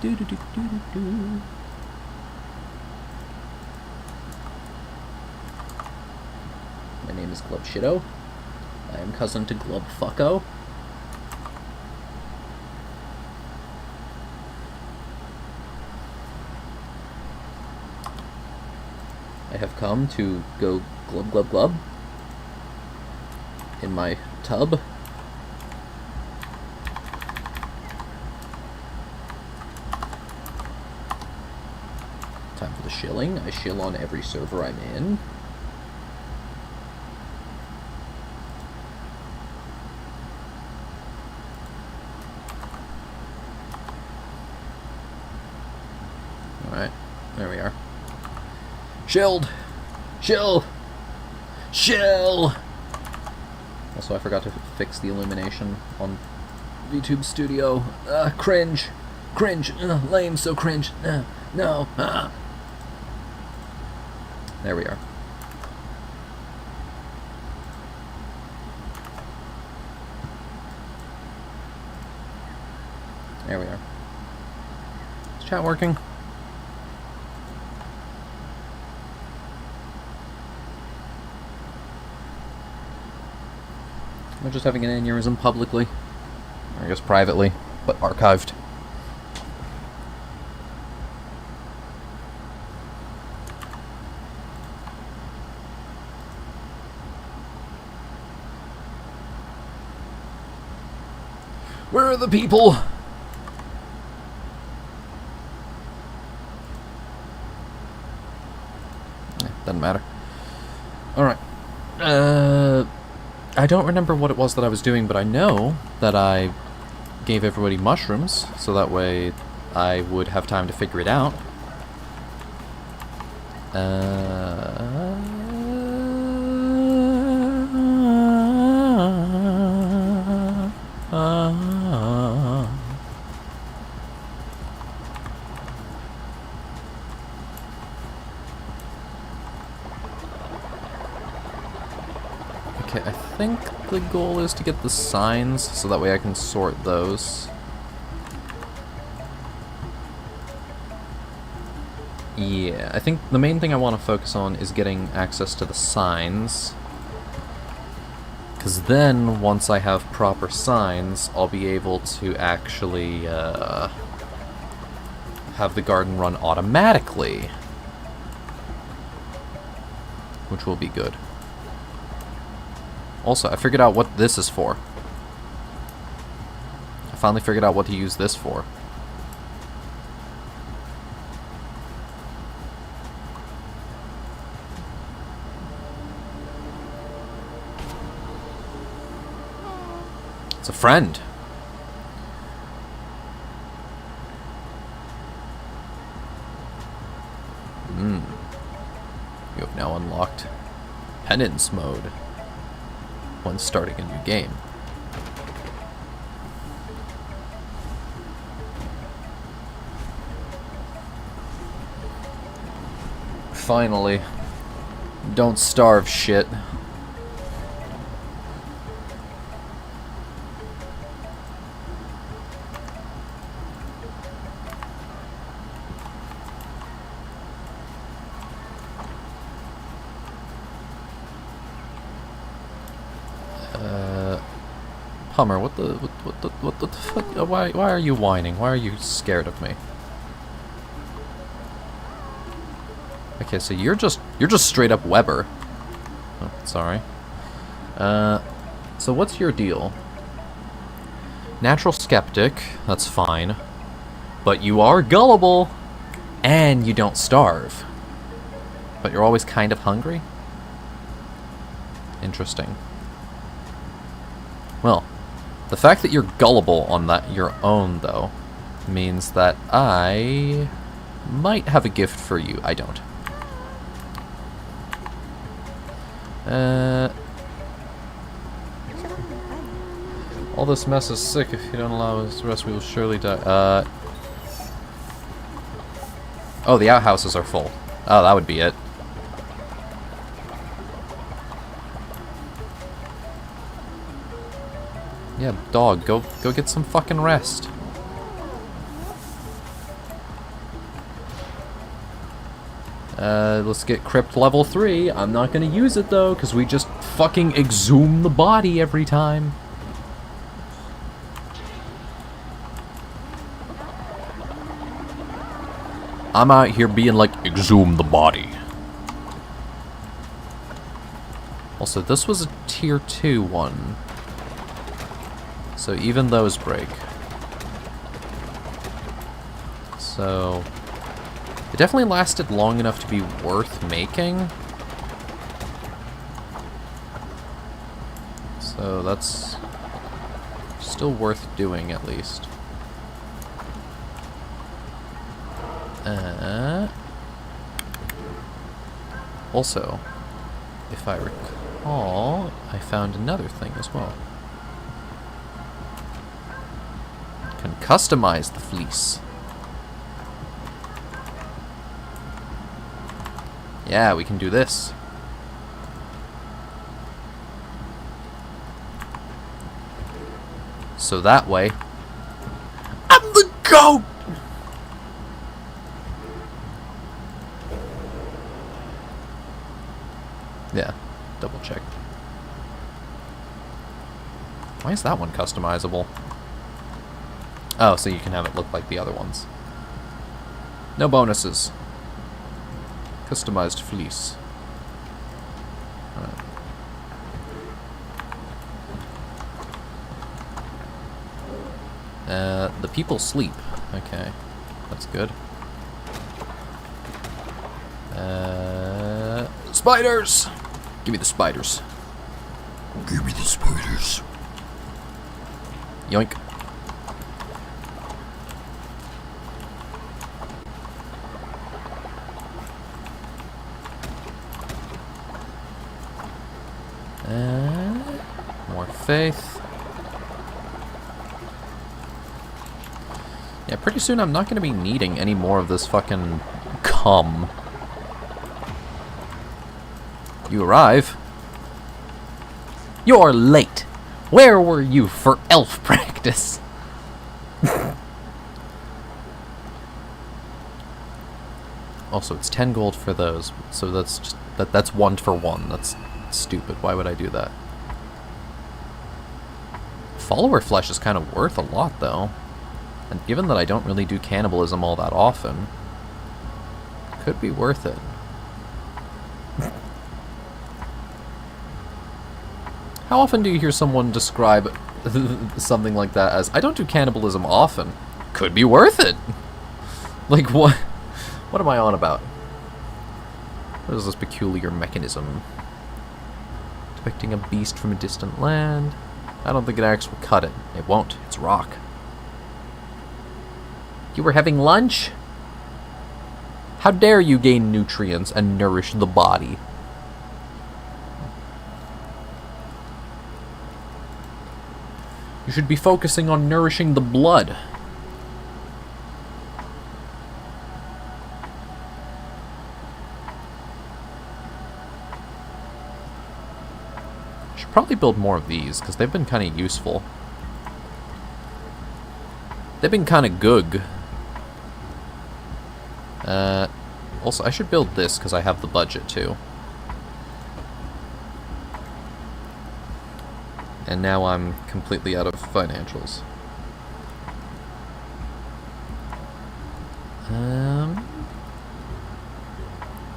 Do do do do do do. My name is Glub Shitto. I am cousin to Glub Fucko. I have come to go glub glub glub in my tub. Time for the shilling. I shill on every server I'm in. Alright, there we are. Shilled! Shill! Shill! Also, I forgot to fix the illumination on VTube Studio. Cringe! Cringe! Lame, so cringe! No! There we are. There we are. Is chat working? We're just having an aneurysm publicly. Or I guess privately, but archived. Where are the people? Doesn't matter. Alright. I don't remember what it was that I was doing, but I know that I gave everybody mushrooms, so that way I would have time to figure it out. Okay, I think the goal is to get the signs, so that way I can sort those. Yeah, I think the main thing I want to focus on is getting access to the signs. Because then, once I have proper signs, I'll be able to actually have the garden run automatically. Which will be good. Also, I figured out what this is for. I finally figured out what to use this for. It's a friend. You have now unlocked penance mode when starting a new game. Finally. Don't starve, shit. Hummer, what the fuck? Why are you whining? Why are you scared of me? Okay, so you're just straight up Weber. Oh, sorry. So what's your deal? Natural skeptic, that's fine. But you are gullible, and you don't starve. But you're always kind of hungry? Interesting. Well, the fact that you're gullible on that your own, though, means that I might have a gift for you. I don't. All this mess is sick. If you don't allow us to rest, we will surely die. Oh, the outhouses are full. Oh, that would be it. Yeah, dog, go get some fucking rest. Let's get crypt level 3. I'm not gonna use it though, because we just fucking exhume the body every time. I'm out here being like, exhume the body. Also, this was a tier 2 one. So even those break. So it definitely lasted long enough to be worth making. So that's still worth doing at least. Also, if I recall, I found another thing as well. Can customize the fleece. Yeah, we can do this. So that way, I'm the GOAT! Yeah, double check. Why is that one customizable? Oh, so you can have it look like the other ones. No bonuses. Customized fleece. The people sleep. Okay, that's good. Spiders! Give me the spiders. Give me the spiders. Yoink. More faith. Yeah, pretty soon I'm not going to be needing any more of this fucking cum. You arrive. You're late. Where were you for elf practice? Also, it's 10 gold for those, so that's just that's 1 for 1. That's stupid. Why would I do that? Follower flesh is kind of worth a lot, though. And given that I don't really do cannibalism all that often, it could be worth it. How often do you hear someone describe something like that as, I don't do cannibalism often? Could be worth it! Like, what? What am I on about? What is this peculiar mechanism? Depicting a beast from a distant land. I don't think an axe will cut it. It won't. It's rock. You were having lunch? How dare you gain nutrients and nourish the body? You should be focusing on nourishing the blood. I should probably build more of these, because they've been kind of useful. They've been kind of good. Also, I should build this, because I have the budget, too. And now I'm completely out of financials.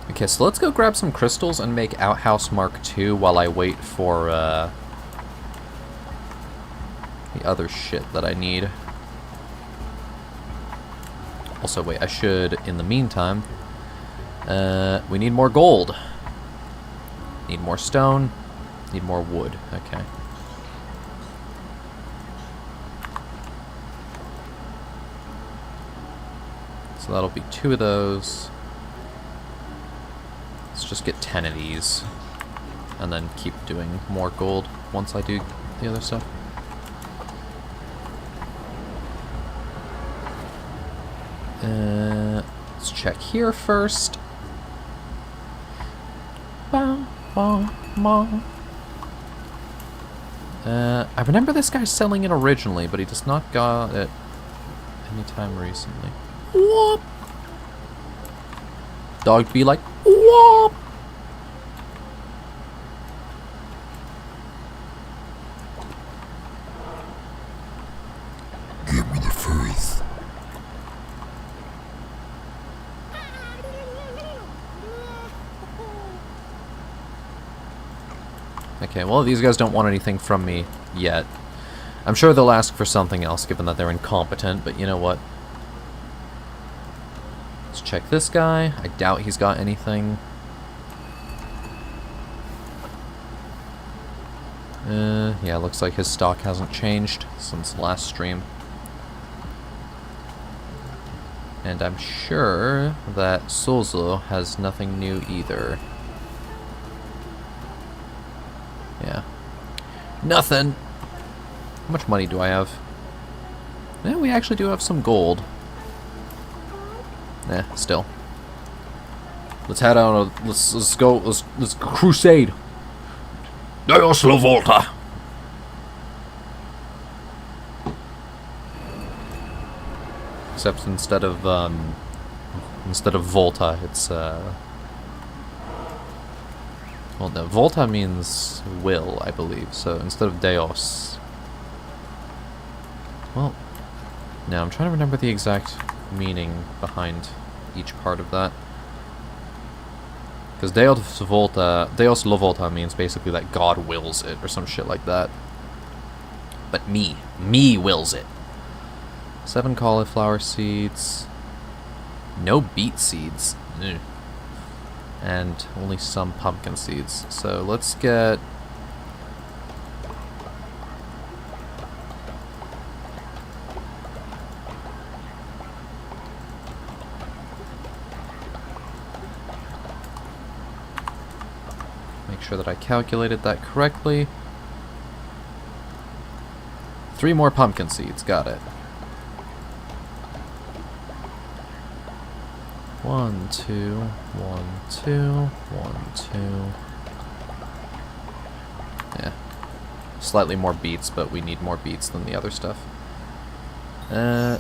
Okay, so let's go grab some crystals and make Outhouse Mark II while I wait for the other shit that I need. Also, wait, I should, in the meantime, we need more gold. Need more stone. Need more wood. Okay. So that'll be 2 of those. Let's just get 10 of these. And then keep doing more gold once I do the other stuff. Let's check here first. I remember this guy selling it originally, but he does not got it anytime recently. Whoop! Dog be like, whoop! Give me the furries. Okay, well, these guys don't want anything from me yet. I'm sure they'll ask for something else, given that they're incompetent, but you know what? Let's check this guy. I doubt he's got anything. Yeah, looks like his stock hasn't changed since last stream. And I'm sure that Sozo has nothing new either. Yeah. Nothing! How much money do I have? Yeah, we actually do have some gold. Still. Let's head out. Let's go. Let's crusade. Dios la volta. Except instead of Volta, it's well, no, Volta means will, I believe. So instead of Deos. Well, now I'm trying to remember the exact meaning behind each part of that. Because Deos la Volta means basically that God wills it, or some shit like that. But me wills it. 7 cauliflower seeds. No beet seeds. Ugh. And only some pumpkin seeds. So let's get... Make sure that I calculated that correctly. 3 more pumpkin seeds, got it. 1, 2, 1, 2, 1, 2. Yeah. Slightly more beets, but we need more beets than the other stuff. And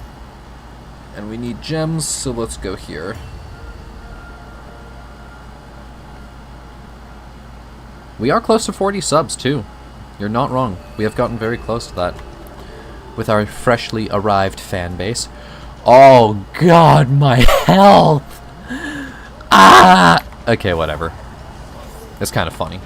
we need gems, so let's go here. We are close to 40 subs, too. You're not wrong. We have gotten very close to that. With our freshly arrived fan base. Oh, God, my health! Ah! Okay, whatever. It's kind of funny.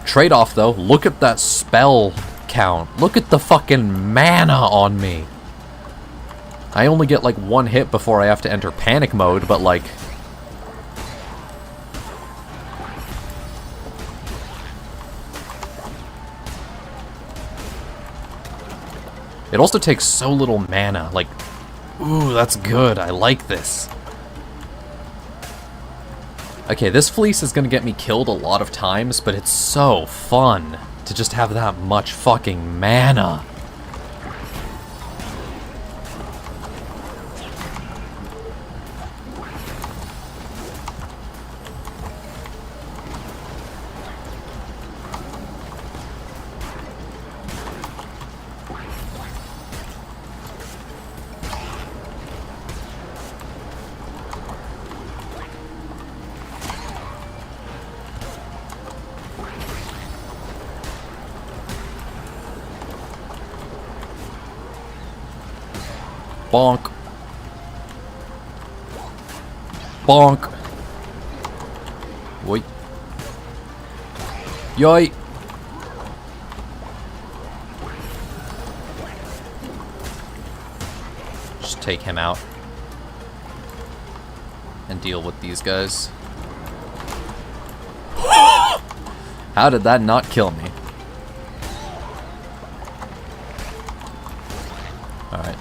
Trade-off, though. Look at that spell count. Look at the fucking mana on me. I only get, like, 1 hit before I have to enter panic mode, but, like... It also takes so little mana, like... Ooh, that's good, I like this. Okay, this fleece is gonna get me killed a lot of times, but it's so fun to just have that much fucking mana. Bonk. Bonk. Wait. Yoy. Just take him out. And deal with these guys. How did that not kill me? Alright.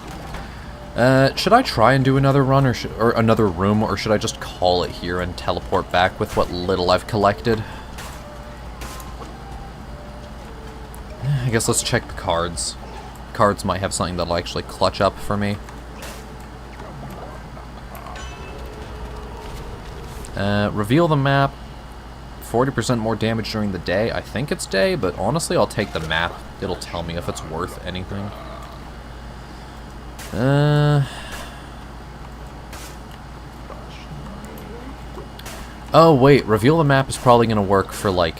Should I try and do another run, or another room, or should I just call it here and teleport back with what little I've collected? I guess let's check the cards. Cards might have something that'll actually clutch up for me. Reveal the map. 40% more damage during the day. I think it's day, but honestly, I'll take the map. It'll tell me if it's worth anything. Oh, wait. Reveal the map is probably going to work for, like,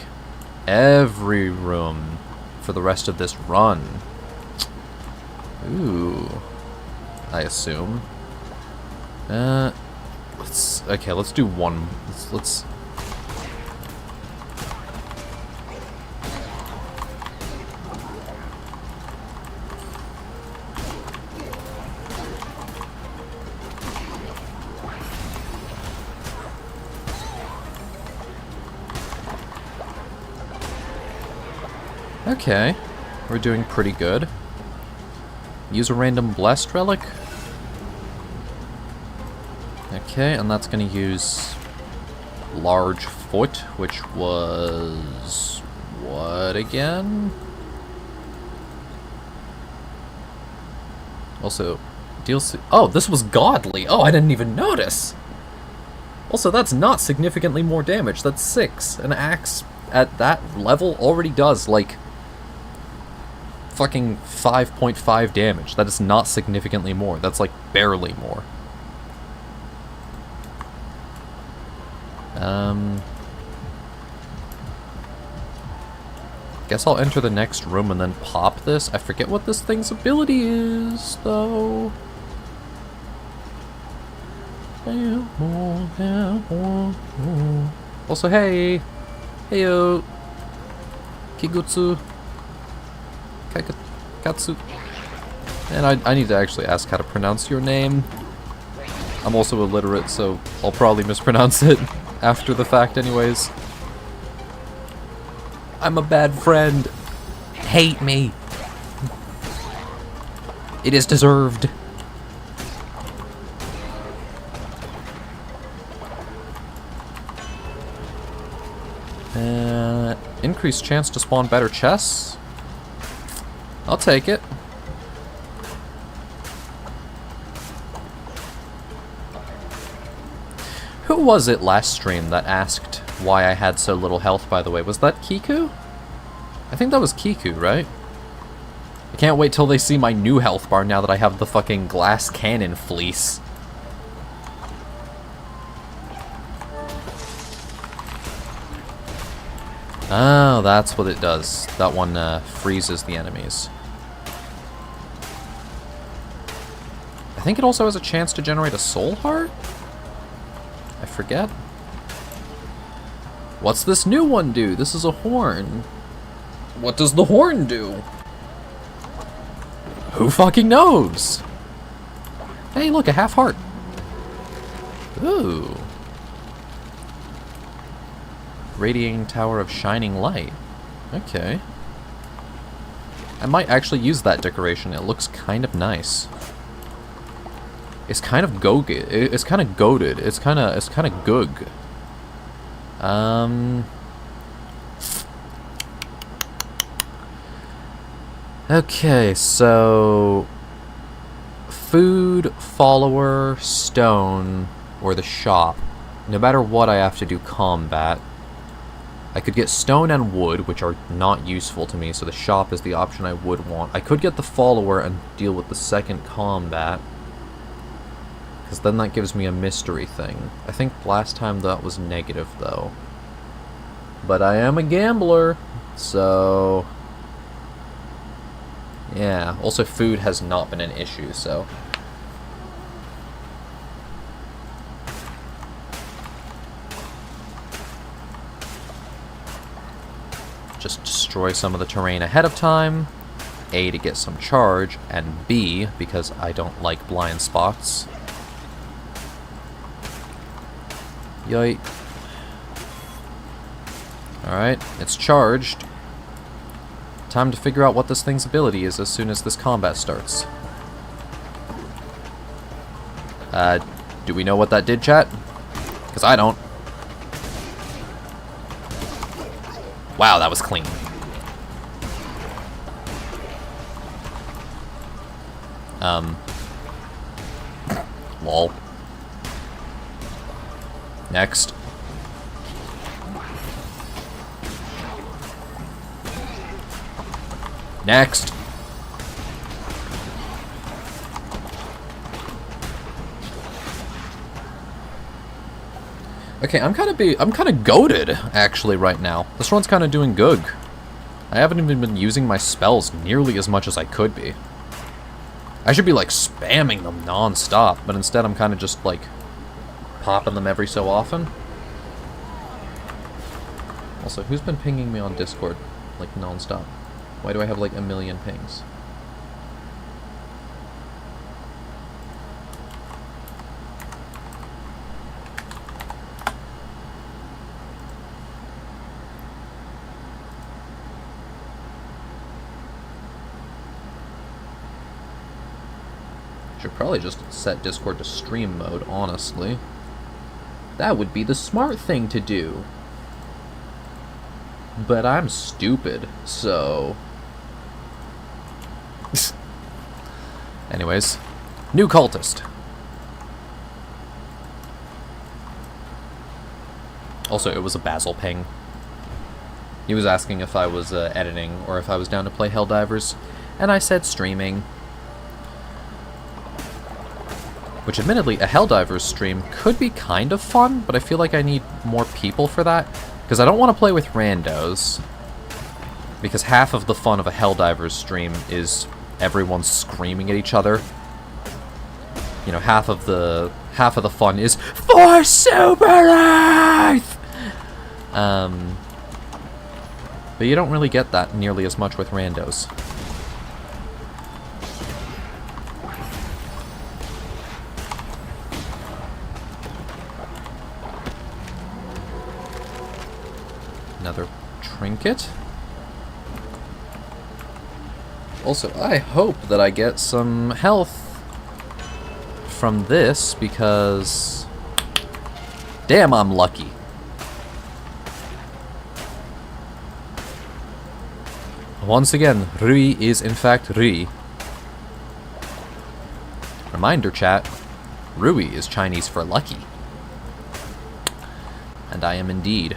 every room for the rest of this run. Ooh. I assume. Let's do one. Let's Okay, we're doing pretty good. Use a random blessed relic. Okay, and that's going to use large foot, which was what again? Also, deals. Oh, this was godly. Oh, I didn't even notice. Also, that's not significantly more damage. That's 6. An axe at that level already does like fucking 5.5 damage. That is not significantly more. That's like barely more. Guess I'll enter the next room and then pop this. I forget what this thing's ability is, though. Also, hey! Heyo! Kigutsu! Katsu. And I need to actually ask how to pronounce your name. I'm also illiterate, so I'll probably mispronounce it after the fact anyways. I'm a bad friend. Hate me. It is deserved. Increased chance to spawn better chests. I'll take it. Who was it last stream that asked why I had so little health, by the way? Was that Kiku? I think that was Kiku, right? I can't wait till they see my new health bar now that I have the fucking glass cannon fleece. Oh, that's what it does. That one freezes the enemies. I think it also has a chance to generate a soul heart? I forget. What's this new one do? This is a horn. What does the horn do? Who fucking knows? Hey, look, a half heart. Ooh. Radiating Tower of Shining Light. Okay. I might actually use that decoration. It looks kind of nice. It's kind of it's kind of goated. It's kind of goog. Okay, so food, follower, stone, or the shop. No matter what, I have to do combat. I could get stone and wood, which are not useful to me, so the shop is the option I would want. I could get the follower and deal with the second combat, because then that gives me a mystery thing. I think last time that was negative, though. But I am a gambler, so... yeah, also food has not been an issue, so... just destroy some of the terrain ahead of time. A, to get some charge, and B, because I don't like blind spots. Yoit. Alright, it's charged. Time to figure out what this thing's ability is as soon as this combat starts. Do we know what that did, chat? Because I don't. Wow, that was clean. Lol. Next. Next. Okay, I'm kind of goated actually right now. This one's kind of doing good. I haven't even been using my spells nearly as much as I could be. I should be like spamming them non-stop, but instead I'm kind of just like popping them every so often. Also, who's been pinging me on Discord like non-stop? Why do I have like a million pings? Should probably just set Discord to stream mode, honestly. That would be the smart thing to do. But I'm stupid, so... Anyways, new cultist. Also, it was a Basil ping. He was asking if I was editing or if I was down to play Helldivers, and I said streaming. Which, admittedly, a Helldivers stream could be kind of fun, but I feel like I need more people for that. Because I don't want to play with randos. Because half of the fun of a Helldivers stream is everyone screaming at each other. You know, half of the fun is for Super Earth! But you don't really get that nearly as much with randos. Another trinket. Also, I hope that I get some health from this, because... damn, I'm lucky. Once again, Rui is in fact Rui. Reminder chat, Rui is Chinese for lucky. And I am indeed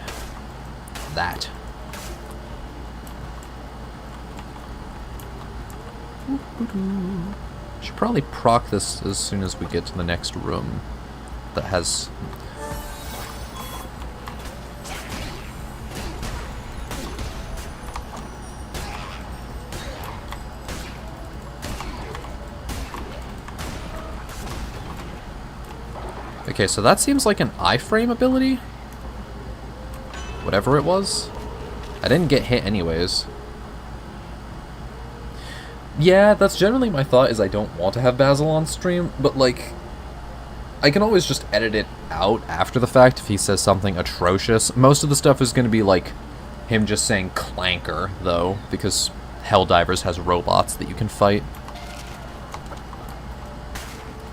that. Should probably proc this as soon as we get to the next room that has... Okay, so that seems like an iframe ability? Whatever it was. I didn't get hit anyways. Yeah, that's generally my thought, is I don't want to have Basil on stream, but like, I can always just edit it out after the fact if he says something atrocious. Most of the stuff is going to be like him just saying clanker, though, because Helldivers has robots that you can fight.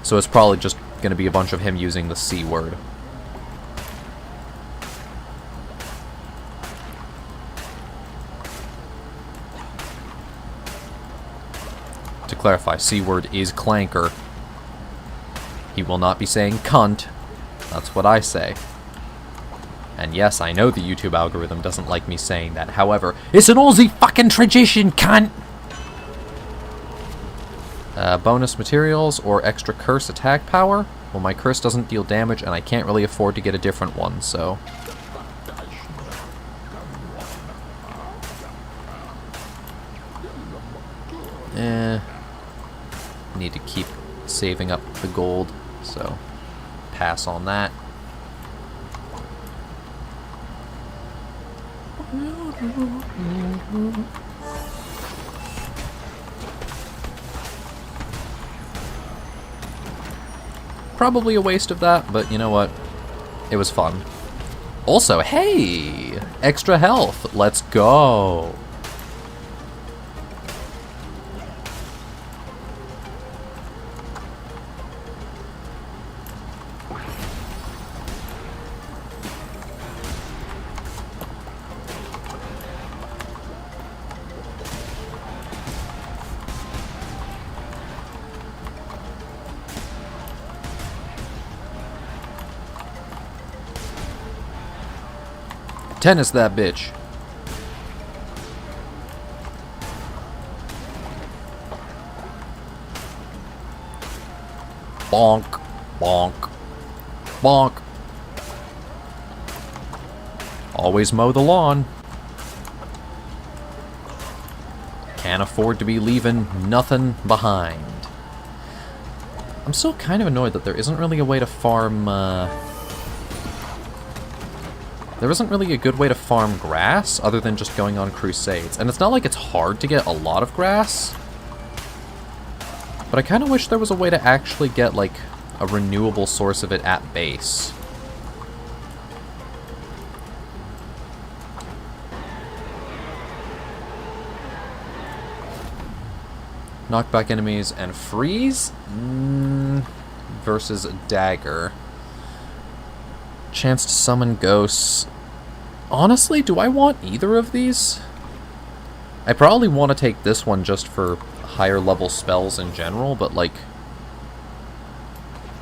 So it's probably just going to be a bunch of him using the C word. To clarify, C word is clanker. He will not be saying cunt. That's what I say. And yes, I know the YouTube algorithm doesn't like me saying that. However, it's an Aussie fucking tradition, cunt! Bonus materials or extra curse attack power? Well, my curse doesn't deal damage, and I can't really afford to get a different one, so... Need to keep saving up the gold, so pass on that. Probably a waste of that, but you know what? It was fun. Also, hey! Extra health! Let's go! Tennis that bitch. Bonk. Bonk. Bonk. Always mow the lawn. Can't afford to be leaving nothing behind. I'm still kind of annoyed that there isn't really a way to farm, there isn't really a good way to farm grass other than just going on crusades. And it's not like it's hard to get a lot of grass. But I kind of wish there was a way to actually get, like, a renewable source of it at base. Knock back enemies and freeze? Versus a dagger. Chance to summon ghosts. Honestly, do I want either of these? I probably want to take this one just for higher level spells in general, but like...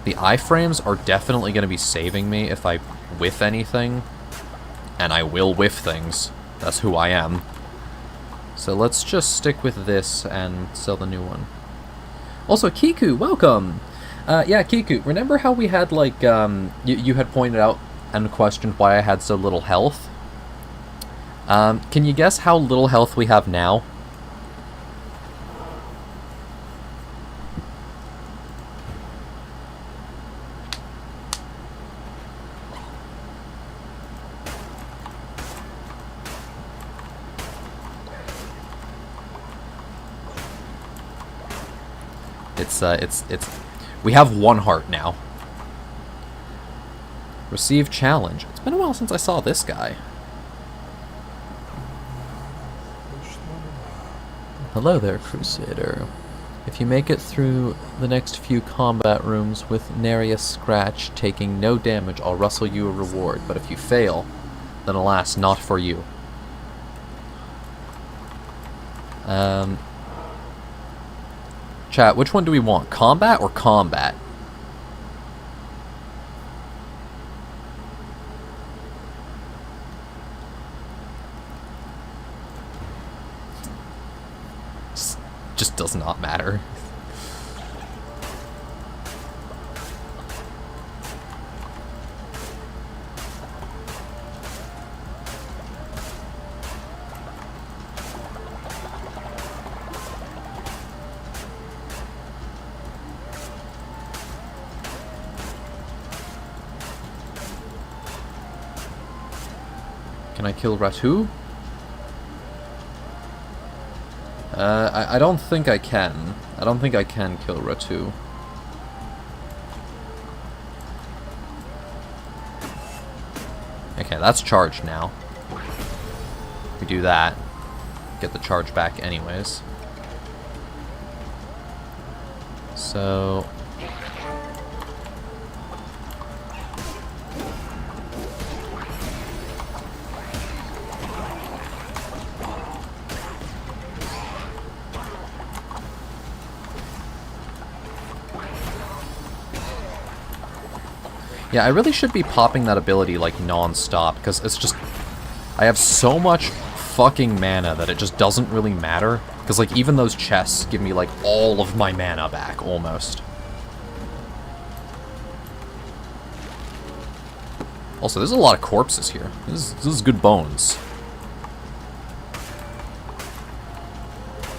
the iframes are definitely going to be saving me if I whiff anything. And I will whiff things. That's who I am. So let's just stick with this and sell the new one. Also, Kiku, welcome! Yeah, Kiku, remember how we had, like, you had pointed out and questioned why I had so little health? Can you guess how little health we have now? We have 1 heart now. Receive challenge. It's been a while since I saw this guy. Hello there, Crusader. If you make it through the next few combat rooms with nary a scratch, taking no damage, I'll rustle you a reward. But if you fail, then alas, not for you. Chat, which one do we want? Combat or combat? Just does not matter. Can I kill Ratu? I don't think I can. I don't think I can kill Ratu. Okay, that's charged now. We do that. Get the charge back anyways. So... yeah, I really should be popping that ability, like, non-stop, because it's just... I have so much fucking mana that it just doesn't really matter. Because, like, even those chests give me, like, all of my mana back, almost. Also, there's a lot of corpses here. This is good bones.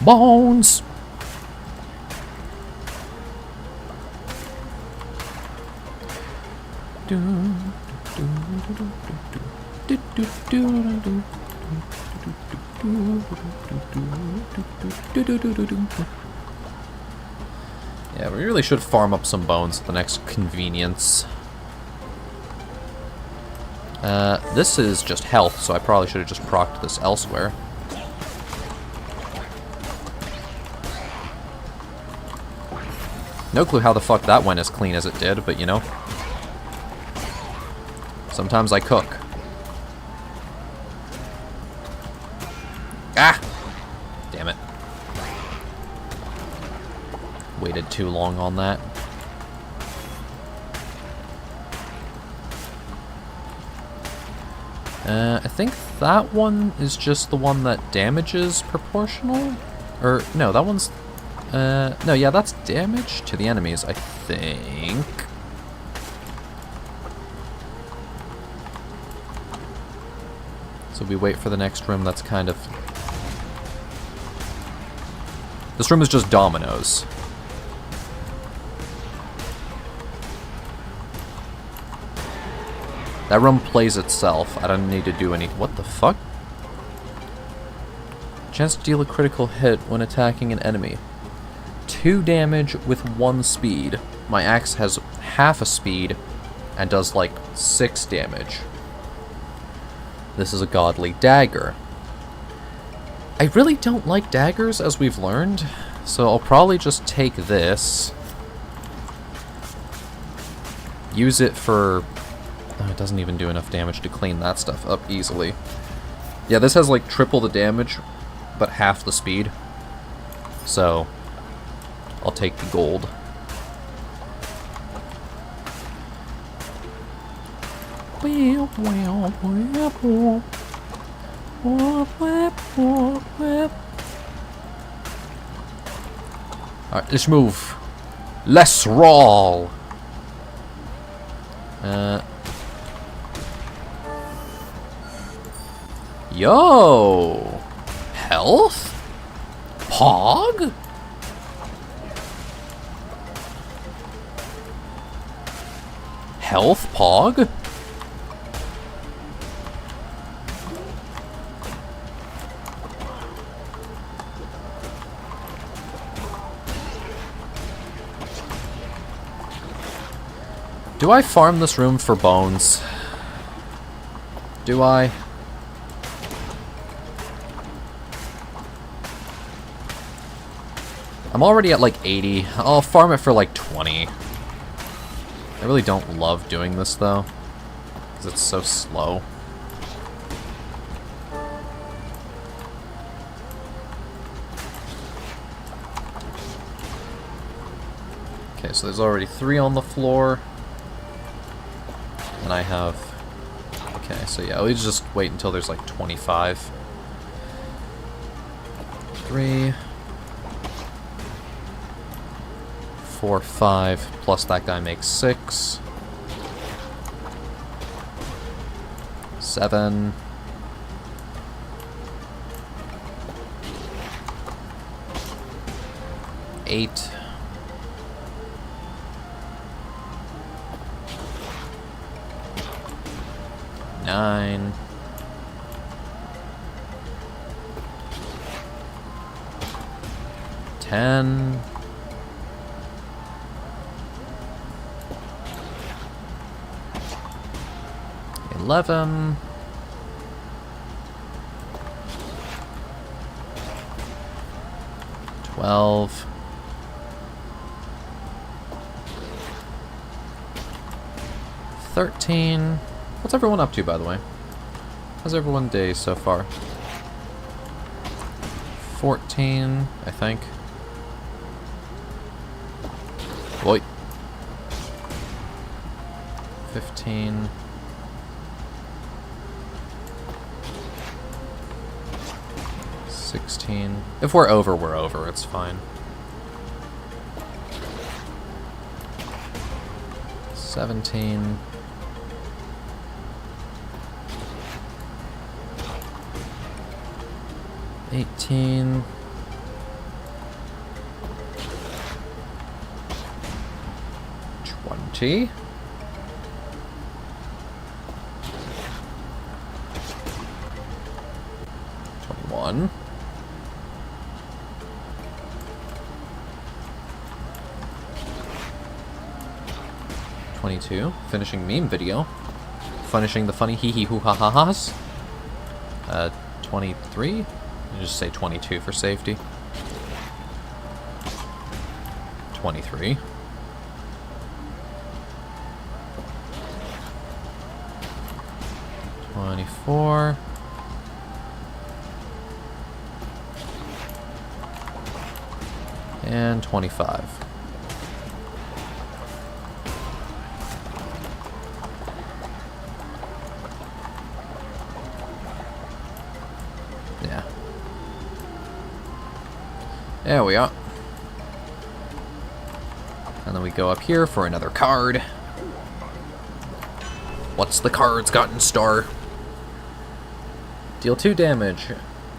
Bones! Yeah, we really should farm up some bones at the next convenience. This is just health, so I probably should have just procced this elsewhere. No clue how the fuck that went as clean as it did, but you know. Sometimes I cook. Ah! Damn it. Waited too long on that. I think that one is just the one that damages proportional? Or, no, that one's... no, yeah, that's damage to the enemies, I think. So we wait for the next room that's kind of... This room is just dominoes. That room plays itself. I don't need to do any... What the fuck? Chance to deal a critical hit when attacking an enemy. 2 damage with 1 speed. My axe has half a speed and does like 6 damage. This is a godly dagger. I really don't like daggers, as we've learned, so I'll probably just take this. Use it for... Oh, it doesn't even do enough damage to clean that stuff up easily. Yeah, this has like triple the damage, but half the speed. So, I'll take the gold. Alright, let's move. Let's roll! Yo! Health? Pog? Health Pog? Do I farm this room for bones? Do I? I'm already at like 80. I'll farm it for like 20. I really don't love doing this though, because it's so slow. Okay, so there's already 3 on the floor. And I have... Okay, so yeah, we just wait until there's like 25. 3... 4, 5, plus that guy makes 6. 7. 8. 9. 10. 11. 12. 13. What's everyone up to, by the way? How's everyone's day so far? 14, I think. Wait. 15. 16. If we're over, we're over. It's fine. 17. 18. 20. 21. 22. Finishing meme video. Finishing the funny hee hee hoo ha ha ha's. 23. Just say 22 for safety. 23. 24. 25. Yeah. There we are. And then we go up here for another card. What's the cards got in store? Deal 2 damage,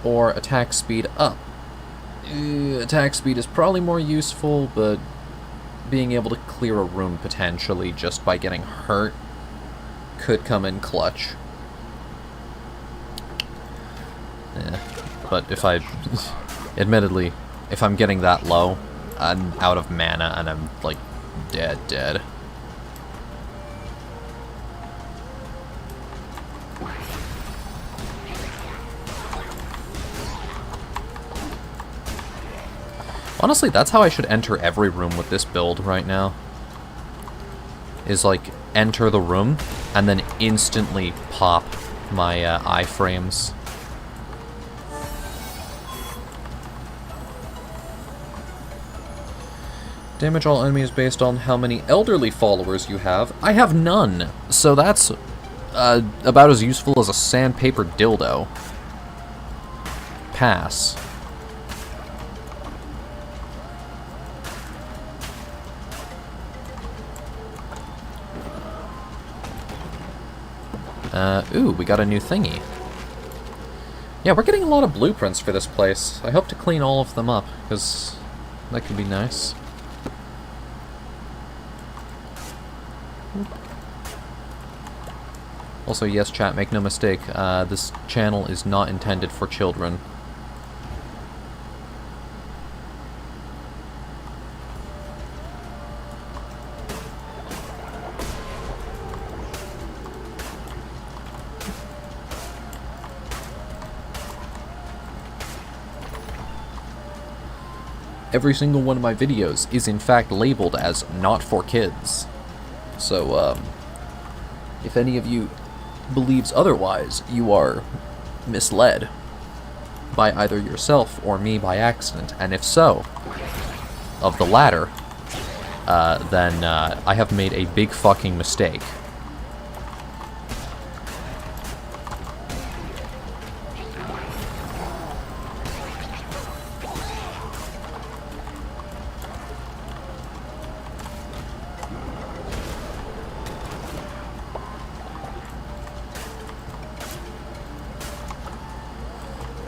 or attack speed up. Attack speed is probably more useful, but being able to clear a room potentially just by getting hurt could come in clutch. Yeah, but if I... admittedly, if I'm getting that low, I'm out of mana and I'm, like, dead. Honestly, that's how I should enter every room with this build right now. Is, like, enter the room, and then instantly pop my iframes. Damage all enemies based on how many elderly followers you have. I have none, so that's about as useful as a sandpaper dildo. Pass. Ooh, we got a new thingy. Yeah, we're getting a lot of blueprints for this place. I hope to clean all of them up, because that could be nice. Also, yes, chat, make no mistake, this channel is not intended for children. Every single one of my videos is in fact labeled as not for kids. So, if any of you believes otherwise, you are misled by either yourself or me by accident. And if so, of the latter, then I have made a big fucking mistake.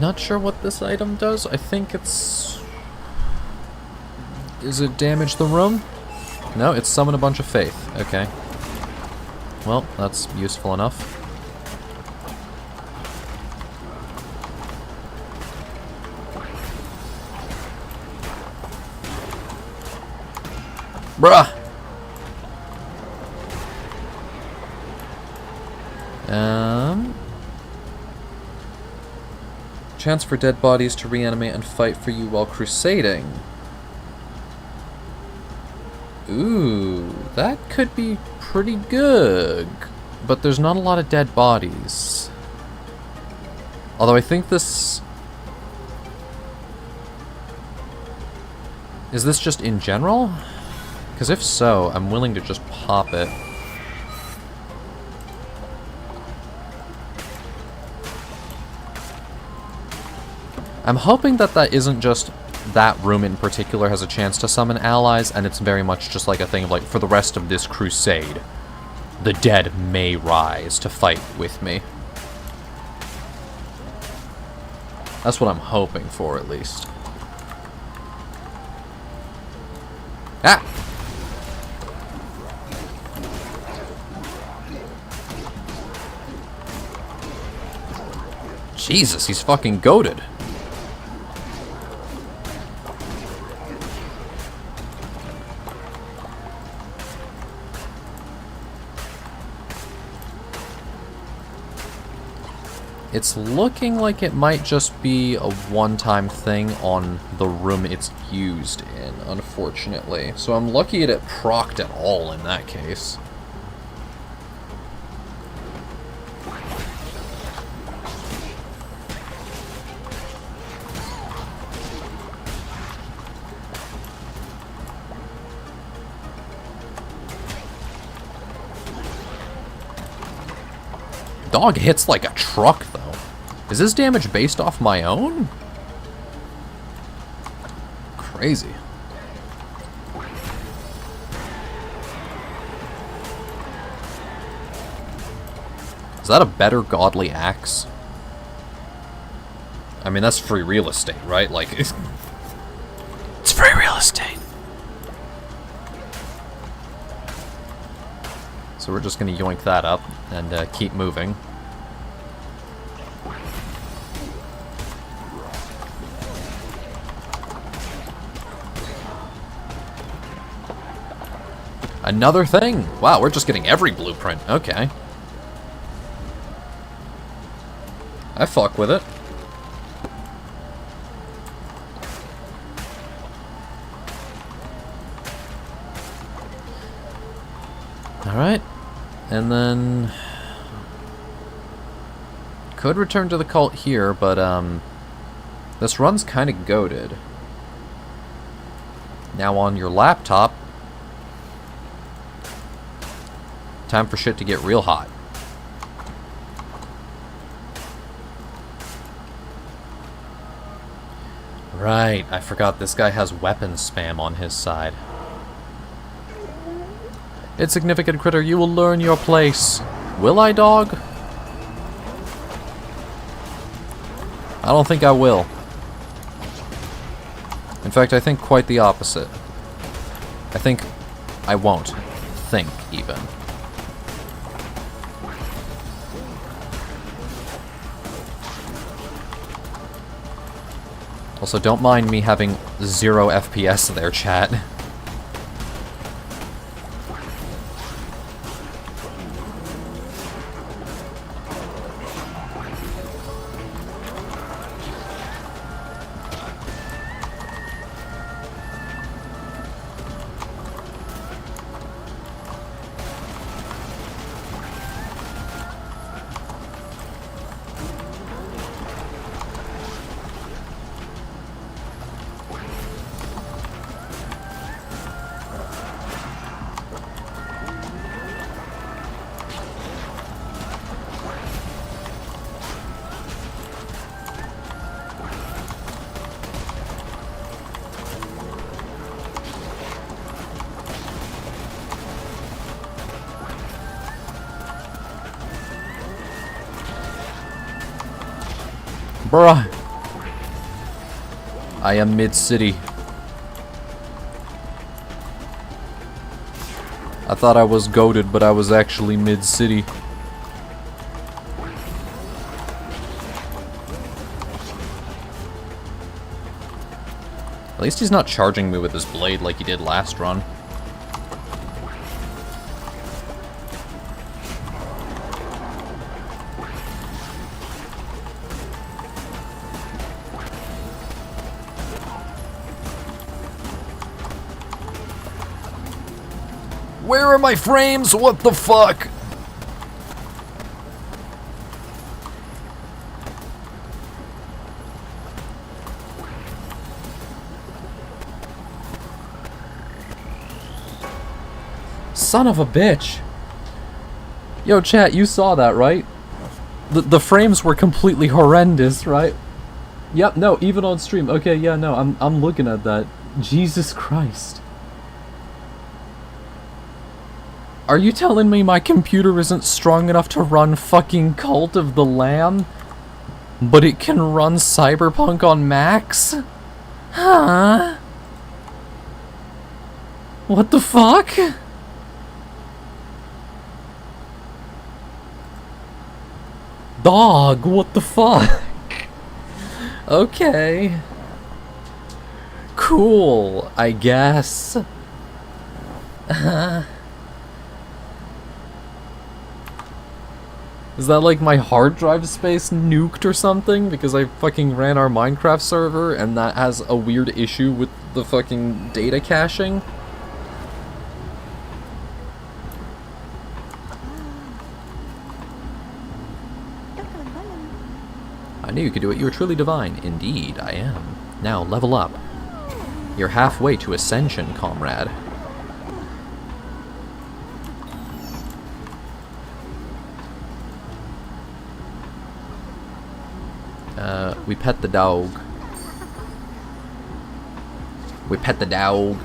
Not sure what this item does. I think it's... Does it damage the room? No, it's summon a bunch of faith. Okay. Well, that's useful enough. Bruh! Chance for dead bodies to reanimate and fight for you while crusading. Ooh, that could be pretty good. But there's not a lot of dead bodies. Although I think this... Is this just in general? Because if so, I'm willing to just pop it. I'm hoping that that isn't just that room in particular has a chance to summon allies, and it's very much just like a thing of like, for the rest of this crusade, the dead may rise to fight with me. That's what I'm hoping for, at least. Ah! Jesus, he's fucking goated. It's looking like it might just be a one-time thing on the room it's used in, unfortunately. So I'm lucky it procced at all in that case. Dog hits like a truck, though. Is this damage based off my own? Crazy. Is that a better godly axe? I mean, that's free real estate, right? Like, It's free real estate. so we're just gonna yoink that up and keep moving. Another thing! Wow, we're just getting every blueprint. Okay. I fuck with it. Alright. And then... could return to the cult here, but, this run's kinda goated. Now on your laptop... time for shit to get real hot. Right, I forgot this guy has weapon spam on his side. Insignificant critter, you will learn your place. Will I, dog? I don't think I will. In fact, I think quite the opposite. I think I won't think, even. Also, don't mind me having 0 FPS there, chat. Bruh. I am mid-city. I thought I was goated, but I was actually mid-city. At least he's not charging me with his blade like he did last run. Where are my frames? What the fuck? Son of a bitch. Yo, chat, you saw that, right? The frames were completely horrendous, right? Yep, no, even on stream. Okay, yeah, no, I'm looking at that. Jesus Christ. Are you telling me my computer isn't strong enough to run fucking Cult of the Lamb? But it can run Cyberpunk on Max? Huh? What the fuck? Dog, what the fuck? Okay. Cool, I guess. Is that like my hard drive space nuked or something? Because I fucking ran our Minecraft server and that has a weird issue with the fucking data caching? I knew you could do it. You were truly divine. Indeed, I am. Now, level up. You're halfway to ascension, comrade. We pet the dog. We pet the dog.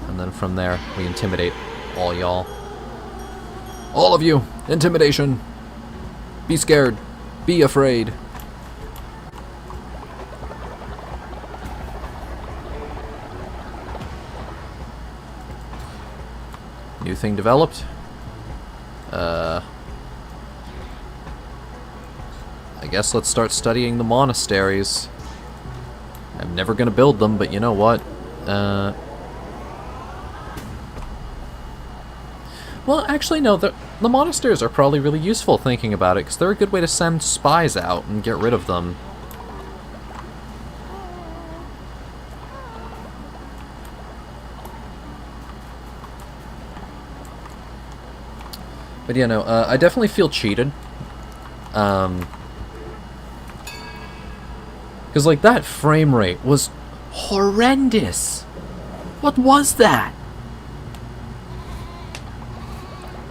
And then from there, we intimidate all y'all. All of you! Intimidation! Be scared. Be afraid. New thing developed. I guess let's start studying the monasteries. I'm never gonna build them, but you know what? Well, actually, no. The monasteries are probably really useful thinking about it, because they're a good way to send spies out and get rid of them. But yeah, no, I definitely feel cheated. Because, like, that frame rate was horrendous. What was that?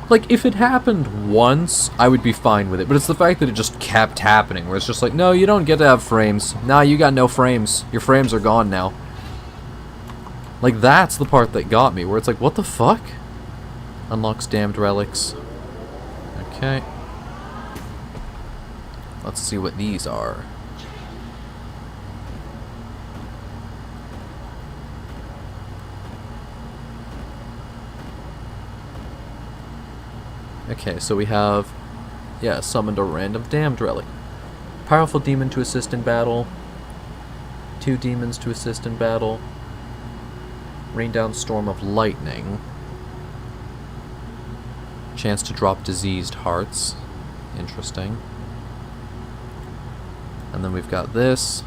Like, if it happened once, I would be fine with it. But it's the fact that it just kept happening, where it's just like, no, you don't get to have frames. Nah, you got no frames. Your frames are gone now. Like, that's the part that got me, where it's like, what the fuck? Unlocks damned relics. Okay. Let's see what these are. Okay, so we have, yeah, summoned a random damned relic. Powerful demon to assist in battle. 2 demons to assist in battle. Rain down storm of lightning. Chance to drop diseased hearts. Interesting. And then we've got this.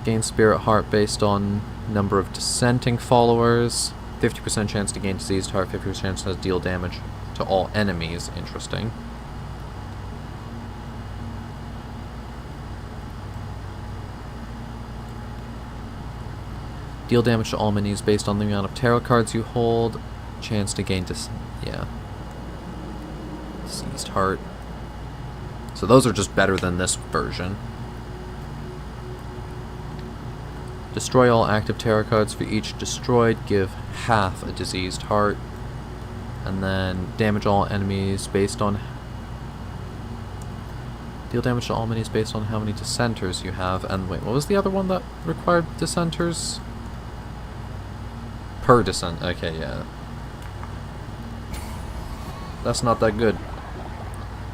Gain spirit heart based on number of dissenting followers. 50% chance to gain diseased heart, 50% chance to deal damage to all enemies. Interesting. Deal damage to all enemies based on the amount of tarot cards you hold. Chance to gain Seized heart. So those are just better than this version. Destroy all active tarot cards. For each destroyed, give half a diseased heart. And then damage all enemies based on... Deal damage to all enemies based on how many dissenters you have. And wait, what was the other one that required dissenters? Per dissent. Okay, yeah. That's not that good.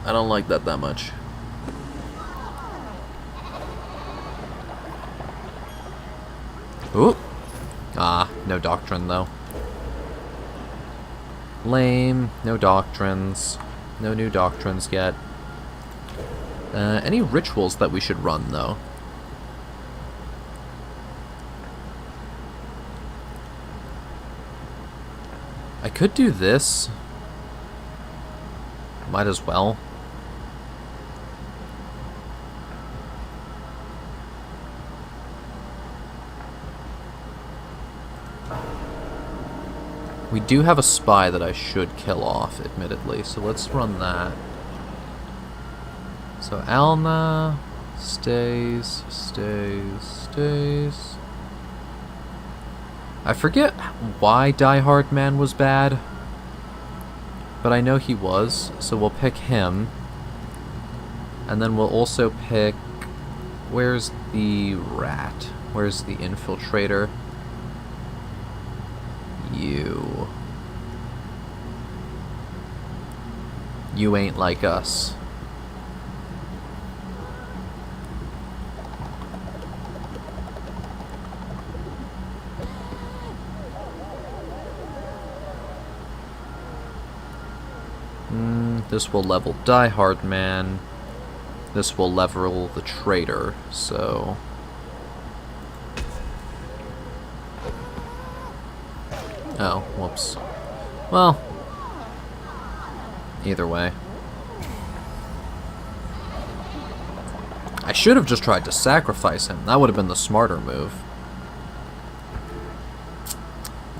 I don't like that much. Ooh! Ah, no doctrine though. Lame. No doctrines. No new doctrines yet. Any rituals that we should run though? I could do this. Might as well. We do have a spy that I should kill off, admittedly, so let's run that. So Alna stays. I forget why Die Hard Man was bad, but I know he was, so we'll pick him. And then we'll also pick... Where's the rat? Where's the infiltrator? You. You ain't like us. This will level Die Hard Man. This will level the traitor, so... Oh, whoops. Well, either way. I should have just tried to sacrifice him. That would have been the smarter move.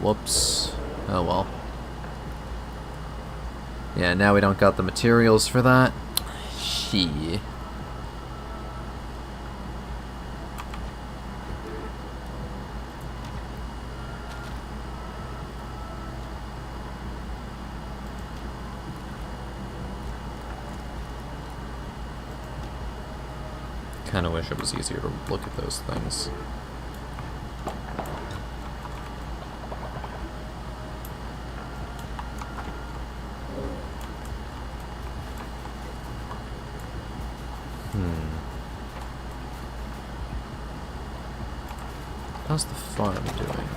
Whoops. Oh well. Yeah, now we don't got the materials for that. Shit. kind of wish it was easier to look at those things. How's the farm doing?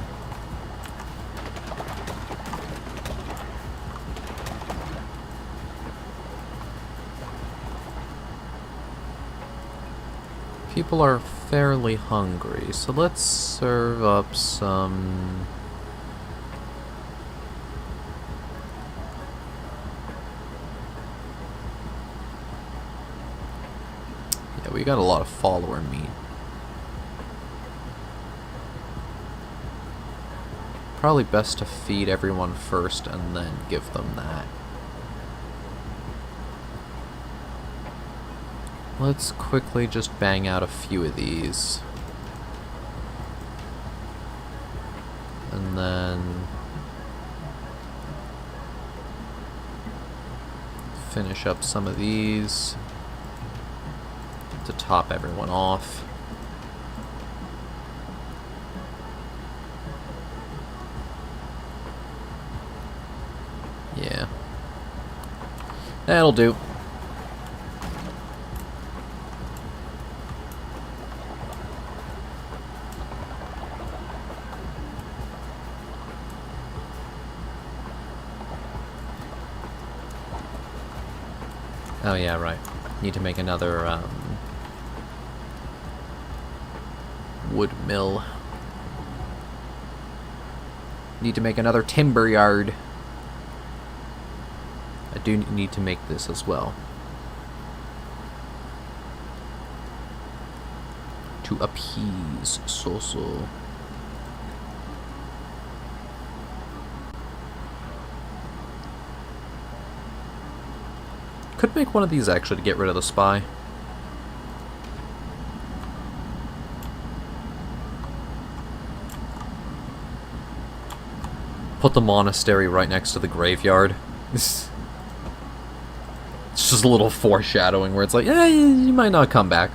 People are fairly hungry, so let's serve up some... Yeah, we got a lot of follower meat. Probably best to feed everyone first and then give them that. Let's quickly just bang out a few of these. And then finish up some of these to top everyone off. Yeah. That'll do. Oh yeah, right. Need to make another wood mill. Need to make another timber yard. I do need to make this as well. To appease Soso. Could make one of these actually to get rid of the spy. Put the monastery right next to the graveyard. It's just a little foreshadowing where it's like, eh, you might not come back.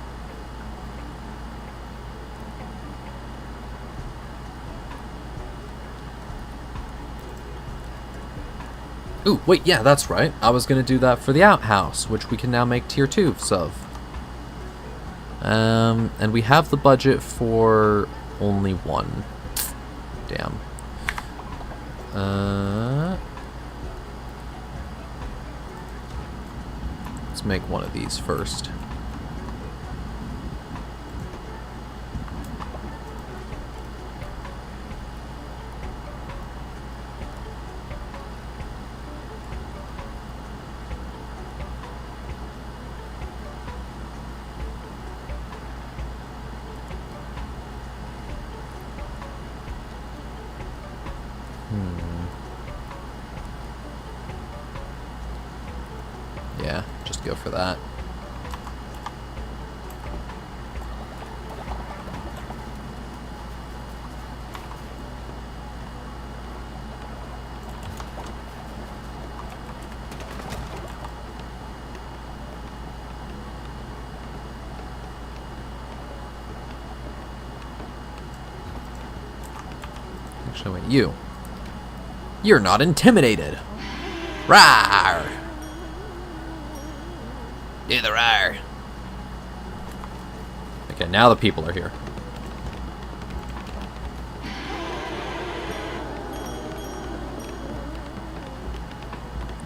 Ooh, wait, yeah, that's right. I was gonna do that for the outhouse, which we can now make tier 2s of. And we have the budget for only one. Damn. Let's make one of these first. Yeah, just go for that. Actually, wait, you. You're not intimidated. Rawr! Do the rawr. Okay, now the people are here.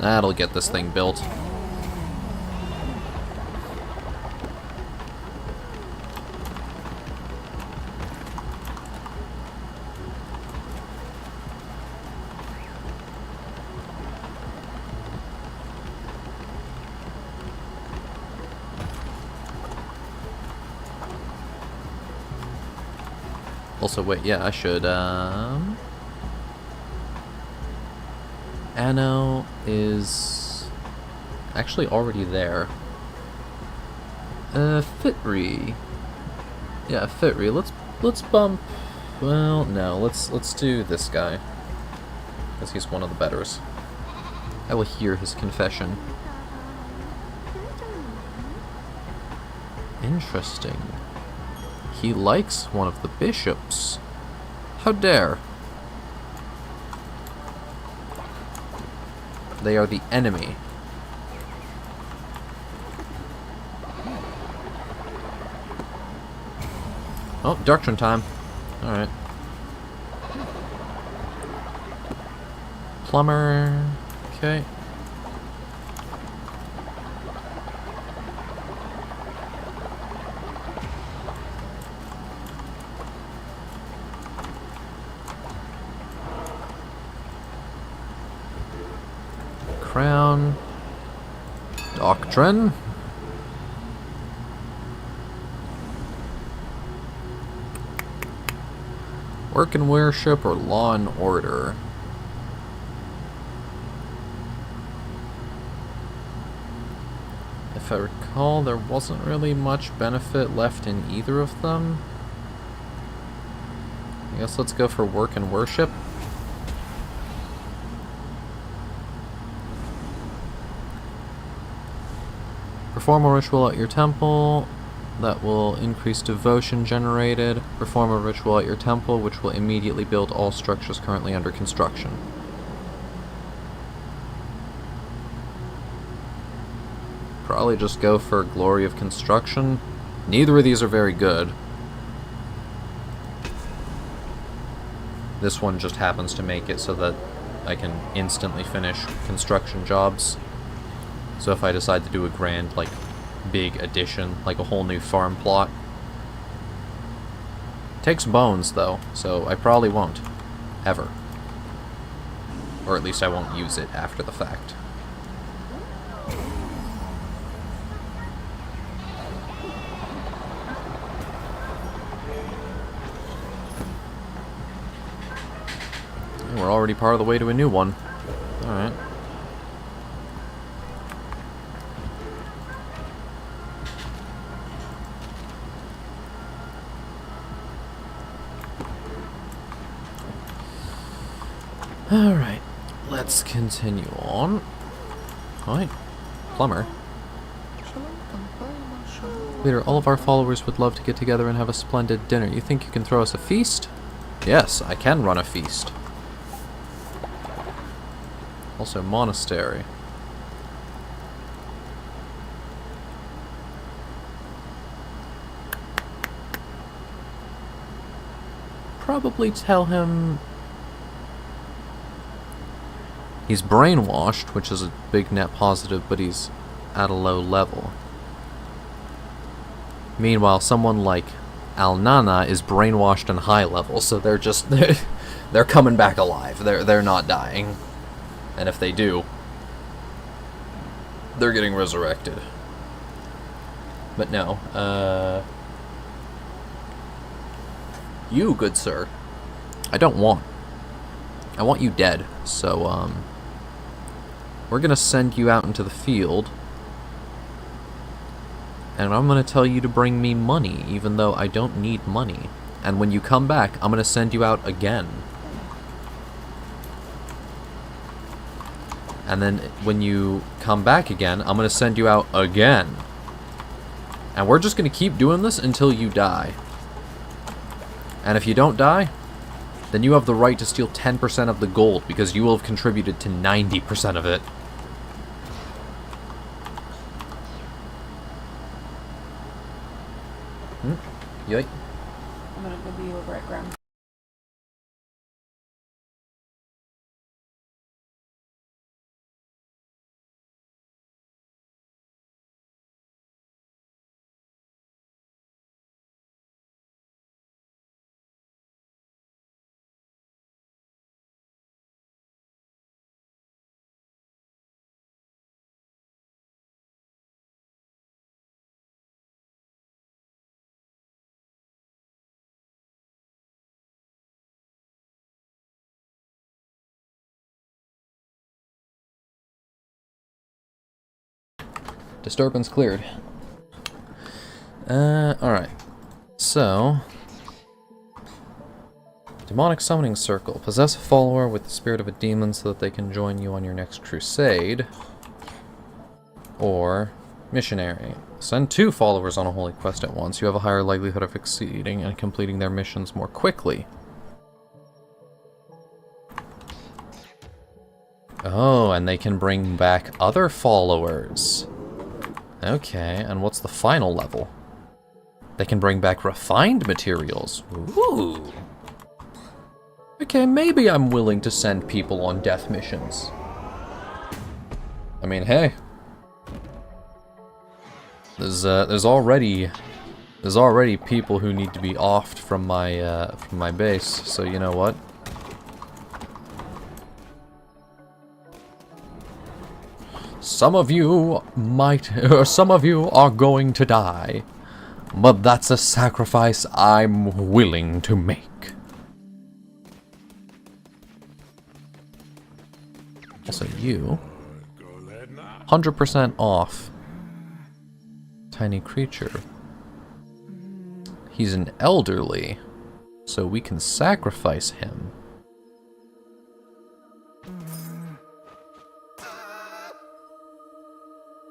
That'll get this thing built. Also, wait, yeah, I should, Anno is actually already there. Fitri. Yeah, Fitri. Let's bump. Well, no, let's do this guy, because he's one of the betters. I will hear his confession. Interesting. He likes one of the bishops. How dare? They are the enemy. Oh, doctrine time. Alright. Plumber. Okay. Crown. Doctrine. Work and worship or law and order? If I recall, there wasn't really much benefit left in either of them. I guess let's go for work and worship. Perform a ritual at your temple that will increase devotion generated. Perform a ritual at your temple which will immediately build all structures currently under construction. Probably just go for Glory of Construction. Neither of these are very good. This one just happens to make it so that I can instantly finish construction jobs. So if I decide to do a grand, like, big addition, like a whole new farm plot. Takes bones, though, so I probably won't. Ever. Or at least I won't use it after the fact. And we're already part of the way to a new one. Alright. Alright, let's continue on. Alright, plumber. Leader, all of our followers would love to get together and have a splendid dinner. You think you can throw us a feast? Yes, I can run a feast. Also, monastery. Probably tell him he's brainwashed, which is a big net positive, but he's at a low level. Meanwhile, someone like Al-Nana is brainwashed and high level, so they're just they're coming back alive. They're not dying. And if they do, they're getting resurrected. But no, you, good sir, I don't want. I want you dead, so, we're gonna send you out into the field, and I'm gonna tell you to bring me money, even though I don't need money. And when you come back, I'm gonna send you out again. And then when you come back again, I'm gonna send you out again. And we're just gonna keep doing this until you die. And if you don't die, then you have the right to steal 10% of the gold, because you will have contributed to 90% of it. Yikes. I'm gonna go be over at Grandma. Disturbance cleared. Alright. So, demonic summoning circle. Possess a follower with the spirit of a demon so that they can join you on your next crusade. Or, Missionary. Send 2 followers on a holy quest at once. You have a higher likelihood of succeeding and completing their missions more quickly. Oh, and they can bring back other followers. Okay, and what's the final level? They can bring back refined materials. Ooh. Okay, maybe I'm willing to send people on death missions. I mean, hey. There's already people who need to be offed from my base, so you know what? Some of you are going to die, but that's a sacrifice I'm willing to make. Also, you 100% off. Tiny creature. He's an elderly, so we can sacrifice him.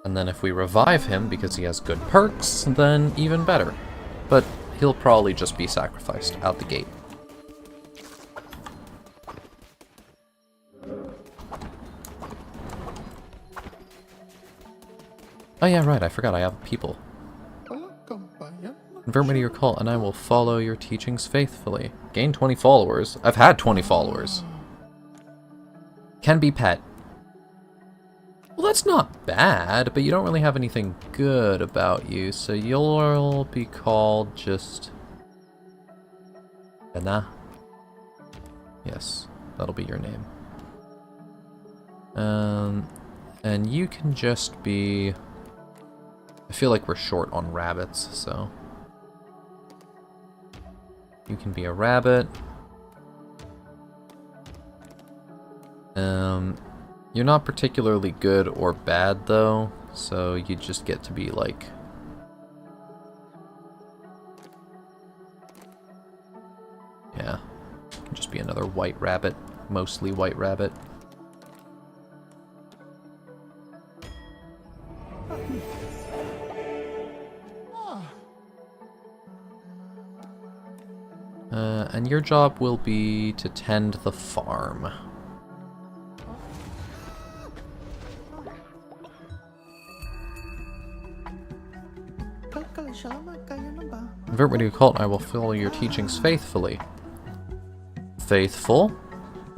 And then if we revive him because he has good perks, then even better. But he'll probably just be sacrificed out the gate. Oh yeah, right, I forgot I have people. Convert me to your cult and I will follow your teachings faithfully. Gain 20 followers. I've had 20 followers. Can be pet. Well, that's not bad, but you don't really have anything good about you, so you'll be called just... Anna. Yes, that'll be your name. And you can just be... I feel like we're short on rabbits, so... You can be a rabbit. You're not particularly good or bad, though, so you just get to be, like... Yeah. Just be another white rabbit. Mostly white rabbit. And your job will be to tend the farm. Convert me to a cult and I will follow your teachings faithfully. Faithful,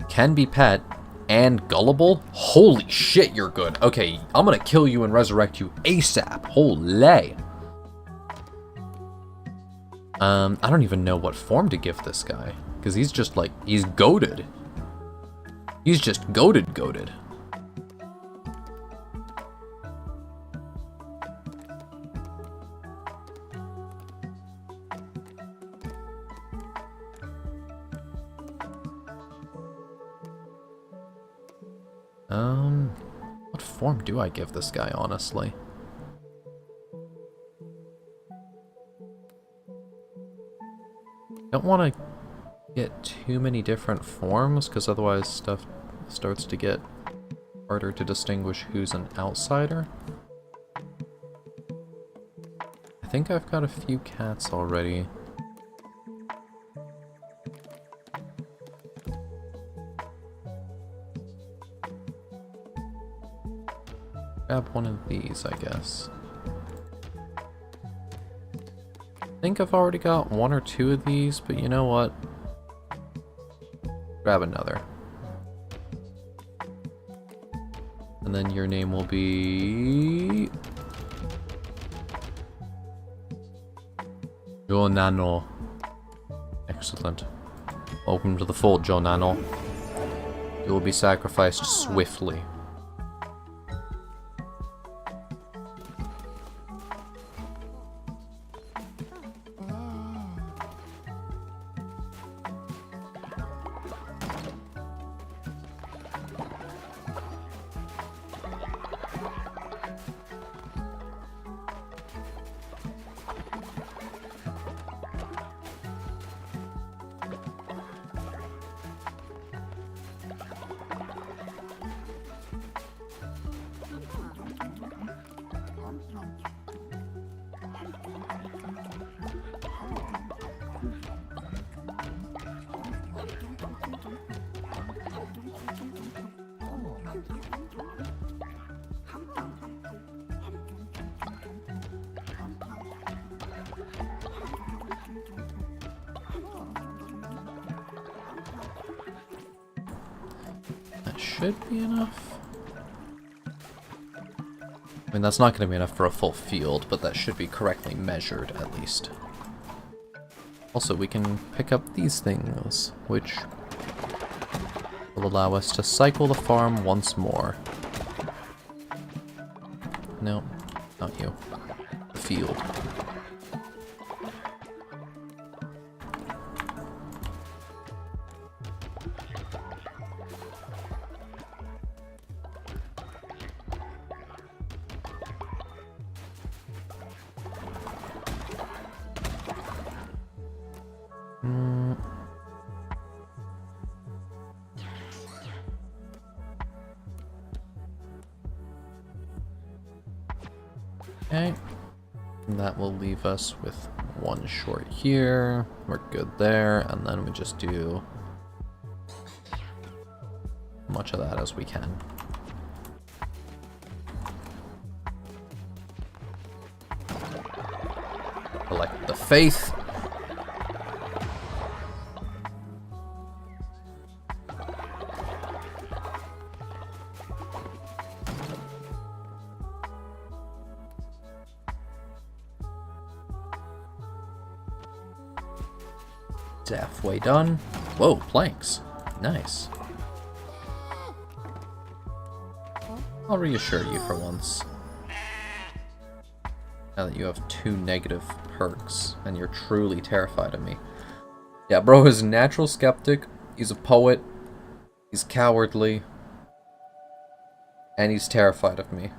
can be pet, and gullible? Holy shit, you're good. Okay, I'm gonna kill you and resurrect you ASAP. Holy. I don't even know what form to give this guy. Because he's just like, he's goated. He's just goated. What form do I give this guy, honestly? Don't want to get too many different forms, because otherwise stuff starts to get harder to distinguish who's an outsider. I think I've got a few cats already. Grab one of these, I guess. I think I've already got 1 or 2 of these, but you know what? Grab another. And then your name will be... Jonano. Excellent. Welcome to the fold, Jonano. You will be sacrificed swiftly. That should be enough. I mean, that's not going to be enough for a full field, but that should be correctly measured, at least. Also, we can pick up these things, which will allow us to cycle the farm once more. No, not you. The field. Okay, and that will leave us with one short here. We're good there, and then we just do much of that as we can. Collect the faith. Halfway done. Whoa, planks. Nice. I'll reassure you for once. Now that you have 2 negative perks, and you're truly terrified of me. Yeah, bro is a natural skeptic, he's a poet, he's cowardly, and he's terrified of me.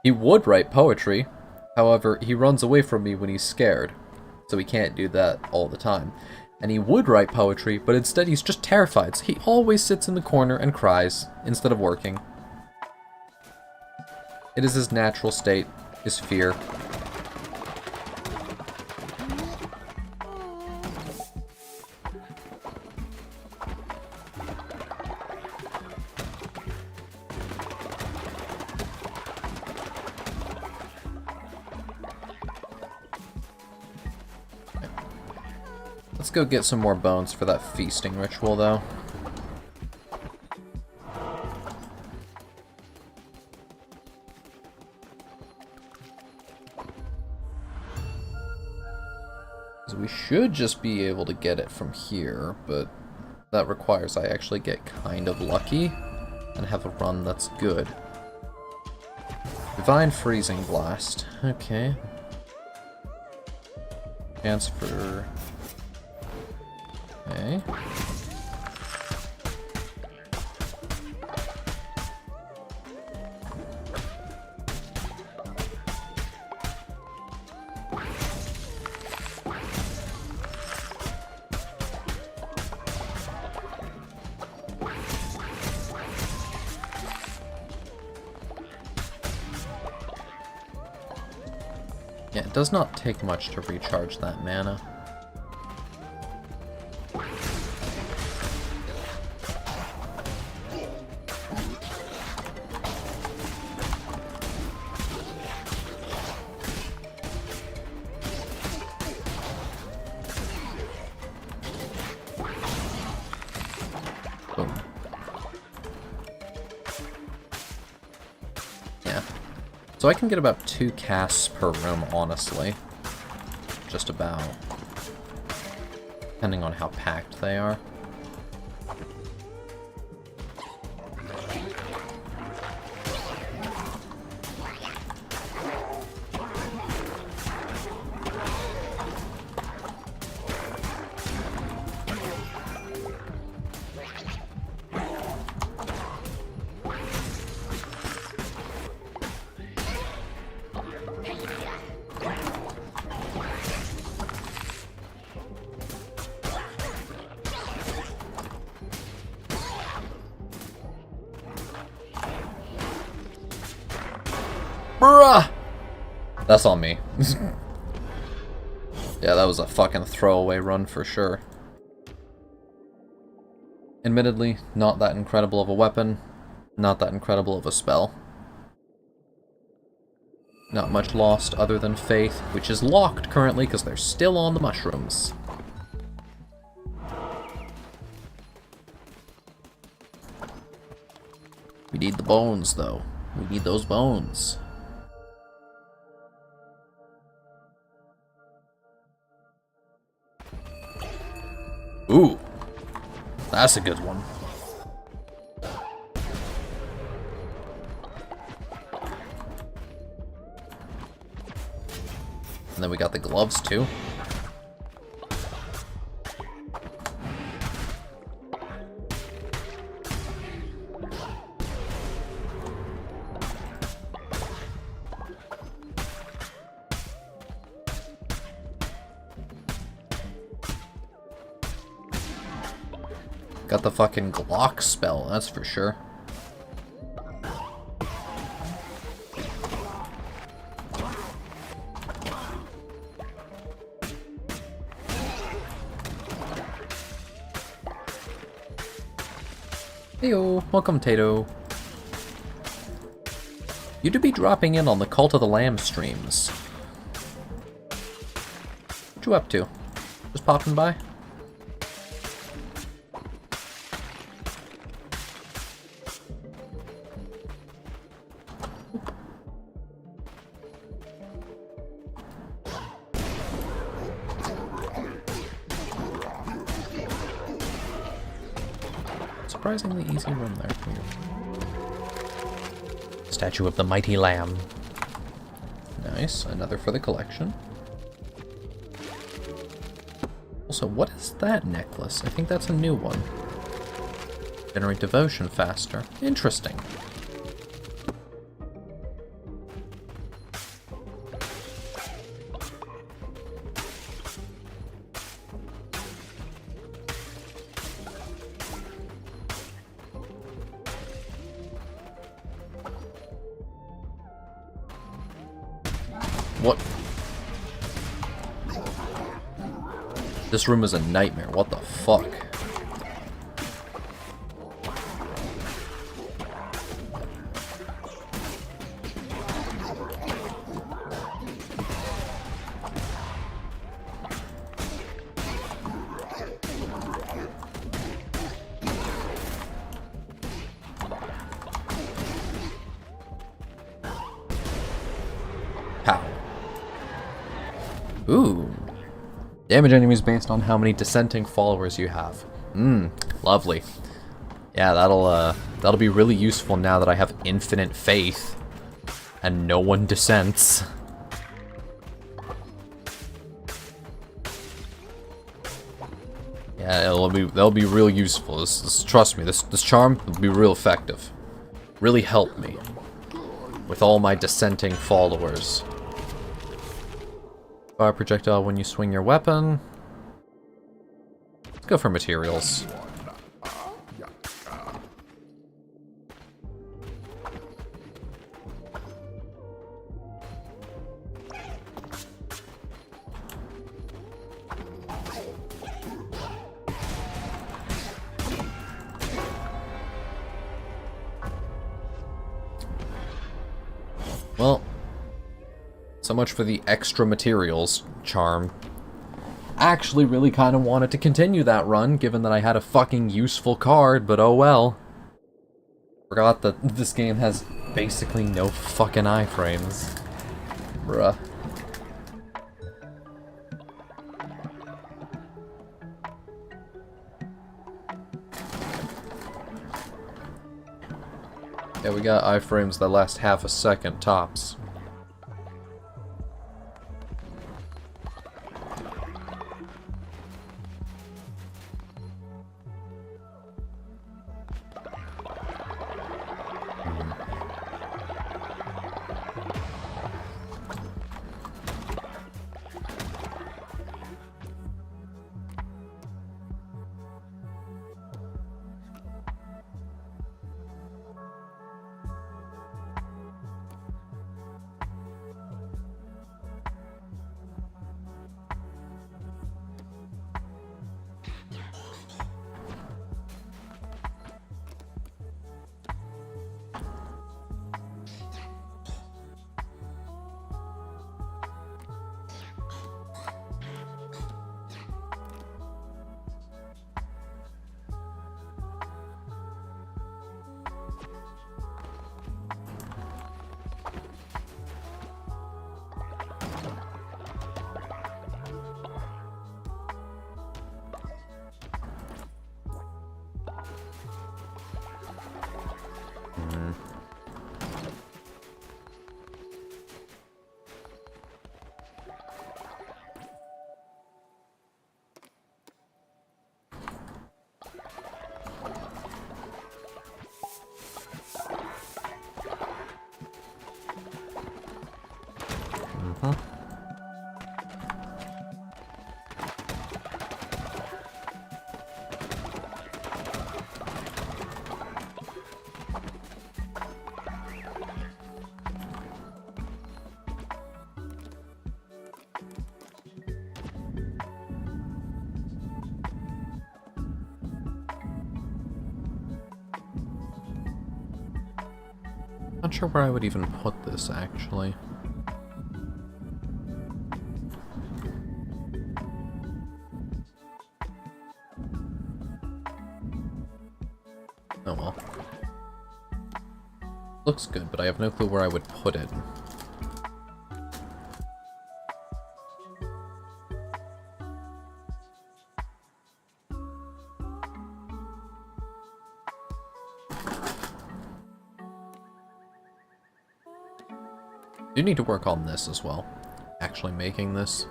He would write poetry, however, he runs away from me when he's scared. So he can't do that all the time. And he would write poetry, but instead he's just terrified. So he always sits in the corner and cries, instead of working. It is his natural state, his fear. Let's go get some more bones for that feasting ritual, though. So we should just be able to get it from here, but that requires I actually get kind of lucky and have a run that's good. Divine Freezing Blast. Okay. Chance for... Okay. Yeah, it does not take much to recharge that mana. Boom. Yeah. So I can get about 2 casts per room, honestly. Just about. Depending on how packed they are. Bruh! That's on me. Yeah, that was a fucking throwaway run for sure. Admittedly, not that incredible of a weapon, not that incredible of a spell. Not much lost other than Faith, which is locked currently because they're still on the mushrooms. We need the bones, though. We need those bones. Ooh. That's a good one. And then we got the gloves, too. Got the fucking Glock spell, that's for sure. Heyo, welcome Tato. You to be dropping in on the Cult of the Lamb streams. What you up to? Just popping by? Surprisingly easy run there. Statue of the Mighty Lamb. Nice, another for the collection. Also, what is that necklace? I think that's a new one. Generate devotion faster. Interesting. What? This room is a nightmare. What the fuck? Pow. Ooh. Damage enemies based on how many dissenting followers you have. Lovely. Yeah, that'll be really useful now that I have infinite faith and no one dissents. Yeah, that'll be real useful. Trust me, this charm will be real effective. Really help me with all my dissenting followers. Fire projectile when you swing your weapon. Let's go for materials. Well, so much for the extra materials charm. I actually really kind of wanted to continue that run, given that I had a fucking useful card, but oh well. Forgot that this game has basically no fucking iframes. Bruh. Yeah, we got iframes that last half a second tops. Not sure where I would even put this, actually. Oh well. Looks good, but I have no clue where I would put it. Do need to work on this as well. Actually making this.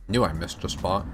Knew I missed a spot.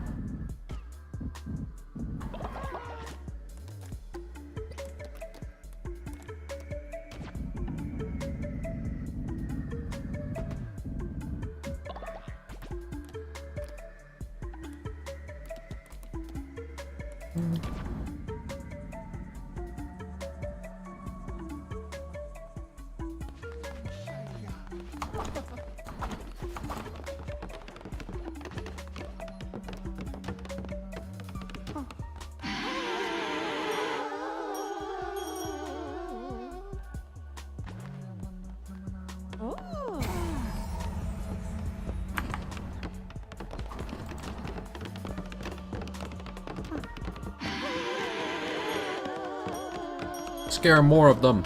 Scare more of them.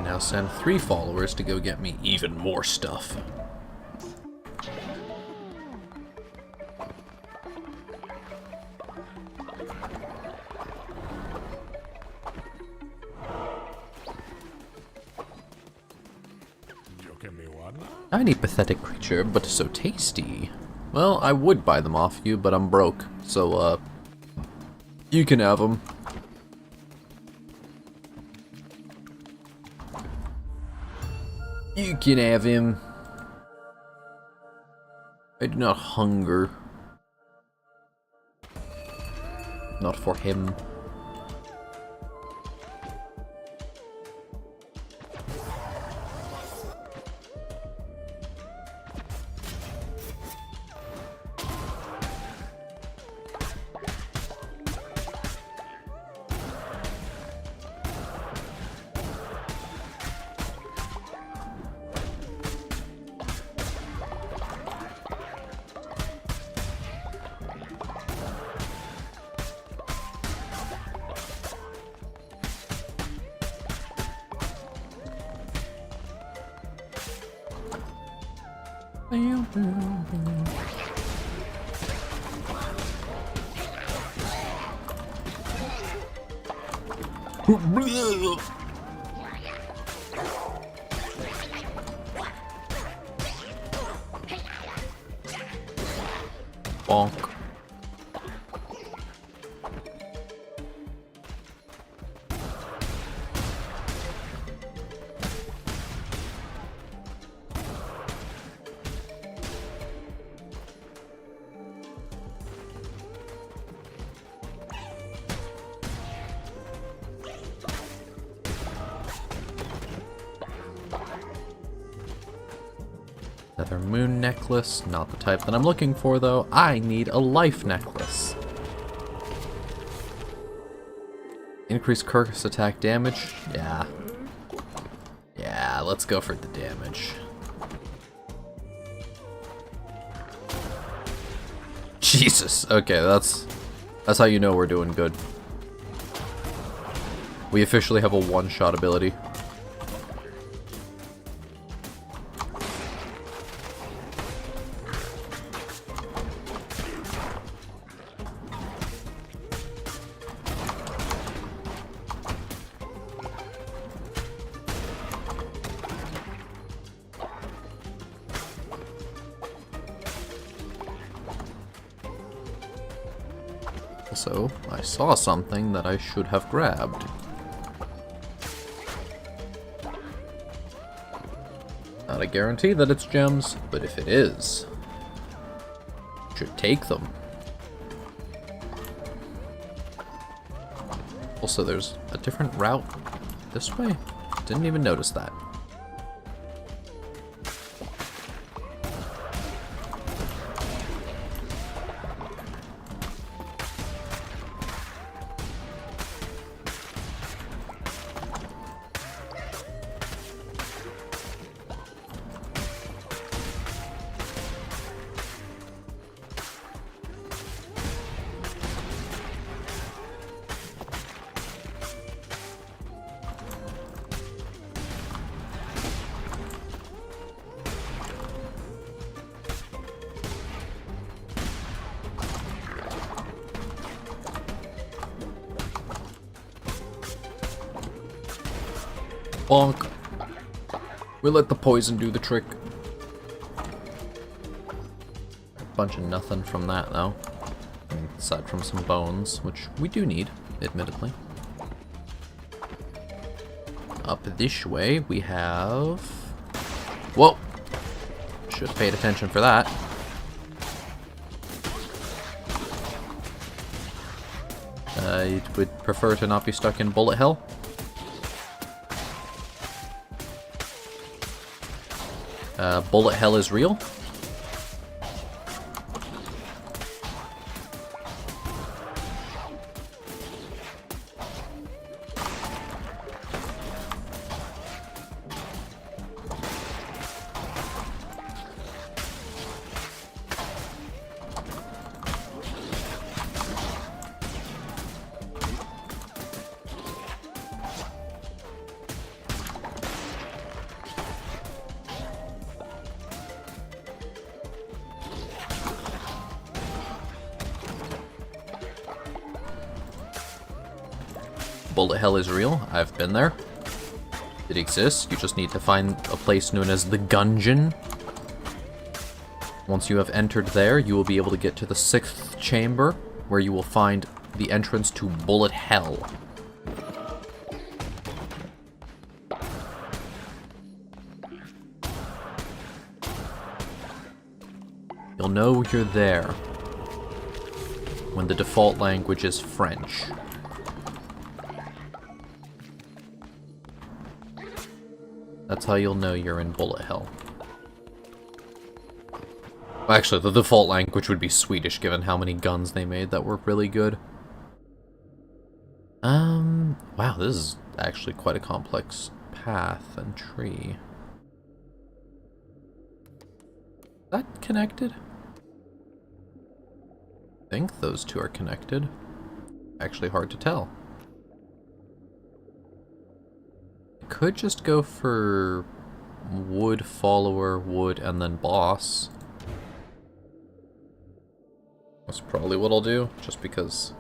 Now send 3 followers to go get me even more stuff. Tiny pathetic creature, but so tasty. Well, I would buy them off you, but I'm broke, so you can have them. You can have him. I do not hunger. Not for him. Bonk. Another moon necklace, not the type that I'm looking for though. I need a life necklace. Increase Curse attack damage? Yeah. Yeah, let's go for the damage. Jesus, okay, that's how you know we're doing good. We officially have a one-shot ability. Also, I saw something that I should have grabbed. Not a guarantee that it's gems, but if it is, should take them. Also, there's a different route this way? Didn't even notice that. Bonk. We let the poison do the trick. A bunch of nothing from that, though. Aside from some bones, which we do need, admittedly. Up this way, we have... Whoa! Should have paid attention for that. I would prefer to not be stuck in bullet hell. Bullet hell is real. Bullet hell is real. I've been there. It exists. You just need to find a place known as the Gungeon. Once you have entered there, you will be able to get to the 6th chamber, where you will find the entrance to Bullet Hell. You'll know you're there when the default language is French. That's how you'll know you're in Bullet Hell. Well, actually, the default language would be Swedish, given how many guns they made that were really good. Wow, this is actually quite a complex path and tree. Is that connected? I think those two are connected. Actually hard to tell. Could just go for wood, follower, wood, and then boss. That's probably what I'll do, just because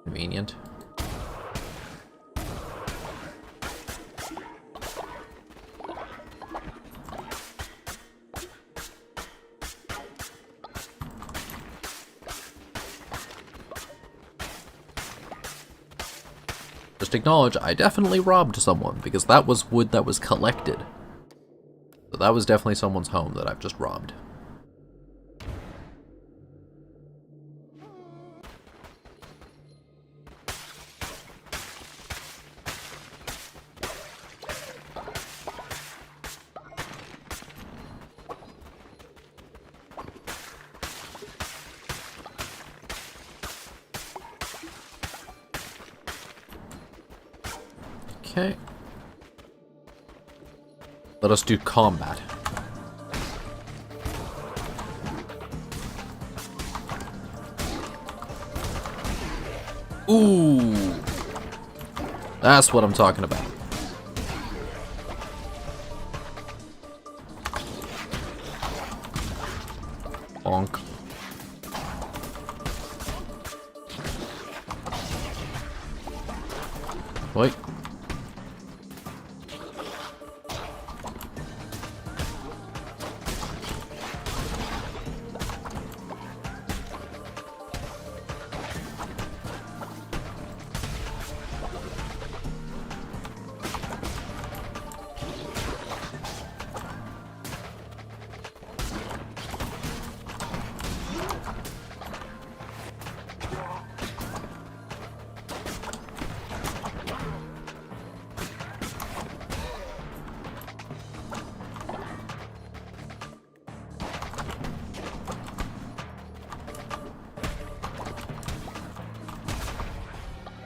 convenient. Just acknowledge, I definitely robbed someone, because that was wood that was collected. So that was definitely someone's home that I've just robbed. Okay. Let us do combat. Ooh. That's what I'm talking about. Bonk. Wait.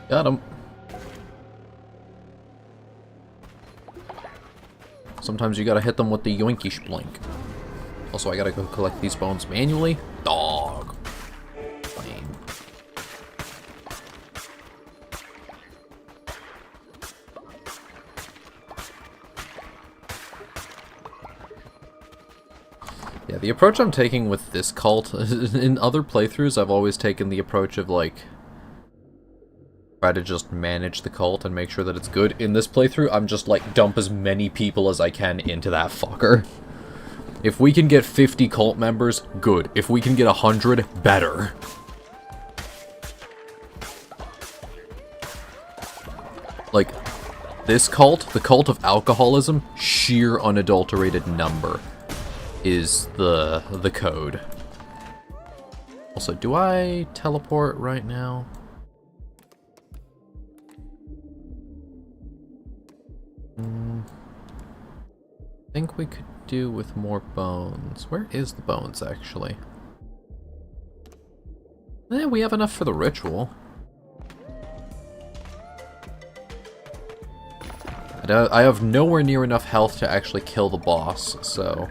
Got him. Sometimes you gotta hit them with the yoinky splink. Also, I gotta go collect these bones manually. Dog. Lame. Yeah, the approach I'm taking with this cult, in other playthroughs, I've always taken the approach of, like, try to just manage the cult and make sure that it's good. In this playthrough, I'm just like, dump as many people as I can into that fucker. If we can get 50 cult members, good. If we can get 100, better. Like, this cult, the cult of alcoholism, sheer unadulterated number is the code. Also, do I teleport right now? I think we could do with more bones. Where is the bones, actually? Eh, we have enough for the ritual. I have nowhere near enough health to actually kill the boss, so...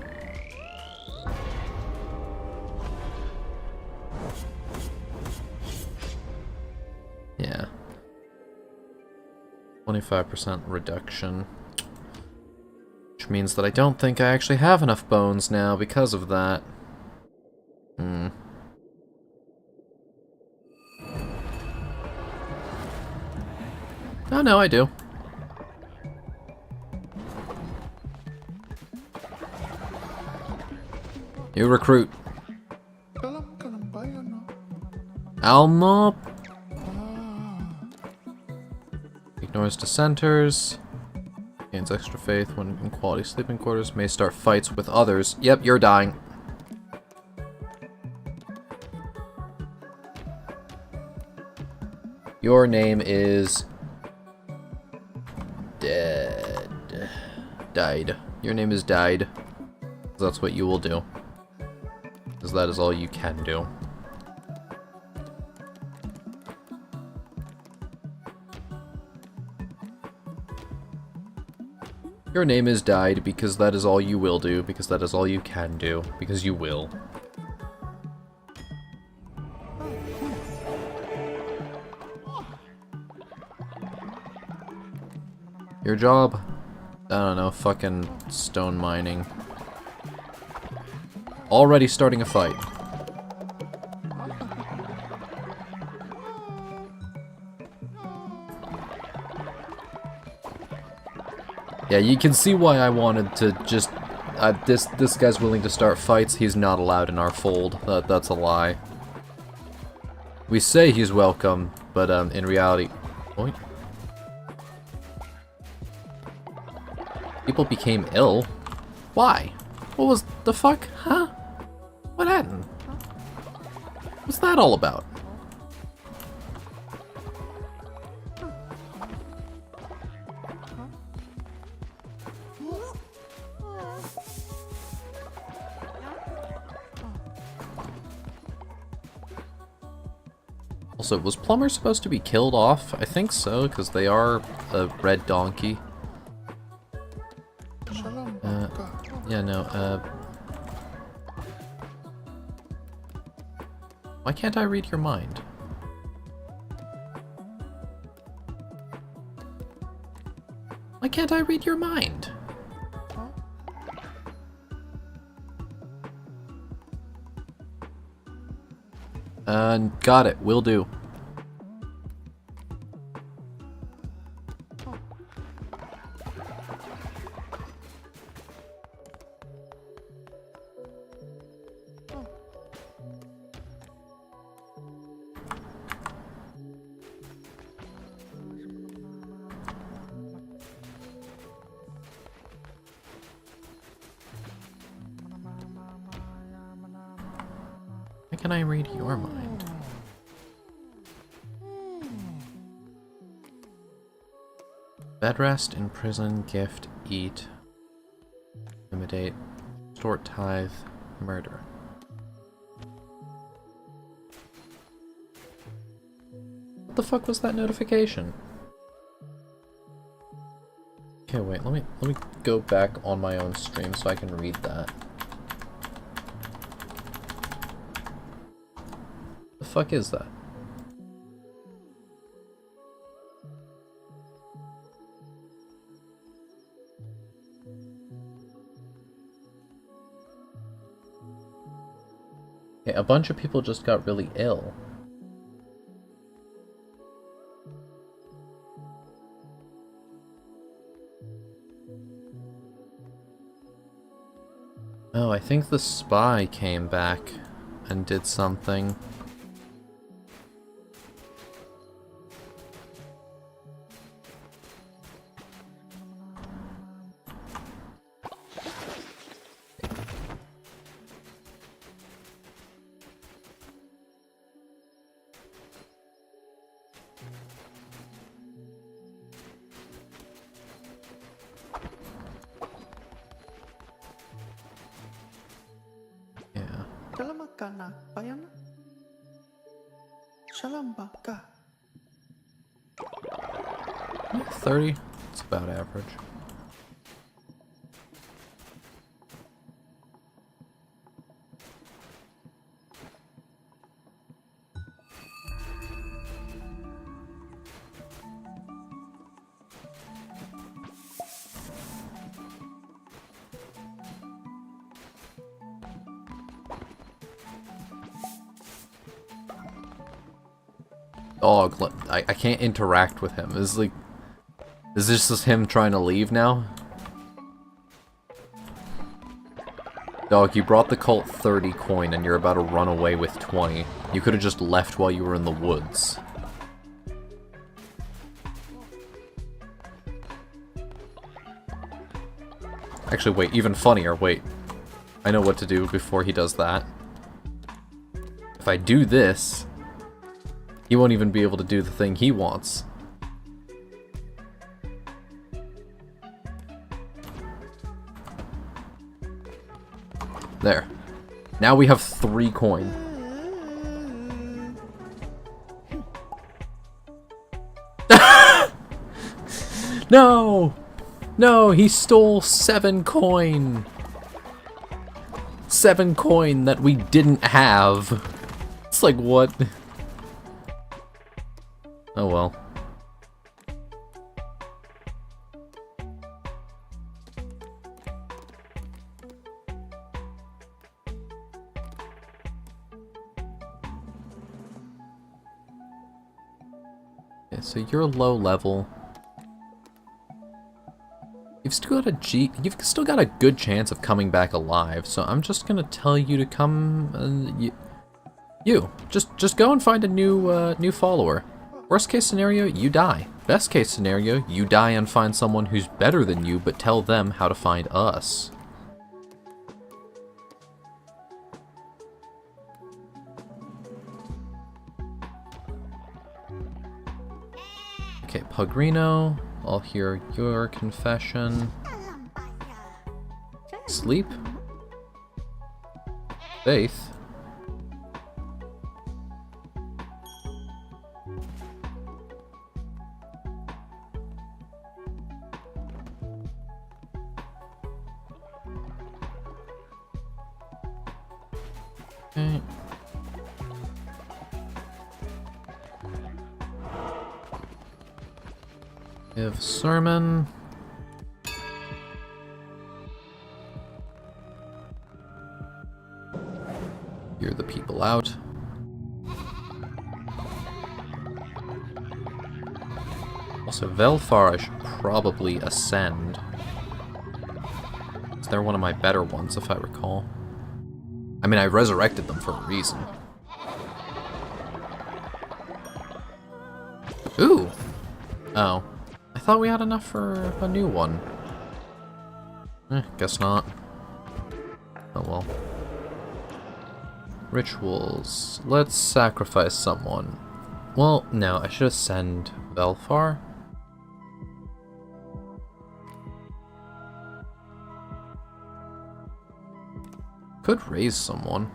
yeah. 25% reduction. Which means that I don't think I actually have enough bones now because of that. Oh no, I do. You recruit. Alma. Ignores dissenters. Gains extra faith when in quality sleeping quarters. May start fights with others. Yep, you're dying. Your name is... dead. Died. Your name is died. That's what you will do. Because that is all you can do. Your name is died because that is all you will do, because that is all you can do, because you will. Your job? I don't know, fucking stone mining. Already starting a fight. Yeah, you can see why I wanted to just... this guy's willing to start fights. He's not allowed in our fold. That's a lie. We say he's welcome, but in reality... Oink. People became ill? Why? What was the fuck? Huh? What happened? What's that all about? Also, was Plumber supposed to be killed off? I think so, because they are a red donkey. Yeah, no, why can't I read your mind? Why can't I read your mind? Got it. Will do. Why can I read your mind? Bed rest, imprison, gift, eat, intimidate, extort, tithe, murder. What the fuck was that notification? Okay, wait, let me go back on my own stream so I can read that. The fuck is that? Okay, a bunch of people just got really ill. Oh, I think the spy came back and did something. Shalambaka. 30? It's about average. Dog, I can't interact with him. Is this just him trying to leave now? Dog, you brought the cult 30 coin and you're about to run away with 20. You could have just left while you were in the woods. Actually, wait, even funnier, wait. I know what to do before he does that. If I do this, he won't even be able to do the thing he wants. There. Now we have 3 coin. No! No, he stole 7 coin. 7 coin that we didn't have. It's like, what? Oh well. Okay, so you're low level. You've still got a good chance of coming back alive, so I'm just gonna tell you to come. Just go and find a new follower. Worst case scenario, you die. Best case scenario, you die and find someone who's better than you, but tell them how to find us. Okay, Pugrino, I'll hear your confession. Sleep. Faith. Okay. Give sermon. Hear the people out. Also, Velfar I should probably ascend. They're one of my better ones, if I recall. I mean, I resurrected them for a reason. Ooh! Oh. I thought we had enough for a new one. Guess not. Oh well. Rituals. Let's sacrifice someone. Well, no, I should ascend Velfar. Could raise someone.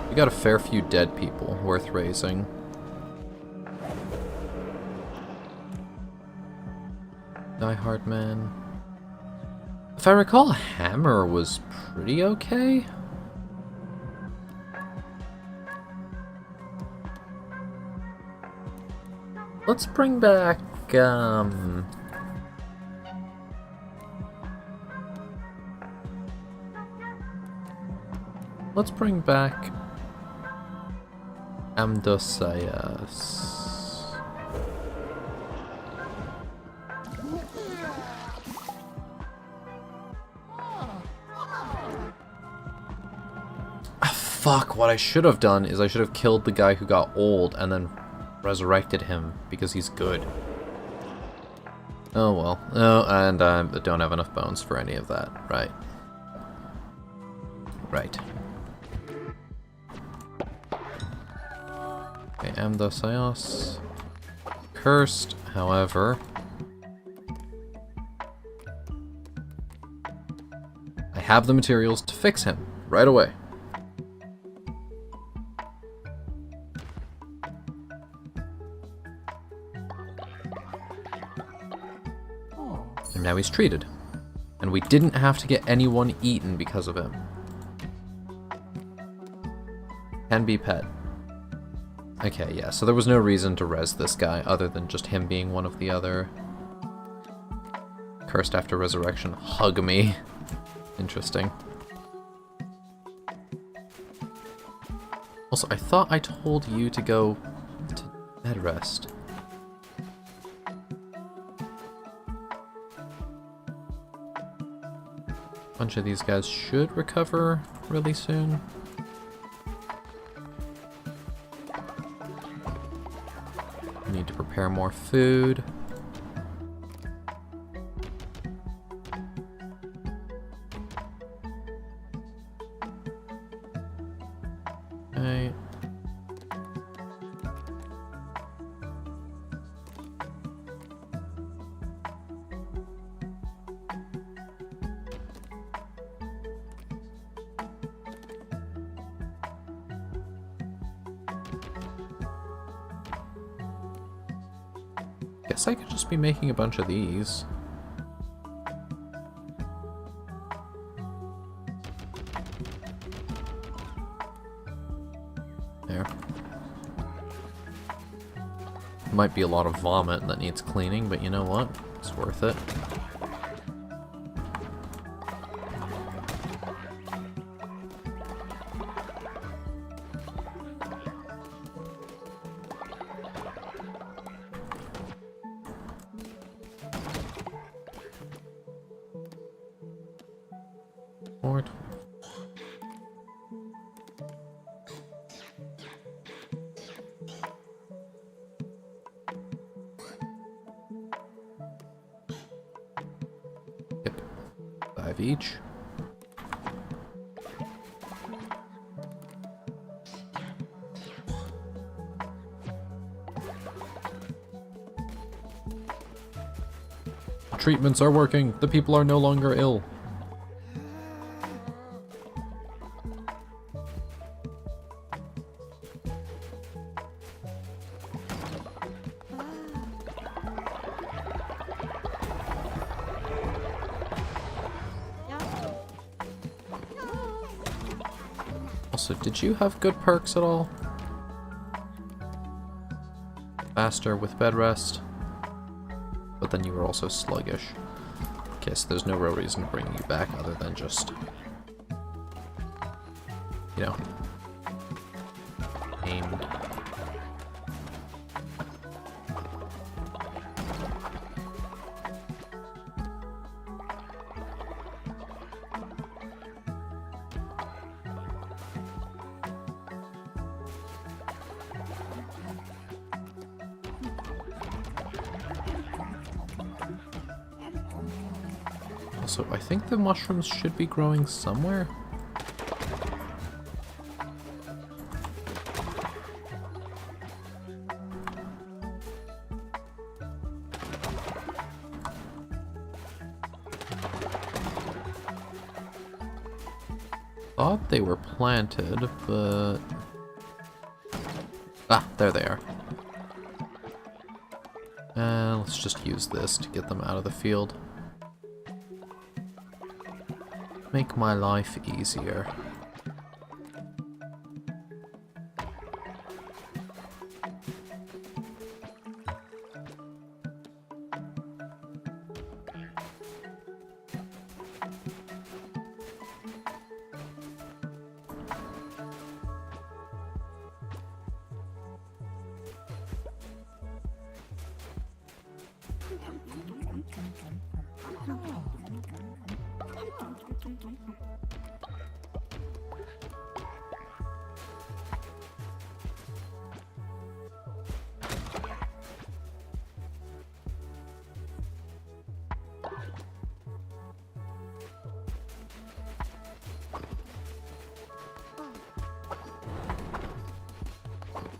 We got a fair few dead people worth raising. Die Hard Man. If I recall, Hammer was pretty okay. Let's bring back, let's bring back Amdosias. Fuck, what I should have done is I should have killed the guy who got old and then resurrected him because he's good. Oh well. Oh, and I don't have enough bones for any of that. Right. Right. Okay, Amdosias. Cursed, however. I have the materials to fix him right away. And now he's treated. And we didn't have to get anyone eaten because of him. Can be pet. Okay, yeah, so there was no reason to res this guy other than just him being one of the other. Cursed after resurrection. Hug me. Interesting. Also, I thought I told you to go to bed rest. A bunch of these guys should recover really soon. Need to prepare more food. Okay. Guess I could just be making a bunch of these. There. Might be a lot of vomit that needs cleaning, but you know what? It's worth it. Or yep. 5 each. Treatments are working. The people are no longer ill. Also, did you have good perks at all? Faster with bed rest. But then you were also sluggish. Okay, so there's no real reason to bring you back other than just, you know, aimed. Also, I think the mushrooms should be growing somewhere. Thought they were planted, but... Ah, there they are. And let's just use this to get them out of the field. Make my life easier.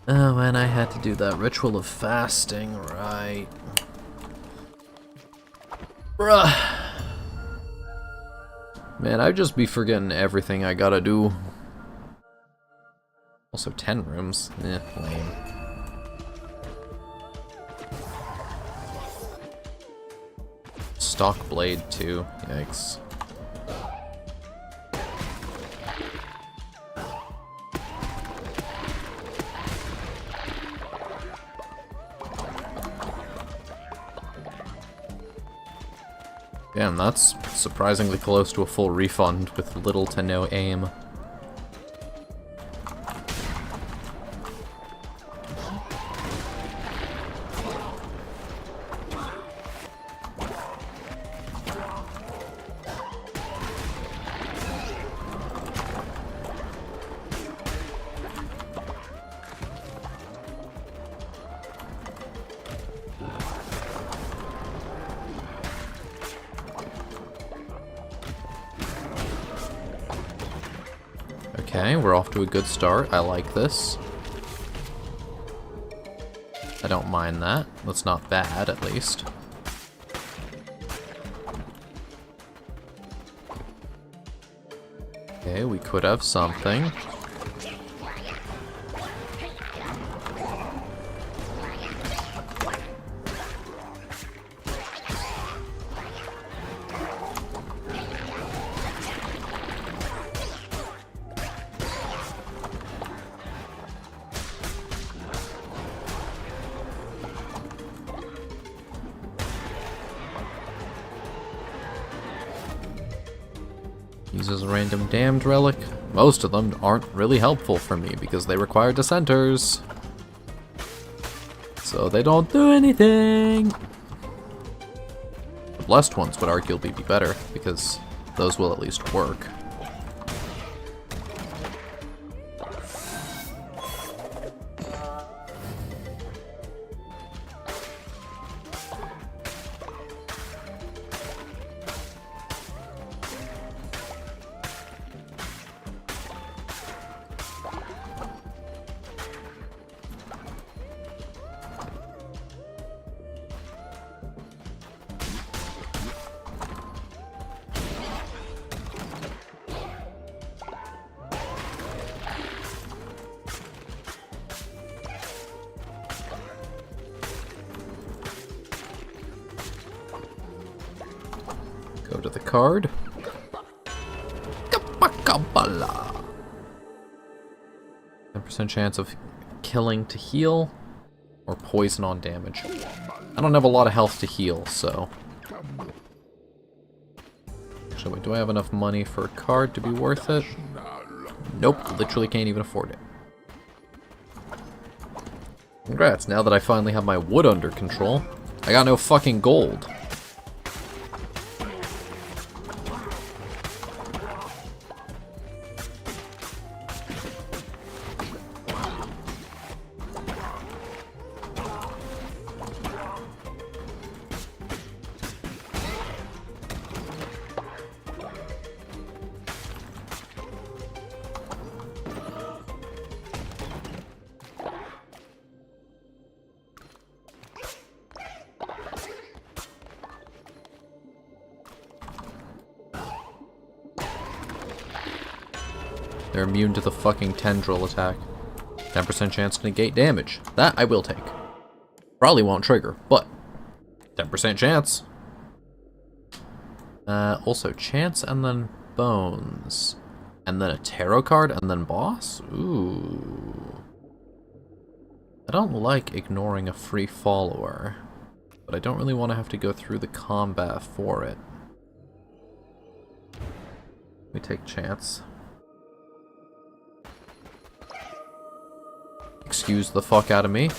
Oh, and I had to do that ritual of fasting, right? Bruh. Man, I'd just be forgetting everything I gotta do. Also, 10 rooms. Eh, lame. Stock blade, too. Yikes. Damn, that's surprisingly close to a full refund with little to no aim. Okay, we're off to a good start. I like this. I don't mind that. That's not bad, at least. Okay, we could have something. Uses a random damned relic. Most of them aren't really helpful for me because they require dissenters. So they don't do anything. The blessed ones would arguably be better because those will at least work. Go to the card. Kapakabala. 10% chance of killing to heal, or poison on damage. I don't have a lot of health to heal, so... Actually, wait, do I have enough money for a card to be worth it? Nope, literally can't even afford it. Congrats, now that I finally have my wood under control, I got no fucking gold. They're immune to the fucking tendril attack. 10% chance to negate damage. That I will take. Probably won't trigger, but 10% chance. Also chance and then bones. And then a tarot card and then boss? Ooh. I don't like ignoring a free follower, but I don't really want to have to go through the combat for it. We take chance. Excuse the fuck out of me.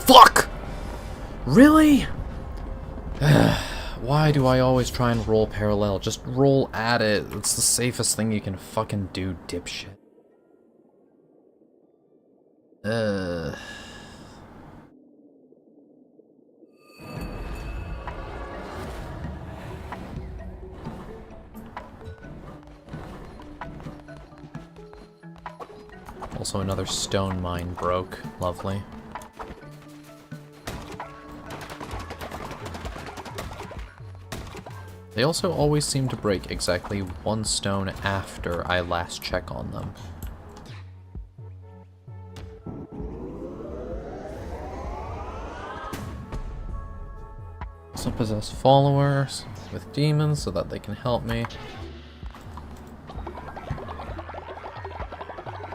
Fuck! Really? Why do I always try and roll parallel? Just roll at it. It's the safest thing you can fucking do, dipshit. Also, another stone mine broke. Lovely. They also always seem to break exactly one stone after I last check on them. Also possess followers with demons so that they can help me.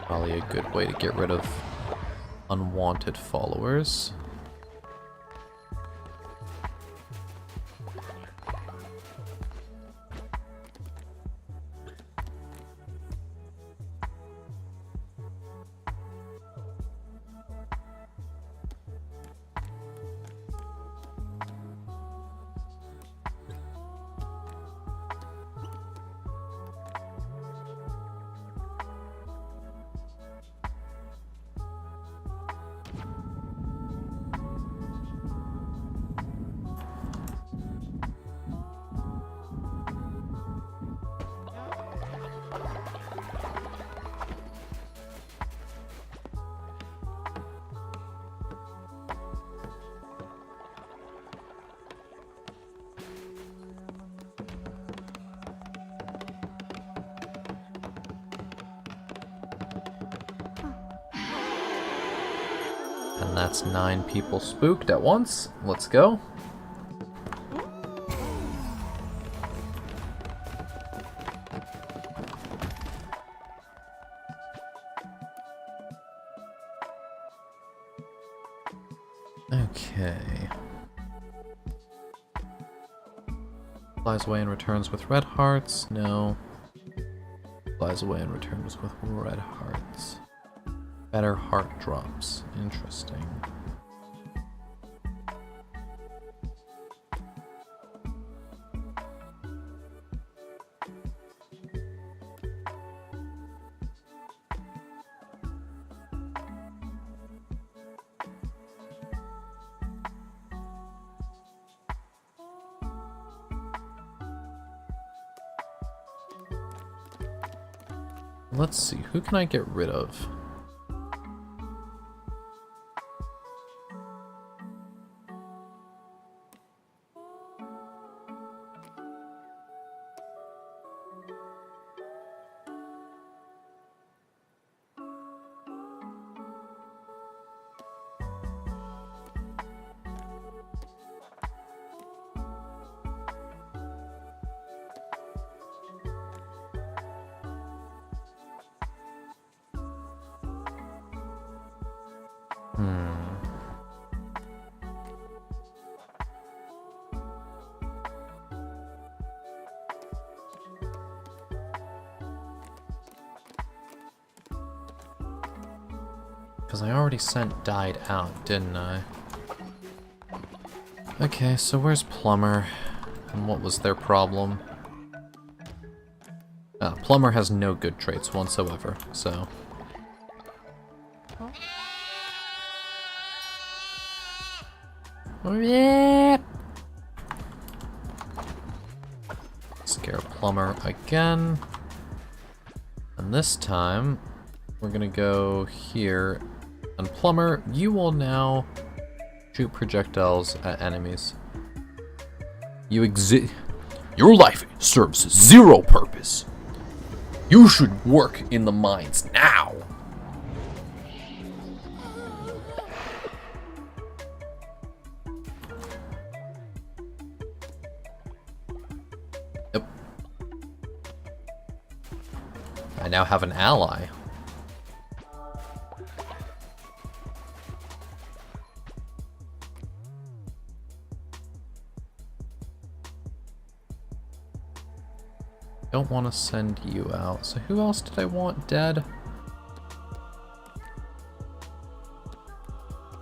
Probably a good way to get rid of unwanted followers. And that's 9 people spooked at once. Let's go. Okay. Flies away and returns with red hearts. No. Flies away and returns with red hearts. Better heart drops. Interesting. Let's see, who can I get rid of? Because I already sent Died out, didn't I? Okay, so where's Plumber? And what was their problem? Plumber has no good traits whatsoever, so... Scare Plumber again. And this time, we're gonna go here. And Plumber, you will now shoot projectiles at enemies. Your life serves zero purpose. You should work in the mines now. Yep. I now have an ally. Don't want to send you out. So who else did I want dead?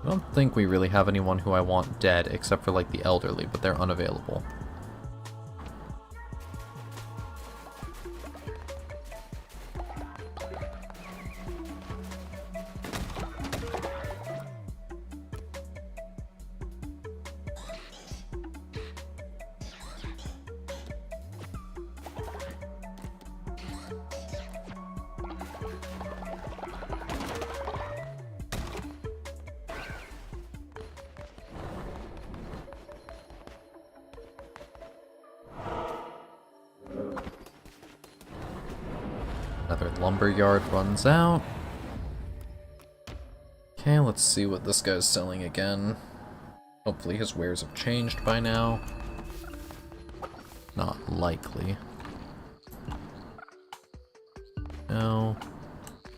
I don't think we really have anyone who I want dead except for like the elderly, but they're unavailable. Another lumberyard runs out. Okay, let's see what this guy's selling again. Hopefully his wares have changed by now. Not likely. No.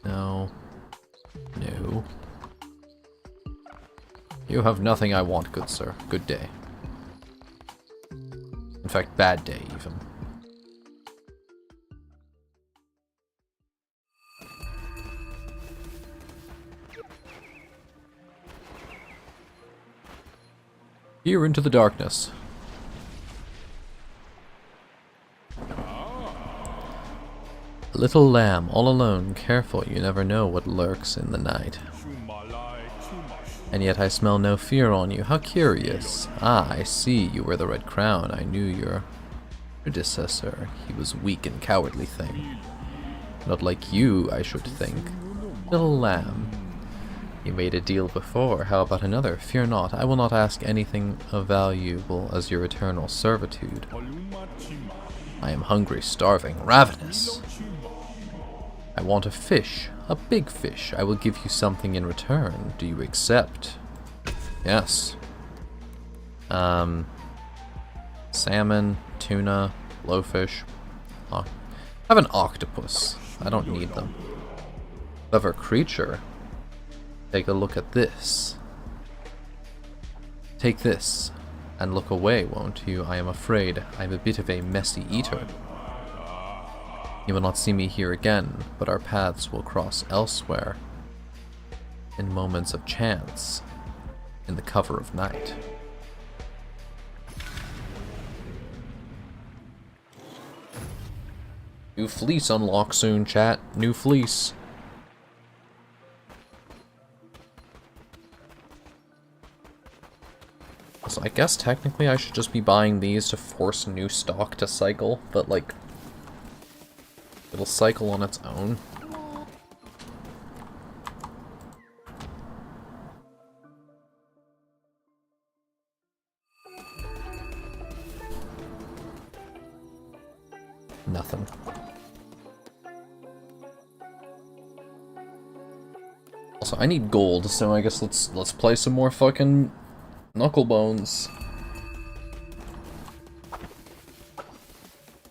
No. No. You have nothing I want, good sir. Good day. In fact, bad day, even. Here into the darkness. A little lamb, all alone, careful, you never know what lurks in the night. And yet I smell no fear on you, how curious. Ah, I see, you wear the red crown, I knew your predecessor. He was weak and cowardly thing. Not like you, I should think. Little lamb. You made a deal before, how about another? Fear not, I will not ask anything of valuable as your eternal servitude. I am hungry, starving, ravenous. I want a fish, a big fish. I will give you something in return. Do you accept? Yes. Salmon, tuna, blowfish. I have an octopus. I don't need them. Clever creature. Take a look at this. Take this, and look away, won't you? I am afraid I'm a bit of a messy eater. You will not see me here again, but our paths will cross elsewhere. In moments of chance. In the cover of night. New fleece unlock soon, chat. New fleece. So I guess technically I should just be buying these to force new stock to cycle, but like, it'll cycle on its own. Nothing. Also, I need gold, so I guess let's play some more fucking Knucklebones.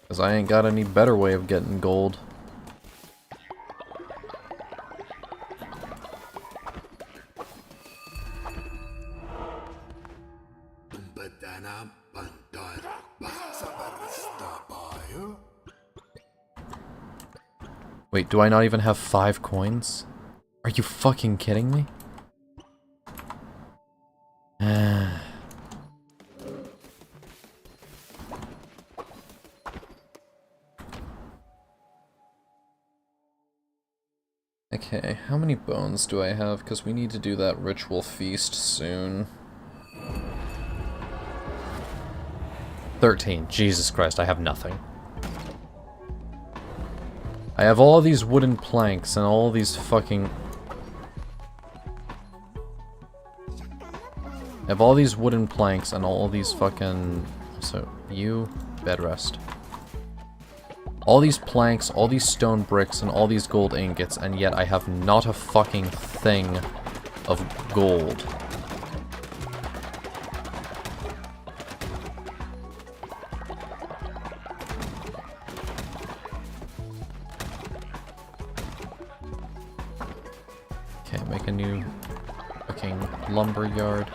Cause I ain't got any better way of getting gold. Wait, do I not even have 5 coins? Are you fucking kidding me? Okay, how many bones do I have? Because we need to do that ritual feast soon. 13. Jesus Christ, I have nothing. I have all these wooden planks and all these fucking... I have all these wooden planks and all these fucking... So, you, bed rest. All these planks, all these stone bricks, and all these gold ingots, and yet I have not a fucking thing of gold. Okay, make a new fucking lumber yard.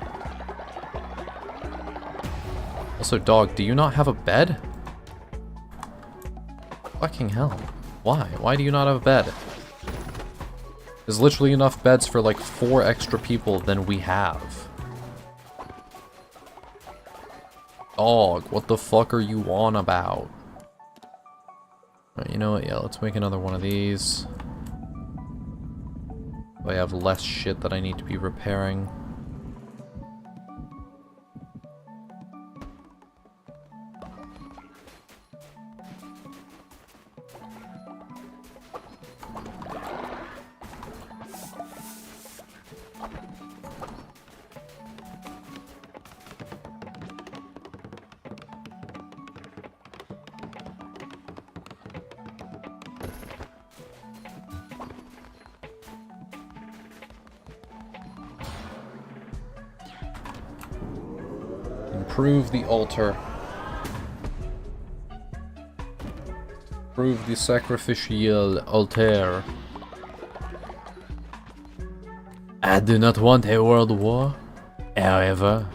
Also, dog, do you not have a bed? Fucking hell. Why? Why do you not have a bed? There's literally enough beds for like 4 extra people than we have. Dog, what the fuck are you on about? Right, you know what? Yeah, let's make another one of these. I have less shit that I need to be repairing. Improve the altar. Improve the sacrificial altar. I do not want a world war, however.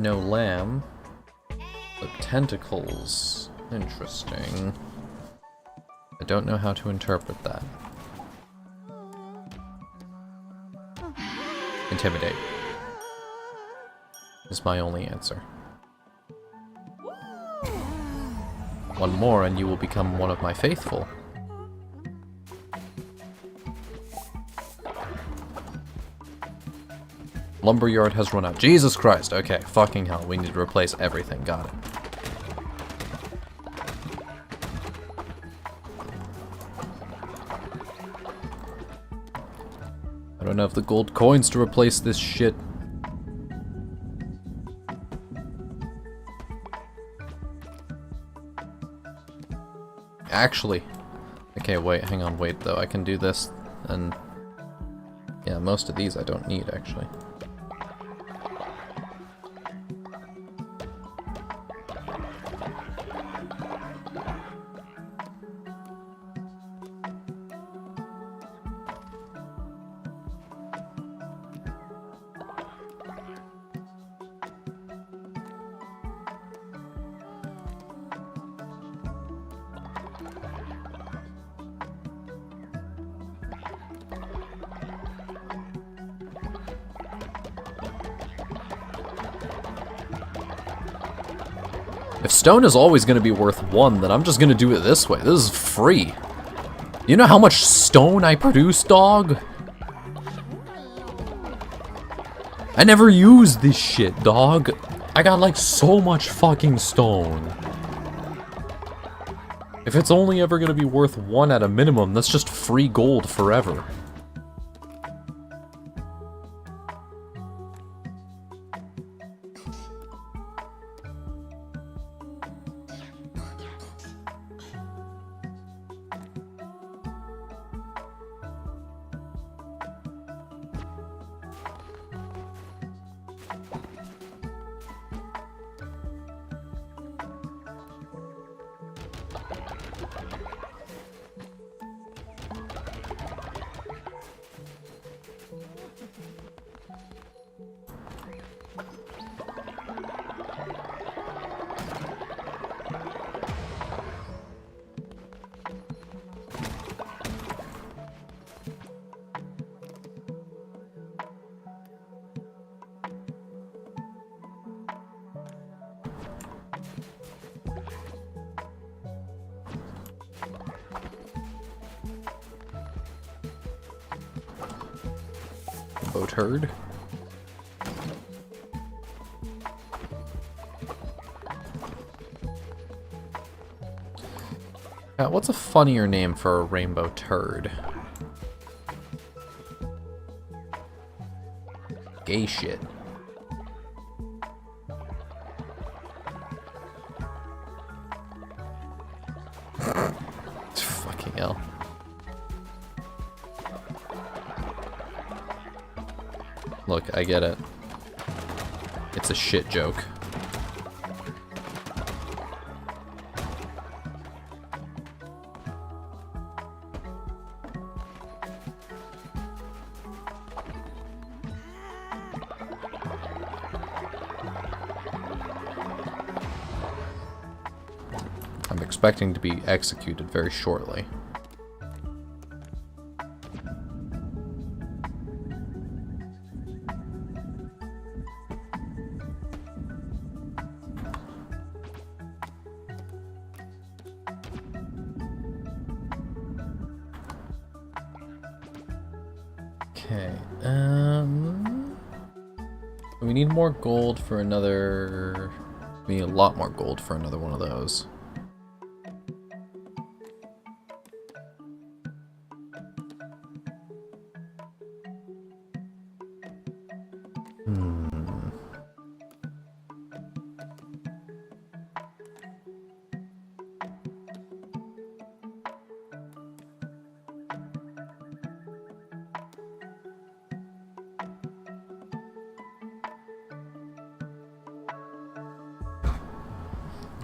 No lamb, but tentacles. Interesting. I don't know how to interpret that. Intimidate is my only answer. One more and you will become one of my faithful. Lumberyard has run out. Jesus Christ. Okay, fucking hell. We need to replace everything. Got it. I don't have the gold coins to replace this shit. Actually. Okay, wait, hang on, wait though. I can do this and... yeah, most of these I don't need actually. If stone is always going to be worth 1, then I'm just going to do it this way. This is free. You know how much stone I produce, dog? I never use this shit, dog. I got like so much fucking stone. If it's only ever going to be worth 1 at a minimum, that's just free gold forever. Boat herd. What's a funnier name for a rainbow turd? Gay shit. Fucking hell. Look, I get it. It's a shit joke. I'm expecting to be executed very shortly. Okay, we need more gold for another... we need a lot more gold for another one of those.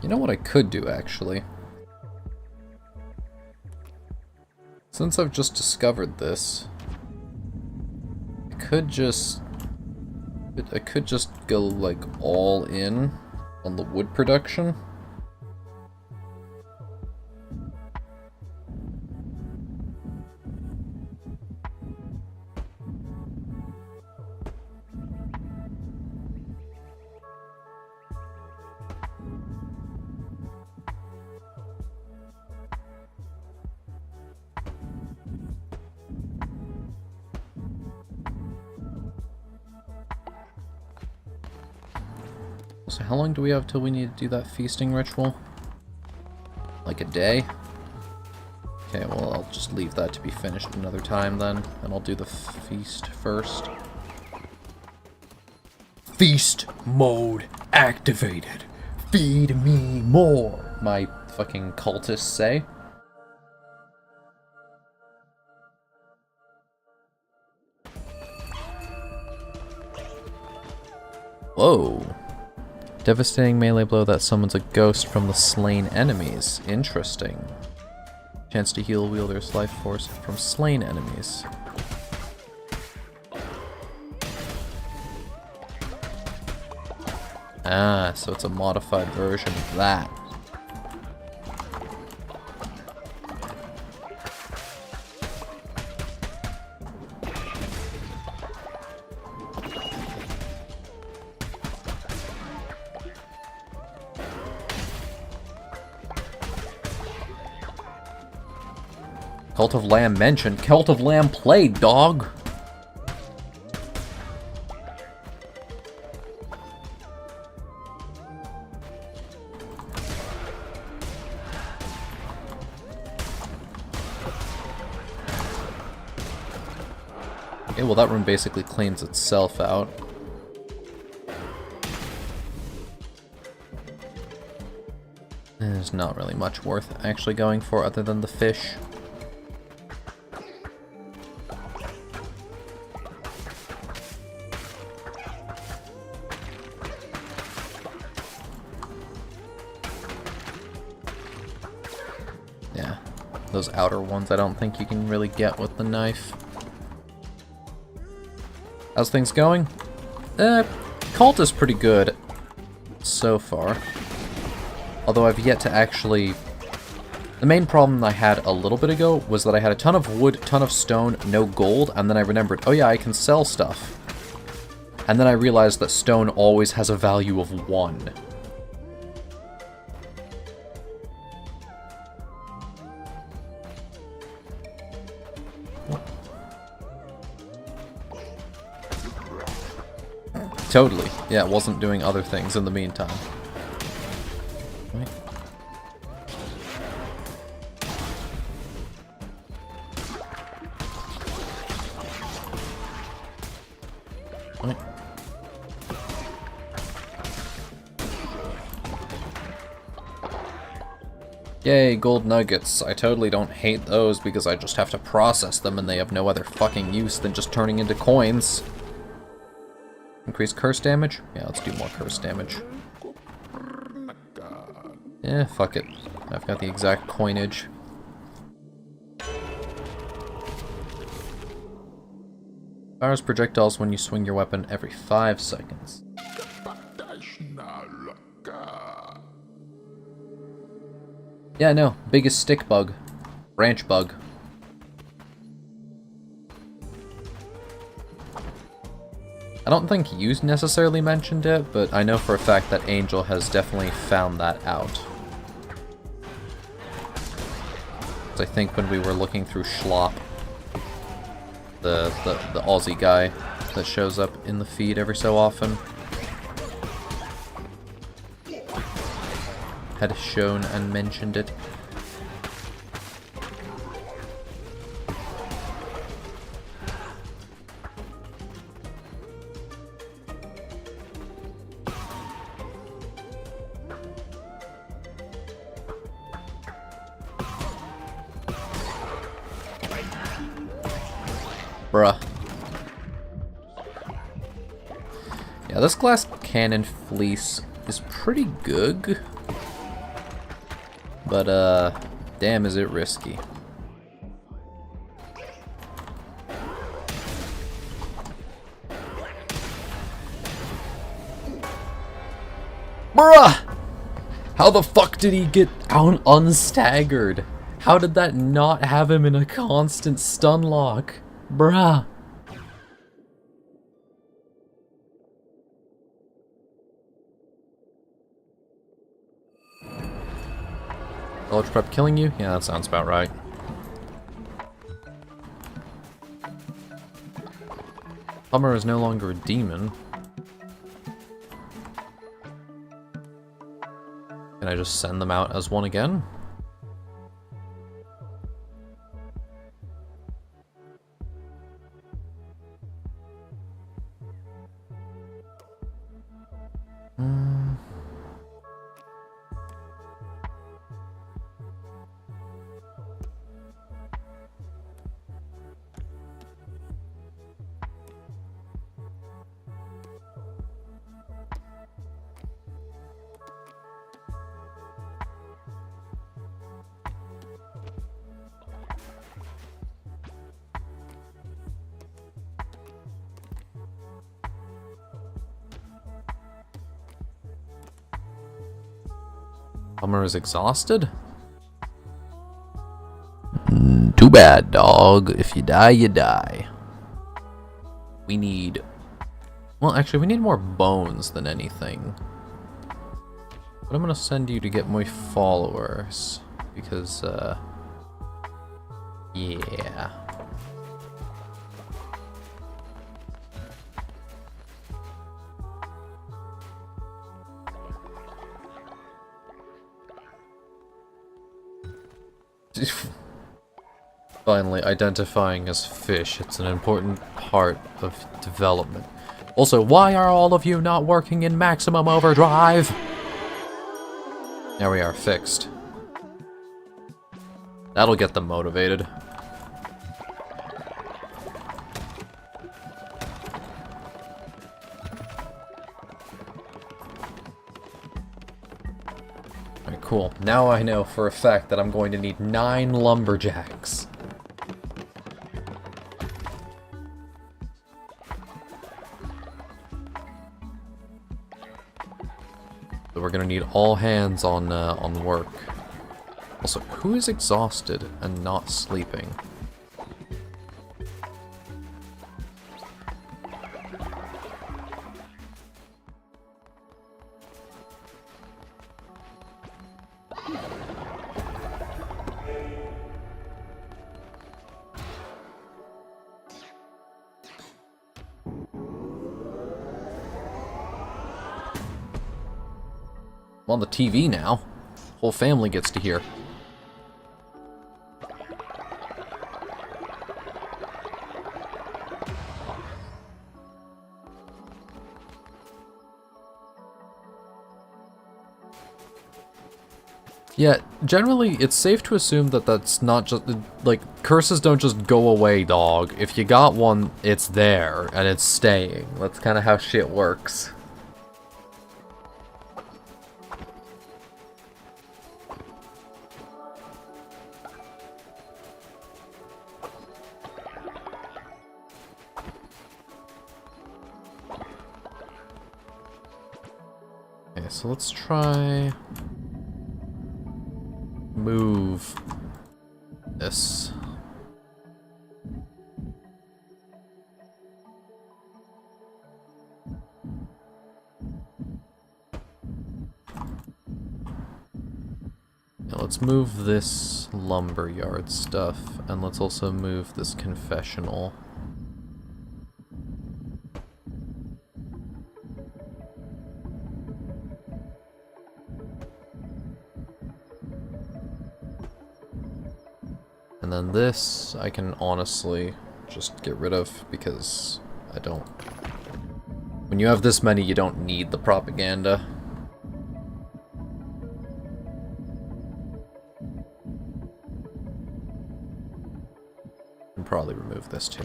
You know what I could do, actually? Since I've just discovered this, I could just go, like, all in on the wood production. So how long do we have till we need to do that feasting ritual? Like a day? Okay, well I'll just leave that to be finished another time then, and I'll do the feast first. Feast mode activated! Feed me more! My fucking cultists say. Whoa. Devastating melee blow that summons a ghost from the slain enemies. Interesting. Chance to heal wielder's life force from slain enemies. Ah, so it's a modified version of that. Cult of Lamb mentioned. Cult of Lamb played, dog! Okay, well that room basically cleans itself out. There's not really much worth actually going for other than the fish. Yeah, those outer ones I don't think you can really get with the knife. How's things going? Cult is pretty good so far. Although I've yet to actually... The main problem I had a little bit ago was that I had a ton of wood, ton of stone, no gold, and then I remembered, oh yeah, I can sell stuff. And then I realized that stone always has a value of 1. Totally. Yeah, it wasn't doing other things in the meantime. Right. Right. Yay, gold nuggets. I totally don't hate those because I just have to process them and they have no other fucking use than just turning into coins. Increase curse damage? Yeah, let's do more curse damage. Yeah, fuck it. I've got the exact coinage. Fires projectiles when you swing your weapon every 5 seconds. Yeah, no. Biggest stick bug. Branch bug. I don't think you necessarily mentioned it, but I know for a fact that Angel has definitely found that out. I think when we were looking through Schlop, the Aussie guy that shows up in the feed every so often, had shown and mentioned it. Bruh. Yeah, this glass cannon fleece is pretty good. But, damn is it risky. Bruh! How the fuck did he get unstaggered? How did that not have him in a constant stun lock? Bruh. College prep killing you? Yeah, that sounds about right. Hummer is no longer a demon. I just send them out as one again? Hummer is exhausted? Too bad, dog. If you die, you die. We need... Well, actually, we need more bones than anything. But I'm gonna send you to get more followers. Because, yeah. Finally, identifying as fish. It's an important part of development. Also, why are all of you not working in maximum overdrive? There we are, fixed. That'll get them motivated. Alright, cool. Now I know for a fact that I'm going to need 9 lumberjacks. So we're gonna need all hands on work. Also, who is exhausted and not sleeping? I'm on the TV now. Whole family gets to hear. Yeah, generally, it's safe to assume that that's not just, like, curses don't just go away, dog. If you got one, it's there, and it's staying. That's kind of how shit works. Okay, so let's try... move this. Now let's move this lumberyard stuff, and let's also move this confessional. And then this, I can honestly just get rid of, because I don't... When you have this many, you don't need the propaganda. And probably remove this too.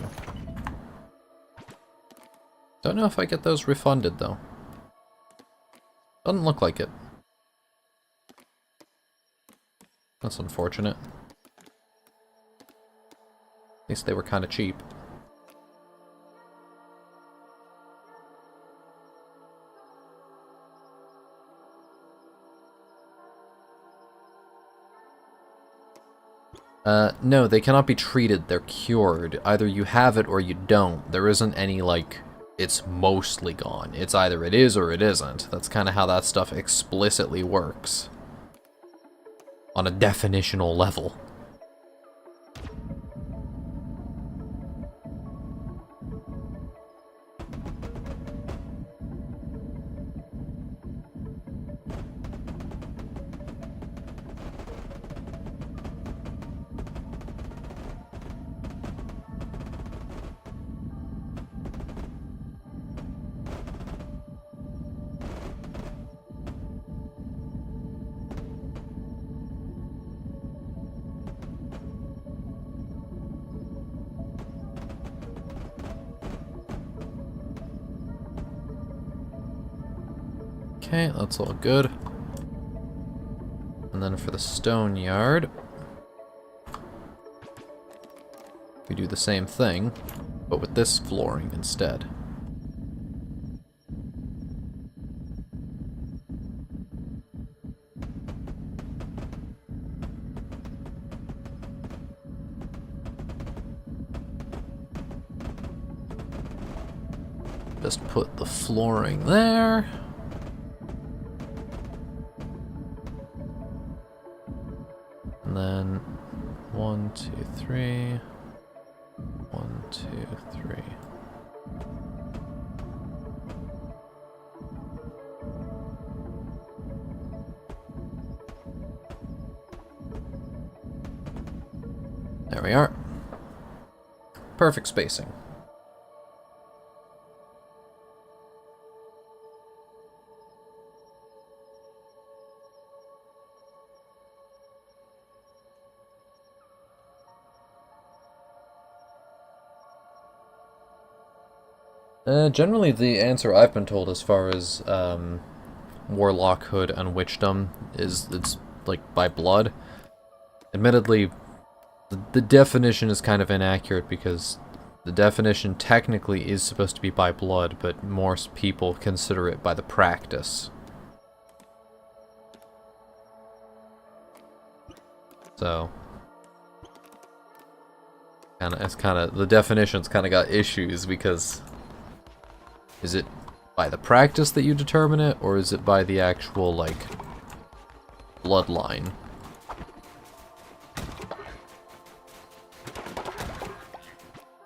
Don't know if I get those refunded, though. Doesn't look like it. That's unfortunate. At least they were kind of cheap. No, they cannot be treated. They're cured. Either you have it or you don't. There isn't any, like, it's mostly gone. It's either it is or it isn't. That's kind of how that stuff explicitly works. On a definitional level. Okay, that's all good. And then for the stone yard, we do the same thing, but with this flooring instead. Just put the flooring there. And then 1, 2, 3. 1, 2, 3. There we are. Perfect spacing. Generally, the answer I've been told as far as warlockhood and witchdom is it's like by blood. Admittedly, the definition is kind of inaccurate because the definition technically is supposed to be by blood, but most people consider it by the practice. So, the definition's kind of got issues because is it by the practice that you determine it, or is it by the actual, like, bloodline?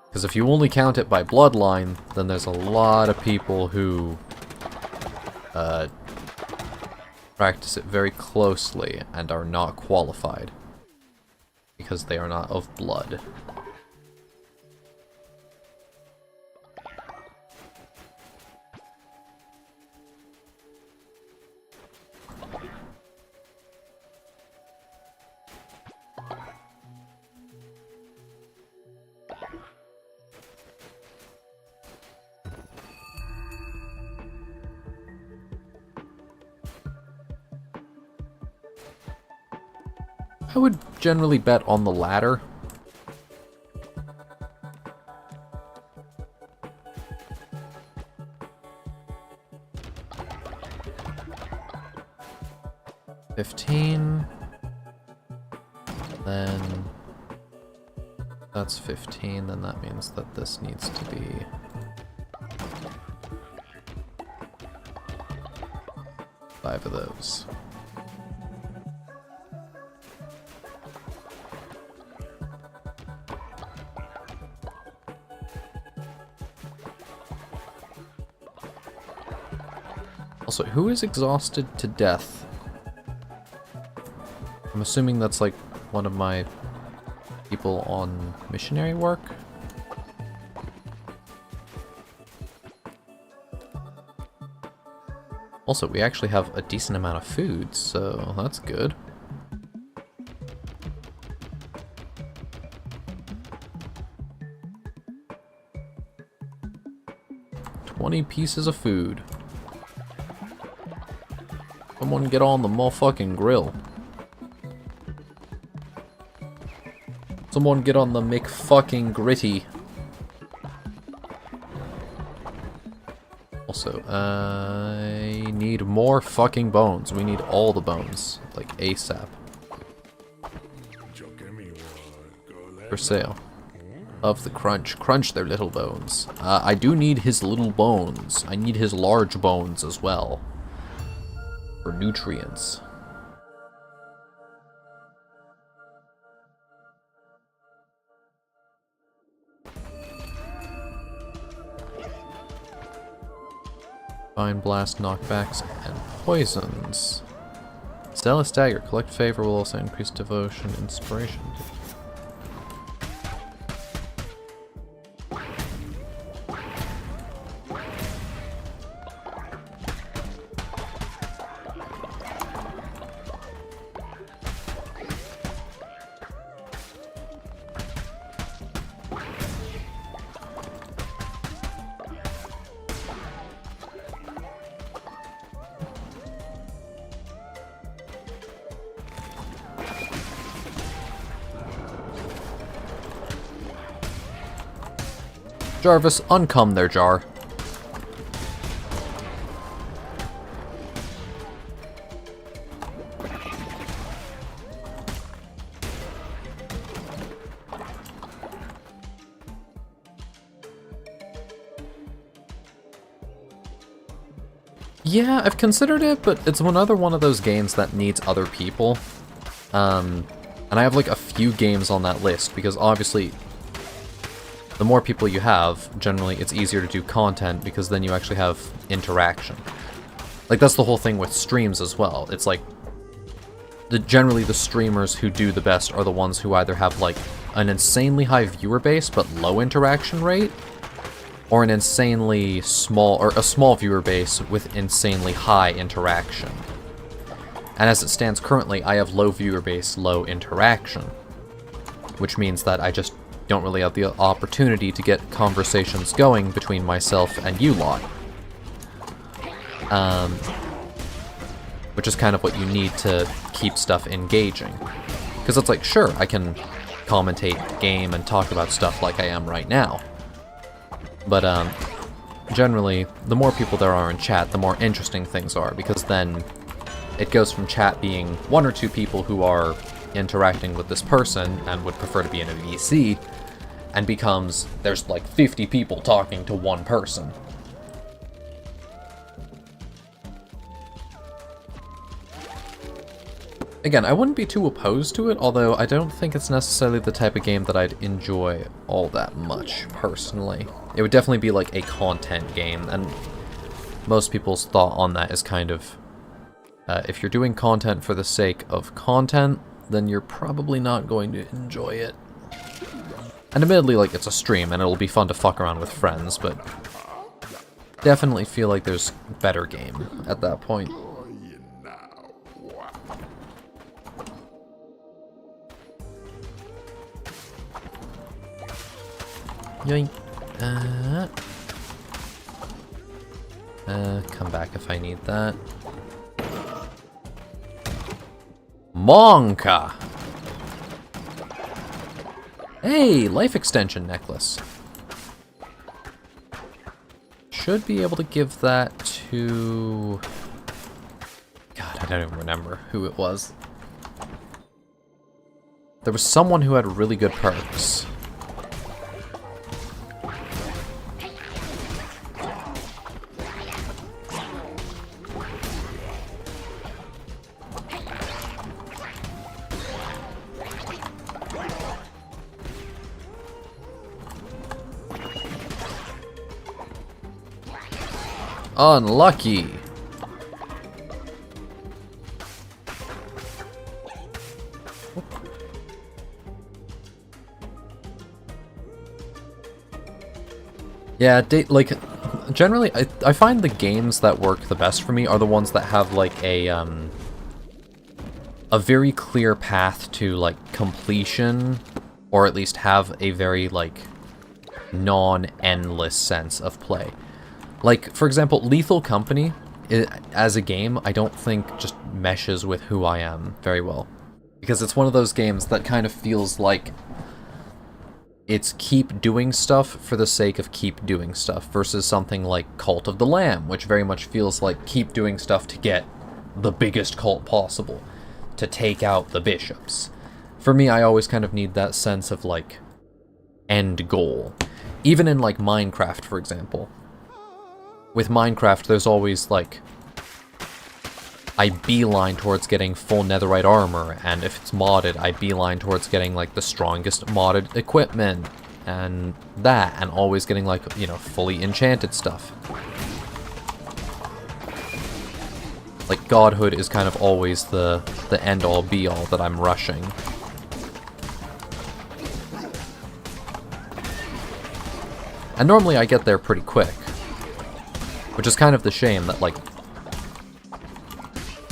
Because if you only count it by bloodline, then there's a lot of people who practice it very closely and are not qualified because they are not of blood. I would generally bet on the latter. $15. Then that's 15, then that means that this needs to be five of those. Also, who is exhausted to death? I'm assuming that's like one of my people on missionary work. Also, we actually have a decent amount of food, so that's good. $20 pieces of food. Someone get on the motherfucking grill. Someone get on the McFucking gritty. Also, I need more fucking bones. We need all the bones, like ASAP. For sale. Of the crunch. Crunch their little bones. I do need his little bones. I need his large bones as well. For nutrients. Fine blast, knockbacks, and poisons. Zealous dagger. Collect favor will also increase devotion, inspiration. Jarvis, uncum their jar. Yeah, I've considered it, but it's another one of those games that needs other people. And I have like a few games on that list, because obviously the more people you have, generally it's easier to do content, because then you actually have interaction. Like, that's the whole thing with streams as well. It's like, generally the streamers who do the best are the ones who either have like an insanely high viewer base but low interaction rate, or an insanely small, or a small viewer base with insanely high interaction. And as it stands currently, I have low viewer base, low interaction, which means that I just don't really have the opportunity to get conversations going between myself and you lot. Which is kind of what you need to keep stuff engaging. Because it's like, sure, I can commentate game and talk about stuff like I am right now. But generally, the more people there are in chat, the more interesting things are, because then it goes from chat being one or two people who are interacting with this person and would prefer to be in a VC, and becomes there's like 50 people talking to one person. Again, I wouldn't be too opposed to it, although I don't think it's necessarily the type of game that I'd enjoy all that much, personally. It would definitely be like a content game, and most people's thought on that is kind of, if you're doing content for the sake of content, then you're probably not going to enjoy it. And admittedly, like, it's a stream, and it'll be fun to fuck around with friends, but definitely feel like there's better game at that point. Yoink. Come back if I need that. Monka! Hey, life extension necklace. Should be able to give that to... God, I don't even remember who it was. There was someone who had really good perks. Unlucky. Yeah, like, generally, I find the games that work the best for me are the ones that have, like, a very clear path to, like, completion, or at least have a very, like, non-endless sense of play. Like, for example, Lethal Company, as a game, I don't think just meshes with who I am very well. Because it's one of those games that kind of feels like it's keep doing stuff for the sake of keep doing stuff, versus something like Cult of the Lamb, which very much feels like keep doing stuff to get the biggest cult possible, to take out the bishops. For me, I always kind of need that sense of, like, end goal. Even in, like, Minecraft, for example. With Minecraft, there's always, like, I beeline towards getting full netherite armor, and if it's modded, I beeline towards getting, like, the strongest modded equipment, and that, and always getting, like, you know, fully enchanted stuff. Like, godhood is kind of always the end-all be-all that I'm rushing. And normally I get there pretty quick. Which is kind of the shame that, like,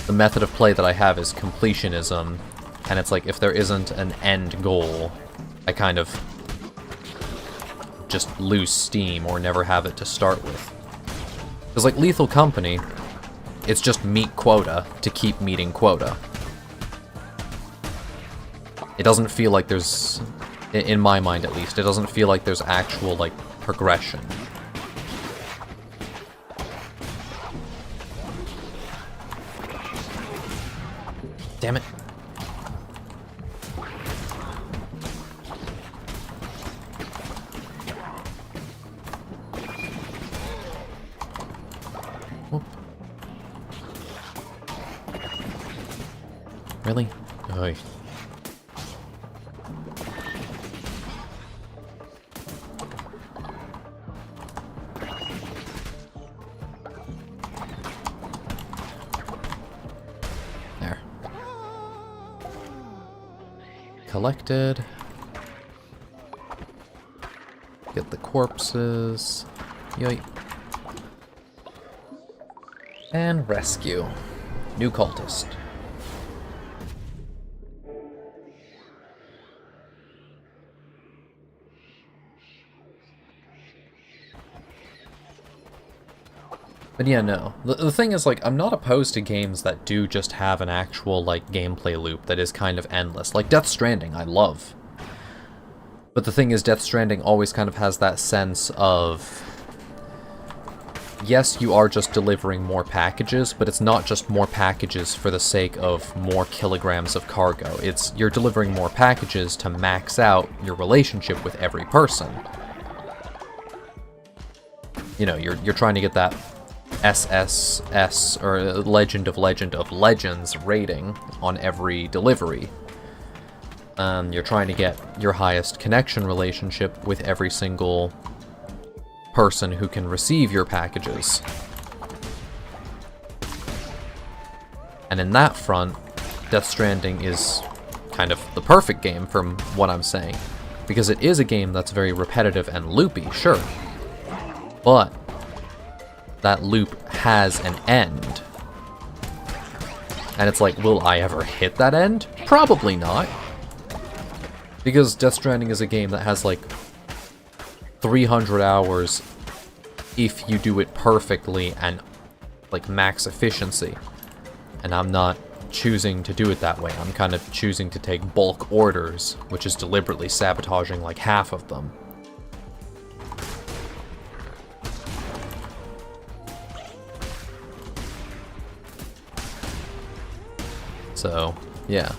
the method of play that I have is completionism, and it's like, if there isn't an end goal, I kind of just lose steam or never have it to start with. Because, like, Lethal Company, it's just meet quota to keep meeting quota. It doesn't feel like there's In my mind, at least. It doesn't feel like there's actual, like, progression. Damn it. Whoop. Really? Oy. There. Collected. Get the corpses. Yoink. And rescue. New cultist. But yeah, no. The thing is, like, I'm not opposed to games that do just have an actual, like, gameplay loop that is kind of endless. Like Death Stranding, I love. But the thing is, Death Stranding always kind of has that sense of... Yes, you are just delivering more packages, but it's not just more packages for the sake of more kilograms of cargo. It's you're delivering more packages to max out your relationship with every person. You know, you're trying to get that SSS, or Legend of Legends rating on every delivery. You're trying to get your highest connection relationship with every single person who can receive your packages. And in that front, Death Stranding is kind of the perfect game from what I'm saying. Because it is a game that's very repetitive and loopy, sure. But that loop has an end. And it's like, will I ever hit that end? Probably not. Because Death Stranding is a game that has like 300 hours if you do it perfectly and like max efficiency. And I'm not choosing to do it that way. I'm kind of choosing to take bulk orders, which is deliberately sabotaging like half of them. So, yeah.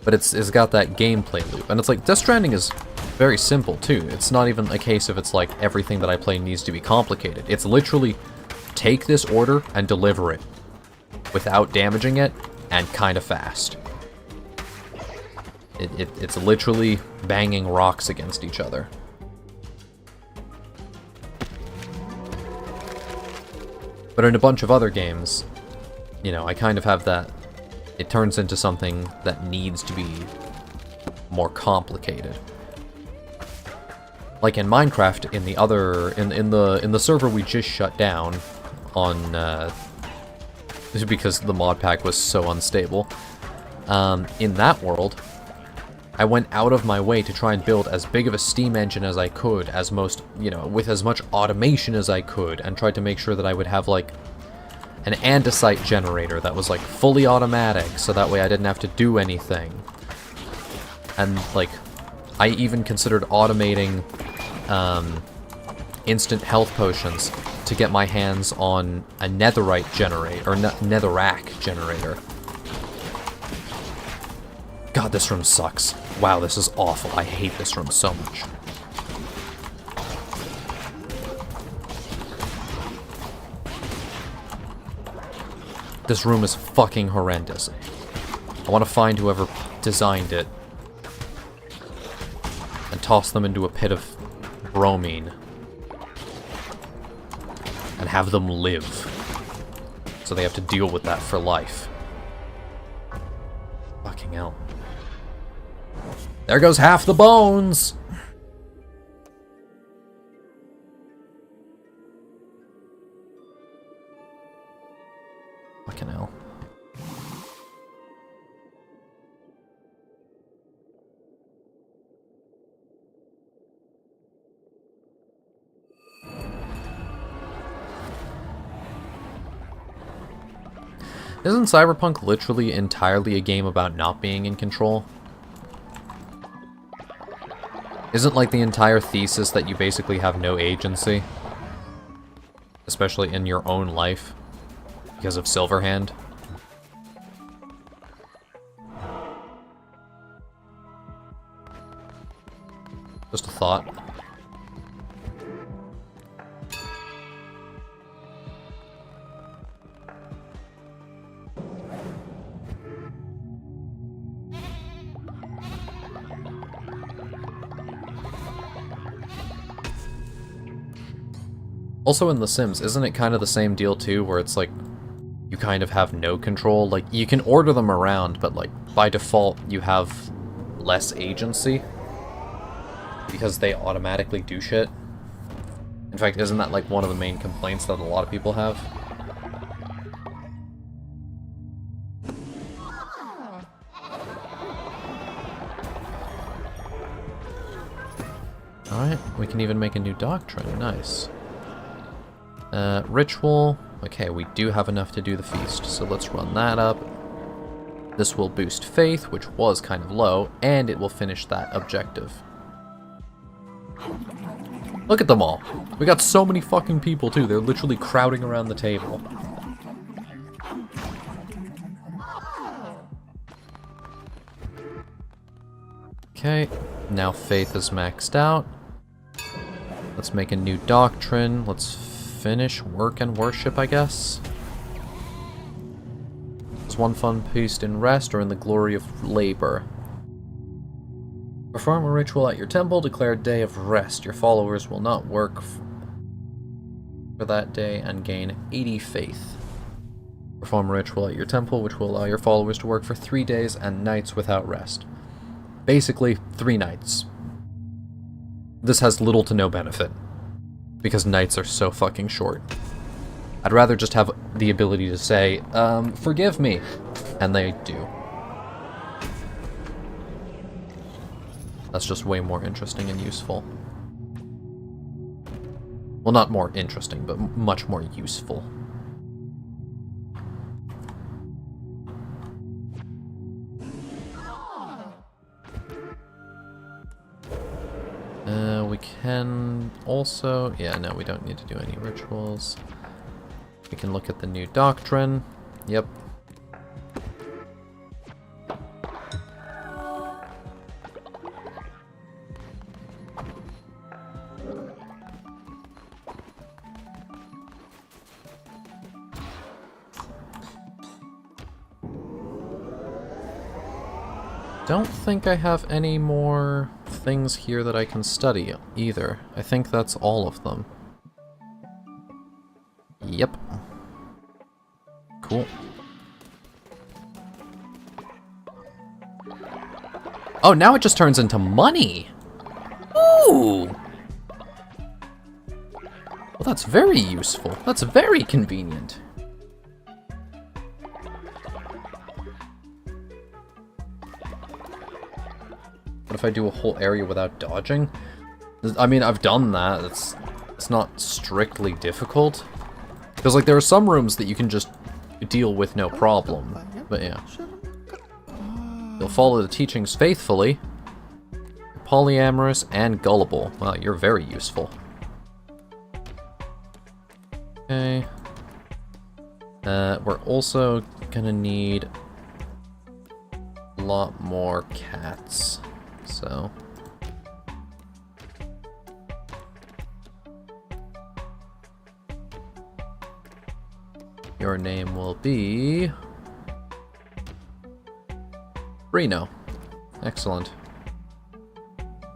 But it's got that gameplay loop. And it's like, Death Stranding is very simple, too. It's not even a case of it's like, everything that I play needs to be complicated. It's literally, take this order and deliver it. Without damaging it, and kind of fast. It's literally banging rocks against each other. But in a bunch of other games, you know, I kind of have that... It turns into something that needs to be more complicated. Like in Minecraft, in the other... In the server we just shut down on... This is because the mod pack was so unstable. In that world, I went out of my way to try and build as big of a steam engine as I could, as most, you know, with as much automation as I could, and tried to make sure that I would have, like, an andesite generator that was, like, fully automatic, so that way I didn't have to do anything. And, like, I even considered automating, instant health potions to get my hands on a netherite generator, or netherrack generator. God, this room sucks. Wow, this is awful. I hate this room so much. This room is fucking horrendous. I want to find whoever designed it and toss them into a pit of bromine and have them live, so they have to deal with that for life. Fucking hell. There goes half the bones! Fucking hell. Isn't Cyberpunk literally entirely a game about not being in control? Isn't like the entire thesis that you basically have no agency? Especially in your own life. Because of Silverhand. Just a thought. Also in The Sims, isn't it kind of the same deal too, where it's like, you kind of have no control? Like, you can order them around, but like, by default, you have less agency. Because they automatically do shit. In fact, isn't that like one of the main complaints that a lot of people have? Alright, we can even make a new doctrine. Nice. Ritual. Okay, we do have enough to do the feast, so let's run that up. This will boost faith, which was kind of low, and it will finish that objective. Look at them all. We got so many fucking people, too. They're literally crowding around the table. Okay, now faith is maxed out. Let's make a new doctrine. Let's finish work and worship, I guess. There's one fun feast in rest or in the glory of labor. Perform a ritual at your temple, declare a day of rest. Your followers will not work for that day and gain 80 faith. Perform a ritual at your temple, which will allow your followers to work for 3 days and nights without rest. Basically, 3 nights. This has little to no benefit, because nights are so fucking short. I'd rather just have the ability to say, forgive me, and they do. That's just way more interesting and useful. Well, not more interesting, but much more useful. We can also... Yeah, no, we don't need to do any rituals. We can look at the new doctrine. Yep. Don't think I have any more things here that I can study either. I think that's all of them. Yep. Cool. Oh, now it just turns into money! Ooh! Well, that's very useful. That's very convenient. What if I do a whole area without dodging? I mean, I've done that. It's not strictly difficult. Because, like, there are some rooms that you can just deal with no problem. But, yeah. You'll follow the teachings faithfully. You're polyamorous and gullible. Wow, you're very useful. Okay. We're also gonna need a lot more cats. So... your name will be... Reno. Excellent.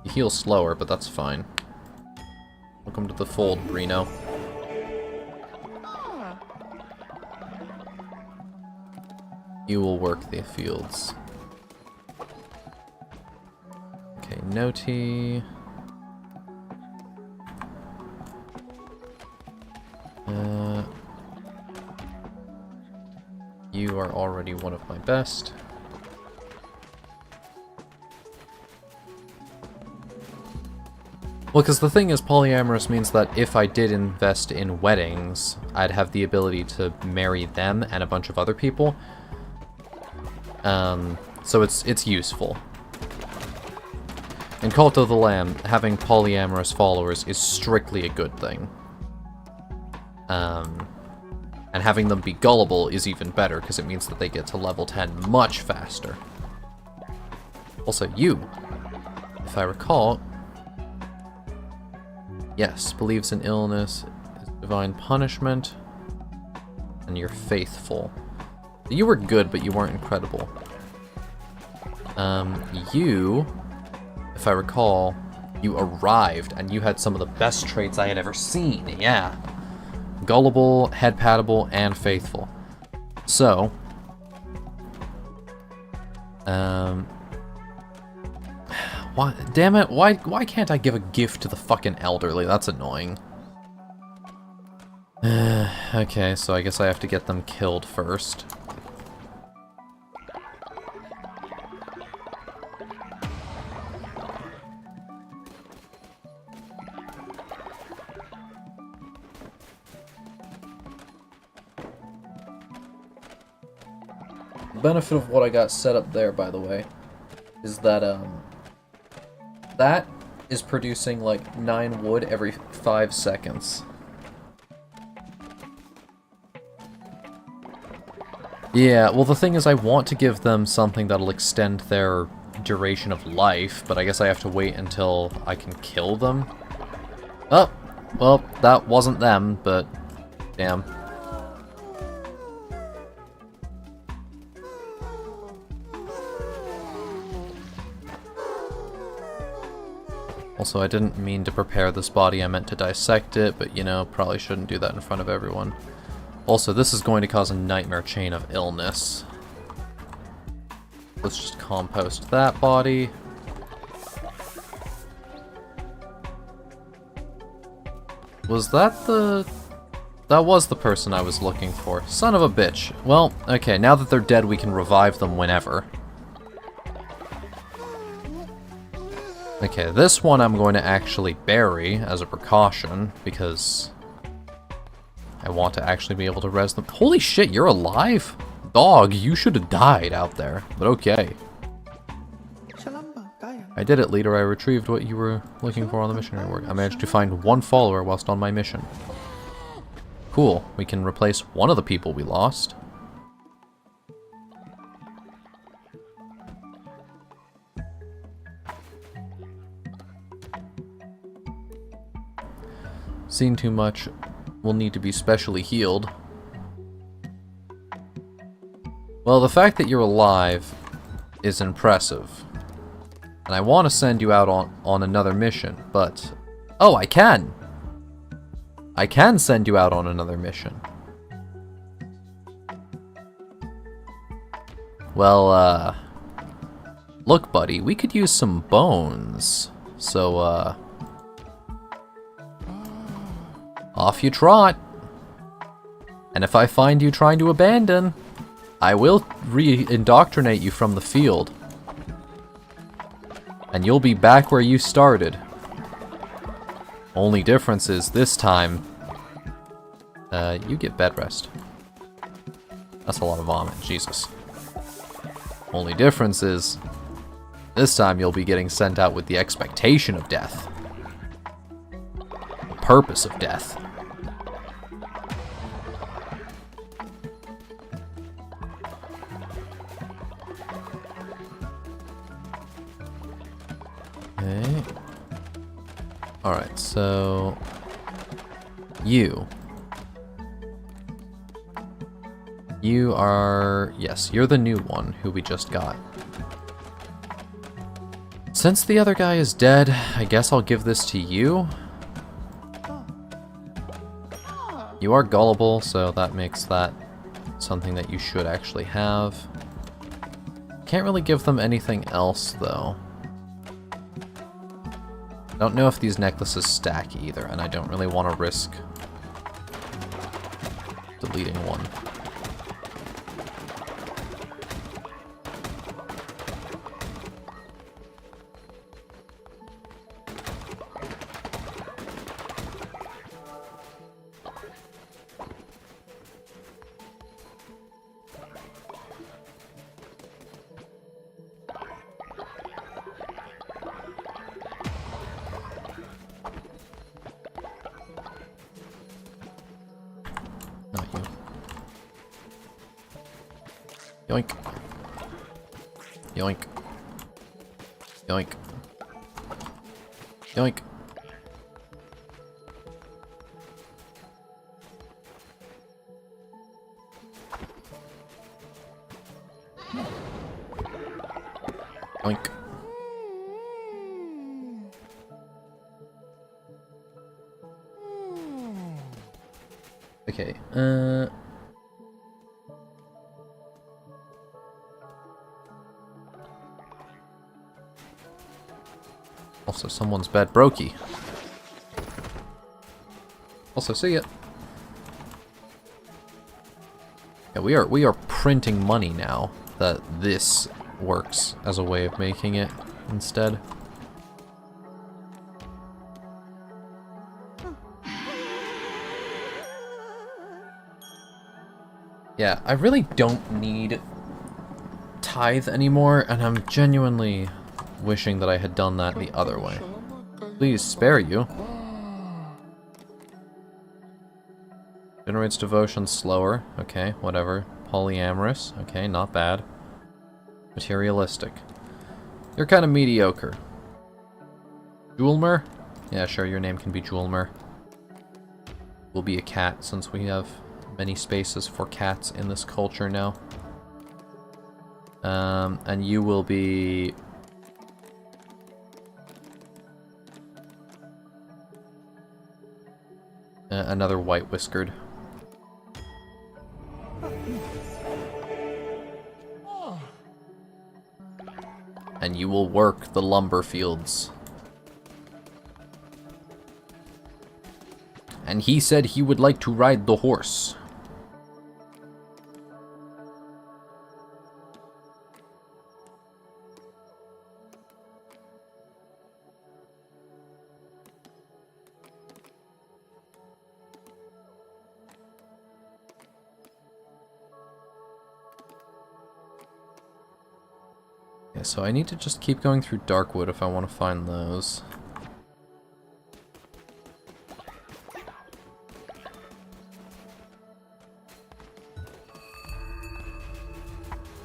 You heal slower, but that's fine. Welcome to the fold, Reno. You will work the fields. Okay, Noti. You are already one of my best. Well, because the thing is, polyamorous means that if I did invest in weddings, I'd have the ability to marry them and a bunch of other people. So it's useful. In Cult of the Lamb, having polyamorous followers is strictly a good thing. And having them be gullible is even better, because it means that they get to level 10 much faster. Also, you, if I recall, yes, believes in illness, is divine punishment, and you're faithful. You were good, but you weren't incredible. You, if I recall, you arrived, and you had some of the best traits I had ever seen, yeah. Gullible, head-pattable, and faithful. So, why, damn it, why can't I give a gift to the fucking elderly? That's annoying. Okay, so I guess I have to get them killed first. Benefit of what I got set up there, by the way, is that that is producing like 9 wood every 5 seconds. Yeah, well the thing is I want to give them something that'll extend their duration of life, but I guess I have to wait until I can kill them. Oh, well, that wasn't them, but damn. Also, I didn't mean to prepare this body, I meant to dissect it, but you know, probably shouldn't do that in front of everyone. Also, this is going to cause a nightmare chain of illness. Let's just compost that body. Was that the... That was the person I was looking for. Son of a bitch. Well, okay, now that they're dead, we can revive them whenever. Okay, this one I'm going to actually bury as a precaution, because I want to actually be able to res them. Holy shit, you're alive? Dog, you should have died out there, but okay. I did it, leader. I retrieved what you were looking for on the missionary work. I managed to find 1 follower whilst on my mission. Cool, we can replace one of the people we lost. Seen too much, will need to be specially healed. Well, the fact that you're alive is impressive. And I want to send you out on another mission, but... Oh, I can! I can send you out on another mission. Well, look, buddy, we could use some bones. So, off you trot. And if I find you trying to abandon, I will re-indoctrinate you from the field. And you'll be back where you started. Only difference is, this time, you get bed rest. That's a lot of vomit, Jesus. Only difference is, this time you'll be getting sent out with the expectation of death. The purpose of death. Okay. Alright, so... You are... Yes, you're the new one who we just got. Since the other guy is dead, I guess I'll give this to you. You are gullible, so that makes that something that you should actually have. Can't really give them anything else, though. Don't know if these necklaces stack either, and I don't really want to risk deleting one. Yoink. Yoink. Yoink. Yoink. Yoink. Okay, also, someone's bed brokey. Also, see ya. Yeah, we are printing money now that this works as a way of making it instead. Yeah, I really don't need tithe anymore, and I'm genuinely wishing that I had done that the other way. Please spare you. Generates devotion slower. Okay, whatever. Polyamorous. Okay, not bad. Materialistic. You're kind of mediocre. Julmer? Yeah, sure, your name can be Julmer. We'll be a cat since we have many spaces for cats in this culture now. And you will be... another white-whiskered. And you will work the lumber fields. And he said he would like to ride the horse. Yeah, so I need to just keep going through Darkwood if I want to find those.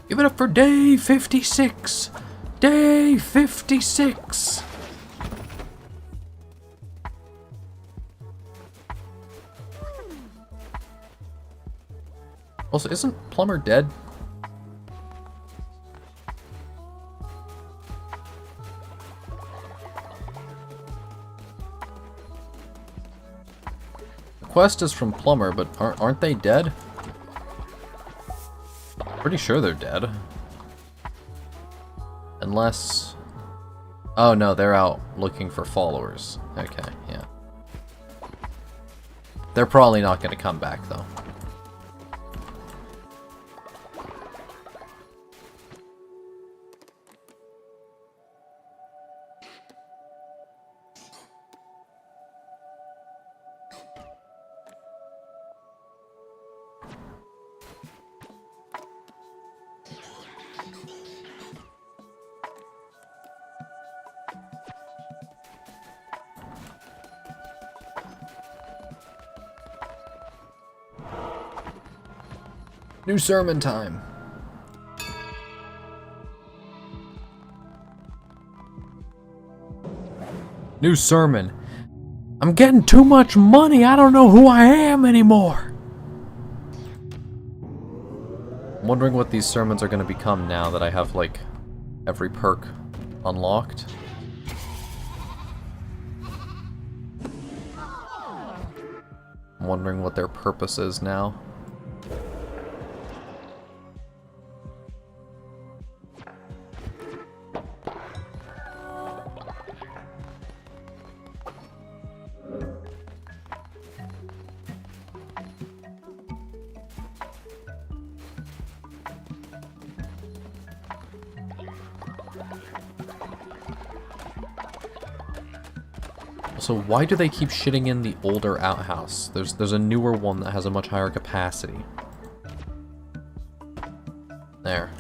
Give it up for day 56! Day 56! Also, isn't Plumber dead? The quest is from Plumber, but aren't they dead? Pretty sure they're dead. Unless... oh no, they're out looking for followers. Okay, yeah. They're probably not going to come back, though. New sermon time. New sermon. I'm getting too much money. I don't know who I am anymore. I'm wondering what these sermons are going to become now that I have, like, every perk unlocked. I'm wondering what their purpose is now. So why do they keep shitting in the older outhouse? There's a newer one that has a much higher capacity. There.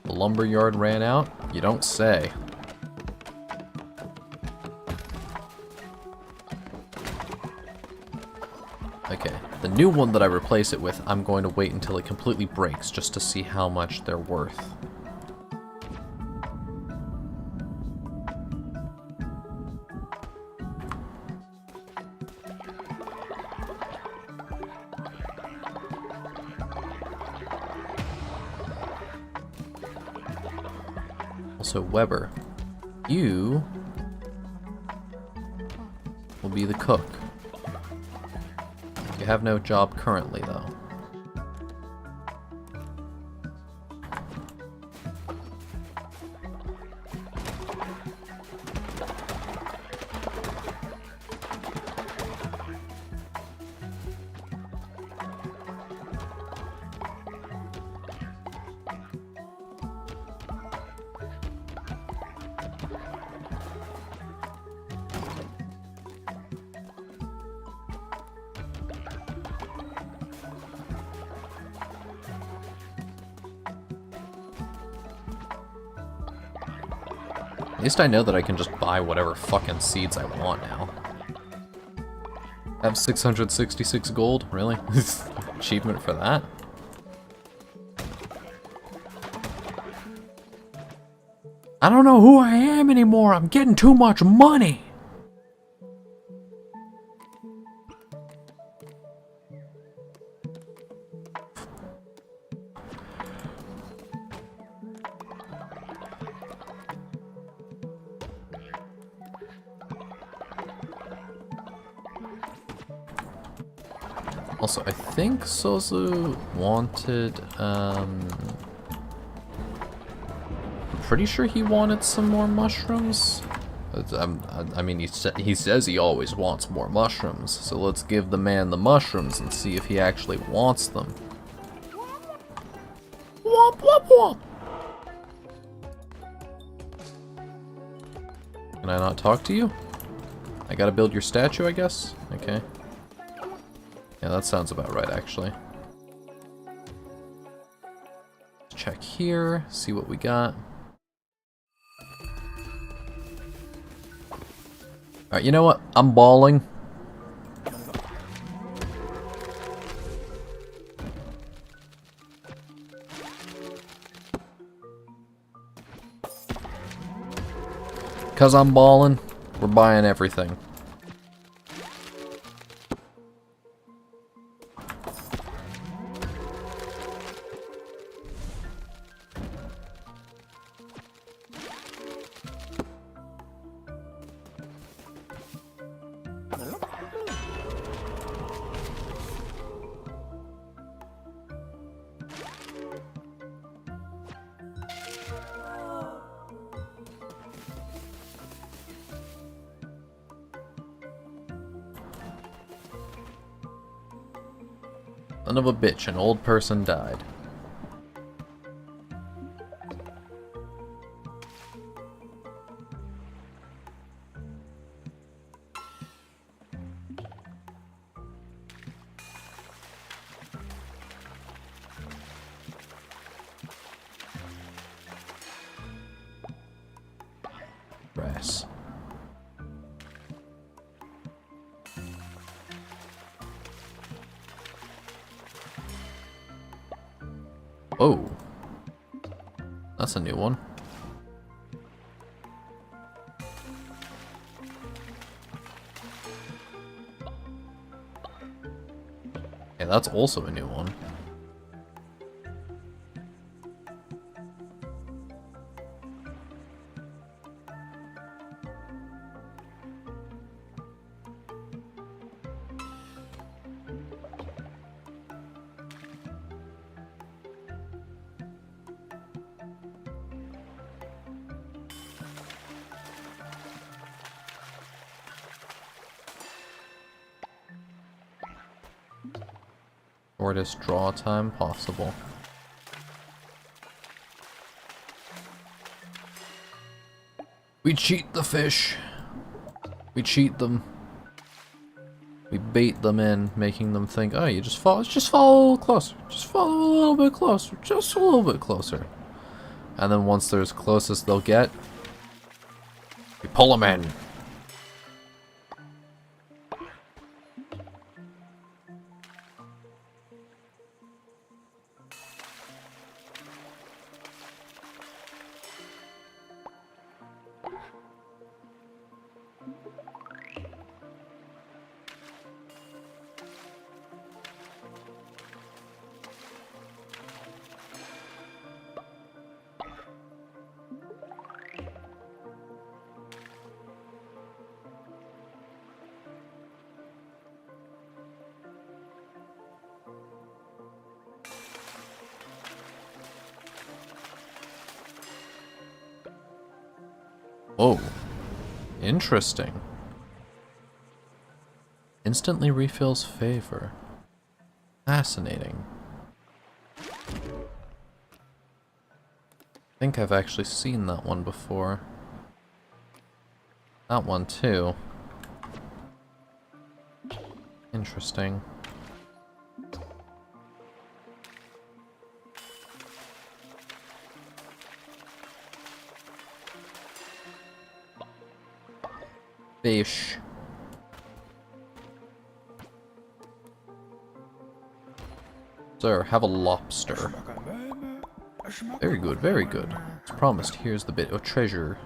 The lumberyard ran out? You don't say. new one that I replace it with, I'm going to wait until it completely breaks just to see how much they're worth. Also, Weber, you will be the cook. You have no job currently, though. At least I know that I can just buy whatever fucking seeds I want now. I have 666 gold? Really? Achievement for that? I don't know who I am anymore. I'm getting too much money. Also, I think Sozu wanted, I'm pretty sure he wanted some more mushrooms. I mean, he says he always wants more mushrooms, so let's give the man the mushrooms and see if he actually wants them. Womp womp womp! Can I not talk to you? I gotta build your statue, I guess? Okay. Yeah, that sounds about right, actually. Check here, see what we got. Alright, you know what? I'm balling. Cause I'm balling, we're buying everything. Son of a bitch, an old person died. Brass. Oh, that's a new one. Yeah, that's also a new one. Shortest draw time possible. We cheat the fish. We cheat them. We bait them in, making them think, oh, you just follow a little closer. Just follow a little bit closer. Just a little bit closer. And then once they're as close as they'll get, we pull them in. Oh, interesting. Instantly refills favor. Fascinating. I think I've actually seen that one before. That one too. Interesting. Fish. Sir, have a lobster. Very good, very good. As promised, here's the bit of treasure.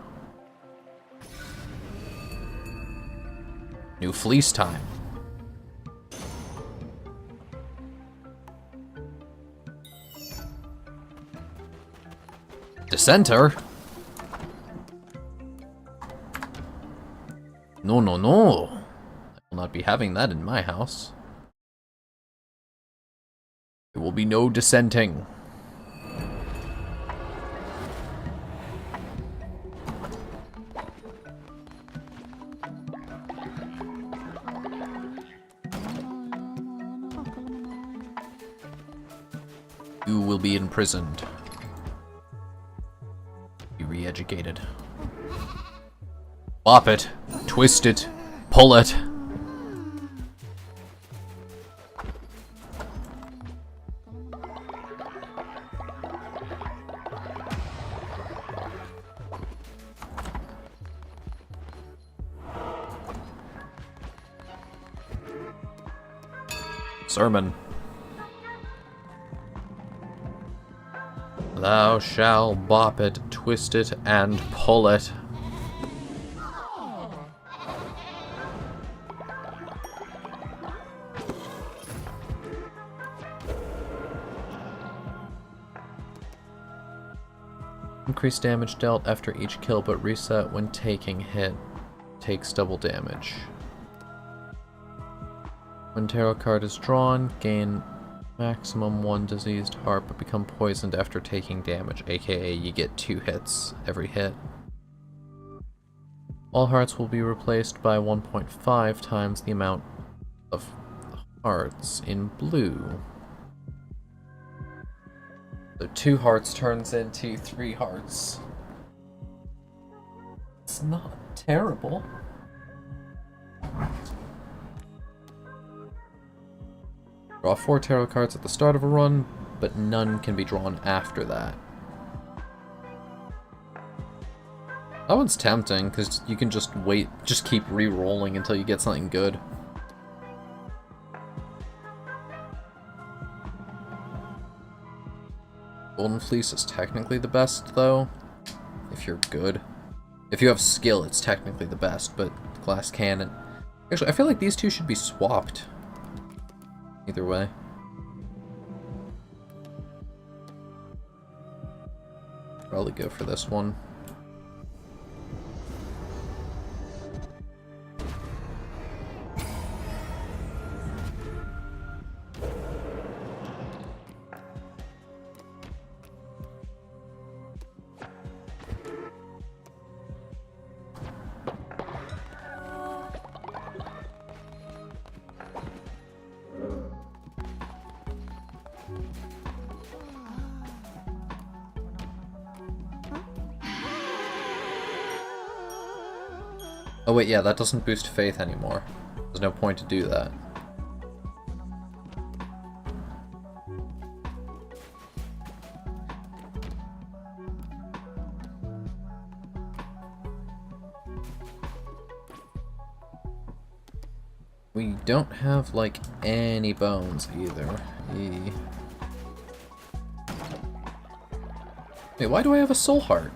New fleece time. Dissenter? No, no, no. I will not be having that in my house. There will be no dissenting. You will be imprisoned. Be re-educated. Bop it. Twist it. Pull it. Sermon. Thou shalt bop it, twist it, and pull it. Increase damage dealt after each kill, but reset when taking hit. Takes double damage. When tarot card is drawn, gain maximum 1 diseased heart, but become poisoned after taking damage, aka you get 2 hits every hit. All hearts will be replaced by 1.5 times the amount of hearts in blue. So 2 hearts turns into 3 hearts. It's not terrible. Draw 4 tarot cards at the start of a run, but none can be drawn after that. That one's tempting, because you can just wait, just keep re-rolling until you get something good. Golden Fleece is technically the best, though, if you're good. If you have skill, it's technically the best, but Glass Cannon... Actually, I feel like these two should be swapped. Either way. Probably go for this one. Oh wait, yeah, that doesn't boost faith anymore. There's no point to do that. We don't have, like, any bones either. Wait, why do I have a soul heart?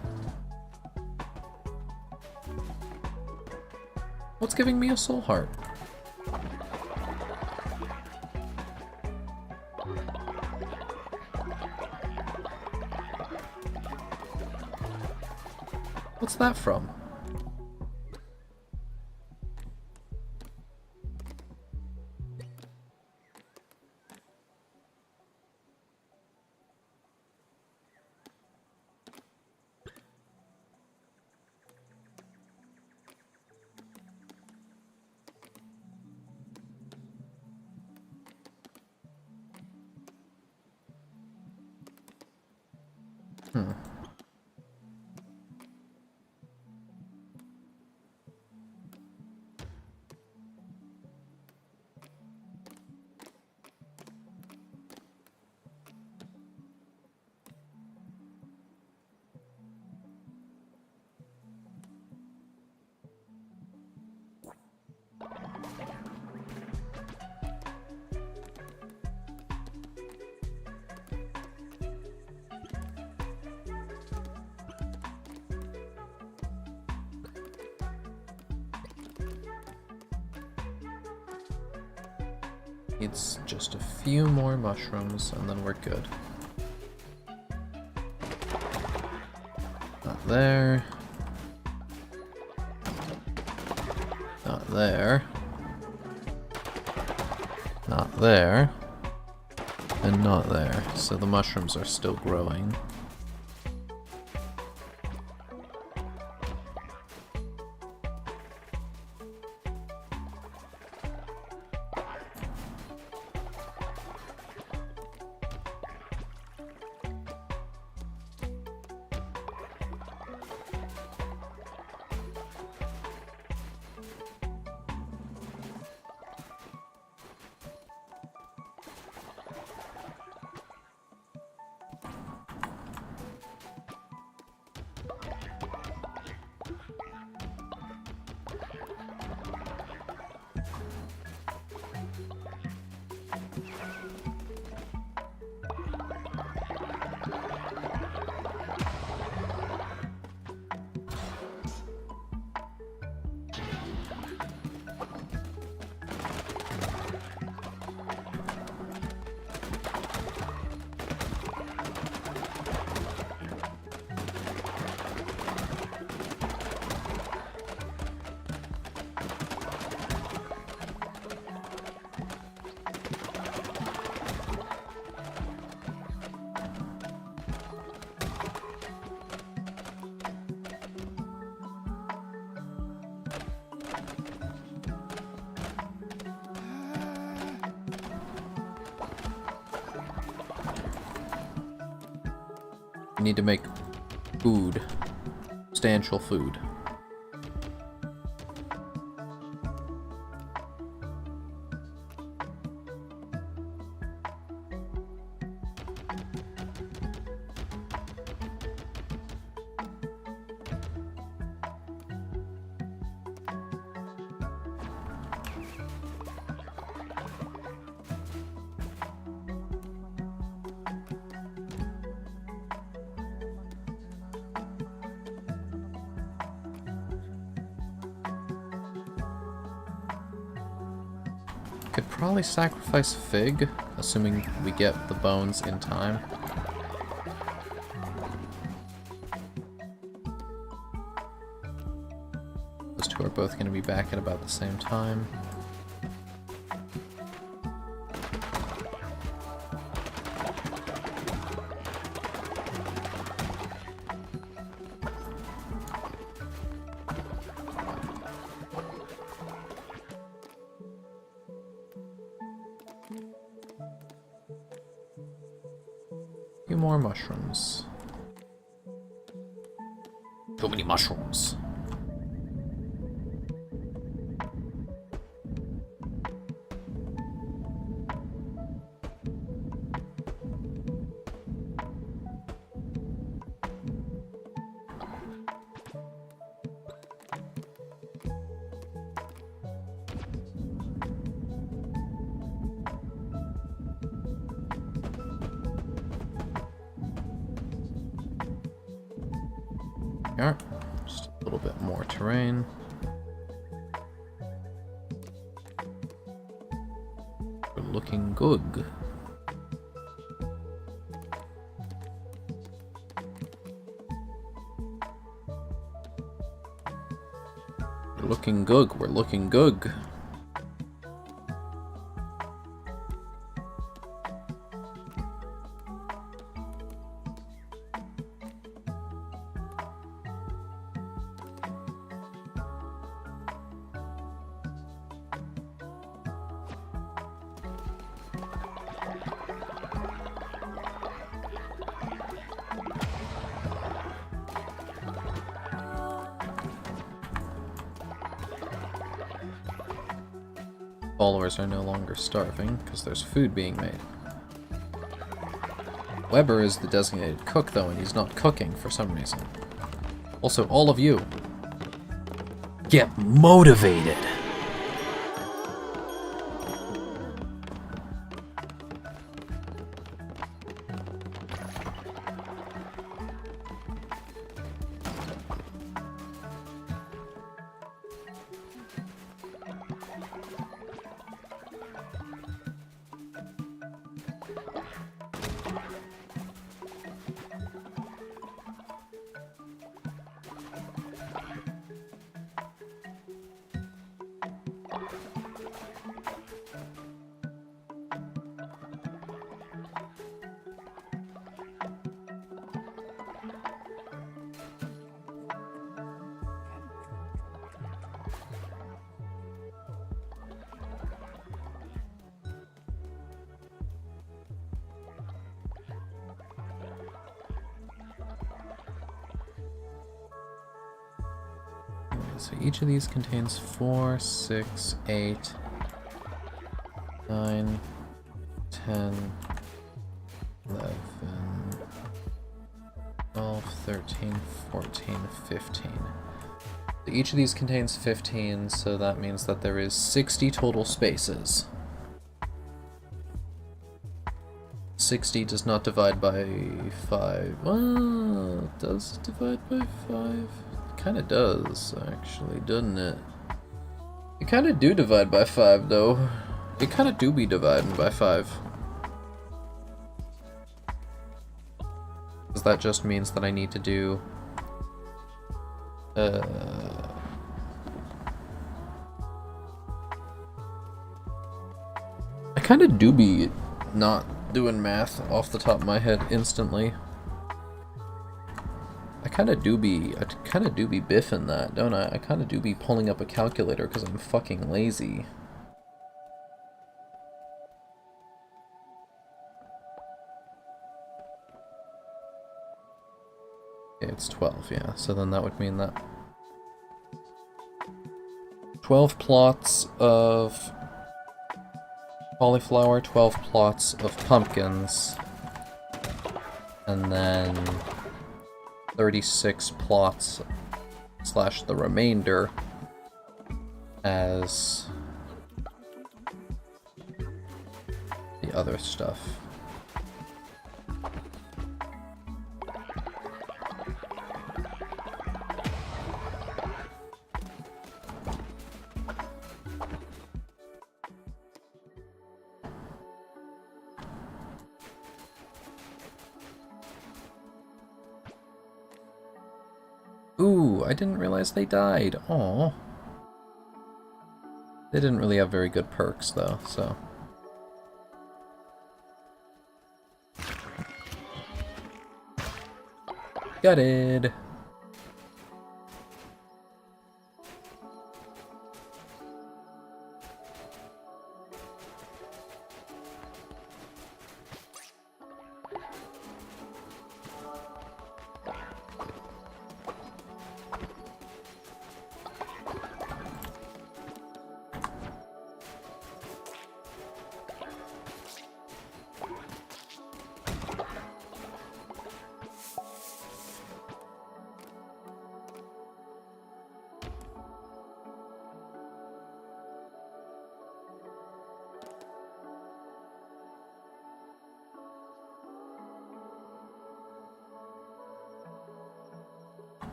What's giving me a soul heart? What's that from? Hmm. Needs just a few more mushrooms and then we're good. Not there. Not there. Not there. And not there. So the mushrooms are still growing. We need to make food. Substantial food. Could probably sacrifice Fig, assuming we get the bones in time. Those two are both going to be back at about the same time. Few more mushrooms. Too many mushrooms. Here, just a little bit more terrain. We're looking good. We're looking good. We're looking good. Followers are no longer starving, because there's food being made. Weber is the designated cook, though, and he's not cooking for some reason. Also, all of you, get motivated! So each of these contains 4, 6, 8, 9, 10, 11, 12, 13, 14, 15. So each of these contains 15, so that means that there is 60 total spaces. 60 does not divide by 5. Well, does it divide by 5? Kinda does, actually, doesn't it? It kinda do divide by 5, though. It kinda do be dividing by 5. Because that just means that I need to do... I kinda do be not doing math off the top of my head instantly. I kinda do be biffing that, don't I? I kinda do be pulling up a calculator because I'm fucking lazy. Okay, it's 12, yeah, so then that would mean that 12 plots of cauliflower, 12 plots of pumpkins, and then 36 plots slash the remainder as the other stuff. Ooh, I didn't realize they died. Aww. They didn't really have very good perks, though, so... Gutted!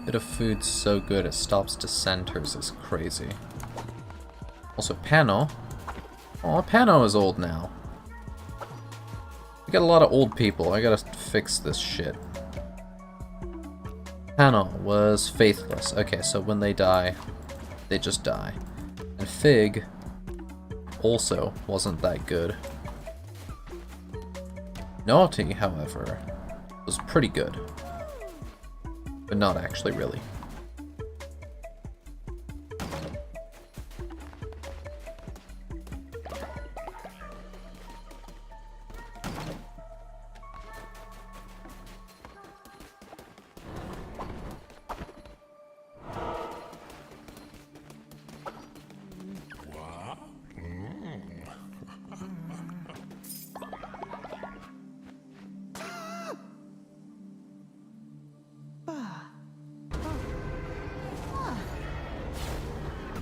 Bit of food's so good it stops dissenters is crazy. Also, Pano. Oh, Pano is old now. We got a lot of old people. I gotta fix this shit. Pano was faithless. Okay, so when they die, they just die. And Fig also wasn't that good. Naughty, however, was pretty good. But not actually really.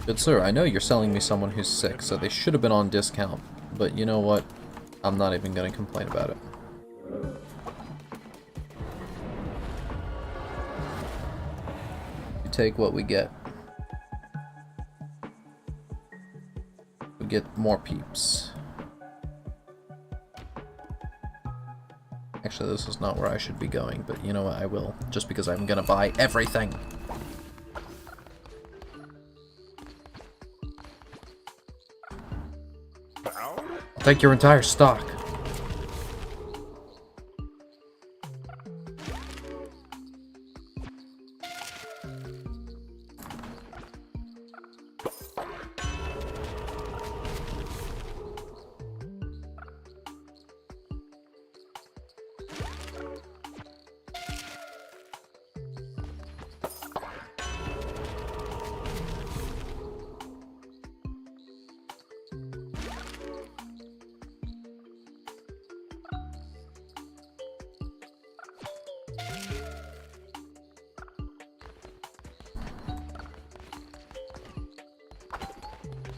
Good sir, I know you're selling me someone who's sick, so they should have been on discount. But you know what? I'm not even gonna complain about it. We take what we get. We get more peeps. Actually, this is not where I should be going, but you know what? I will. Just because I'm gonna buy everything. Take your entire stock.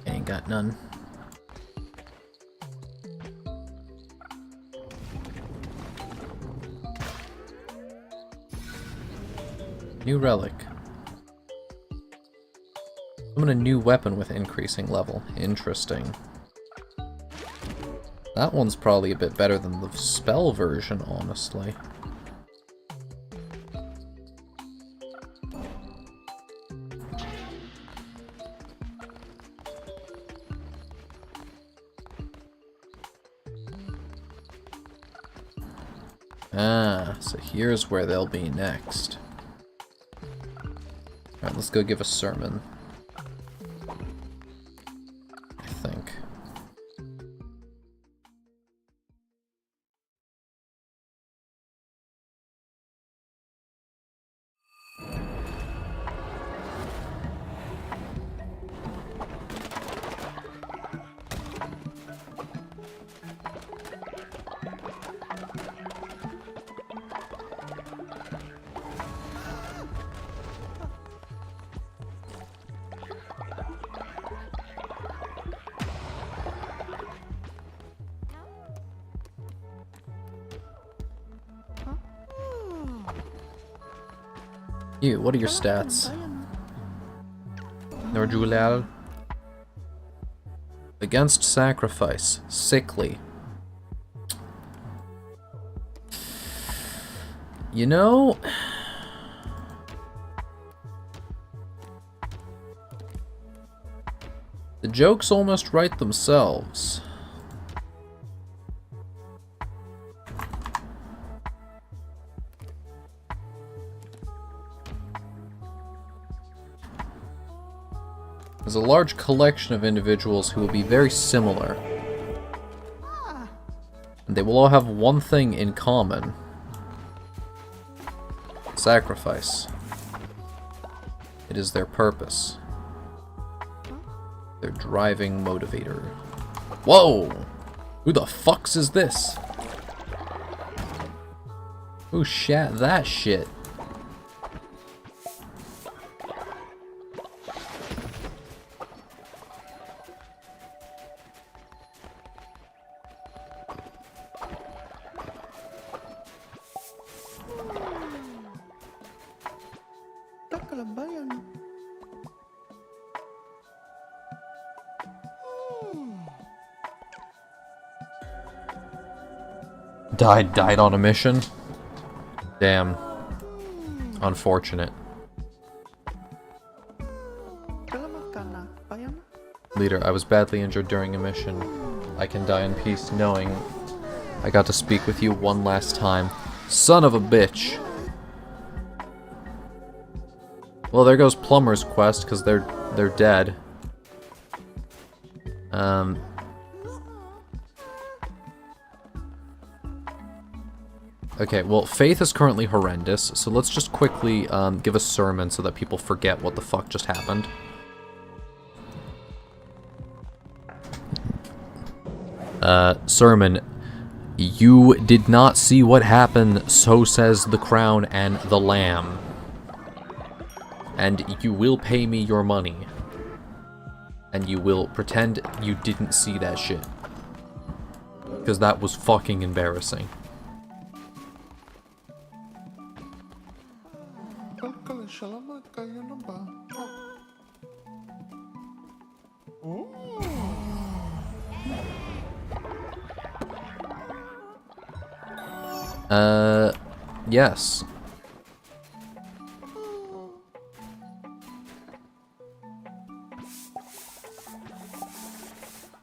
Ain't got none. New relic. Summon a new weapon with increasing level. Interesting. That one's probably a bit better than the spell version, honestly. Ah, so here's where they'll be next. Alright, let's go give a sermon. I think. You, what are your stats? Norjulal. Against sacrifice. Sickly. You know... the jokes almost write themselves. There's a large collection of individuals who will be very similar. And they will all have one thing in common. Sacrifice. It is their purpose. Their driving motivator. Whoa! Who the fucks is this? Who shat that shit? Died on a mission? Damn. Unfortunate. Leader, I was badly injured during a mission. I can die in peace knowing I got to speak with you one last time. Son of a bitch. Well, there goes Plumber's quest, because they're dead. Okay, well, Faith is currently horrendous, so let's just quickly give a sermon so that people forget what the fuck just happened. Sermon. You did not see what happened, so says the crown and the lamb. And you will pay me your money. And you will pretend you didn't see that shit. Because that was fucking embarrassing. Yes.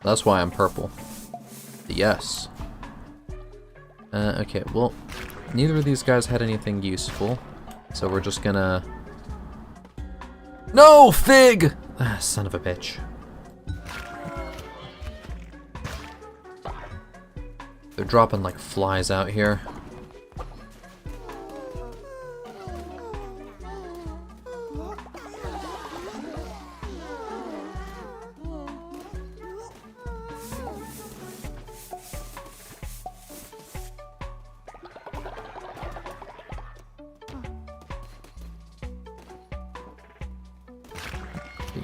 That's why I'm purple. Yes. Okay, well, neither of these guys had anything useful, so we're just gonna... No, Fig! Ah, son of a bitch. They're dropping like flies out here.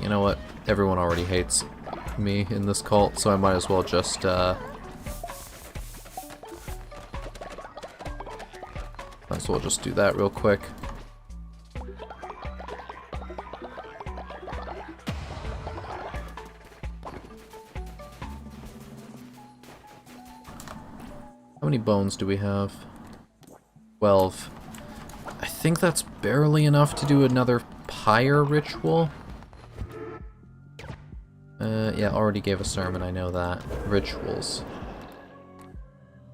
You know what? Everyone already hates me in this cult, so I might as well just, might as well just do that real quick. How many bones do we have? 12. I think that's barely enough to do another pyre ritual. Yeah, already gave a sermon, I know that. Rituals.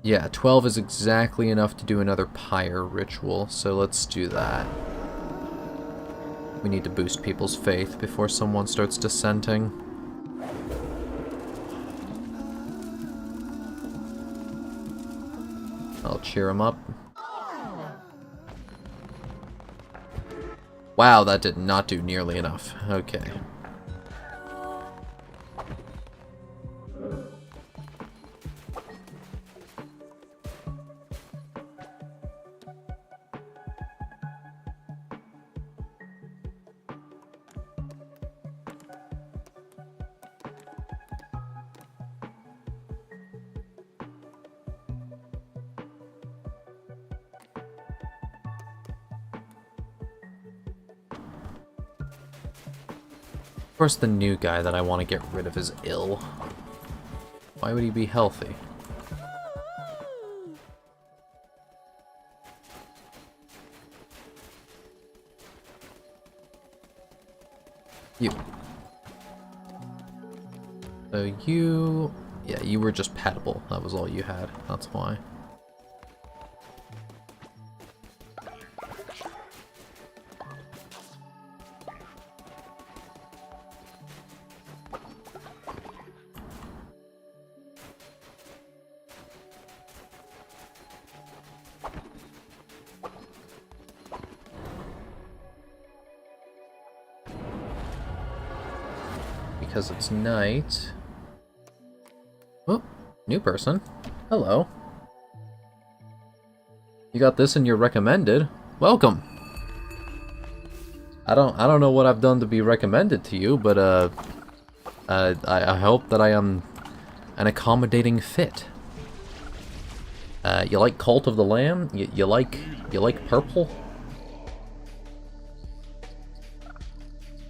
Yeah, 12 is exactly enough to do another pyre ritual, so let's do that. We need to boost people's faith before someone starts dissenting. I'll cheer them up. Wow, that did not do nearly enough. Okay. Of course, the new guy that I want to get rid of is ill. Why would he be healthy? You. So you... Yeah, you were just petable. That was all you had. That's why. Because it's night. Oh, new person. Hello. You got this in your recommended. Welcome. I don't know what I've done to be recommended to you, but I hope that I am an accommodating fit. You like Cult of the Lamb? You like purple?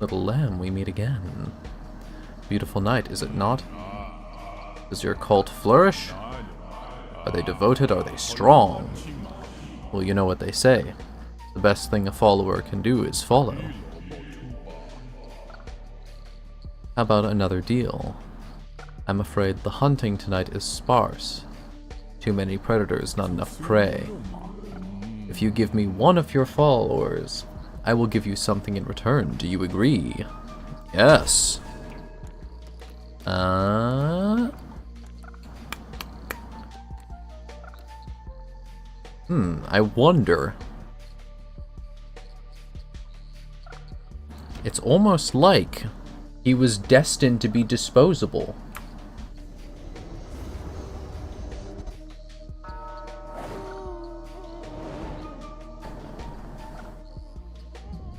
Little lamb, we meet again. Beautiful night, is it not? Does your cult flourish? Are they devoted? Are they strong? Well, you know what they say. The best thing a follower can do is follow. How about another deal? I'm afraid the hunting tonight is sparse. Too many predators, not enough prey. If you give me one of your followers, I will give you something in return. Do you agree? Yes. I wonder. It's almost like he was destined to be disposable.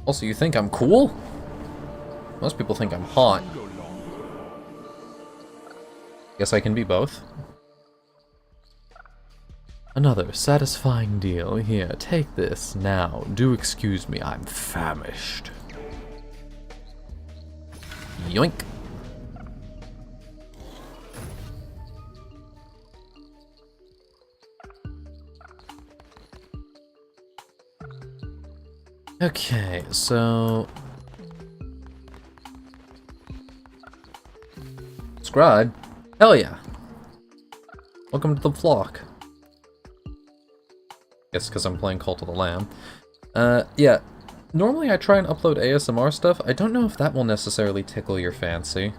Also, you think I'm cool? Most people think I'm hot. Guess I can be both. Another satisfying deal. Here, take this. Now, do excuse me, I'm famished. Yoink. Okay, so... Scribe? Hell yeah. Welcome to the flock. Guess because I'm playing Cult of the Lamb. Yeah. Normally I try and upload ASMR stuff. I don't know if that will necessarily tickle your fancy.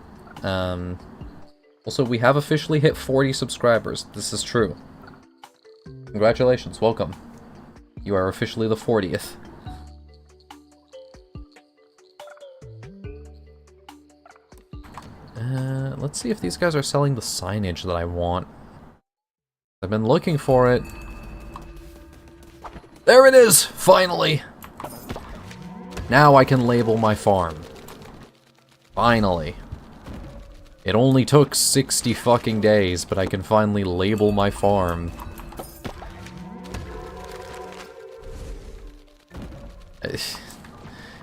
Also, we have officially hit 40 subscribers. This is true. Congratulations, welcome. You are officially the 40th. Let's see if these guys are selling the signage that I want. I've been looking for it. There it is! Finally! Now I can label my farm. Finally. It only took 60 fucking days, but I can finally label my farm.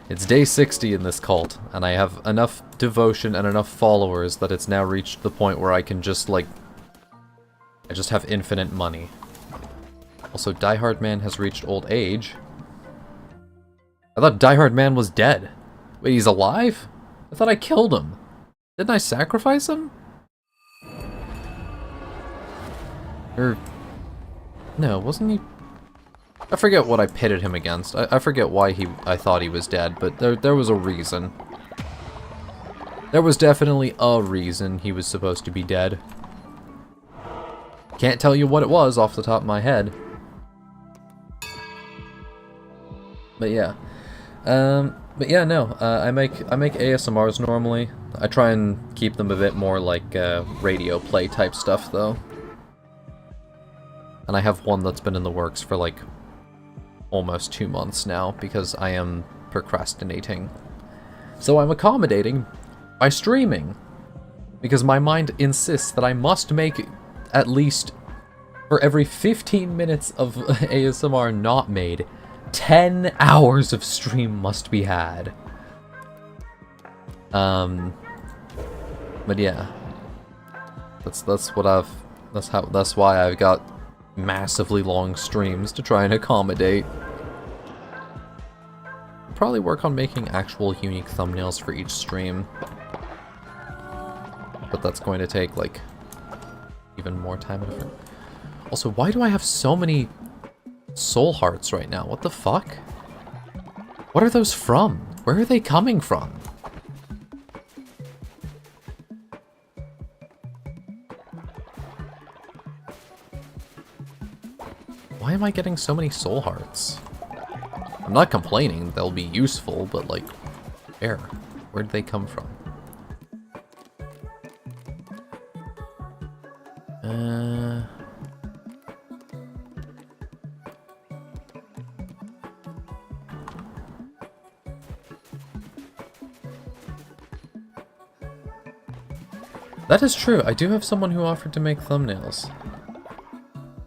It's day 60 in this cult, and I have enough devotion and enough followers that it's now reached the point where I can just, like... I just have infinite money. Also, Die Hard Man has reached old age. I thought Die Hard Man was dead. Wait, he's alive? I thought I killed him. Didn't I sacrifice him? Or... No, wasn't he... I forget what I pitted him against. I forget why I thought he was dead, but there was a reason. There was definitely a reason he was supposed to be dead. Can't tell you what it was off the top of my head. But yeah. But yeah, no. I make ASMRs normally. I try and keep them a bit more like radio play type stuff though. And I have one that's been in the works for like almost 2 months now because I am procrastinating. So I'm accommodating by streaming. Because my mind insists that I must make at least for every 15 minutes of ASMR not made, 10 hours of stream must be had. But yeah. That's why I've got massively long streams to try and accommodate. I'll probably work on making actual unique thumbnails for each stream. But that's going to take, like, even more time and effort. Also, why do I have so many soul hearts right now? What the fuck? What are those from? Where are they coming from? Why am I getting so many soul hearts? I'm not complaining, they'll be useful, but like, where'd they come from? That is true, I do have someone who offered to make thumbnails.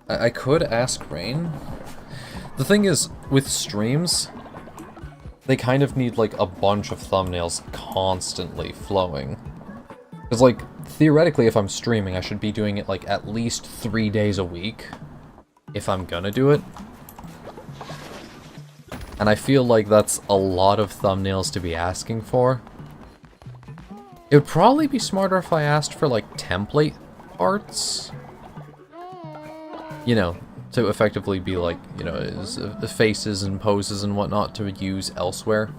I could ask Rain. The thing is, with streams, they kind of need, like, a bunch of thumbnails constantly flowing. Because, like, theoretically, if I'm streaming, I should be doing it, like, at least 3 days a week. If I'm gonna do it. And I feel like that's a lot of thumbnails to be asking for. It would probably be smarter if I asked for, like, template parts. You know, to effectively be like, you know, the faces and poses and whatnot to use elsewhere.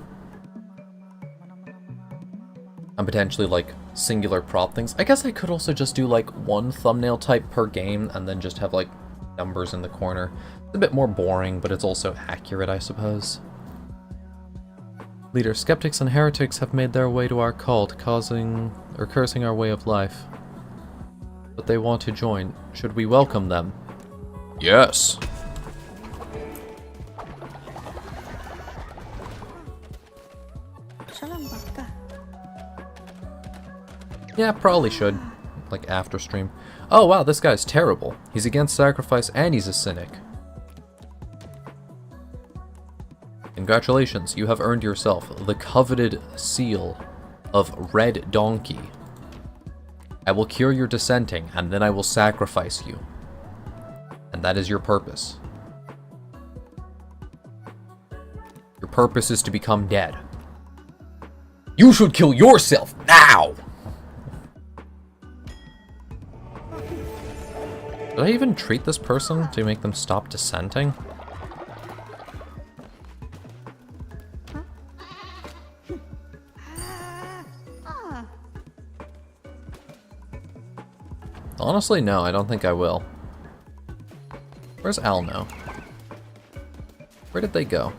And potentially, like, singular prop things. I guess I could also just do, like, one thumbnail type per game and then just have, like, numbers in the corner. It's a bit more boring, but it's also accurate, I suppose. Leader, skeptics and heretics have made their way to our cult, causing or cursing our way of life. But they want to join. Should we welcome them? Yes. Yeah, probably should. Like, after stream. Oh wow, this guy's terrible. He's against sacrifice and he's a cynic. Congratulations, you have earned yourself the coveted seal of Red Donkey. I will cure your dissenting, and then I will sacrifice you. And that is your purpose. Your purpose is to become dead. You should kill yourself now! Did I even treat this person to make them stop dissenting? Honestly, no, I don't think I will. Where's Alno? Where did they go?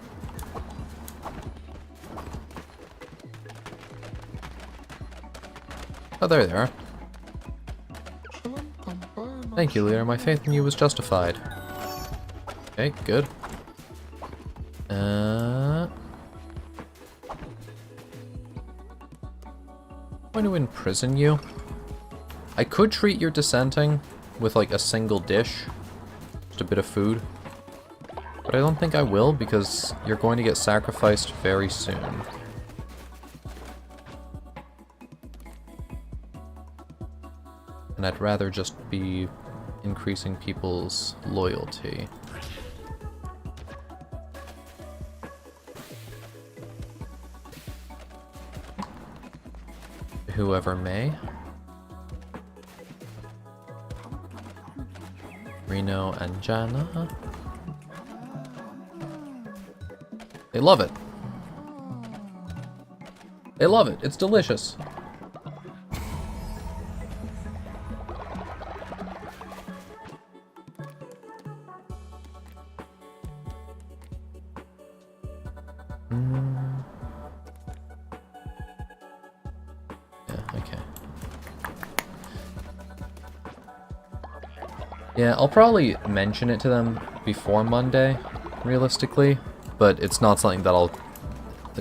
Oh, there they are. Thank you, leader. My faith in you was justified. Okay, good. I'm going to imprison you. I could treat your dissenting with, like, a single dish. Just a bit of food. But I don't think I will, because you're going to get sacrificed very soon. And I'd rather just be increasing people's loyalty. Whoever may. Reno and Jana. They love it. They love it. It's delicious. Yeah, I'll probably mention it to them before Monday, realistically, but it's not something that I'll...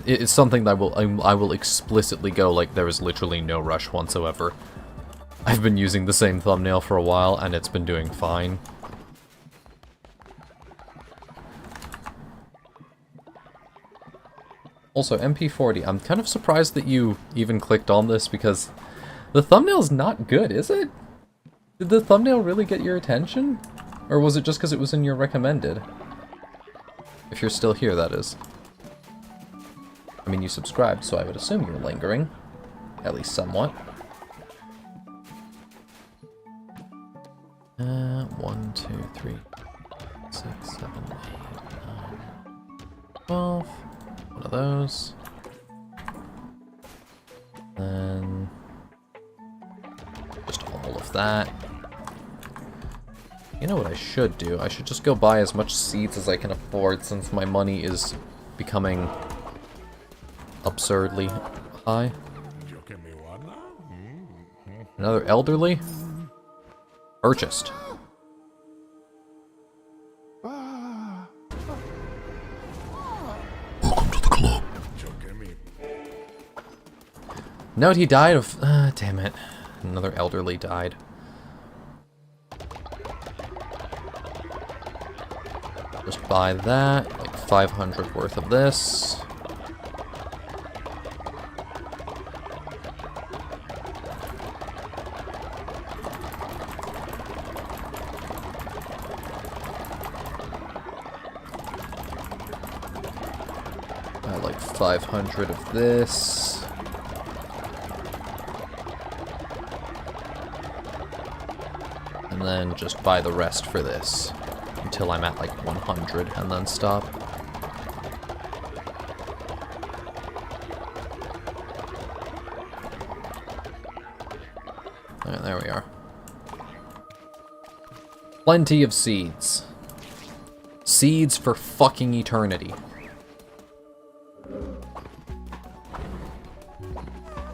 It's something that I will explicitly go, like, there is literally no rush whatsoever. I've been using the same thumbnail for a while, and it's been doing fine. Also, MP40, I'm kind of surprised that you even clicked on this, because the thumbnail's not good, is it? Did the thumbnail really get your attention? Or was it just because it was in your recommended? If you're still here, that is. I mean, you subscribed, so I would assume you're lingering. At least somewhat. 1, 2, 3, 6, 7, 8, 9, 12. One of those. Then... just all of that. You know what I should do? I should just go buy as much seeds as I can afford, since my money is becoming absurdly high. Another elderly? Purchased. Welcome to the club. Note he died of... damn it. Another elderly died. Just buy that, like 500 worth of this. 500 of this. And then just buy the rest for this. Until I'm at like 100 and then stop. Alright, there we are. Plenty of seeds. Seeds for fucking eternity.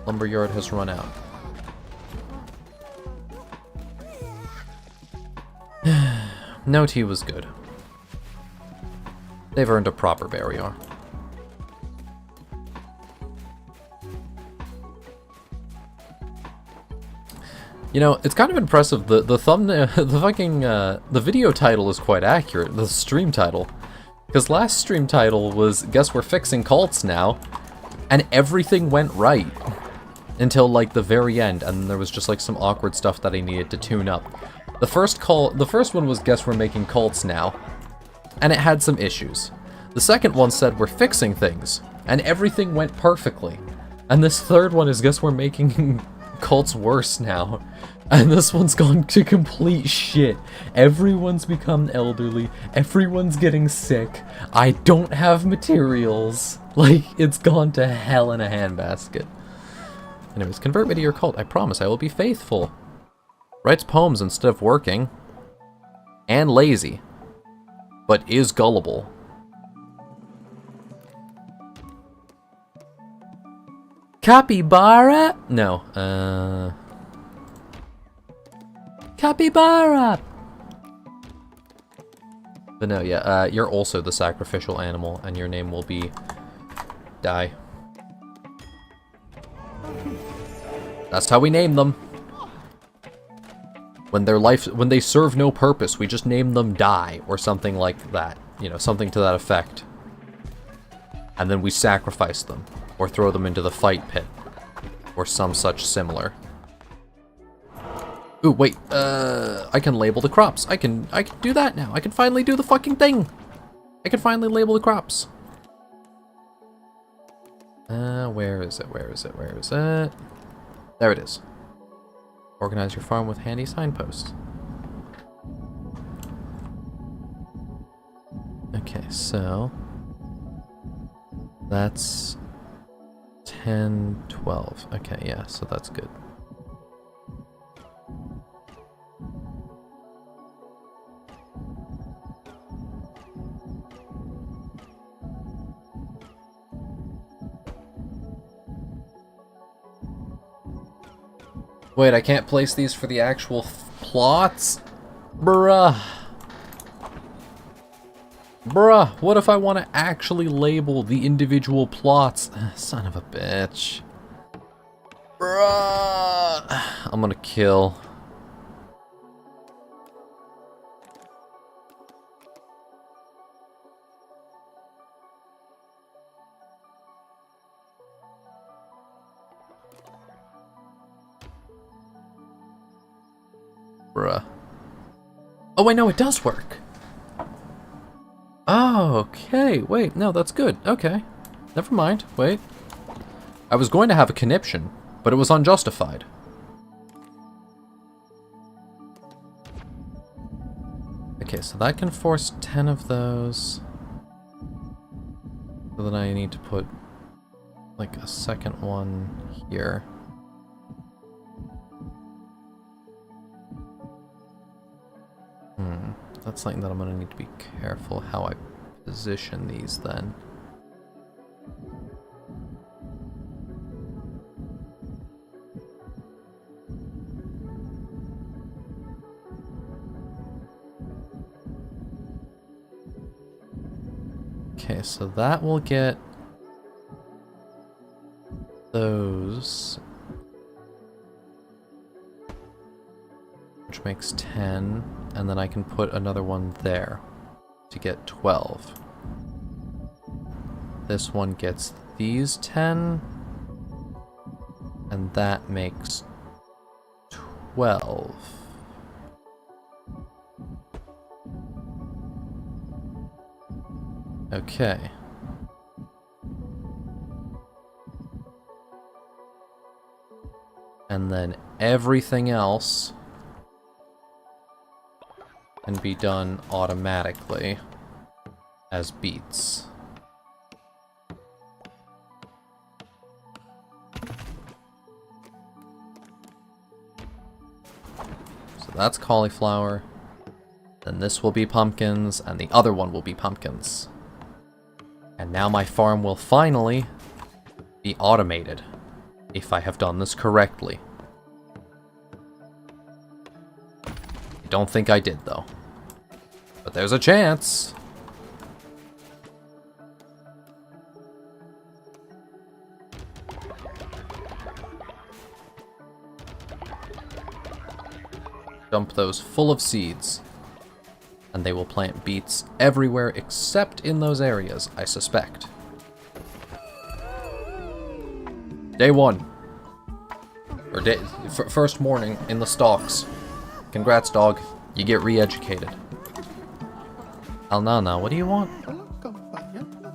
Lumberyard has run out. No tea was good. They've earned a proper burial. You know, it's kind of impressive. The thumbnail, the video title is quite accurate. The stream title, because last stream title was "Guess we're fixing cults now," and everything went right until like the very end, and there was just like some awkward stuff that I needed to tune up. The first one was "Guess we're making cults now," and it had some issues. The second one said we're fixing things, and everything went perfectly. And this third one is "Guess we're making cults worse now," and this one's gone to complete shit. Everyone's become elderly, everyone's getting sick, I don't have materials. Like, it's gone to hell in a handbasket. Anyways, convert me to your cult. I promise I will be faithful. Writes poems instead of working. And lazy. But is gullible. Capybara? No, Capybara! But no, yeah, you're also the sacrificial animal, and your name will be... Die. That's how we name them. When they serve no purpose, we just name them Die, or something like that. You know, something to that effect. And then we sacrifice them, or throw them into the fight pit, or some such similar. Ooh, wait, I can label the crops. I can do that now. I can finally do the fucking thing. I can finally label the crops. Where is it? Where is it? Where is it? There it is. Organize your farm with handy signposts. Okay, so that's 10, 12. Okay, yeah, so that's good. Wait, I can't place these for the actual plots? Bruh. Bruh, what if I want to actually label the individual plots? Son of a bitch. Bruh. I'm gonna kill. Bruh. Oh, wait, no, it does work. Oh, okay. Wait, no, that's good. Okay. Never mind. Wait. I was going to have a conniption, but it was unjustified. Okay, so that can force 10 of those. So then I need to put, like, a second one here. That's something that I'm gonna need to be careful how I position these then. Okay, so that will get those, which makes 10, and then I can put another one there to get 12. This one gets these 10, and that makes 12. Okay. And then everything else can be done automatically as beets. So that's cauliflower. Then this will be pumpkins, and the other one will be pumpkins. And now my farm will finally be automated, if I have done this correctly. I don't think I did, though. But there's a chance. Dump those full of seeds. And they will plant beets everywhere except in those areas, I suspect. Day 1. Or first morning in the stalks. Congrats, dog. You get re-educated. Alnana, what do you want?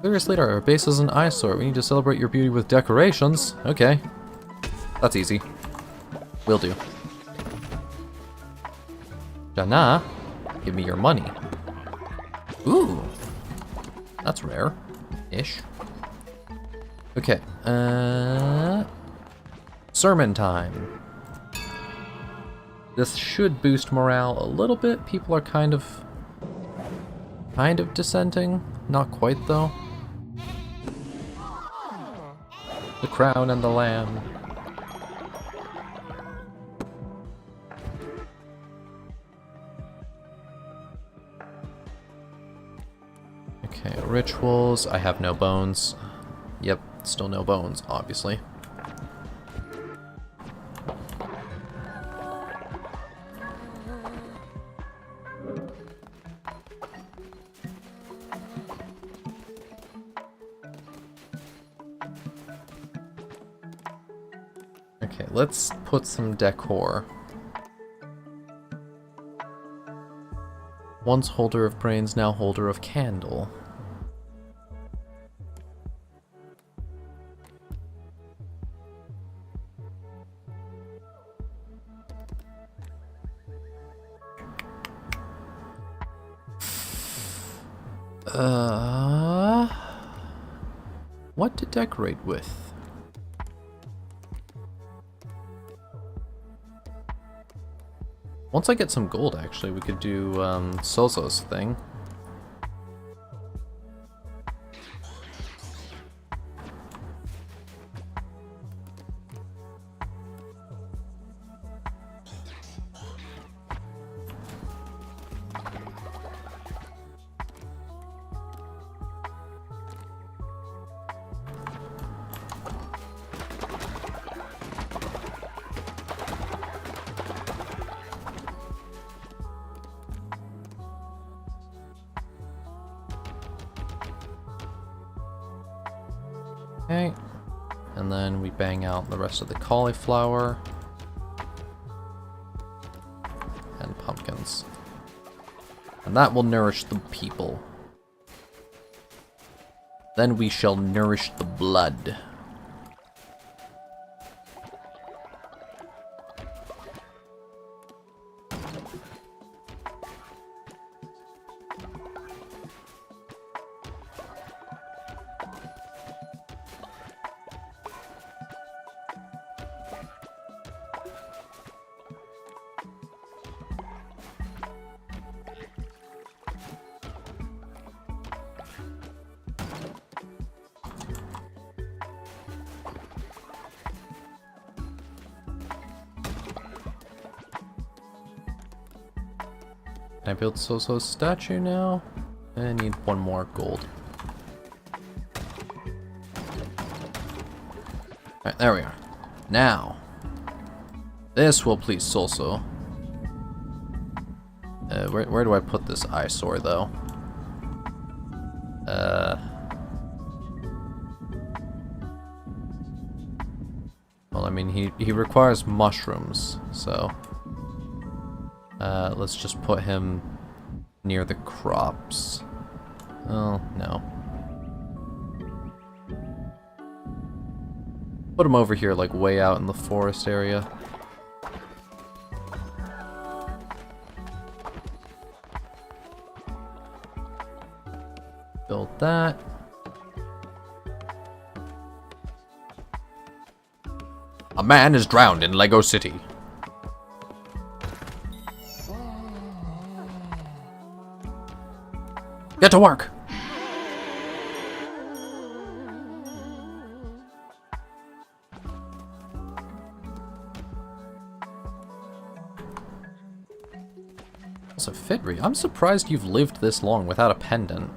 Curious leader, our base is an eyesore. We need to celebrate your beauty with decorations. Okay. That's easy. Will do. Jana, give me your money. Ooh. That's rare-ish. Okay. Sermon time. This should boost morale a little bit. People are kind of dissenting. Not quite, though. The crown and the lamb. Okay, rituals. I have no bones. Yep, still no bones, obviously. Okay, let's put some decor. Once holder of brains, now holder of candle. What to decorate with? Once I get some gold, actually, we could do Sozo's thing. Okay, and then we bang out the rest of the cauliflower and pumpkins. And that will nourish the people. Then we shall nourish the blood. Can I build Sozo's statue now? I need one more gold. Alright, there we are. Now, this will please Sozo. Where do I put this eyesore, though? Well, I mean, he requires mushrooms, so... let's just put him near the crops. Oh, no. Put him over here, like way out in the forest area. that. A man is drowned in Lego City. Get to work! Also, Fidri, I'm surprised you've lived this long without a pendant.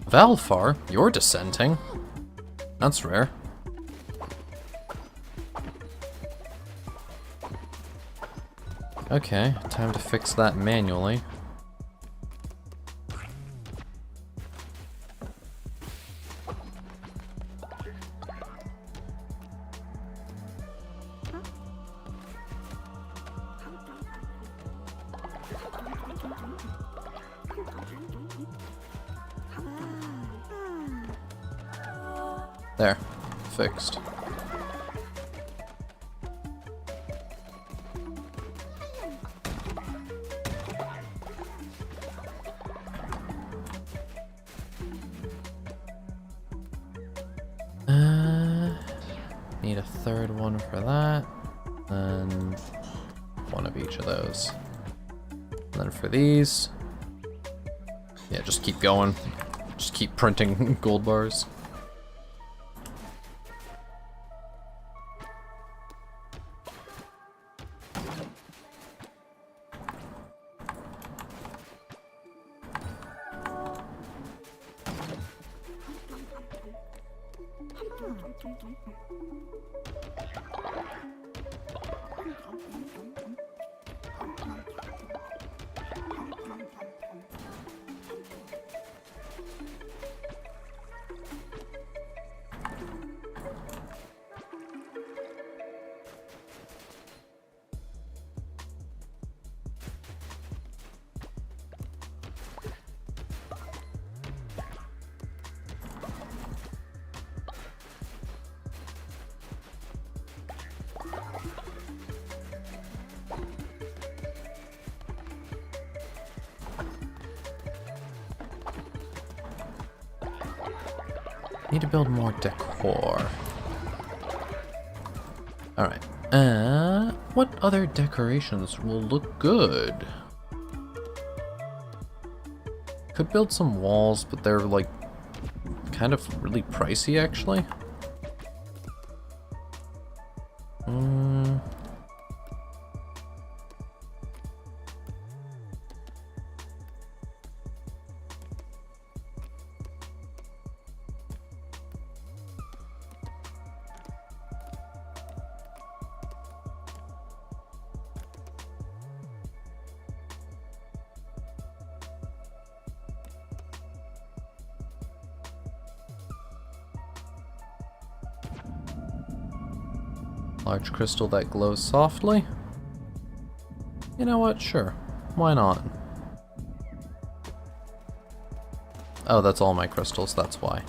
Valfar, you're dissenting. That's rare. Okay, time to fix that manually. There. Fixed. Need a third one for that. And one of each of those. And then for these... yeah, just keep going. Just keep printing gold bars. Need to build more decor. Alright. What other decorations will look good? Could build some walls, but they're like kind of really pricey actually. Large crystal that glows softly. You know what? Sure. Why not? Oh, that's all my crystals, that's why.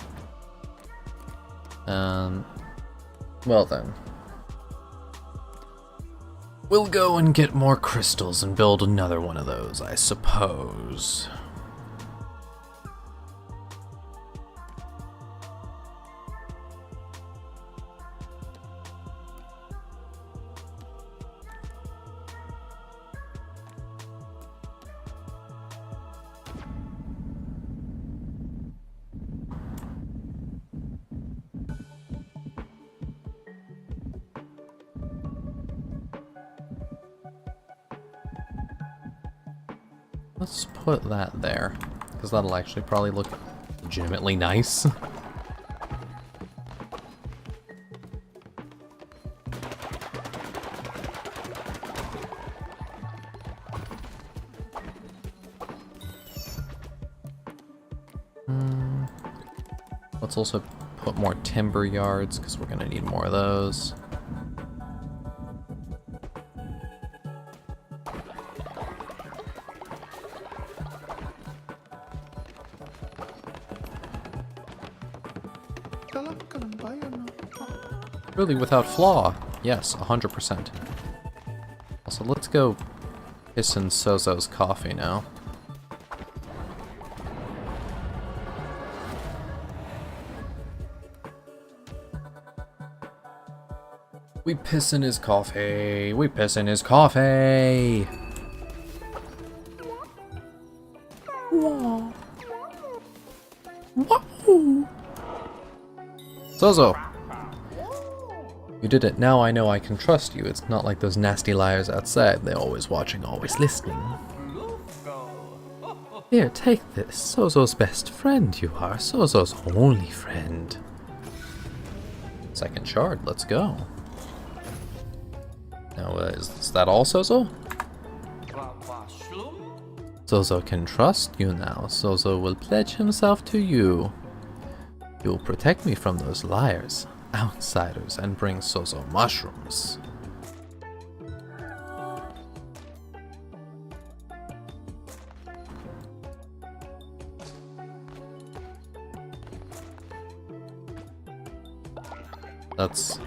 Well then. We'll go and get more crystals and build another one of those, I suppose. Let's put that there, because that'll actually probably look legitimately nice. let's also put more timber yards, because we're going to need more of those. Really, without flaw? Yes, 100%. Also, let's go piss in Sozo's coffee now. We piss in his coffee. We piss in his coffee. Wow. Wow. Sozo. You did it. Now I know I can trust you. It's not like those nasty liars outside. They're always watching, always listening. Here, take this. Sozo's best friend you are. Sozo's only friend. Second shard. Let's go. Now, is that all, Sozo? Sozo can trust you now. Sozo will pledge himself to you. You'll protect me from those liars, outsiders, and bring Sozo mushrooms.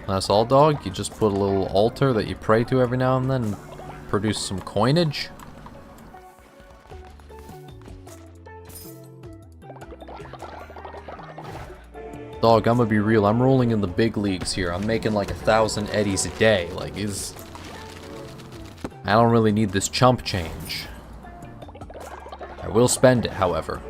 That's all, dog? You just put a little altar that you pray to every now and then and produce some coinage? Dog, I'm gonna be real, I'm rolling in the big leagues here. I'm making like 1,000 eddies a day. Like, I don't really need this chump change. I will spend it, however.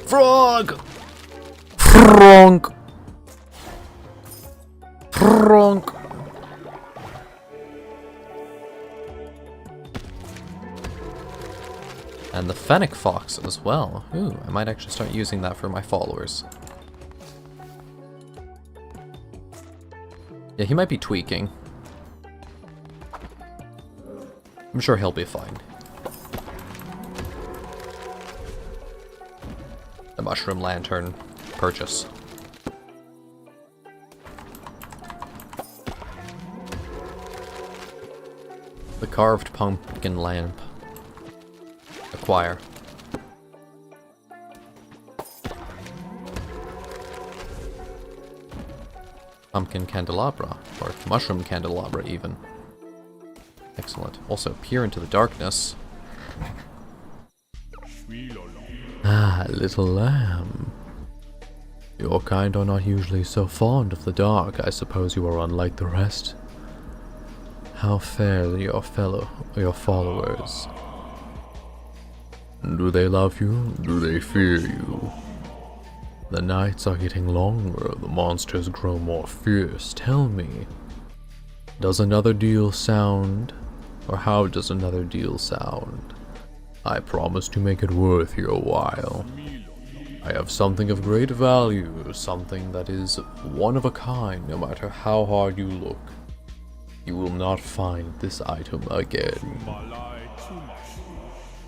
Frog! Frog! Frog! And the fennec fox as well. Ooh, I might actually start using that for my followers. Yeah, he might be tweaking. I'm sure he'll be fine. The mushroom lantern purchase. The carved pumpkin lamp. Acquire. Pumpkin candelabra, or mushroom candelabra even. Excellent. Also, peer into the darkness. Ah, little lamb. Your kind are not usually so fond of the dark. I suppose you are unlike the rest. How fare your followers? Do they love you? Do they fear you? The nights are getting longer, the monsters grow more fierce. Tell me, does another deal sound? Or how does another deal sound? I promise to make it worth your while. I have something of great value, something that is one of a kind, no matter how hard you look. You will not find this item again.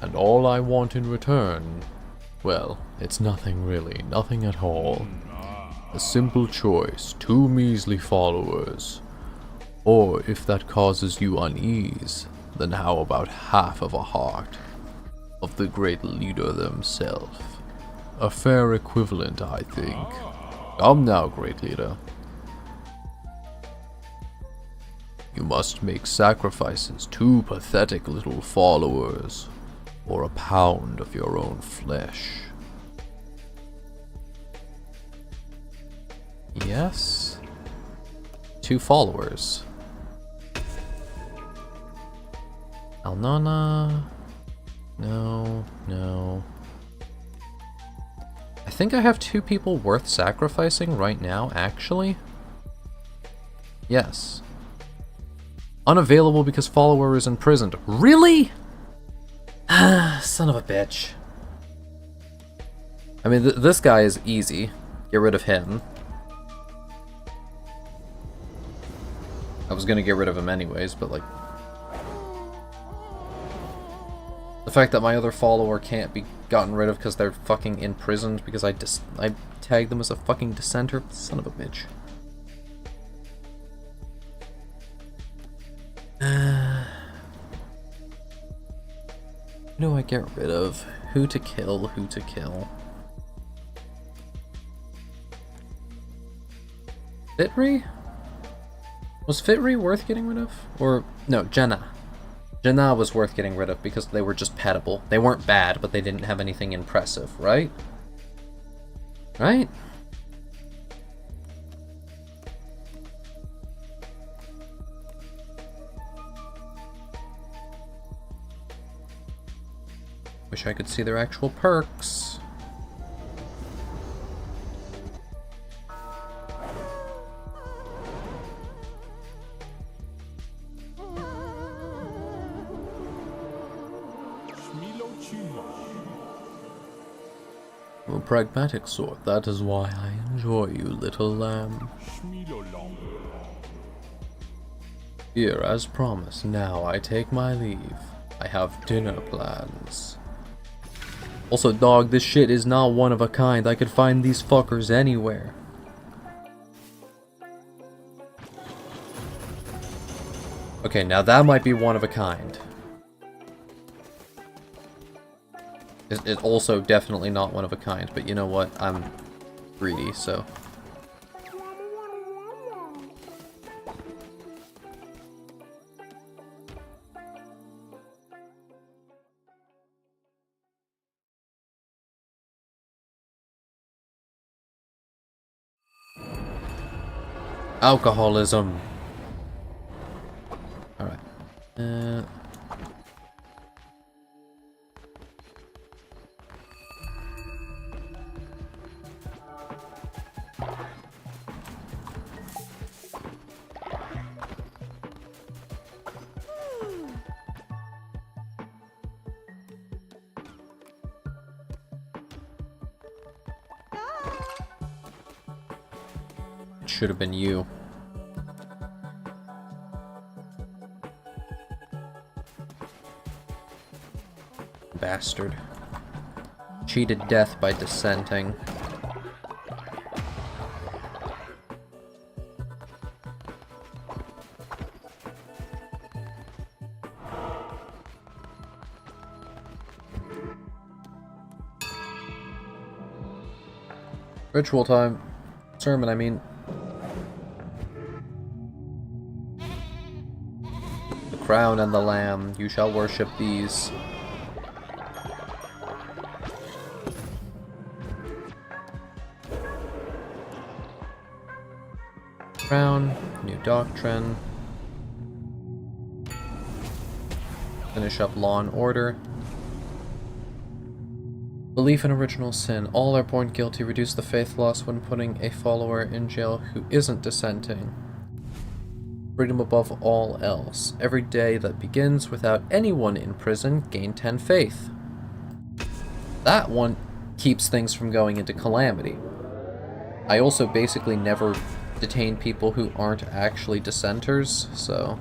And all I want in return, well, it's nothing really, nothing at all. A simple choice, 2 measly followers. Or if that causes you unease, then how about half of a heart of the great leader themselves? A fair equivalent, I think. Come now, great leader. You must make sacrifices, 2 pathetic little followers, or a pound of your own flesh. Yes. 2 followers. Alnana. No, no. I think I have 2 people worth sacrificing right now, actually. Yes. Unavailable because follower is imprisoned. Really? Son of a bitch. I mean, this guy is easy. get rid of him. I was gonna get rid of him anyways, but like... the fact that my other follower can't be gotten rid of because they're fucking imprisoned because I tagged them as a fucking dissenter? Son of a bitch. Who do I get rid of? Who to kill? Who to kill? Fitri? Was Fitri worth getting rid of? Or, no, Jenna. Jenna was worth getting rid of because they were just pettable. They weren't bad, but they didn't have anything impressive, right? Right? Wish I could see their actual perks. A pragmatic sort, that is why I enjoy you, little lamb. Here, as promised, now I take my leave. I have dinner plans. Also, dog, this shit is not one of a kind. I could find these fuckers anywhere. Okay, now that might be one of a kind. It's also definitely not one of a kind, but you know what? I'm greedy, so... Alcoholism. Alright. It should have been you. Bastard. Cheated death by dissenting. Ritual time. Sermon, I mean. The crown and the lamb, you shall worship these. Crown, new doctrine. Finish up Law and Order. Belief in original sin. All are born guilty. Reduce the faith loss when putting a follower in jail who isn't dissenting. Freedom above all else. Every day that begins without anyone in prison, gain 10 faith. That one keeps things from going into calamity. I also basically never detain people who aren't actually dissenters, so...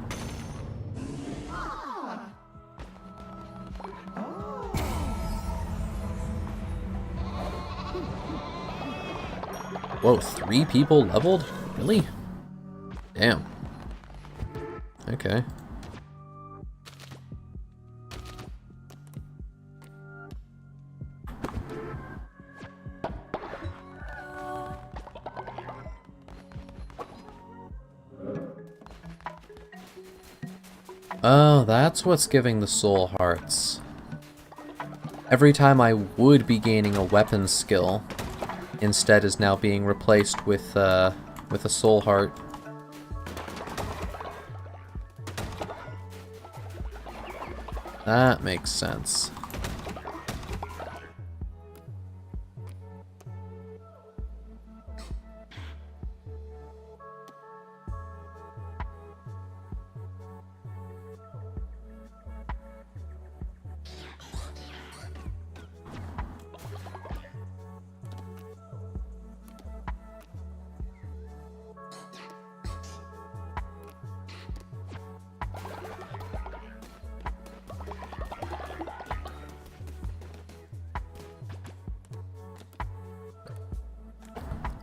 Whoa, 3 people leveled? Really? Damn. Okay. Oh, that's what's giving the soul hearts. Every time I would be gaining a weapon skill, instead is now being replaced with a soul heart. That makes sense.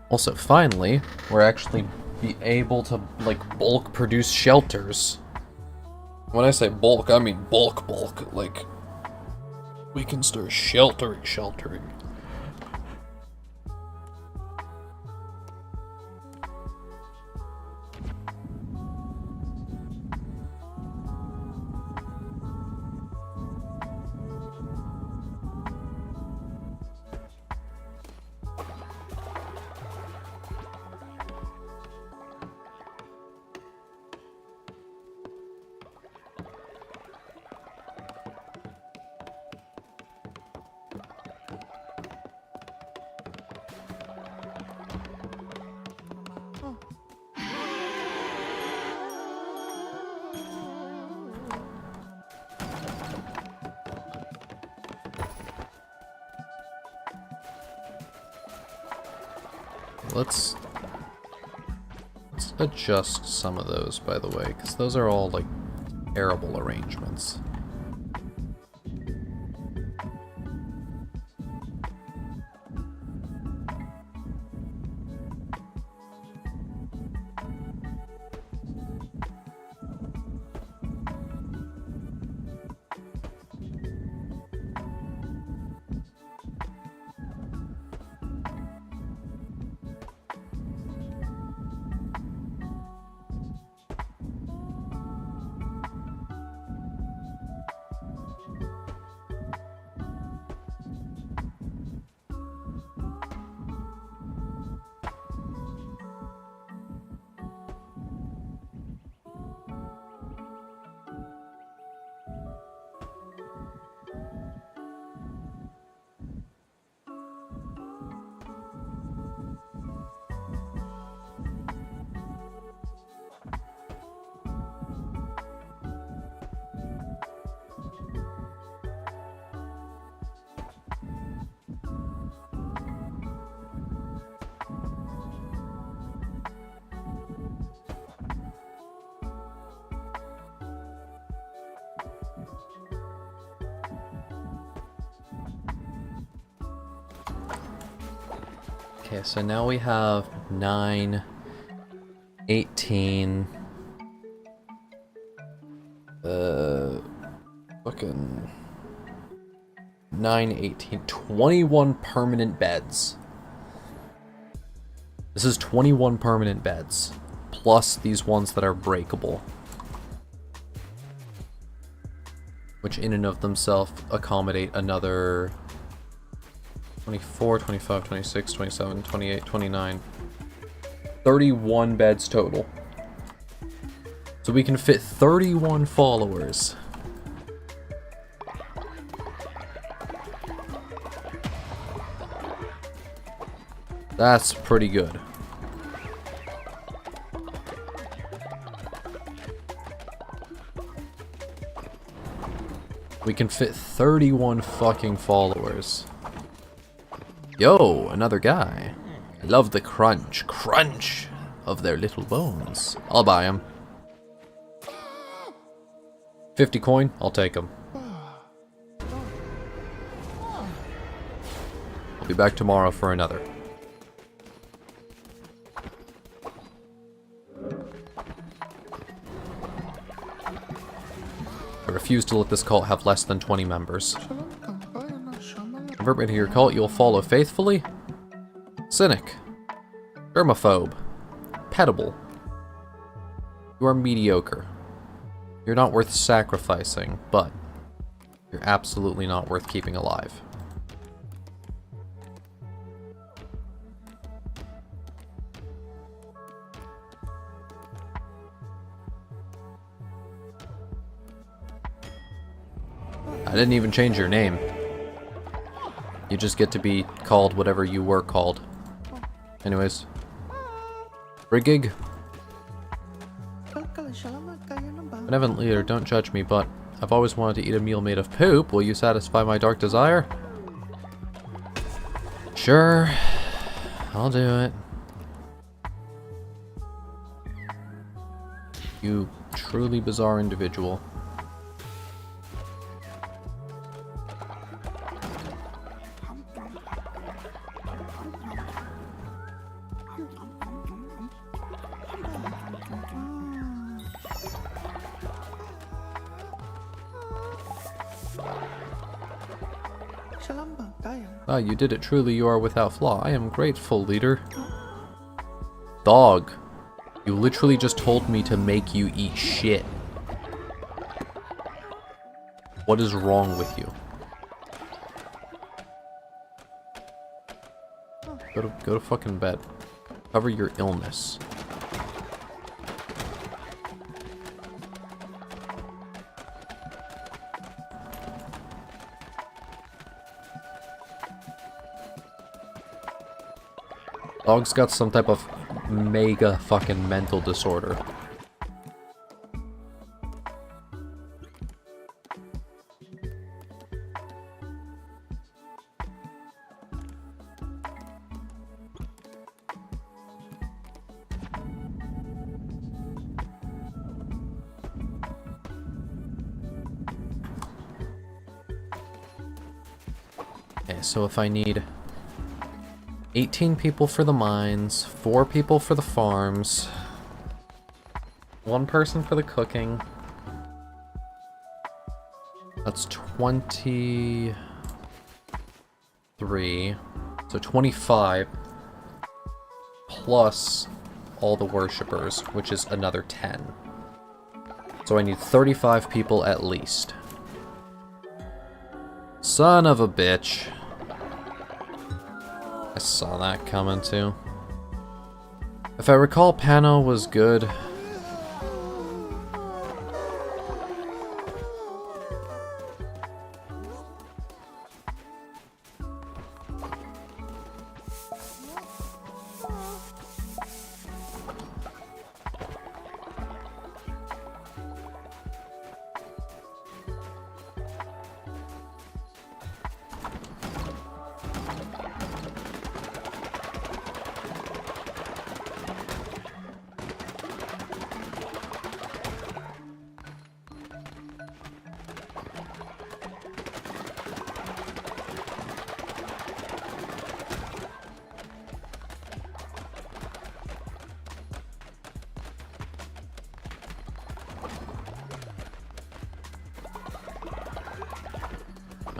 Also, finally, we're actually be able to, like, bulk produce shelters. When I say bulk, I mean bulk. Like, we can start sheltering. Let's adjust some of those, by the way, because those are all, like, terrible arrangements. Okay, so now we have 9, 18, fucking 9, 18, 21 permanent beds. This is 21 permanent beds, plus these ones that are breakable. Which in and of themselves accommodate another 24, 25, 26, 27, 28, 29. 31 beds total. So we can fit 31 followers. That's pretty good. We can fit 31 fucking followers. Yo, another guy. I love the crunch of their little bones. I'll buy him. 50 coin, I'll take him. I'll be back tomorrow for another. I refuse to let this cult have less than 20 members. Convert me to your cult, you'll follow faithfully? Cynic. Germaphobe. Petable. You are mediocre. You're not worth sacrificing, but you're absolutely not worth keeping alive. I didn't even change your name. You just get to be called whatever you were called. Anyways. Brigig. Benevolent leader, don't judge me, but I've always wanted to eat a meal made of poop. Will you satisfy my dark desire? Sure. I'll do it. You truly bizarre individual. Ah, you did it. Truly, you are without flaw. I am grateful, leader. Dog. You literally just told me to make you eat shit. What is wrong with you? Go to fucking bed. Cover your illness. Dog's got some type of mega fucking mental disorder. Okay, so if I need 18 people for the mines, 4 people for the farms, 1 person for the cooking. That's 23. So 25 plus all the worshippers, which is another 10. So I need 35 people at least. Son of a bitch. I saw that coming too. If I recall, Pano was good.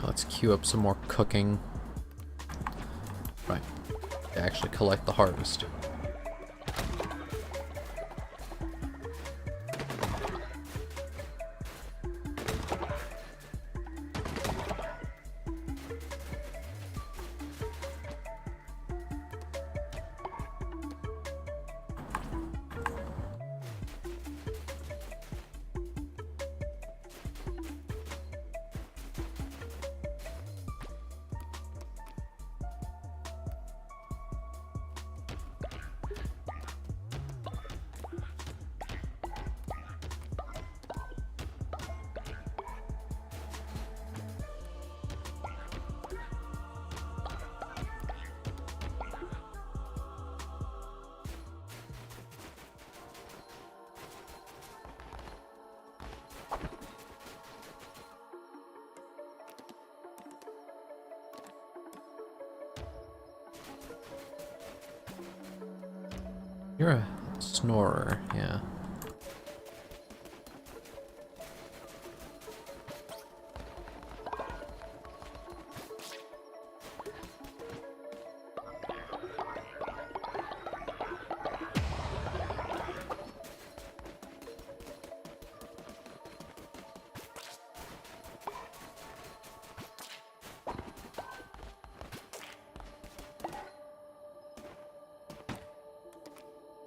Let's queue up some more cooking. Right. Actually collect the harvest. You're a snorer, yeah.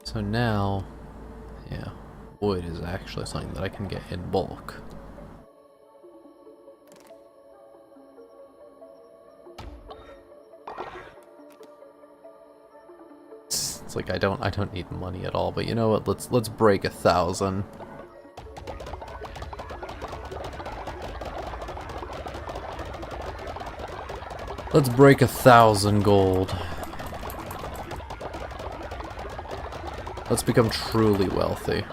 So now, yeah, wood is actually something that I can get in bulk. It's like I don't need money at all, but you know what? Let's break 1,000. Let's break 1,000 gold. Let's become truly wealthy.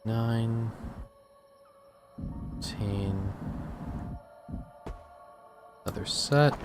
9, 10. Another set.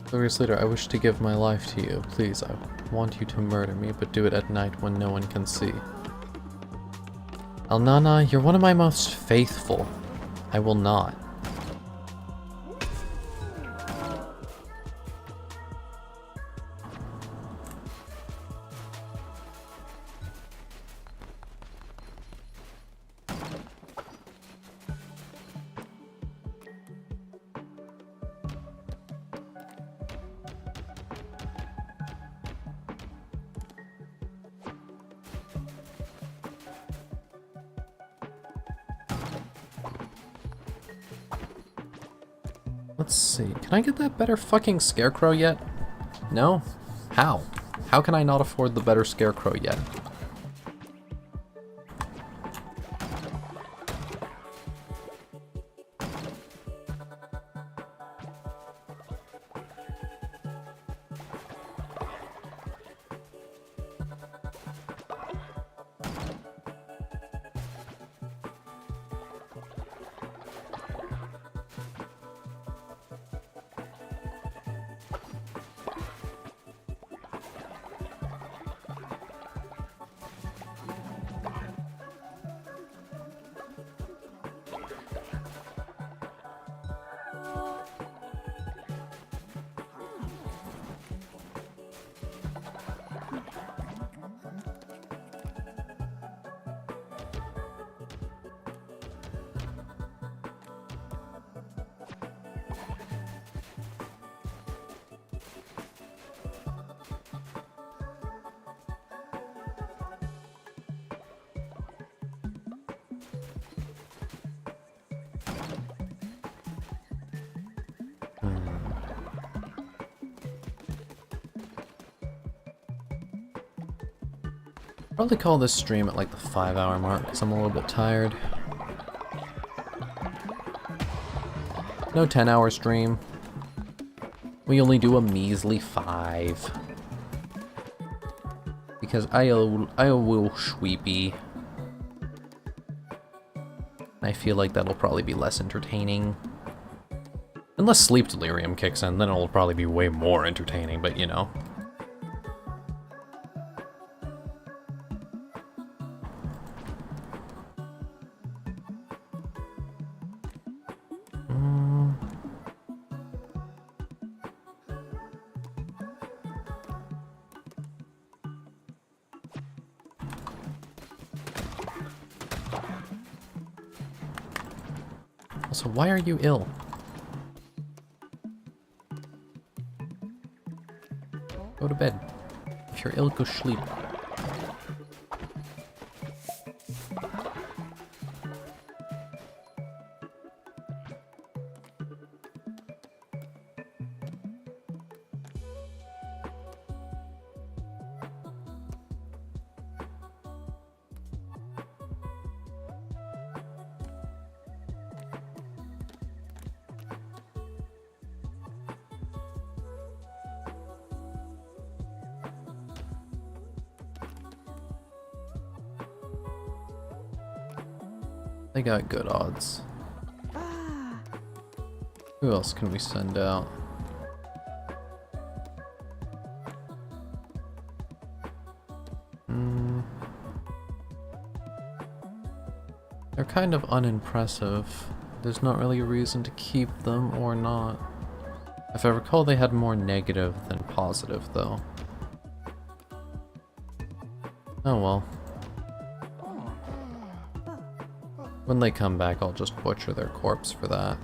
Glorious leader, I wish to give my life to you. Please, I want you to murder me, but do it at night when no one can see. Alnana, you're one of my most faithful. I will not. Let's see, can I get that better fucking scarecrow yet? No? How? How can I not afford the better scarecrow yet? Probably call this stream at like the 5-hour mark because I'm a little bit tired. No 10-hour stream. We only do a measly 5. Because I will sweepy. I feel like that'll probably be less entertaining. Unless sleep delirium kicks in, then it'll probably be way more entertaining, but you know. So why are you ill? Go to bed. If you're ill, go sleep. They got good odds. Who else can we send out? They're kind of unimpressive. There's not really a reason to keep them or not. If I recall, they had more negative than positive, though. Oh well. When they come back, I'll just butcher their corpse for that.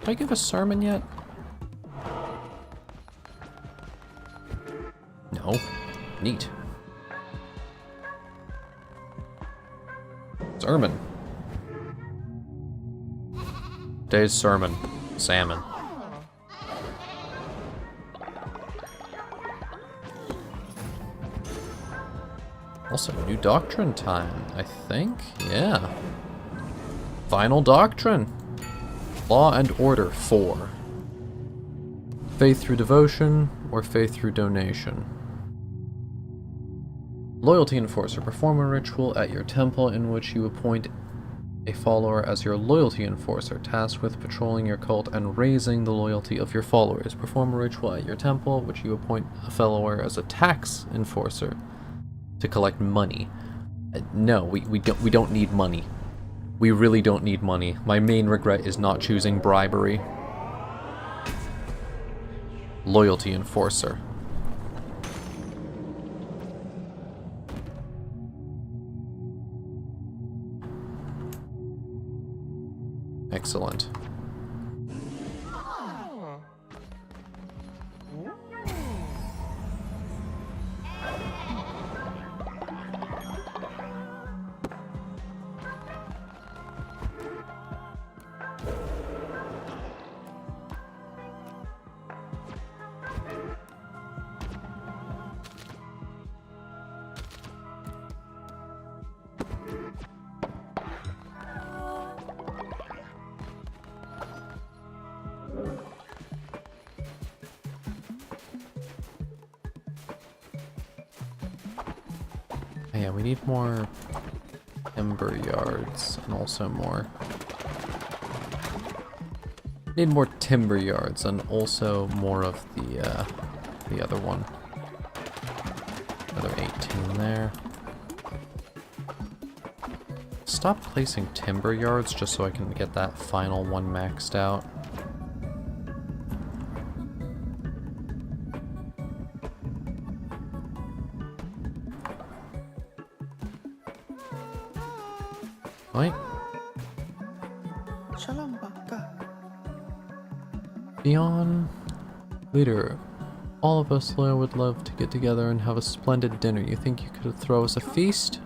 Did I give a sermon yet? know. Neat. Sermon. Today's sermon. Salmon. Also, new doctrine time, I think? Yeah. Final doctrine. Law and Order 4. Faith through devotion or faith through donation. Loyalty Enforcer. Perform a ritual at your temple in which you appoint a follower as your loyalty enforcer, tasked with patrolling your cult and raising the loyalty of your followers. Perform a ritual at your temple, which you appoint a follower as a tax enforcer to collect money. No, we don't need money. We really don't need money. My main regret is not choosing bribery. Loyalty enforcer. Excellent. Yeah, we need more timber yards and also more. Need more timber yards and also more of the other one. Another 18 there. Stop placing timber yards just so I can get that final one maxed out. Right. Beyond leader, all of us would love to get together and have a splendid dinner. You think you could throw us a feast?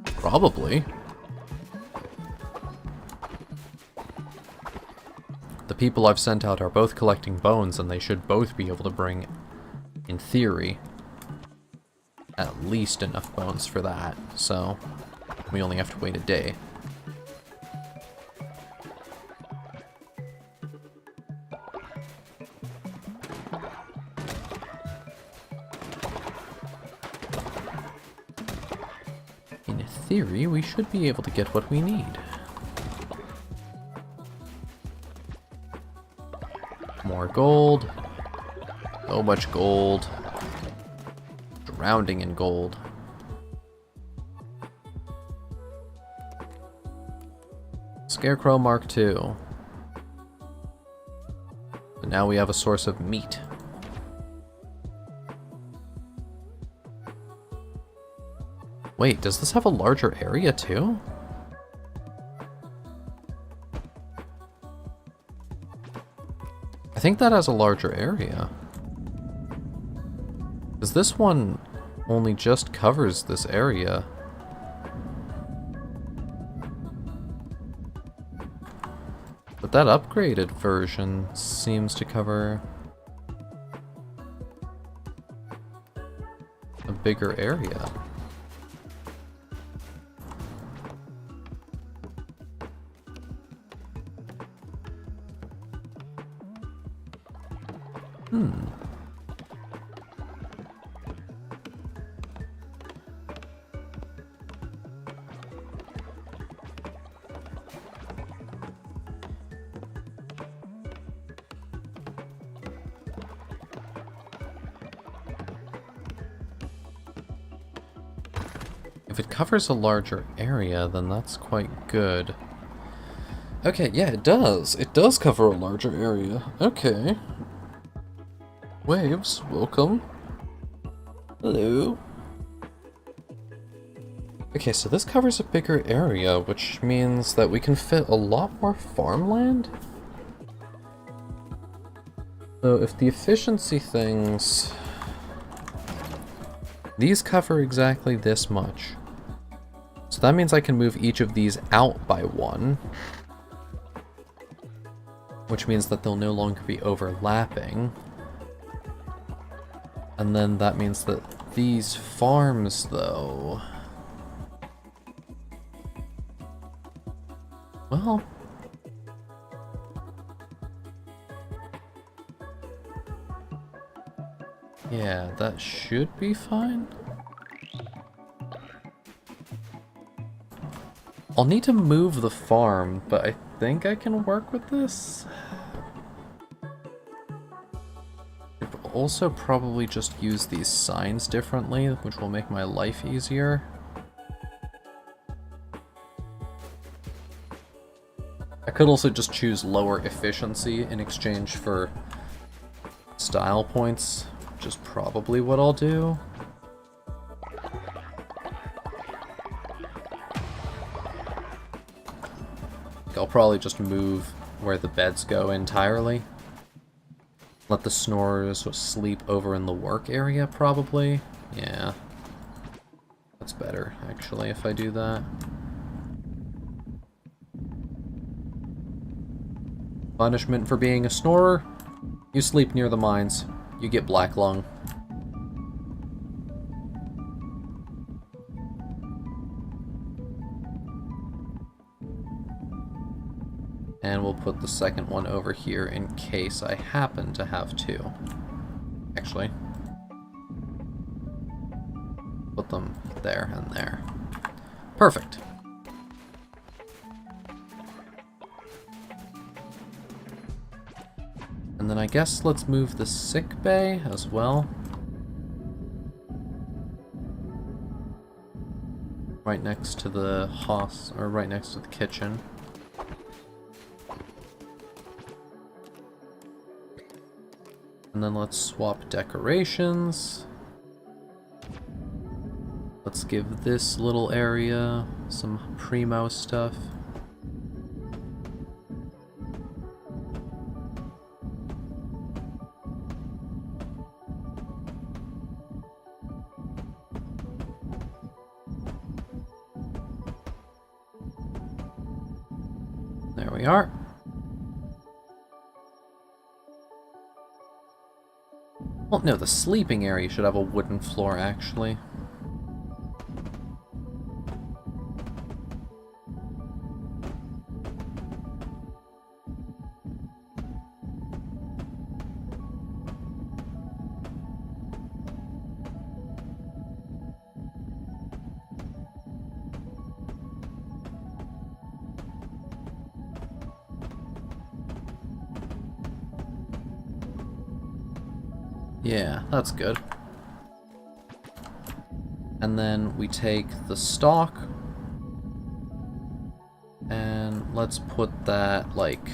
Probably. The people I've sent out are both collecting bones, and they should both be able to bring, in theory, at least enough bones for that. So we only have to wait a day. In theory, we should be able to get what we need. More gold. So much gold. Drowning in gold. Scarecrow Mark II. And now we have a source of meat. Wait, does this have a larger area too? I think that has a larger area. Because this one only just covers this area. But that upgraded version seems to cover a bigger area. If it covers a larger area, then that's quite good. Okay, yeah, it does. It does cover a larger area. Okay. Waves, welcome. Hello. Okay, so this covers a bigger area, which means that we can fit a lot more farmland? So if the efficiency things These cover exactly this much. So that means I can move each of these out by 1. Which means that they'll no longer be overlapping. And then that means that these farms, though... Well... Yeah, that should be fine. I'll need to move the farm, but I think I can work with this. I'll also probably just use these signs differently, which will make my life easier. I could also just choose lower efficiency in exchange for style points, which is probably what I'll do. I'll probably just move where the beds go entirely. Let the snorers sleep over in the work area, probably. Yeah. That's better, actually, if I do that. Punishment for being a snorer? You sleep near the mines. You get black lung. And we'll put the second one over here in case I happen to have 2. Actually. Put them there and there. Perfect. And then I guess let's move the sick bay as well. Right next to the or right next to the kitchen. And then let's swap decorations. Let's give this little area some primo stuff. There we are. Well, no, the sleeping area should have a wooden floor, actually. Yeah, that's good. And then we take the stock and let's put that like...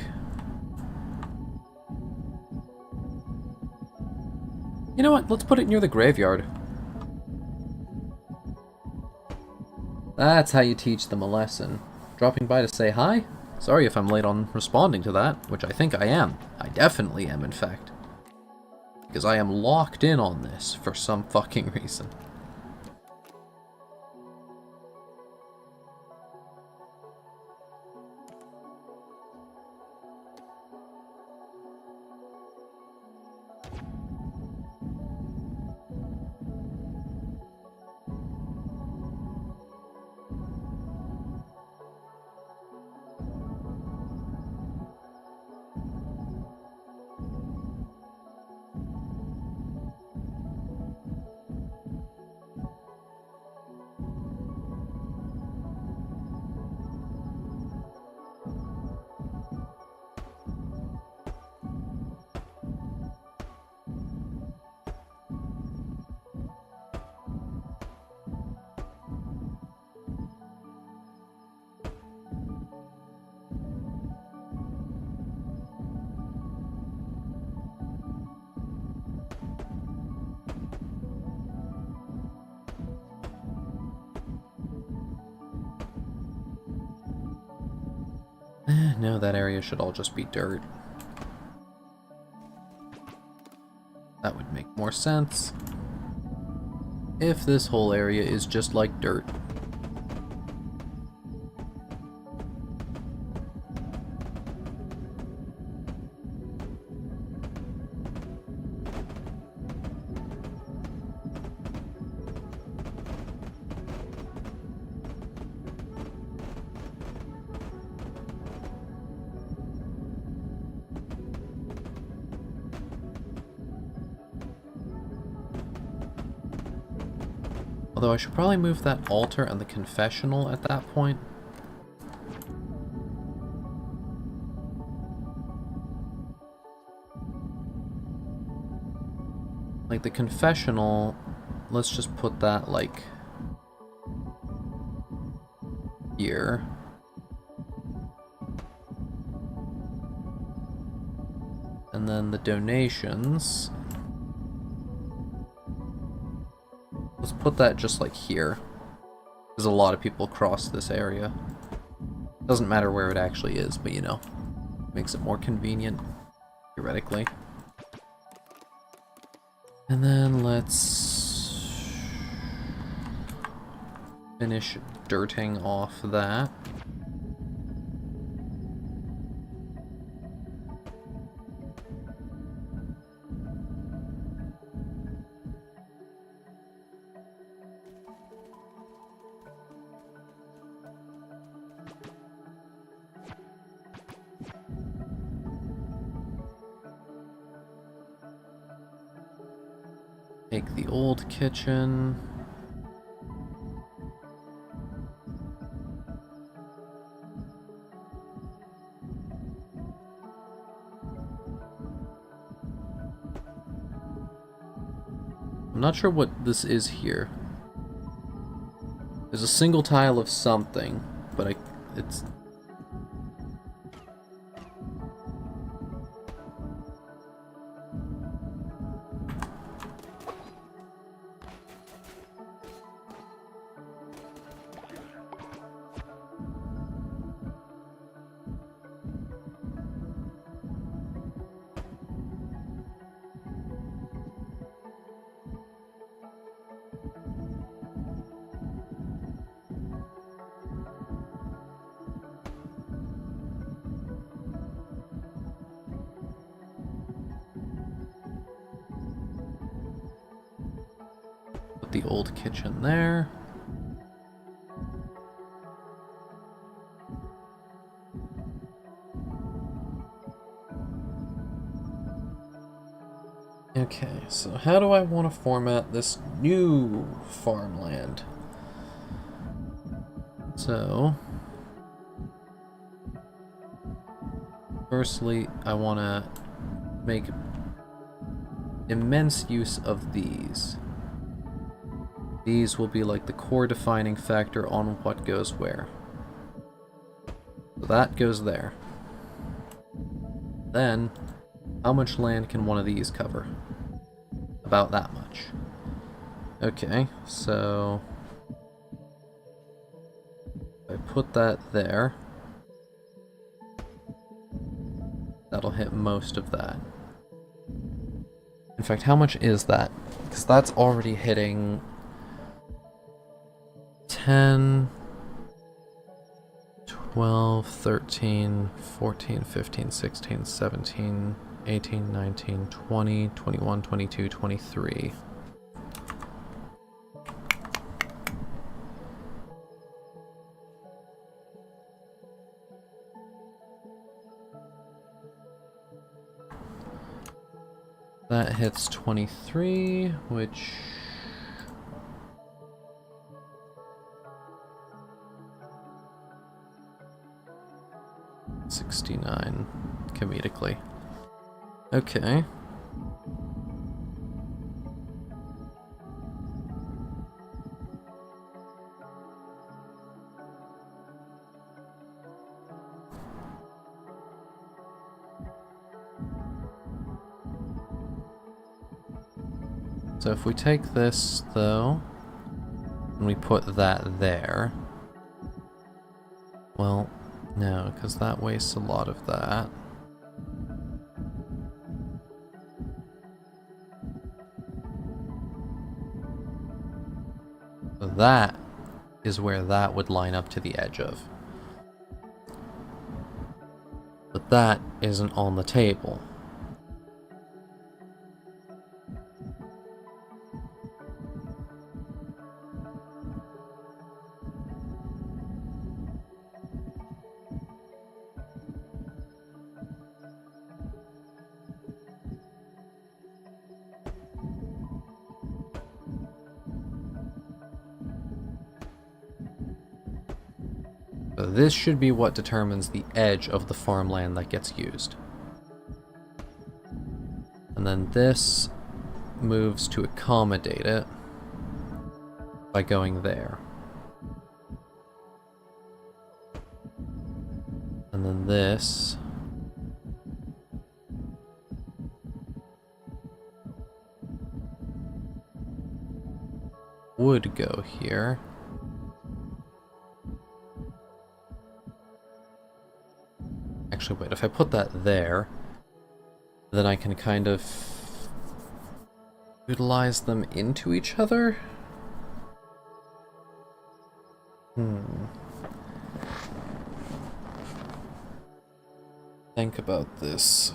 You know what? Let's put it near the graveyard. That's how you teach them a lesson. Dropping by to say hi? Sorry if I'm late on responding to that, which I think I am. I definitely am, in fact. Because I am locked in on this for some fucking reason. No, that area should all just be dirt. That would make more sense. if this whole area is just like dirt. Although I should probably move that altar and the confessional at that point. Like the confessional, let's just put that like here. And then the donations, let's put that just like here. Because a lot of people cross this area. Doesn't matter where it actually is, but you know, makes it more convenient, theoretically. And then let's finish dirting off that. Take the old kitchen. I'm not sure what this is here. There's a single tile of something, but it's... Put the old kitchen there. Okay, so how do I want to format this new farmland? So, firstly, I want to make immense use of these. These will be like the core defining factor on what goes where. So that goes there. Then, how much land can one of these cover? About that much. Okay, so I put that there. That'll hit most of that. In fact, how much is that? Because that's already hitting 10, 12, 13, 14, 15, 16, 17, 18, 19, 20, 21, 22, 23. That hits 23, which... $69 comedically. Okay. So if we take this, though, and we put that there, well, no, because that wastes a lot of that. That is where that would line up to the edge of. But that isn't on the table. So this should be what determines the edge of the farmland that gets used. And then this moves to accommodate it by going there. And then this would go here. Actually, wait, if I put that there, then I can kind of utilize them into each other? Think about this.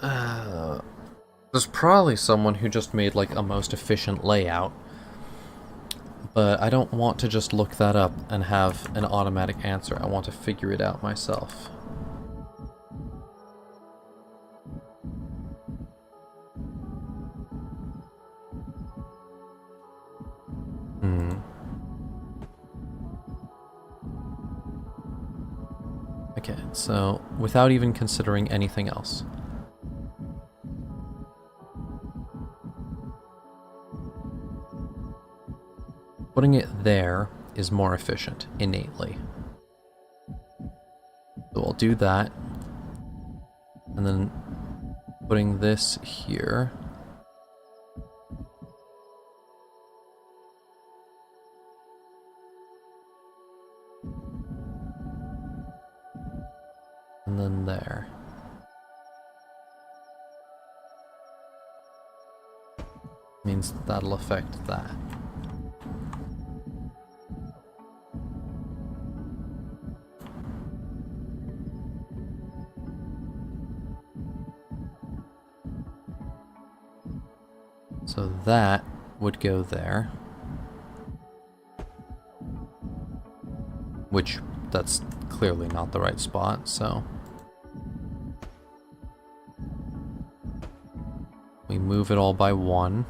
There's probably someone who just made like a most efficient layout, but I don't want to just look that up and have an automatic answer. I want to figure it out myself. Okay, so without even considering anything else. Putting it there is more efficient, innately. So I'll do that. And then putting this here. And then there. Means that'll affect that. So that would go there. Which, that's clearly not the right spot, so... we move it all by 1.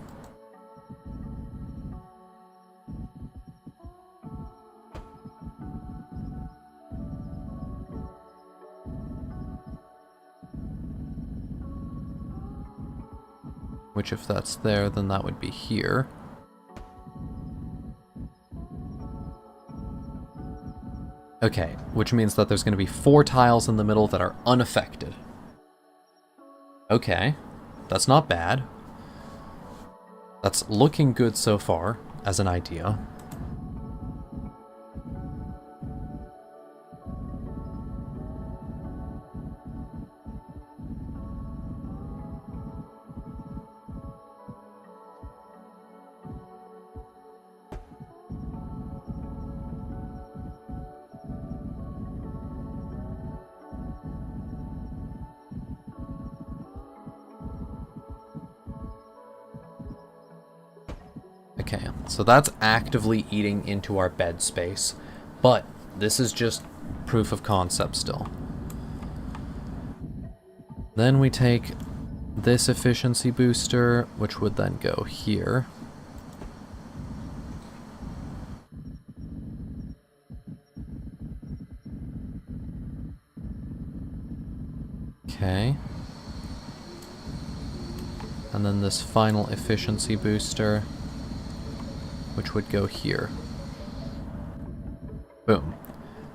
Which, if that's there, then that would be here. Okay, which means that there's going to be 4 tiles in the middle that are unaffected. Okay, that's not bad. That's looking good so far, as an idea. Okay, so that's actively eating into our bed space, but this is just proof of concept still. Then we take this efficiency booster, which would then go here. Okay. And then this final efficiency booster, which would go here. Boom.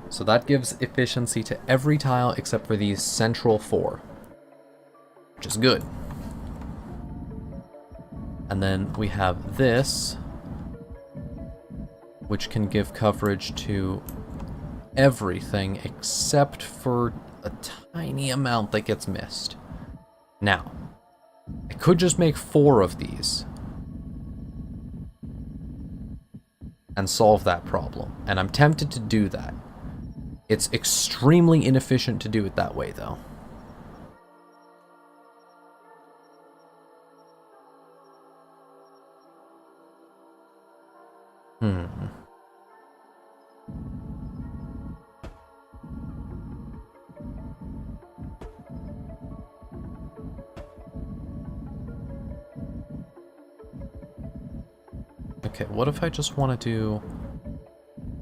So that gives efficiency to every tile except for these central 4. Which is good. And then we have this, which can give coverage to everything except for a tiny amount that gets missed. Now, I could just make 4 of these. and solve that problem. And I'm tempted to do that. It's extremely inefficient to do it that way, though. Okay, what if I just want to do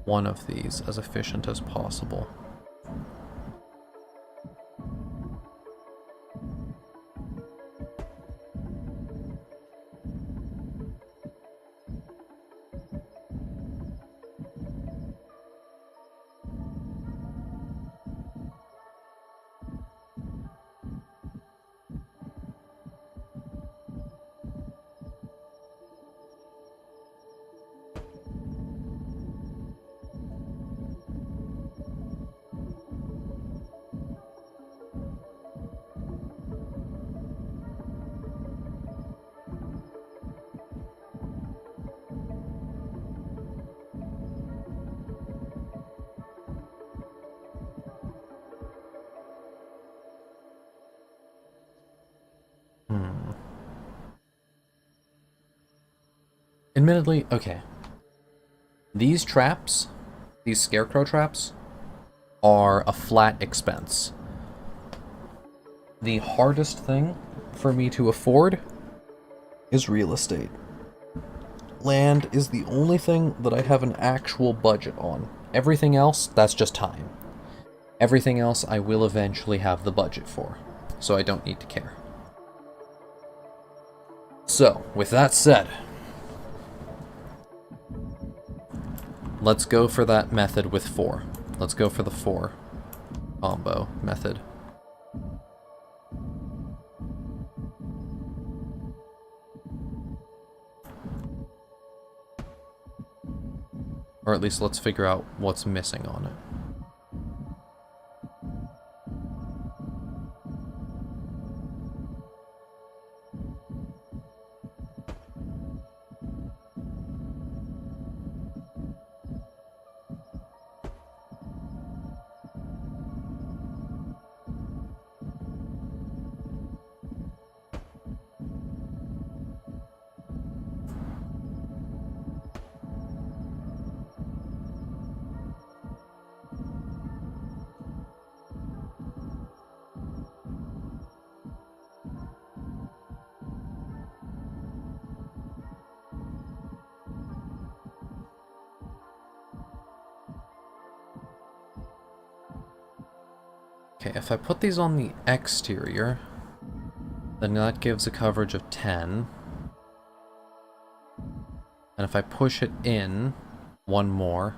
one of these as efficient as possible? Admittedly, okay. These traps, these scarecrow traps, are a flat expense. The hardest thing for me to afford is real estate. Land is the only thing that I have an actual budget on. Everything else, that's just time. Everything else I will eventually have the budget for, so I don't need to care. So, with that said, let's go for that method with 4. Let's go for the 4 combo method. Or at least let's figure out what's missing on it. Okay, if I put these on the exterior, then that gives a coverage of 10. And if I push it in one more,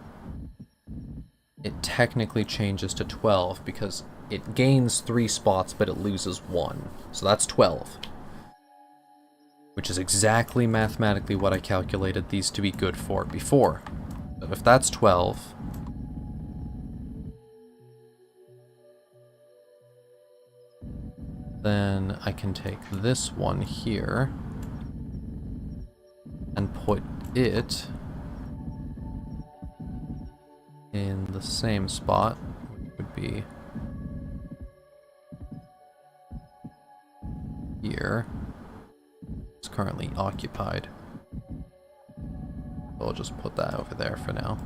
it technically changes to 12 because it gains 3 spots, but it loses 1. So that's 12. Which is exactly mathematically what I calculated these to be good for before. But if that's 12... then I can take this one here and put it in the same spot, which would be here. It's currently occupied. So I'll just put that over there for now.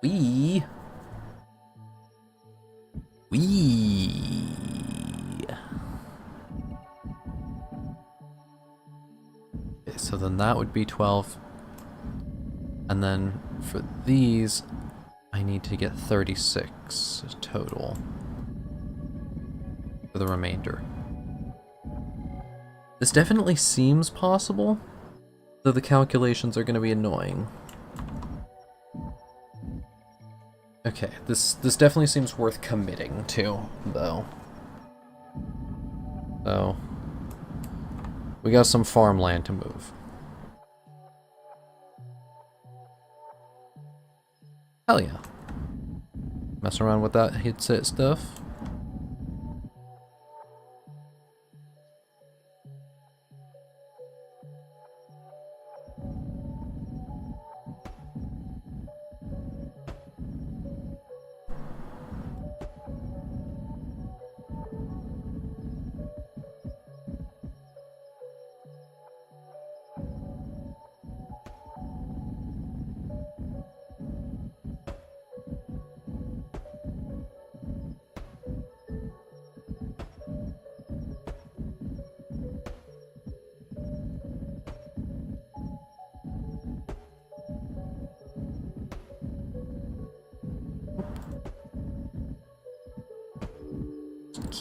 Wee! Okay, so then that would be 12. And then for these, I need to get 36 total for the remainder. This definitely seems possible, though the calculations are going to be annoying. Okay, this definitely seems worth committing to, though. So, we got some farmland to move. Hell yeah. Mess around with that headset stuff.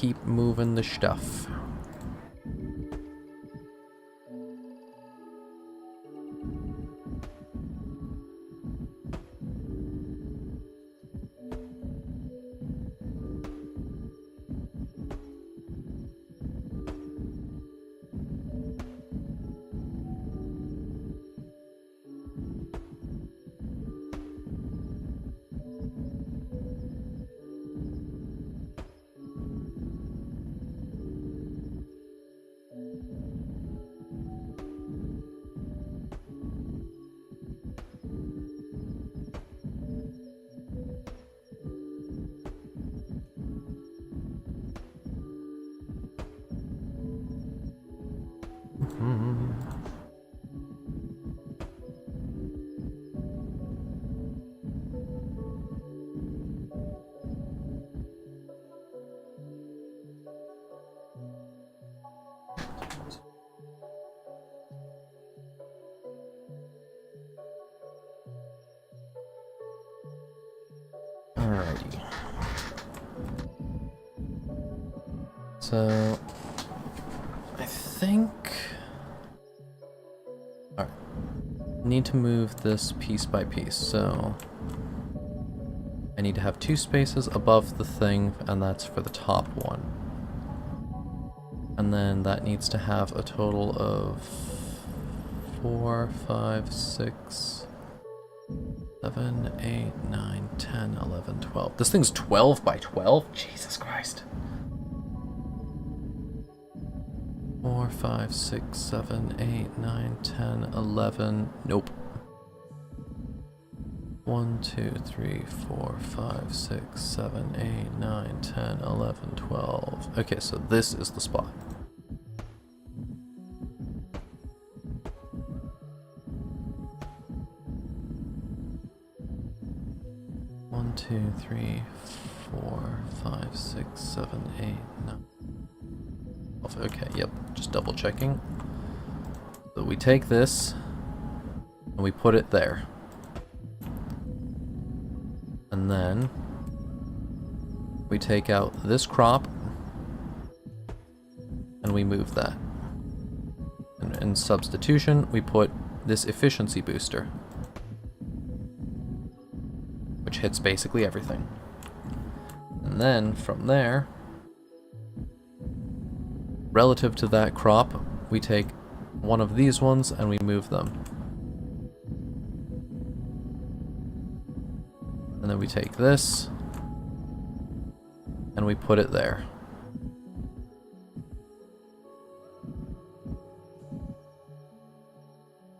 keep moving the stuff. Alrighty. So, I think... Alright. Need to move this piece by piece, so... I need to have 2 spaces above the thing, and that's for the top one. And then that needs to have a total of 4, 5, 6, 7, 8, 9, 10, 11, 12. This thing's 12 by 12? Jesus Christ. 4, 5, 6, 7, 8, 9, 10, 11. Nope. 1, 2, 3, 4, 5, 6, 7, 8, 9, 10, 11, 12. Okay, so this is the spot. One, 2, 3, 4, 5, 6, 7, 8, 9. Okay, yep, just double checking. So we take this and we put it there. And then we take out this crop and we move that. And in substitution, we put this efficiency booster, which hits basically everything. And then from there, relative to that crop, we take one of these ones and we move them. And then we take this and we put it there.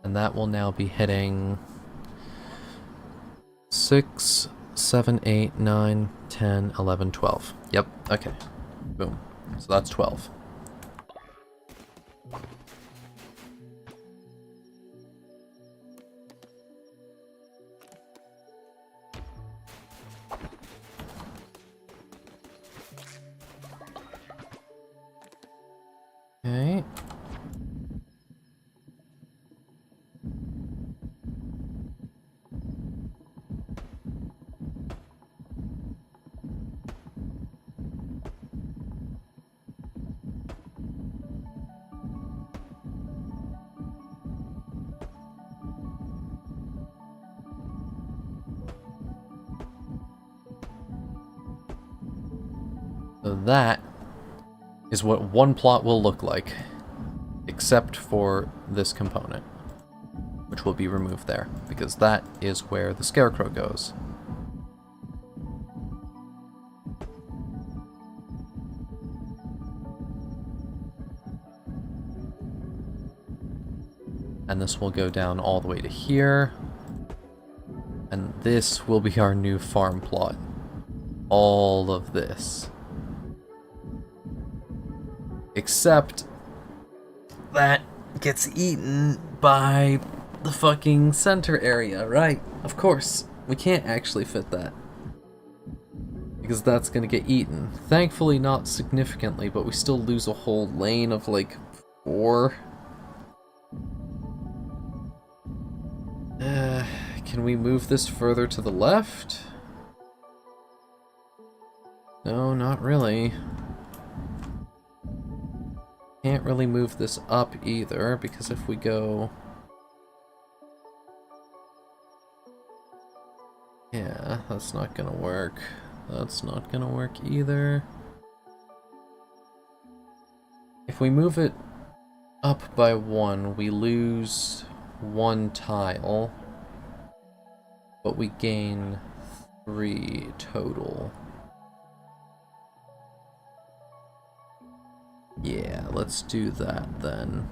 And that will now be hitting 6, 7, 8, 9, 10, 11, 12. Yep, okay. Boom. So that's 12. Okay. So that is what one plot will look like, except for this component, which will be removed there, because that is where the scarecrow goes. And this will go down all the way to here, and this will be our new farm plot. All of this. Except that gets eaten by the fucking center area, right? Of course, we can't actually fit that, because that's gonna get eaten. Thankfully not significantly, but we still lose a whole lane of like 4. Can we move this further to the left? No, not really. Can't really move this up either, because if we go... Yeah, that's not gonna work. That's not gonna work either. If we move it up by 1, we lose 1 tile, but we gain 3 total. Yeah, let's do that then.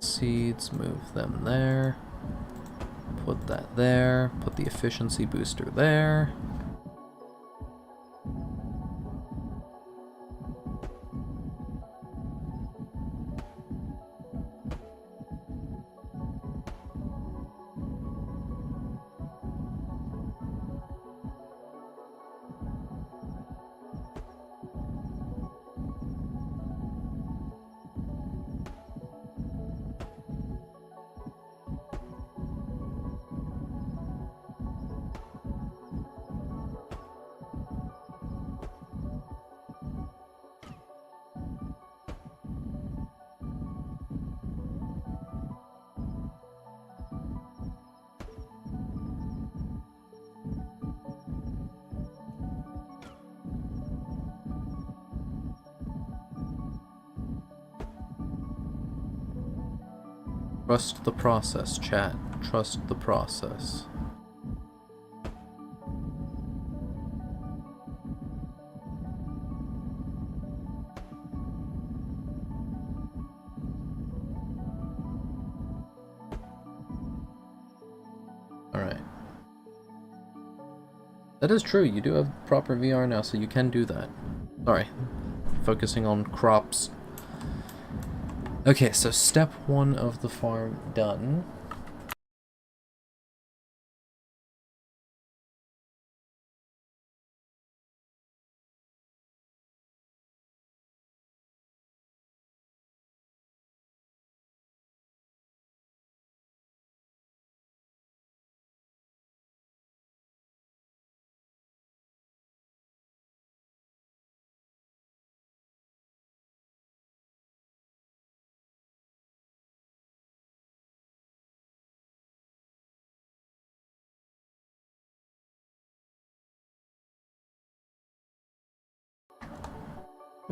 Seeds, move them there. Put that there. Put the efficiency booster there. Trust the process, chat. Trust the process. Alright. That is true, you do have proper VR now, so you can do that. Sorry. Focusing on crops. Okay, so step 1 of the farm done.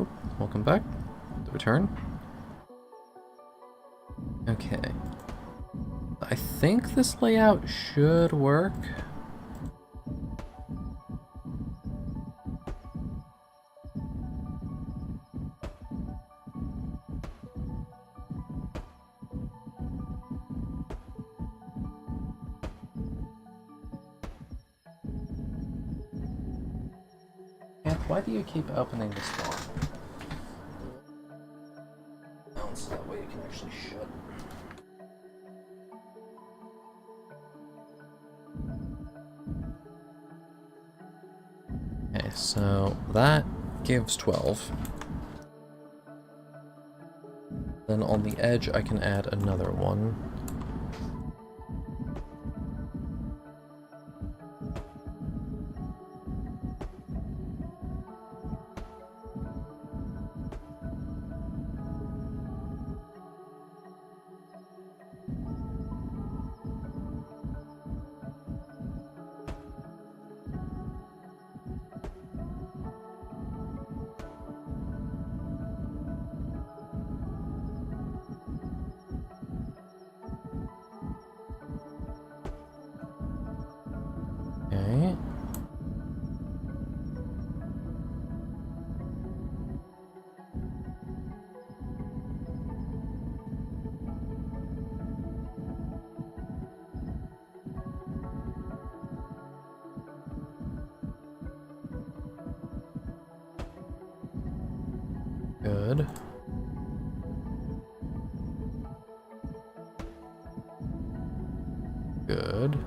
Oh, welcome back. The return. Okay. I think this layout should work. Why do you keep opening this door? So that way you can actually shut. Okay, so that gives 12. Then on the edge I can add another one. Okay. Good. Good.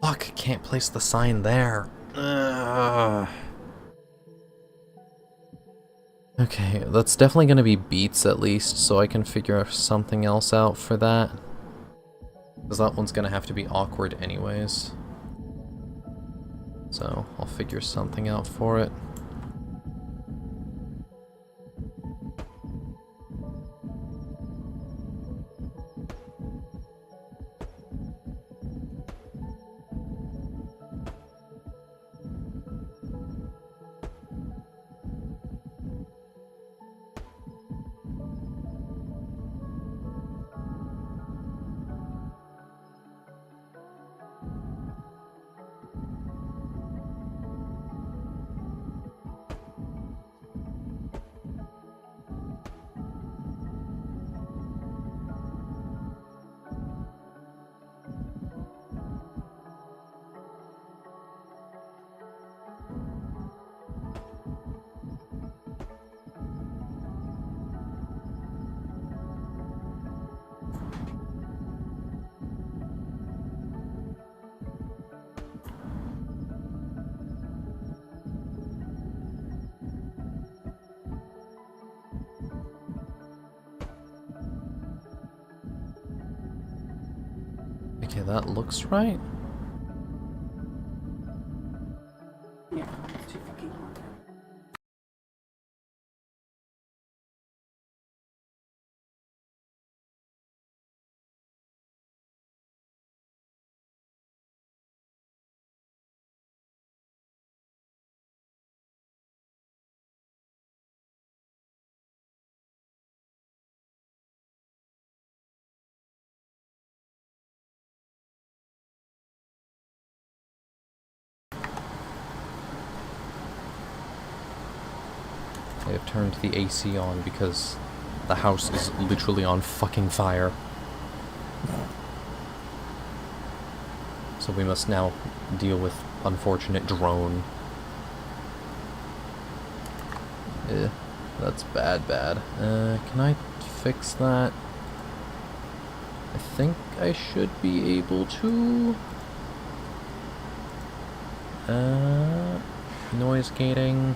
Fuck, can't place the sign there. Ugh. Okay, that's definitely gonna be beats at least, so I can figure something else out for that. Because that one's gonna have to be awkward anyways. So, I'll figure something out for it. Okay, that looks right. Yeah, it's too fucking hot. I have turned the AC on because the house is literally on fucking fire. So we must now deal with unfortunate drone. That's bad. Can I fix that? I think I should be able to. Noise gating.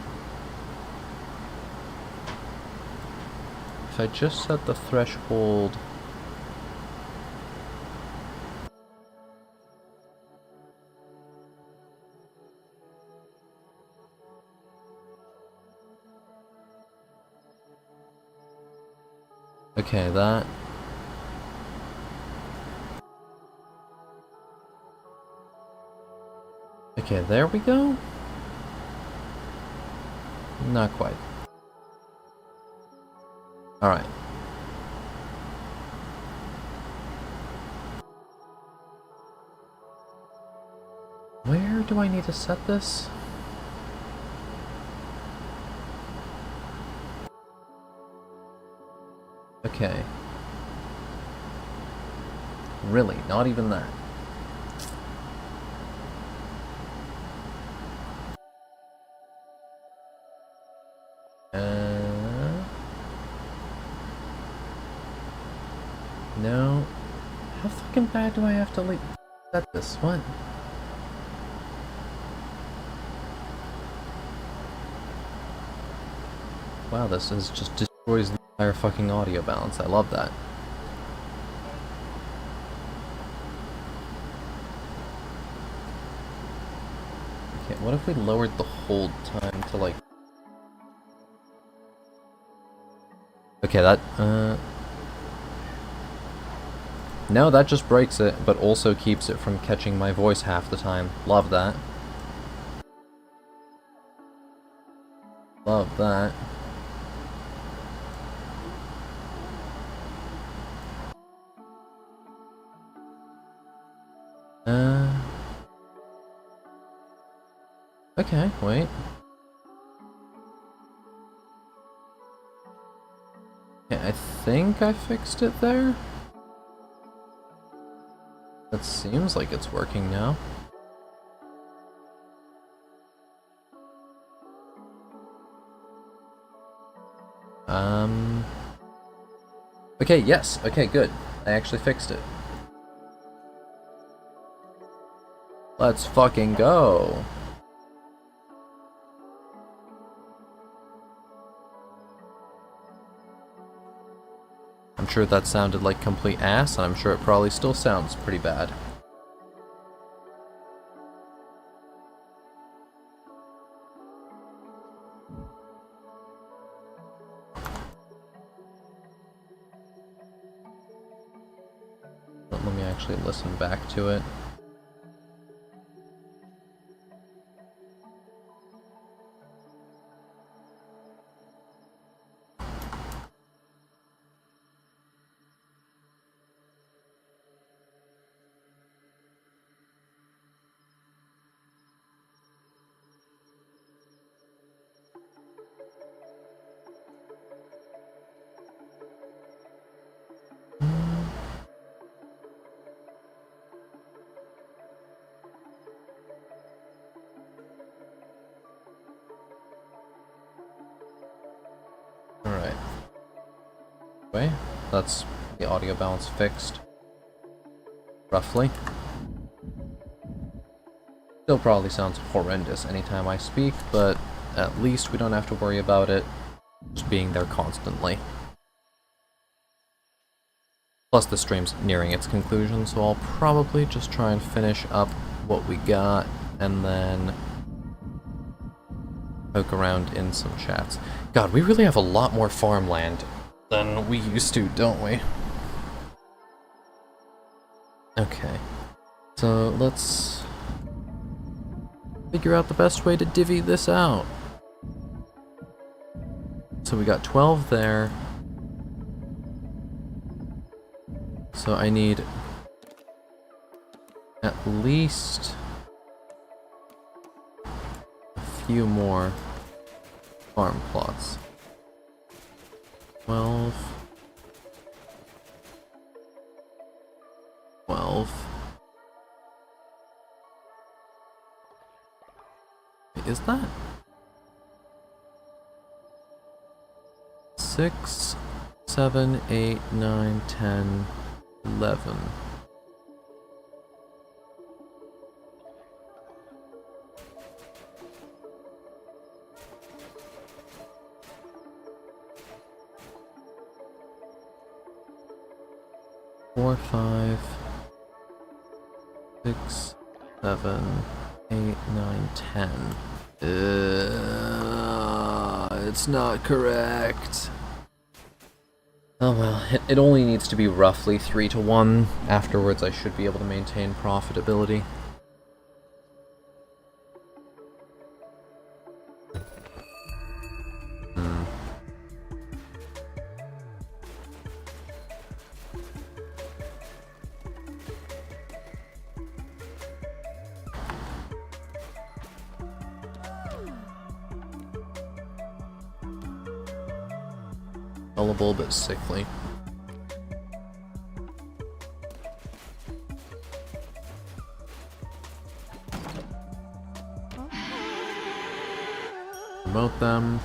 If I just set the threshold. Okay, that. Okay, there we go. Not quite. Alright. Where do I need to set this? Okay. Really, not even that. No. How fucking bad do I have to like set this? What? Wow, this is just destroys the entire fucking audio balance. I love that. Okay, what if we lowered the hold time to like... Okay, that, no, that just breaks it, but also keeps it from catching my voice half the time. Love that. Love that. Okay, wait. Yeah, I think I fixed it there. That seems like it's working now. Okay, yes. Okay, good. I actually fixed it. Let's fucking go. I'm sure that sounded like complete ass, and I'm sure it probably still sounds pretty bad. But let me actually listen back to it. Alright. Wait, that's the audio balance fixed. Roughly. Still probably sounds horrendous anytime I speak, but at least we don't have to worry about it just being there constantly. Plus the stream's nearing its conclusion, so I'll probably just try and finish up what we got, and then poke around in some chats. God, we really have a lot more farmland than we used to, don't we? Okay, so let's figure out the best way to divvy this out. So we got 12 there. So I need at least a few more farm plots. 12. 12. Wait, is that? 6, 7, 8, 9, 10, 11. Four, 5, 6, 7, 8, 9, 10. It's not correct. Oh well, it only needs to be roughly 3 to 1. Afterwards I should be able to maintain profitability. Gullible but sickly. Promote them.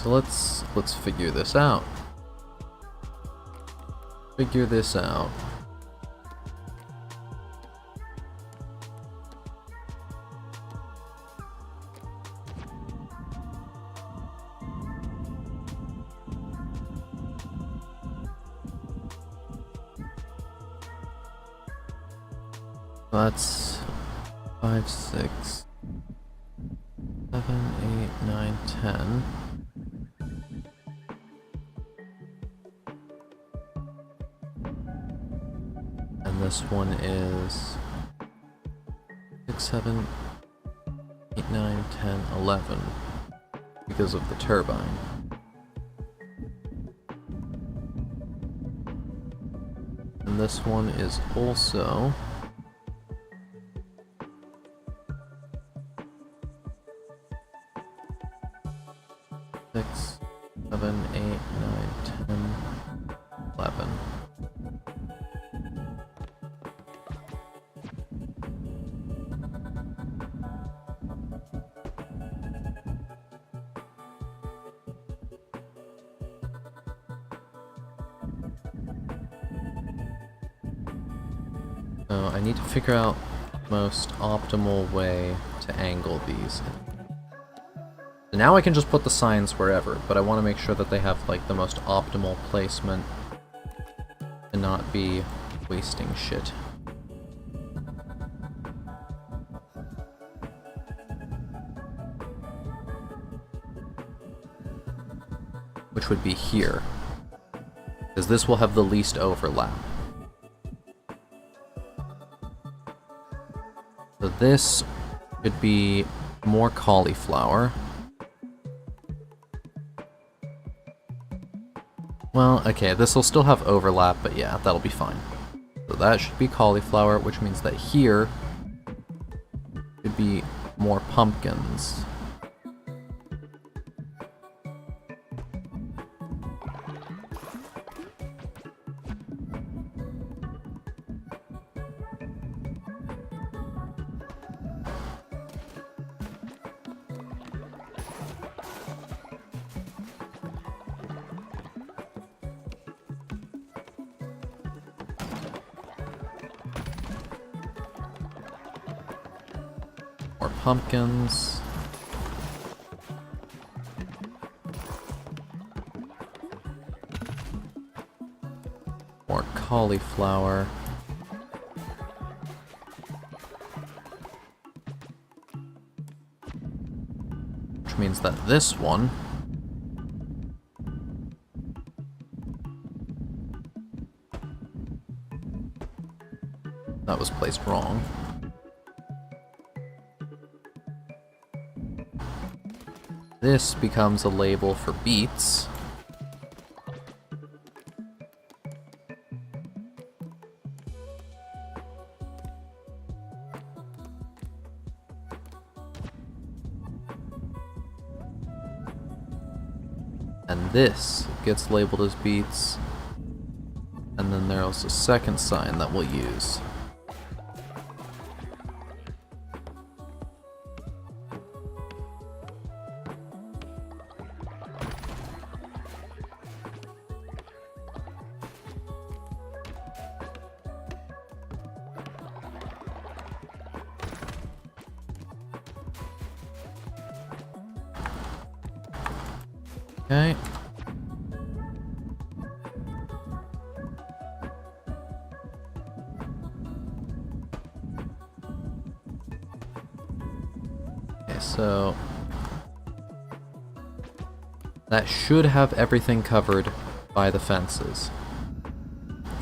so let's figure this out. Figure this out. That's 5, 6, 7, 8, 9, 10. And this one is 6, 7, 8, 9, 10, 11 because of the turbine. And this one is also 6, 7, 8, 9, 10, 11. So I need to figure out the most optimal way to angle these. So now I can just put the signs wherever, but I want to make sure that they have like the most optimal placement and not be wasting shit. Which would be here, because this will have the least overlap. So this could be more cauliflower. Well, okay, this will still have overlap, but yeah, that'll be fine. So that should be cauliflower, which means that here could be more pumpkins. More pumpkins. More cauliflower. Which means that this one that was placed wrong. This becomes a label for beets. And this gets labeled as beets. And then there's a second sign that we'll use. Okay. Okay, so that should have everything covered by the fences.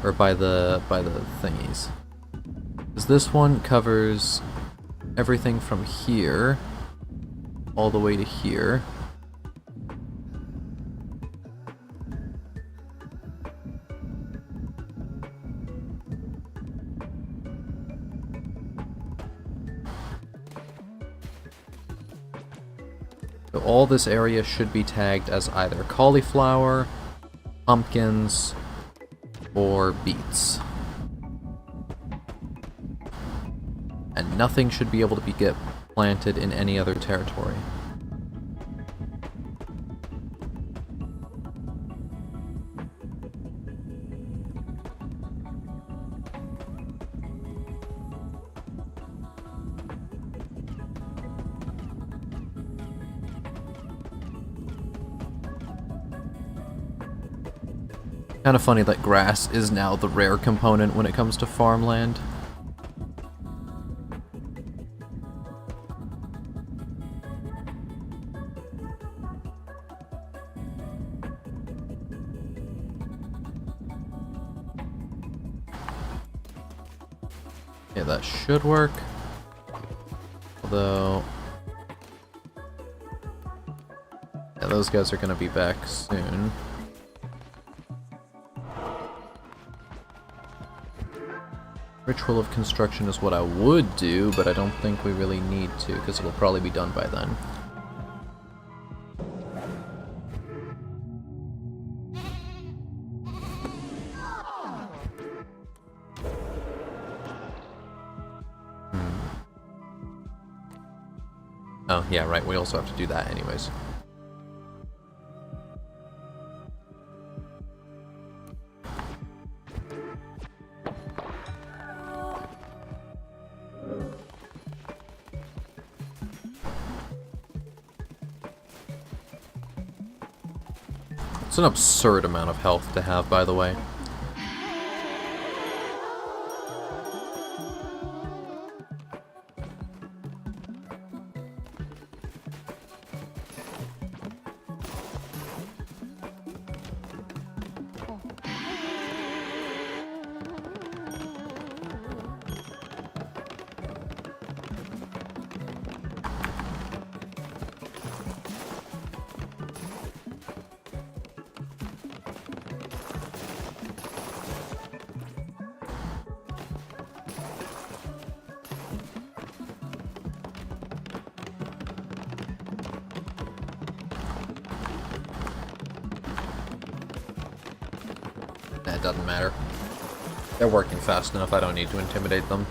Or by the thingies. Because this one covers everything from here all the way to here. So all this area should be tagged as either cauliflower, pumpkins, or beets. And nothing should be able to get planted in any other territory. Kind of funny that grass is now the rare component when it comes to farmland. Yeah, that should work. Although... yeah, those guys are gonna be back soon. Ritual of construction is what I would do, but I don't think we really need to, because it'll probably be done by then. Oh, yeah, right, we also have to do that anyways. It's an absurd amount of health to have, by the way. It doesn't matter. They're working fast enough, I don't need to intimidate them.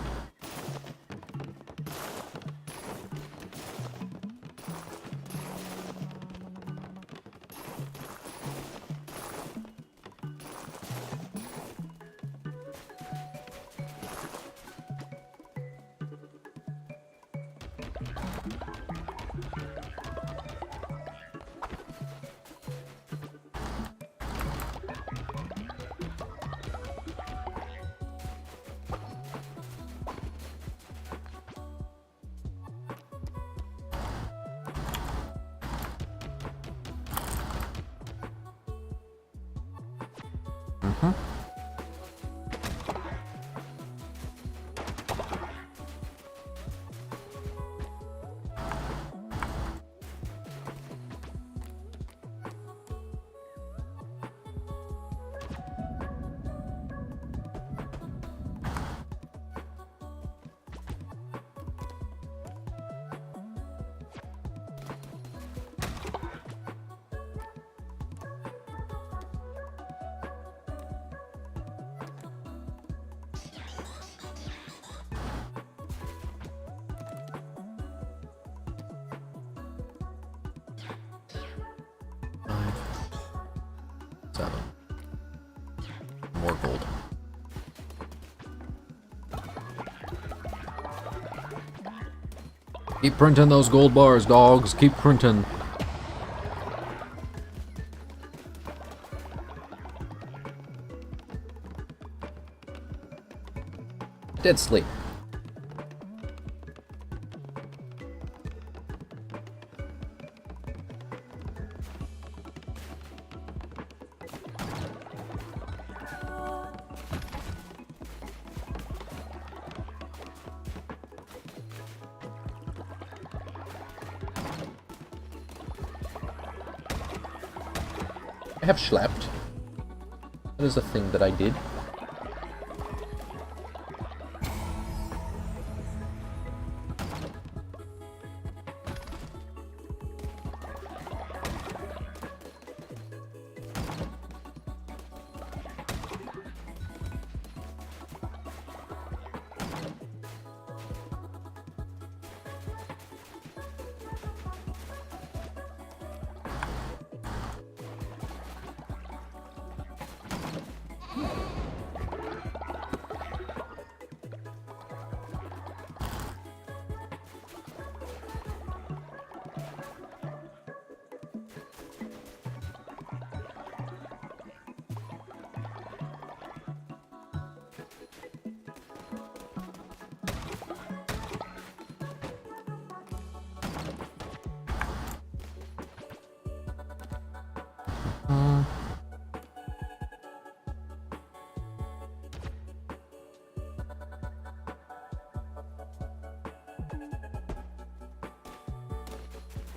More gold. Keep printing those gold bars, dogs. Keep printing. Dead sleep. I have slept. That is a thing that I did.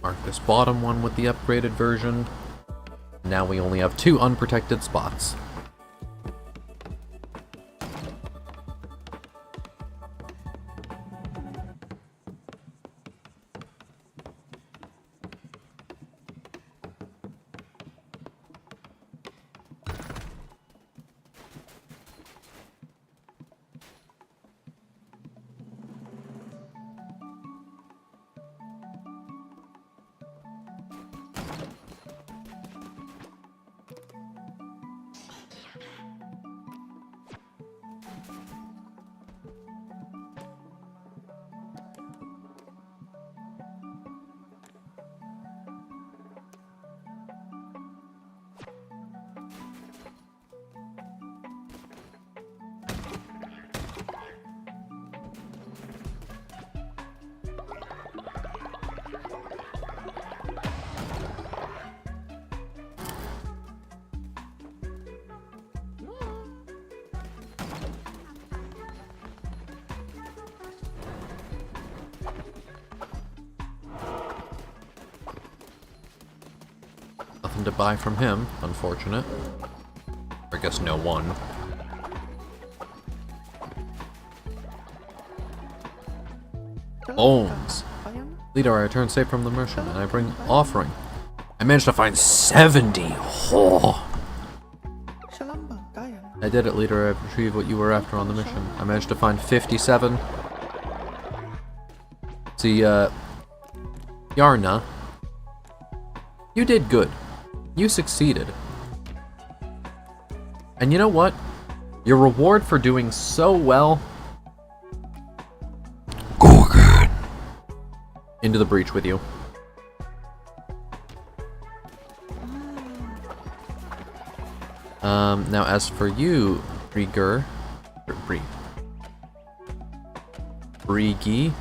Mark this bottom one with the upgraded version. Now we only have 2 unprotected spots. Nothing to buy from him, unfortunate. I guess no one. Bones. Leader, I returned safe from the mission, and I bring offering. I managed to find 70! Oh. I did it, Leader. I retrieved what you were after on the mission. I managed to find 57. See, Yarna, you did good. You succeeded. And you know what? Your reward for doing so well... Go again! Into the breach with you. Now as for you, Brieger... Briegi?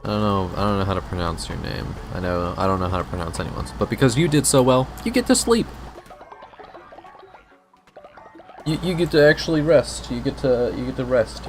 I don't know how to pronounce your name. I don't know how to pronounce anyone's. But because you did so well, you get to sleep. You get to actually rest. You get to rest.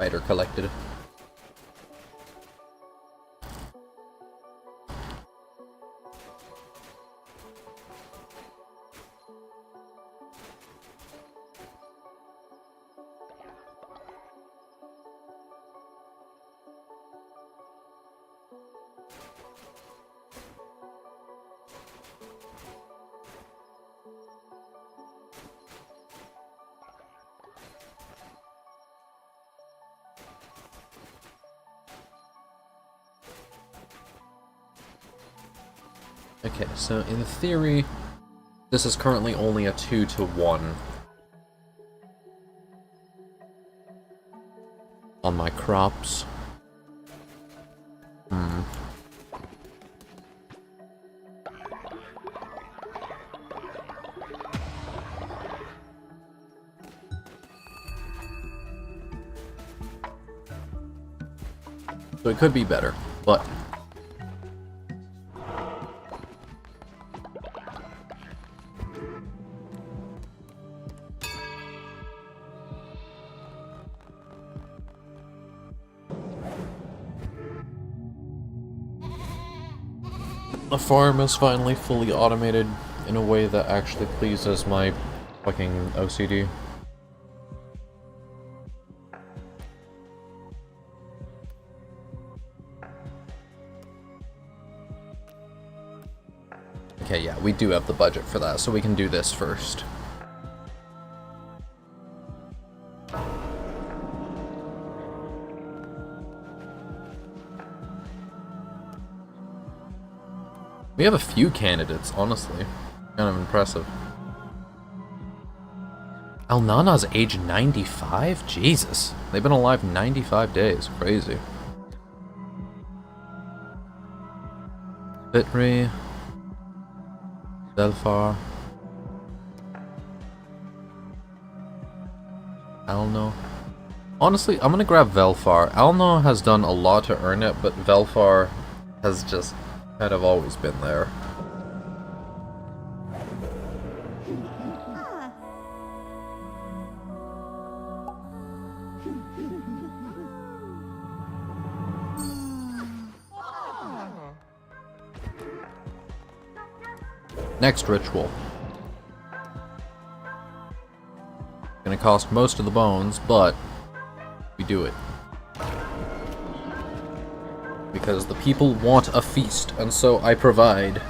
Spider collected. Okay, so in theory, this is currently only a 2-to-1 on my crops. So it could be better, but the farm is finally fully automated in a way that actually pleases my fucking OCD. Okay, yeah, we do have the budget for that, so we can do this first. We have a few candidates, honestly. Kind of impressive. El Nana's age 95? Jesus. They've been alive 95 days. Crazy. Vitri. Delphar. Alno. Honestly, I'm gonna grab Velfar. Alno has done a lot to earn it, but Velfar has just kind of always been there. Next ritual. Gonna cost most of the bones, but we do it. Because the people want a feast, and so I provide.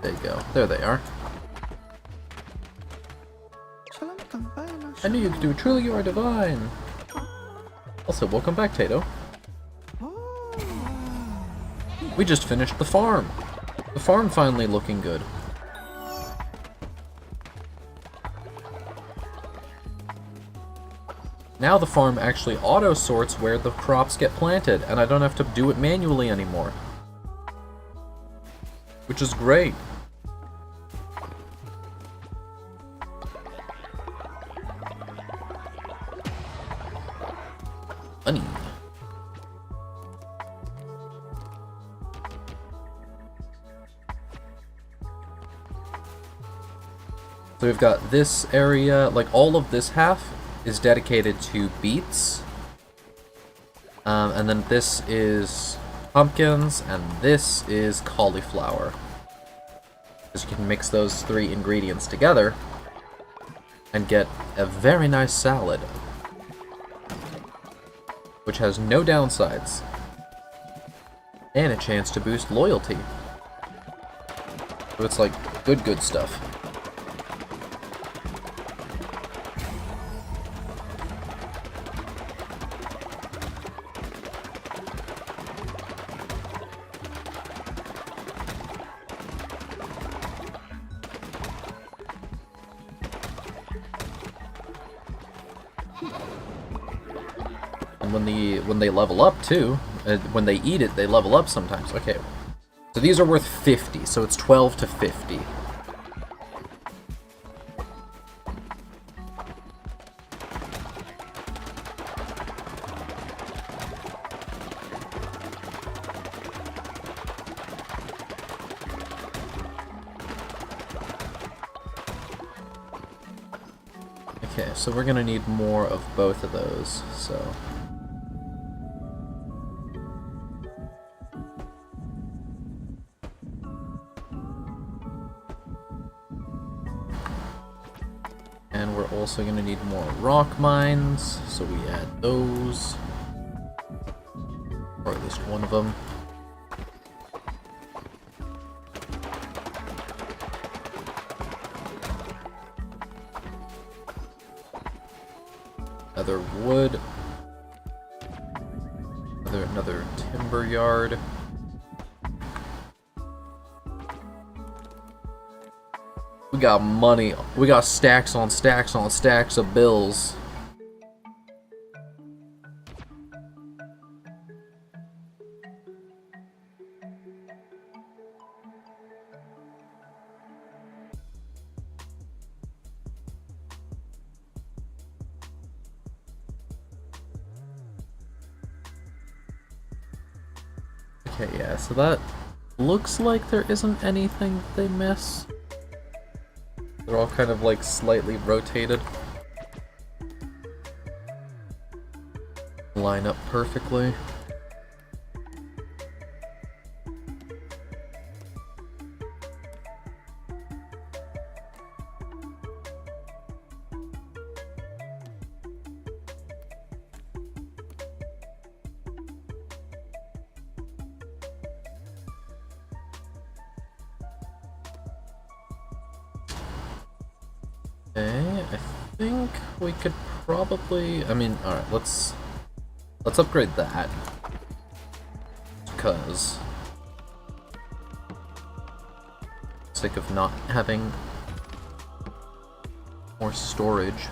There you go. There they are. I knew you could do it. Truly, you are divine. Also, welcome back, Tato. We just finished the farm. The farm finally looking good. Now the farm actually auto-sorts where the crops get planted, and I don't have to do it manually anymore. Which is great. Honey. So we've got this area, like all of this half is dedicated to beets. And then this is pumpkins, and this is cauliflower. Because you can mix those three ingredients together and get a very nice salad. Which has no downsides. And a chance to boost loyalty. So it's like good stuff. When they level up too, when they eat it, they level up sometimes. Okay, so these are worth 50, so it's 12 to 50. Okay, so we're gonna need more of both of those, so... And we're also going to need more rock mines, so we add those. Or at least one of them. Another wood. Another timber yard. We got money. We got stacks on stacks on stacks of bills. Okay, yeah, so that looks like there isn't anything they miss. They're all kind of like slightly rotated. Line up perfectly. Okay, I think we could probably, I mean, alright, let's upgrade that. Because sake of not having more storage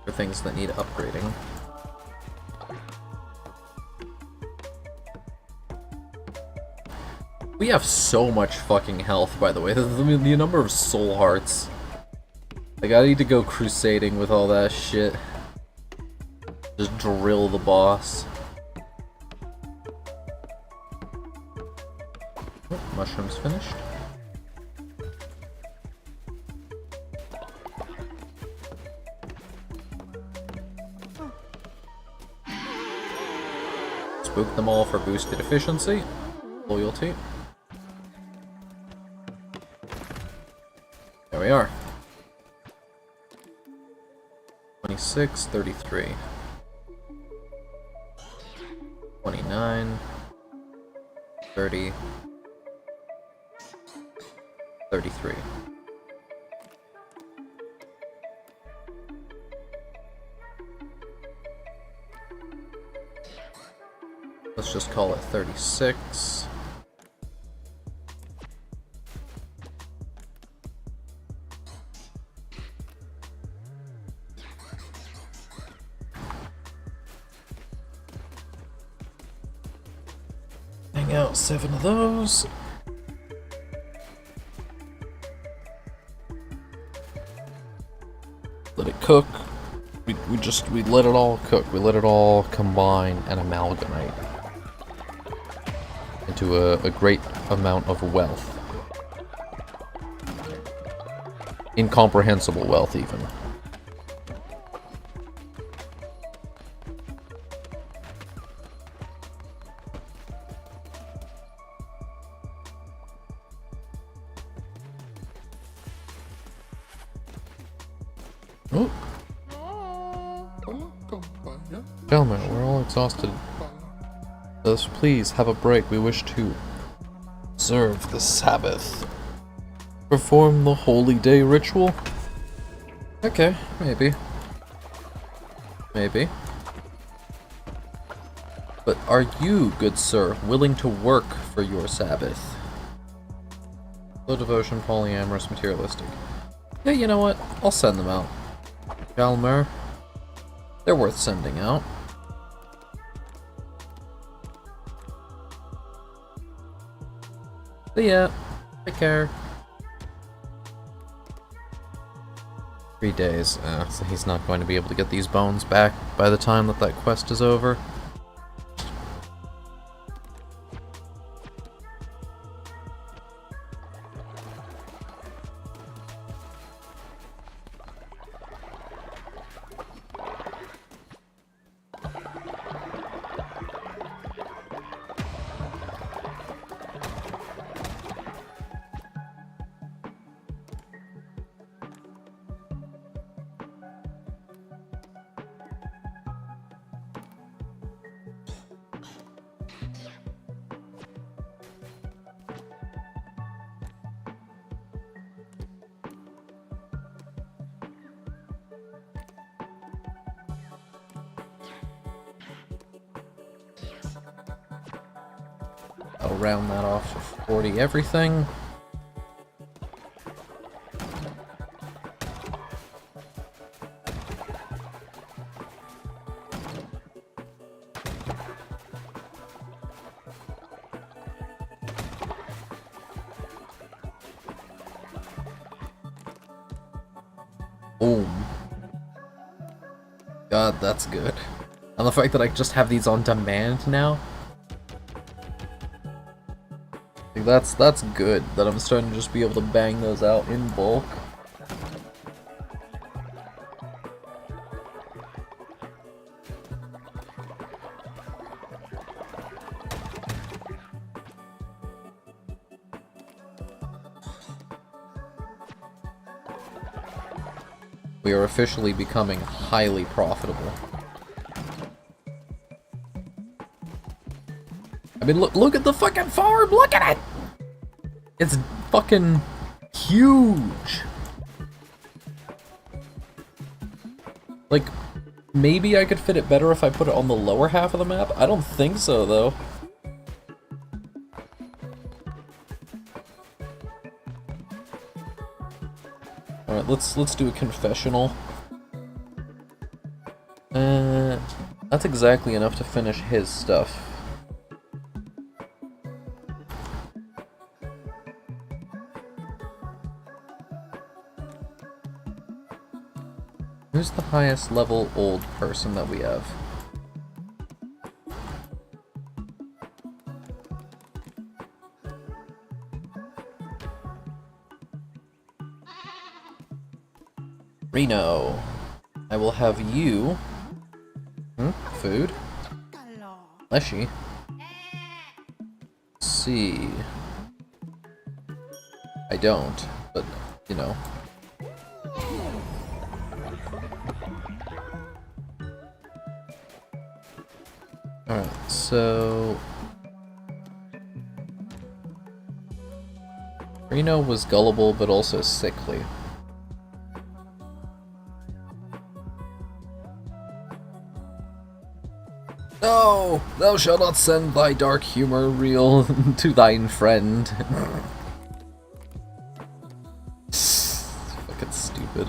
for things that need upgrading. We have so much fucking health, by the way. The number of soul hearts. Like, I need to go crusading with all that shit. Just drill the boss. Oh, mushrooms finished. Spook them all for boosted efficiency. Loyalty. There we are. 26, 33. 29. 30. 33. Let's just call it 36. Hang out 7 of those. Let it cook. We let it all cook. We let it all combine and amalgamate into a great amount of wealth. Incomprehensible wealth, even. Oh. Gentlemen, we're all exhausted. Thus, please have a break. We wish to observe the Sabbath. Perform the holy day ritual? Okay, maybe. Maybe. But are you, good sir, willing to work for your Sabbath? Low devotion, polyamorous, materialistic. Yeah, you know what? I'll send them out. Galmer. They're worth sending out. See ya. Take care. 3 days. So he's not going to be able to get these bones back by the time that quest is over. I'll round that off to 40 everything. Boom. God, that's good. And the fact that I just have these on demand now. Like, that's good, that I'm starting to just be able to bang those out in bulk. We are officially becoming highly profitable. I mean, look at the fucking farm! Look at it! It's fucking huge! Like, maybe I could fit it better if I put it on the lower half of the map? I don't think so, though. Alright, let's do a confessional. That's exactly enough to finish his stuff. Who's the highest level old person that we have? Reno. I will have you. Food? Leshy. Let's see. I don't, but, you know. Alright, so... Reno was gullible, but also sickly. No! Thou shalt not send thy dark humor reel to thine friend. Fucking stupid.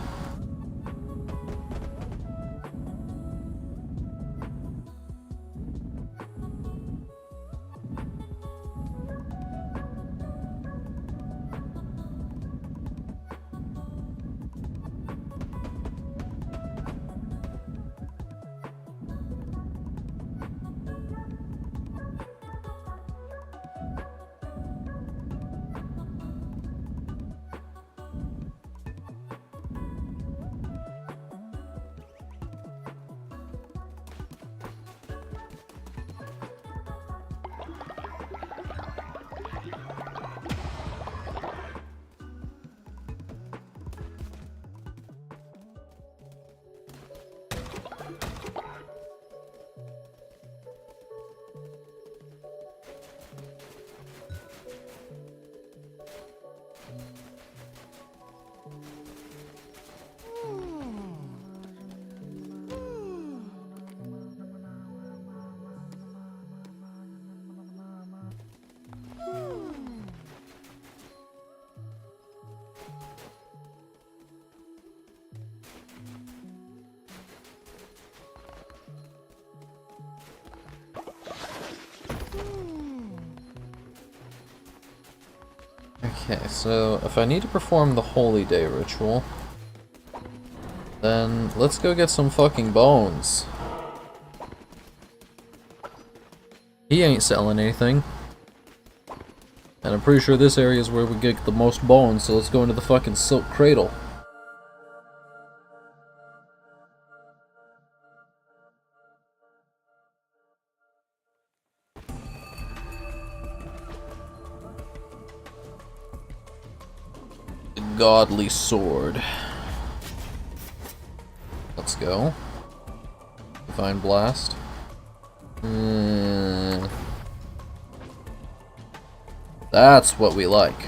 Okay, so if I need to perform the Holy Day ritual, then let's go get some fucking bones. He ain't selling anything. And I'm pretty sure this area is where we get the most bones, so let's go into the fucking Silk Cradle. Godly sword. Let's go. Divine blast. That's what we like.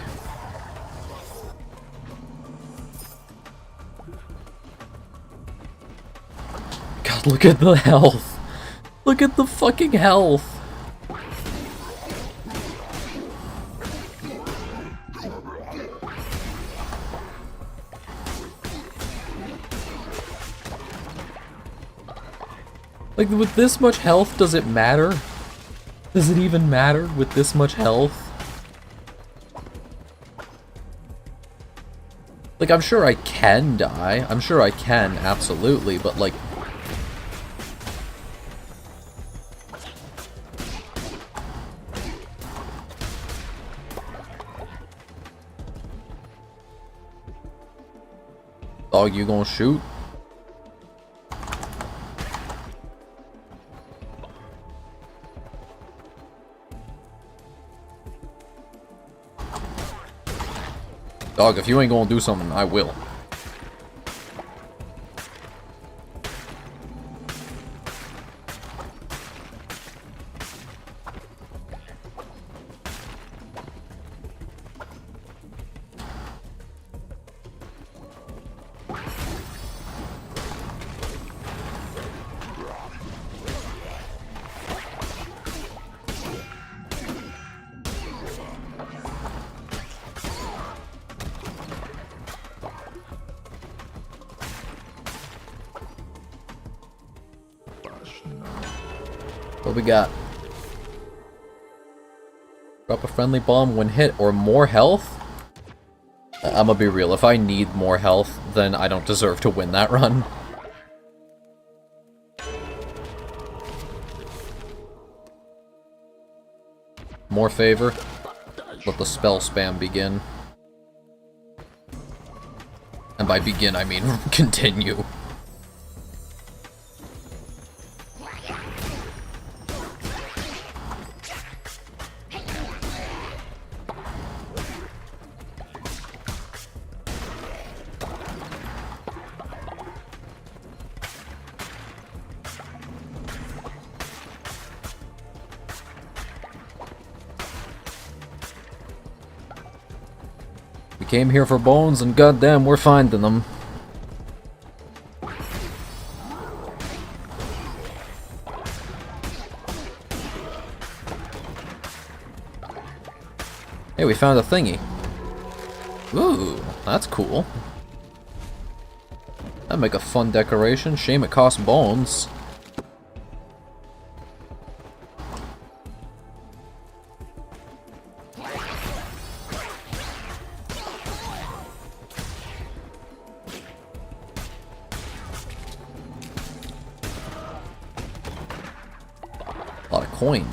God, look at the health. Look at the fucking health. Like, with this much health, does it matter? Does it even matter with this much health? Like, I'm sure I can die. I'm sure I can, absolutely, but like... Dog, you gonna shoot? Dog, if you ain't gonna do something, I will. What we got? Drop a friendly bomb when hit or more health? I'm gonna be real, if I need more health, then I don't deserve to win that run. More favor. Let the spell spam begin. And by begin, I mean continue. We came here for bones, and goddamn, we're finding them. Hey, we found a thingy. Ooh, that's cool. That'd make a fun decoration. Shame it costs bones. A lot of coin.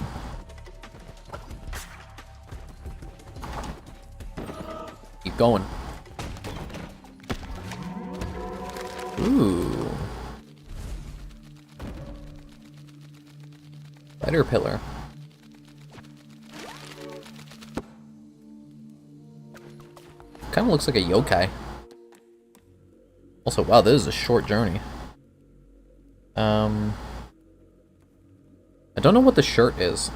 Keep going. Ooh. Spider pillar. Kind of looks like a yokai. Also, wow, this is a short journey. I don't know what the shirt is.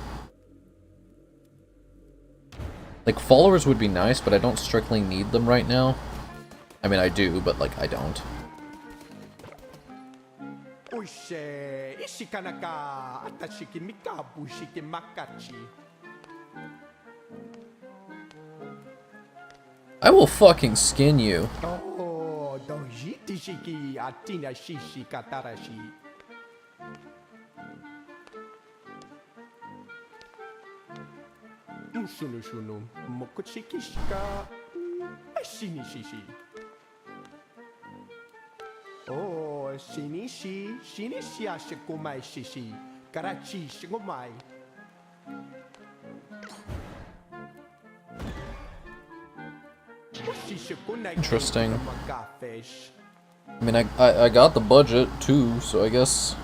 Like, followers would be nice, but I don't strictly need them right now. I mean, I do, but, like, I don't. I will fucking skin you. Oh, shinishi, shinishi ashikomai shishi, karachi shigomai. Interesting. I mean, I got the budget too, so I guess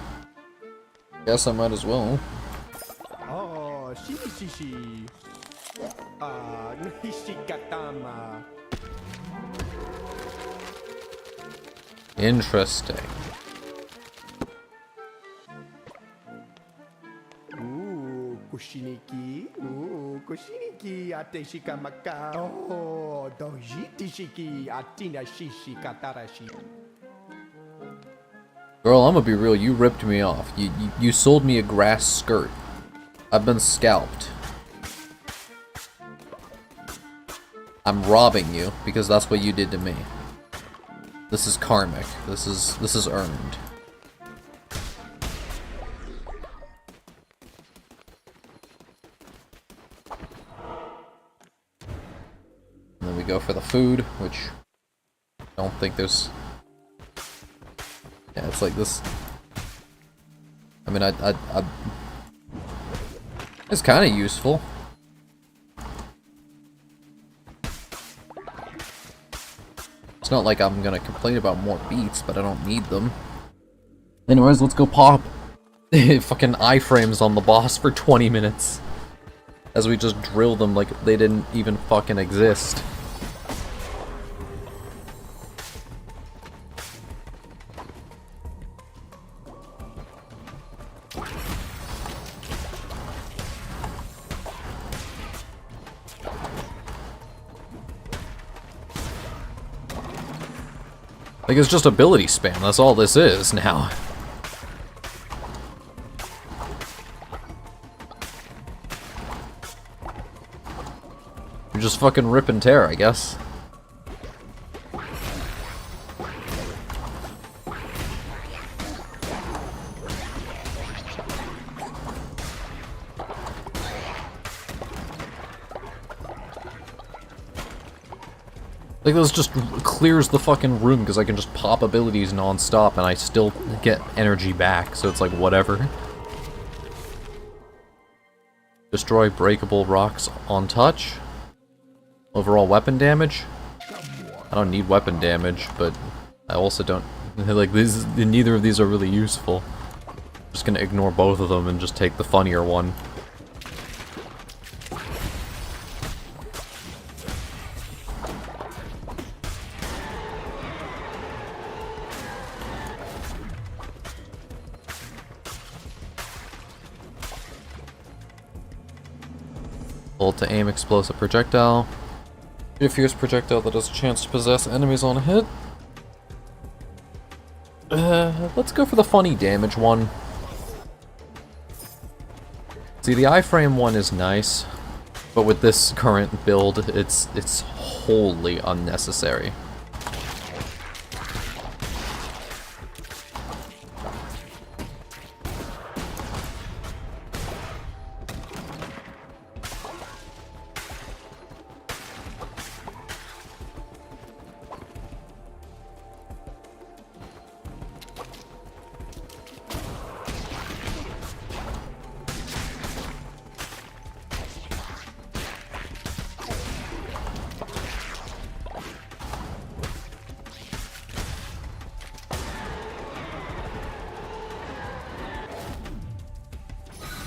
I might as well. Oh, shinishi. Nishikatama. Interesting. Ooh, kushiniki. Ooh, kushiniki ateshikamaka. Oh, dojitishiki atina shishi katarashi. Girl, I'm gonna be real, you ripped me off. You sold me a grass skirt. I've been scalped. I'm robbing you, because that's what you did to me. This is karmic. This is earned. we go for the food, which I don't think there's... Yeah, it's like this... I mean, it's kind of useful. It's not like I'm gonna complain about more beats, but I don't need them. Anyways, let's go pop fucking iframes on the boss for 20 minutes. As we just drill them like they didn't even fucking exist. Like, it's just ability spam, that's all this is now. You're just fucking rip and tear, I guess. Like, this just clears the fucking room because I can just pop abilities non-stop and I still get energy back, so it's like, whatever. Destroy breakable rocks on touch. Overall weapon damage. I don't need weapon damage, but I also don't... Like, neither of these are really useful. I'm just gonna ignore both of them and just take the funnier one. Hold to aim explosive projectile. A fierce projectile that has a chance to possess enemies on a hit. Let's go for the funny damage one. See, the iframe one is nice, but with this current build, it's wholly unnecessary.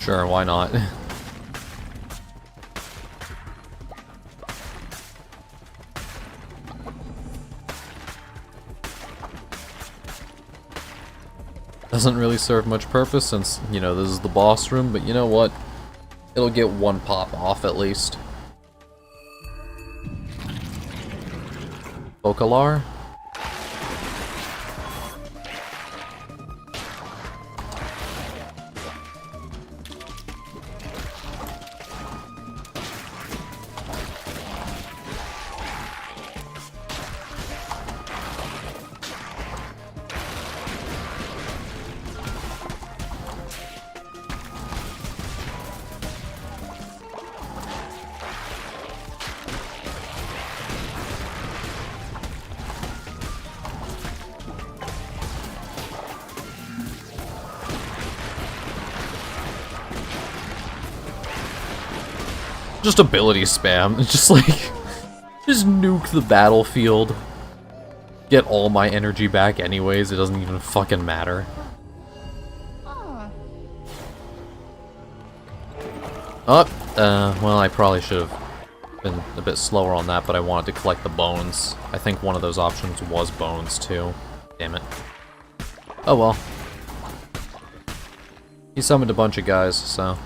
Sure, why not? Doesn't really serve much purpose since, you know, this is the boss room, but you know what? It'll get one pop off at least. Bokalar? Just ability spam. It's just like, just nuke the battlefield. Get all my energy back anyways, it doesn't even fucking matter. Well, I probably should have been a bit slower on that, but I wanted to collect the bones. I think one of those options was bones, too. Damn it. Oh well. He summoned a bunch of guys, so...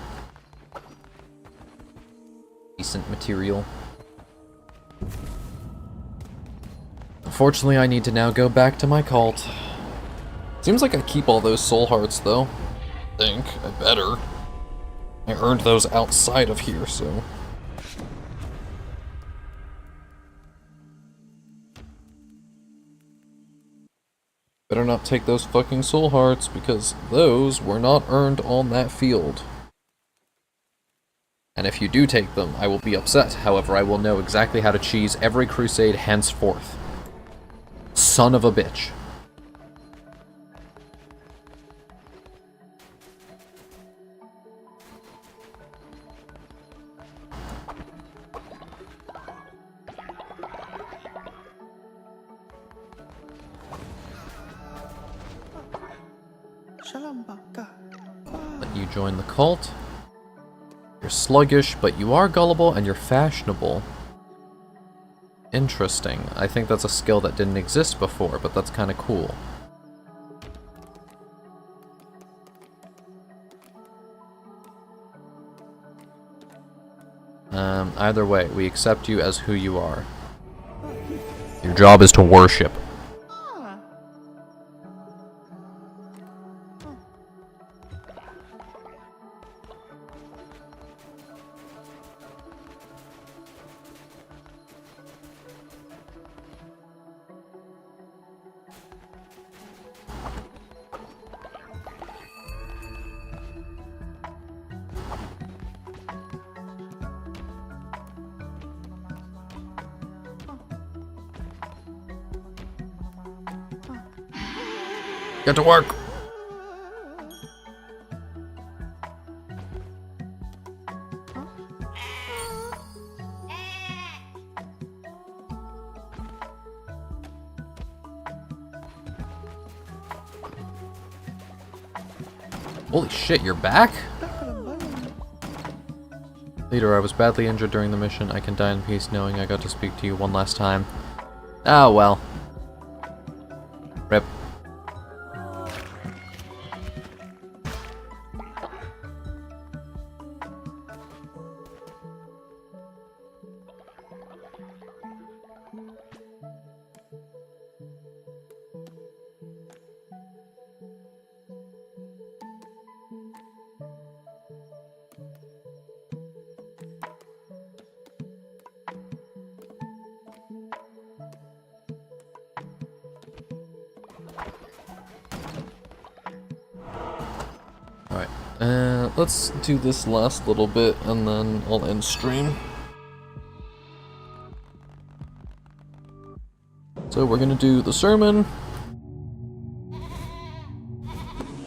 decent material. Unfortunately, I need to now go back to my cult. Seems like I keep all those soul hearts, though. I better. I earned those outside of here, so... Better not take those fucking soul hearts, because those were not earned on that field. And if you do take them, I will be upset. However, I will know exactly how to cheese every crusade henceforth. Son of a bitch. Let you join the cult. You're sluggish, but you are gullible and you're fashionable. Interesting. I think that's a skill that didn't exist before, but that's kind of cool. Either way, we accept you as who you are. Your job is to worship. Get to work! Holy shit, you're back? Leader, I was badly injured during the mission. I can die in peace knowing I got to speak to you one last time. Oh well. Rip. Alright, let's do this last little bit and then I'll end stream. So we're gonna do the sermon.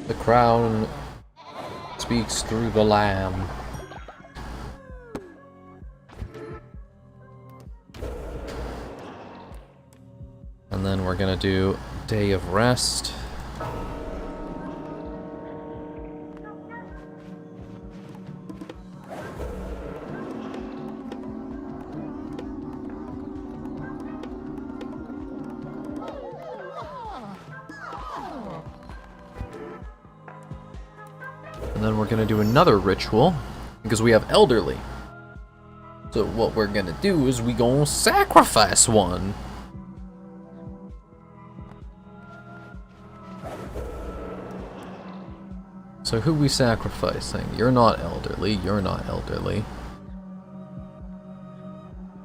The crown speaks through the lamb. And then we're gonna do Day of Rest. And then we're gonna do another ritual, because we have elderly. So what we're gonna do is we gonna sacrifice one. So who we sacrificing? You're not elderly, you're not elderly.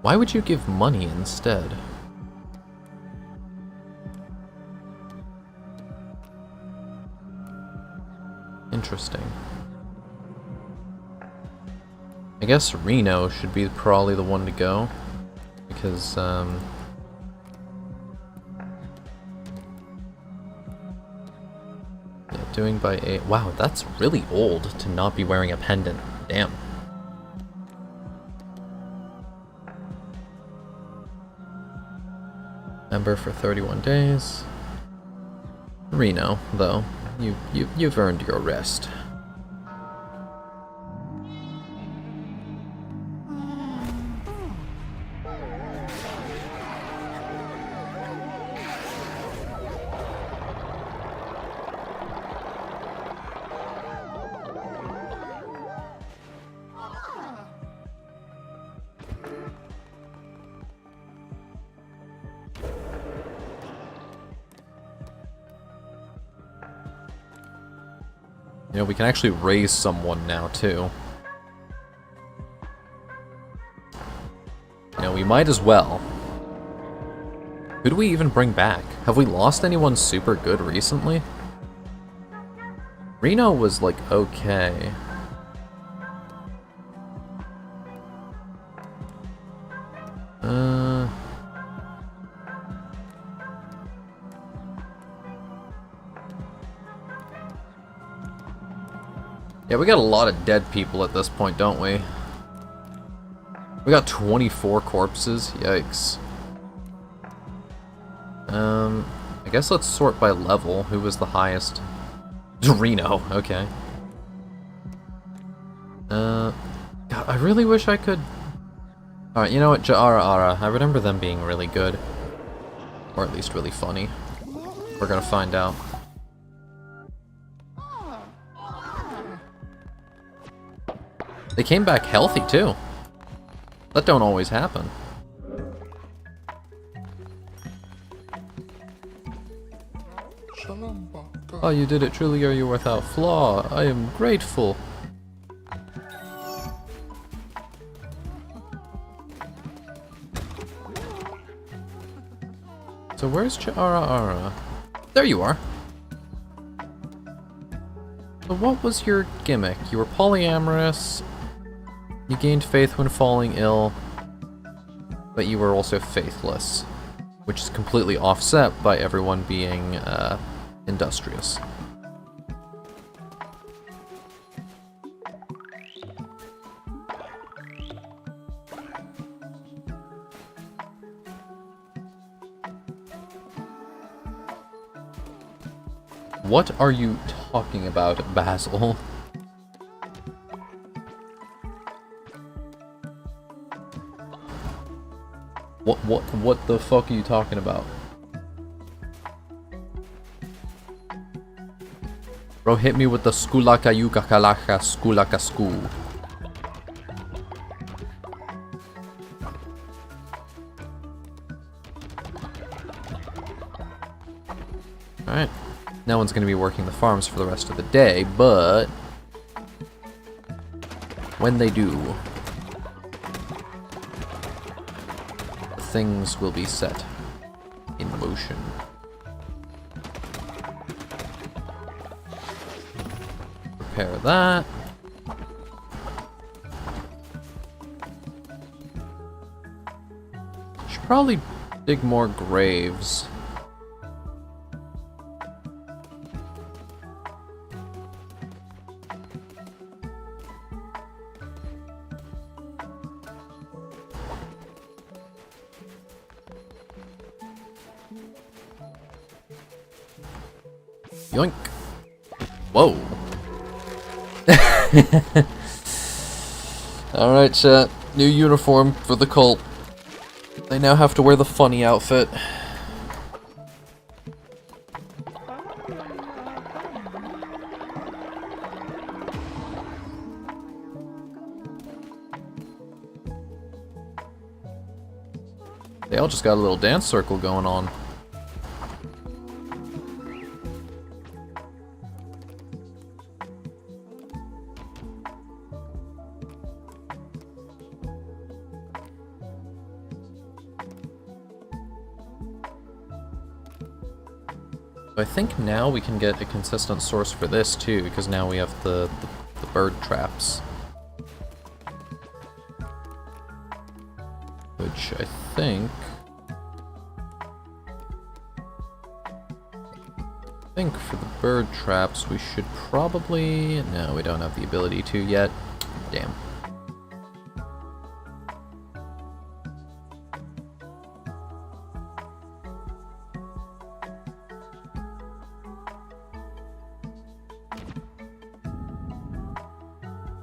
Why would you give money instead? Interesting. I guess Reno should be probably the one to go, because yeah, doing by 8. Wow, that's really old to not be wearing a pendant. Damn. Member for 31 days. Reno, though. You've earned your rest. You know, we can actually raise someone now, too. You know, we might as well. Who do we even bring back? Have we lost anyone super good recently? Reno was, like, okay. Uh... Yeah, we got a lot of dead people at this point, don't we? We got 24 corpses? Yikes. I guess let's sort by level. Who was the highest? Reno, okay. God, I really wish I could... Alright, you know what? Ja'ara. I remember them being really good. Or at least really funny. We're gonna find out. They came back healthy, too. That don't always happen. Oh, you did it. Truly are you without flaw. I am grateful. So where's Ja'ara? There you are. So what was your gimmick? You were polyamorous, you gained faith when falling ill, but you were also faithless, which is completely offset by everyone being industrious. What are you talking about, Basil? What the fuck are you talking about? Bro, hit me with the skulaka yuka kalaka skulaka skul. Alright. No one's going to be working the farms for the rest of the day, but when they do, things will be set in motion. Repair that. Should probably dig more graves. Yoink. Whoa. Alright, chat. New uniform for the cult. They now have to wear the funny outfit. They all just got a little dance circle going on. I think now we can get a consistent source for this too, because now we have the bird traps. Which I think for the bird traps we should probably... No, we don't have the ability to yet. Damn.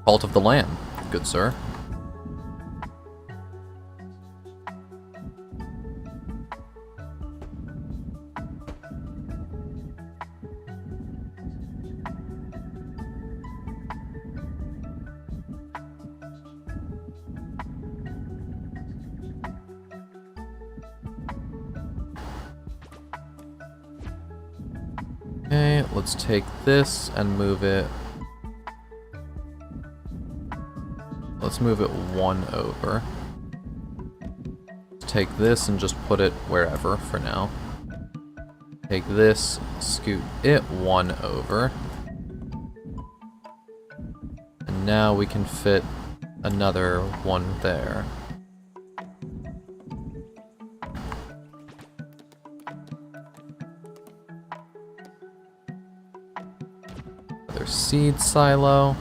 Cult of the Lamb, good sir. Okay, let's take this and move it. Let's move it one over. Take this and just put it wherever for now. Take this, scoot it one over. And now we can fit another one there. seed silo.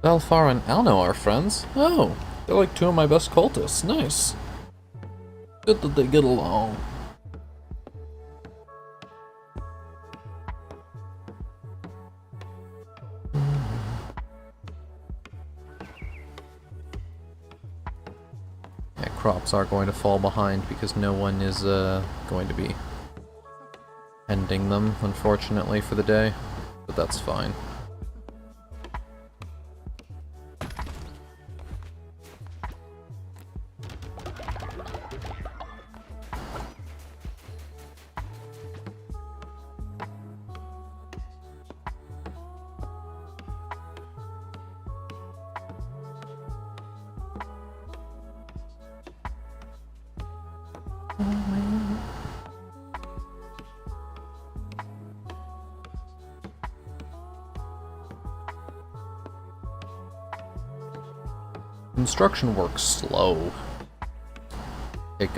Belfar and Alno are friends? Oh, they're like two of my best cultists. Nice. Good that they get along. Yeah, crops are going to fall behind because no one is going to be ending them, unfortunately, for the day. But that's fine. Construction works slow. Take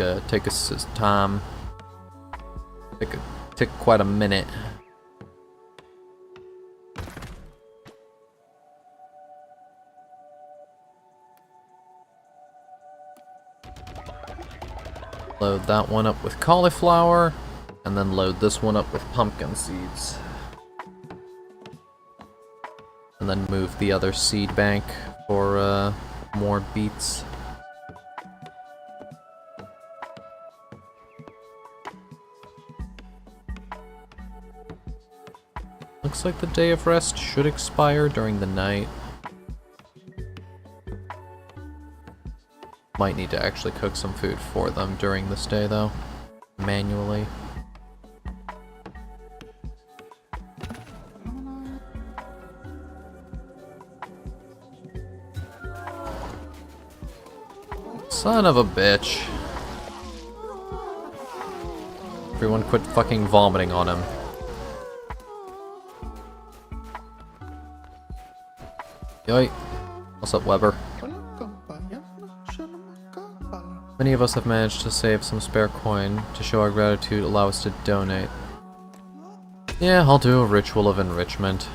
time. Take quite a minute. Load that one up with cauliflower, and then load this one up with pumpkin seeds. And then move the other seed bank for more beets. Looks like the day of rest should expire during the night. Might need to actually cook some food for them during this day though, manually. Son of a bitch. Everyone quit fucking vomiting on him. Yoy. What's up, Weber? Many of us have managed to save some spare coin. To show our gratitude, allow us to donate. Yeah, I'll do a ritual of enrichment.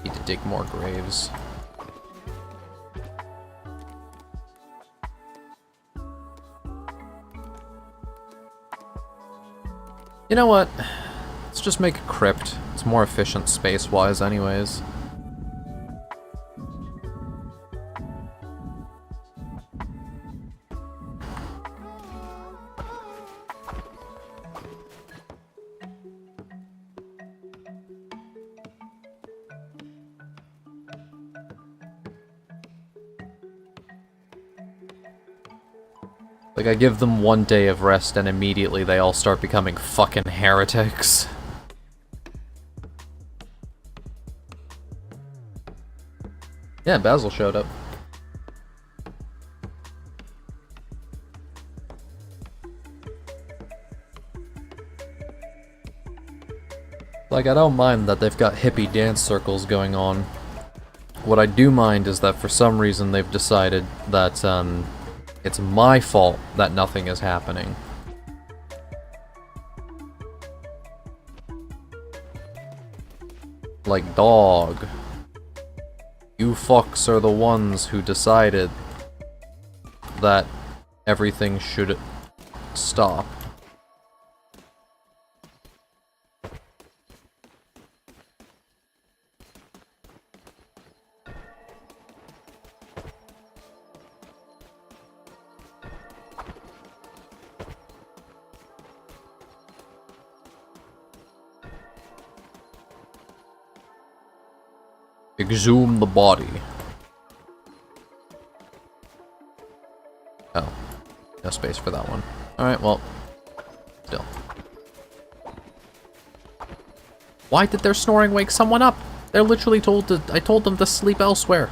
Need to dig more graves. You know what? Let's just make a crypt. It's more efficient space-wise anyways. Like, I give them one day of rest and immediately they all start becoming fucking heretics. Yeah, Basil showed up. Like, I don't mind that they've got hippie dance circles going on. What I do mind is that for some reason they've decided that, it's my fault that nothing is happening. Like, dog. You fucks are the ones who decided that everything should stop. Exhume the body. Oh. No space for that one. Alright, well. Still. Why did their snoring wake someone up? They're literally told to— I told them to sleep elsewhere.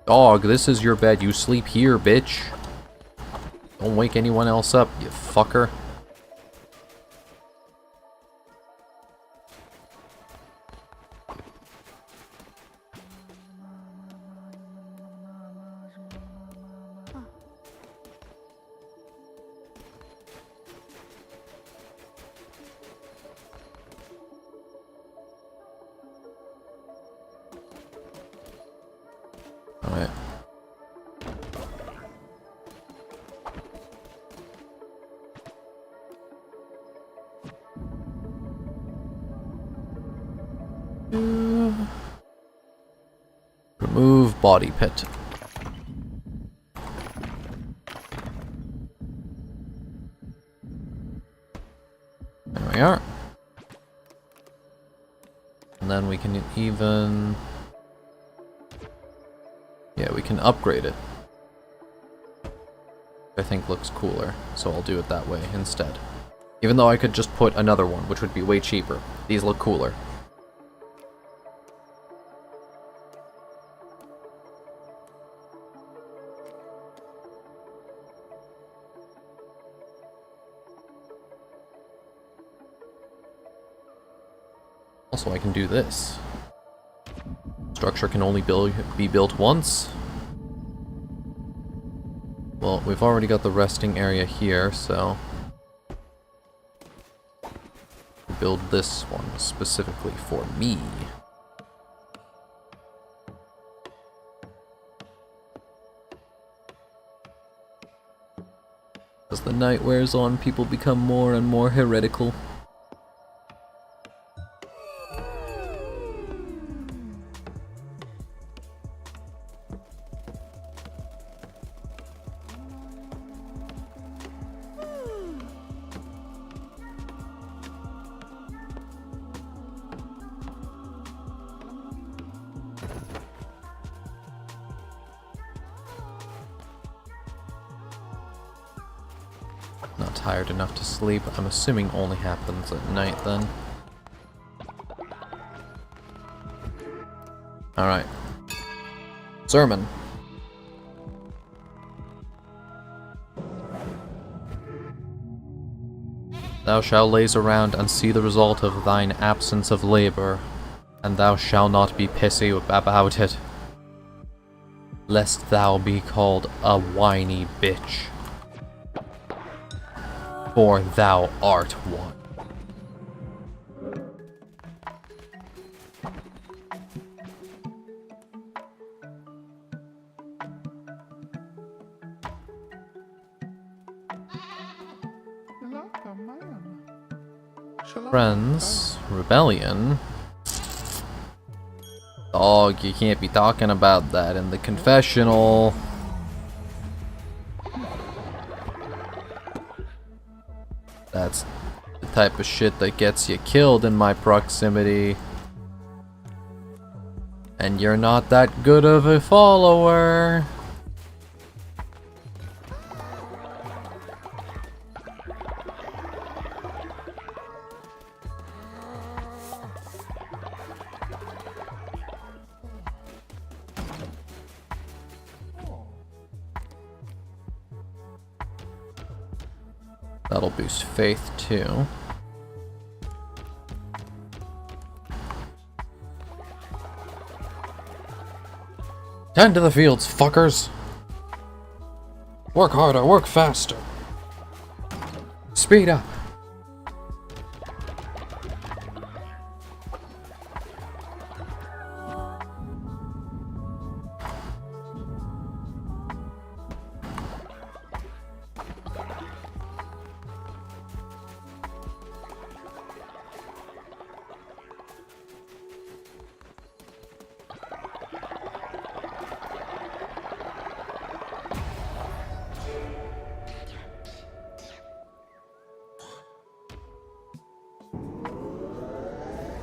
Dog, this is your bed. You sleep here, bitch. Don't wake anyone else up, you fucker. Alright. Remove body pit. There we are. And then we can even... yeah, we can upgrade it. I think looks cooler, so I'll do it that way instead. Even though I could just put another one, which would be way cheaper. These look cooler. Also, I can do this. Structure can only be built once. Well, we've already got the resting area here, so... build this one specifically for me. As the night wears on, people become more and more heretical. Not tired enough to sleep. I'm assuming only happens at night then. Alright. Sermon. Thou shalt laze around and see the result of thine absence of labor, and thou shalt not be pissy about it, lest thou be called a whiny bitch. For thou art one. Friends, rebellion. Dog, you can't be talking about that in the confessional. That's the type of shit that gets you killed in my proximity. And you're not that good of a follower. That'll boost faith too. Tend to the fields, fuckers! Work harder, work faster! Speed up!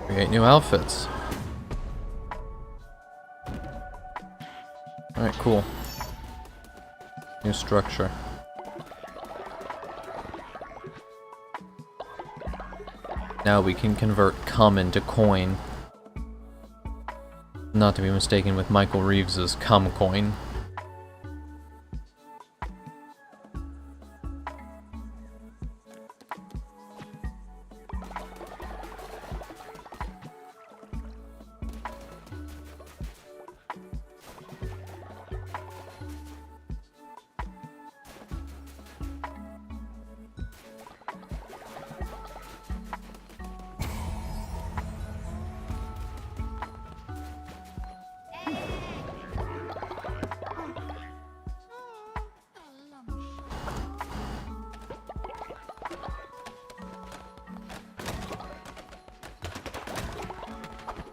Create new outfits. Alright, cool. New structure. Now we can convert cum into coin. Not to be mistaken with Michael Reeves's cum coin.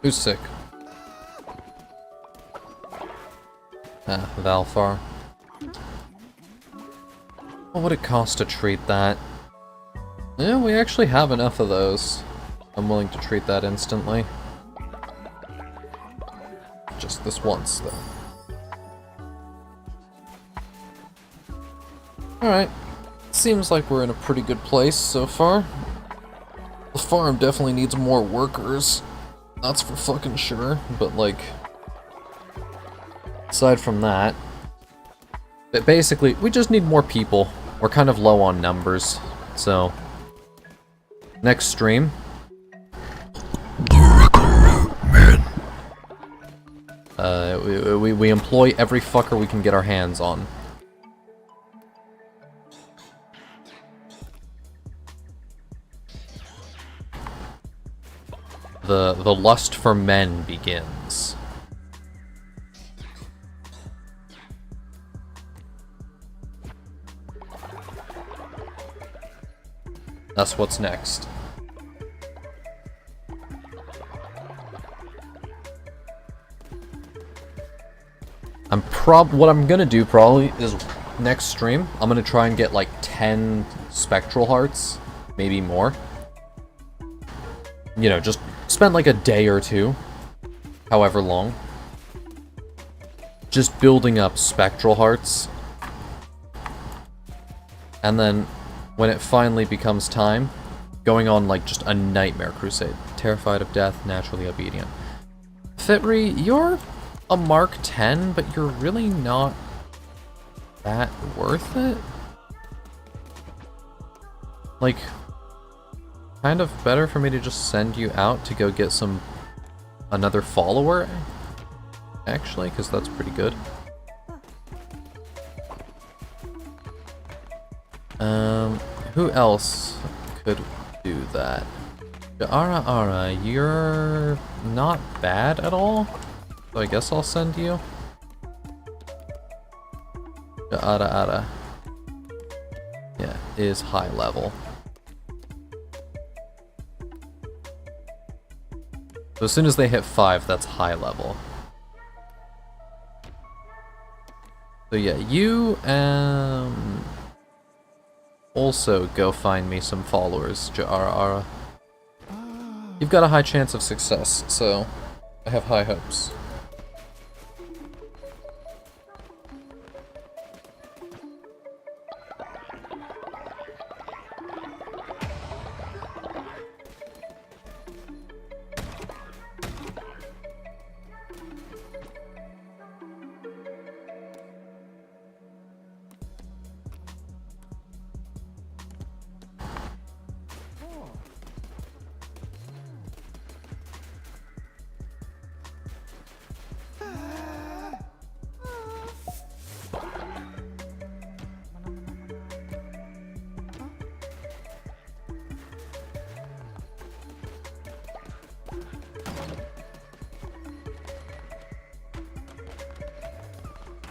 Who's sick? Ah, Valfar. What would it cost to treat that? Yeah, we actually have enough of those. I'm willing to treat that instantly. Just this once, though. Alright. Seems like we're in a pretty good place so far. The farm definitely needs more workers. That's for fucking sure, but like... aside from that... But basically, we just need more people. We're kind of low on numbers, so... Next stream... we employ every fucker we can get our hands on. The lust for men begins. That's what's next. What I'm gonna do probably is next stream, I'm gonna try and get like 10 spectral hearts, maybe more. You know, just spend like a day or two, however long, just building up spectral hearts. And then, when it finally becomes time, going on like just a nightmare crusade. Terrified of death, naturally obedient. Fitri, you're a Mark 10, but you're really not that worth it? Like... kind of better for me to just send you out to go get another follower, actually, because that's pretty good. Who else could do that? Ara, you're not bad at all, so I guess I'll send you. Ara, yeah, is high level. So as soon as they hit 5, that's high level. So yeah, you also go find me some followers, Ja'ara. You've got a high chance of success, so I have high hopes.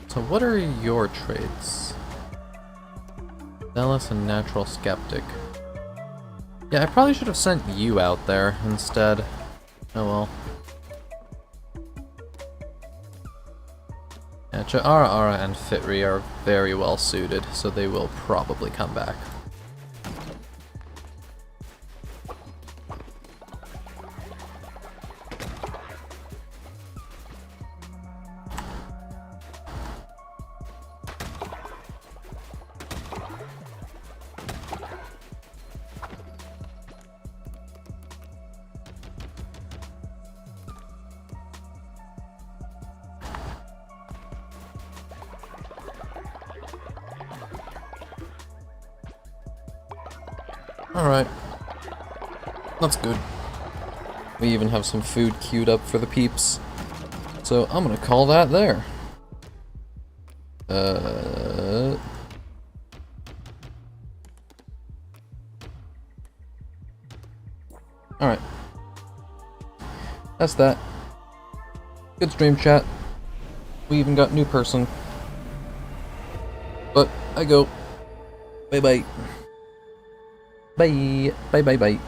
So what are your traits? Zealous and natural skeptic. Yeah, I probably should have sent you out there instead. Oh well. Yeah, Ja'ara and Fitri are very well suited, so they will probably come back. Alright. That's good. We even have some food queued up for the peeps. So I'm gonna call that there. Alright. That's that. Good stream chat. We even got new person. But I go. Bye bye. Bye. Bye bye bye.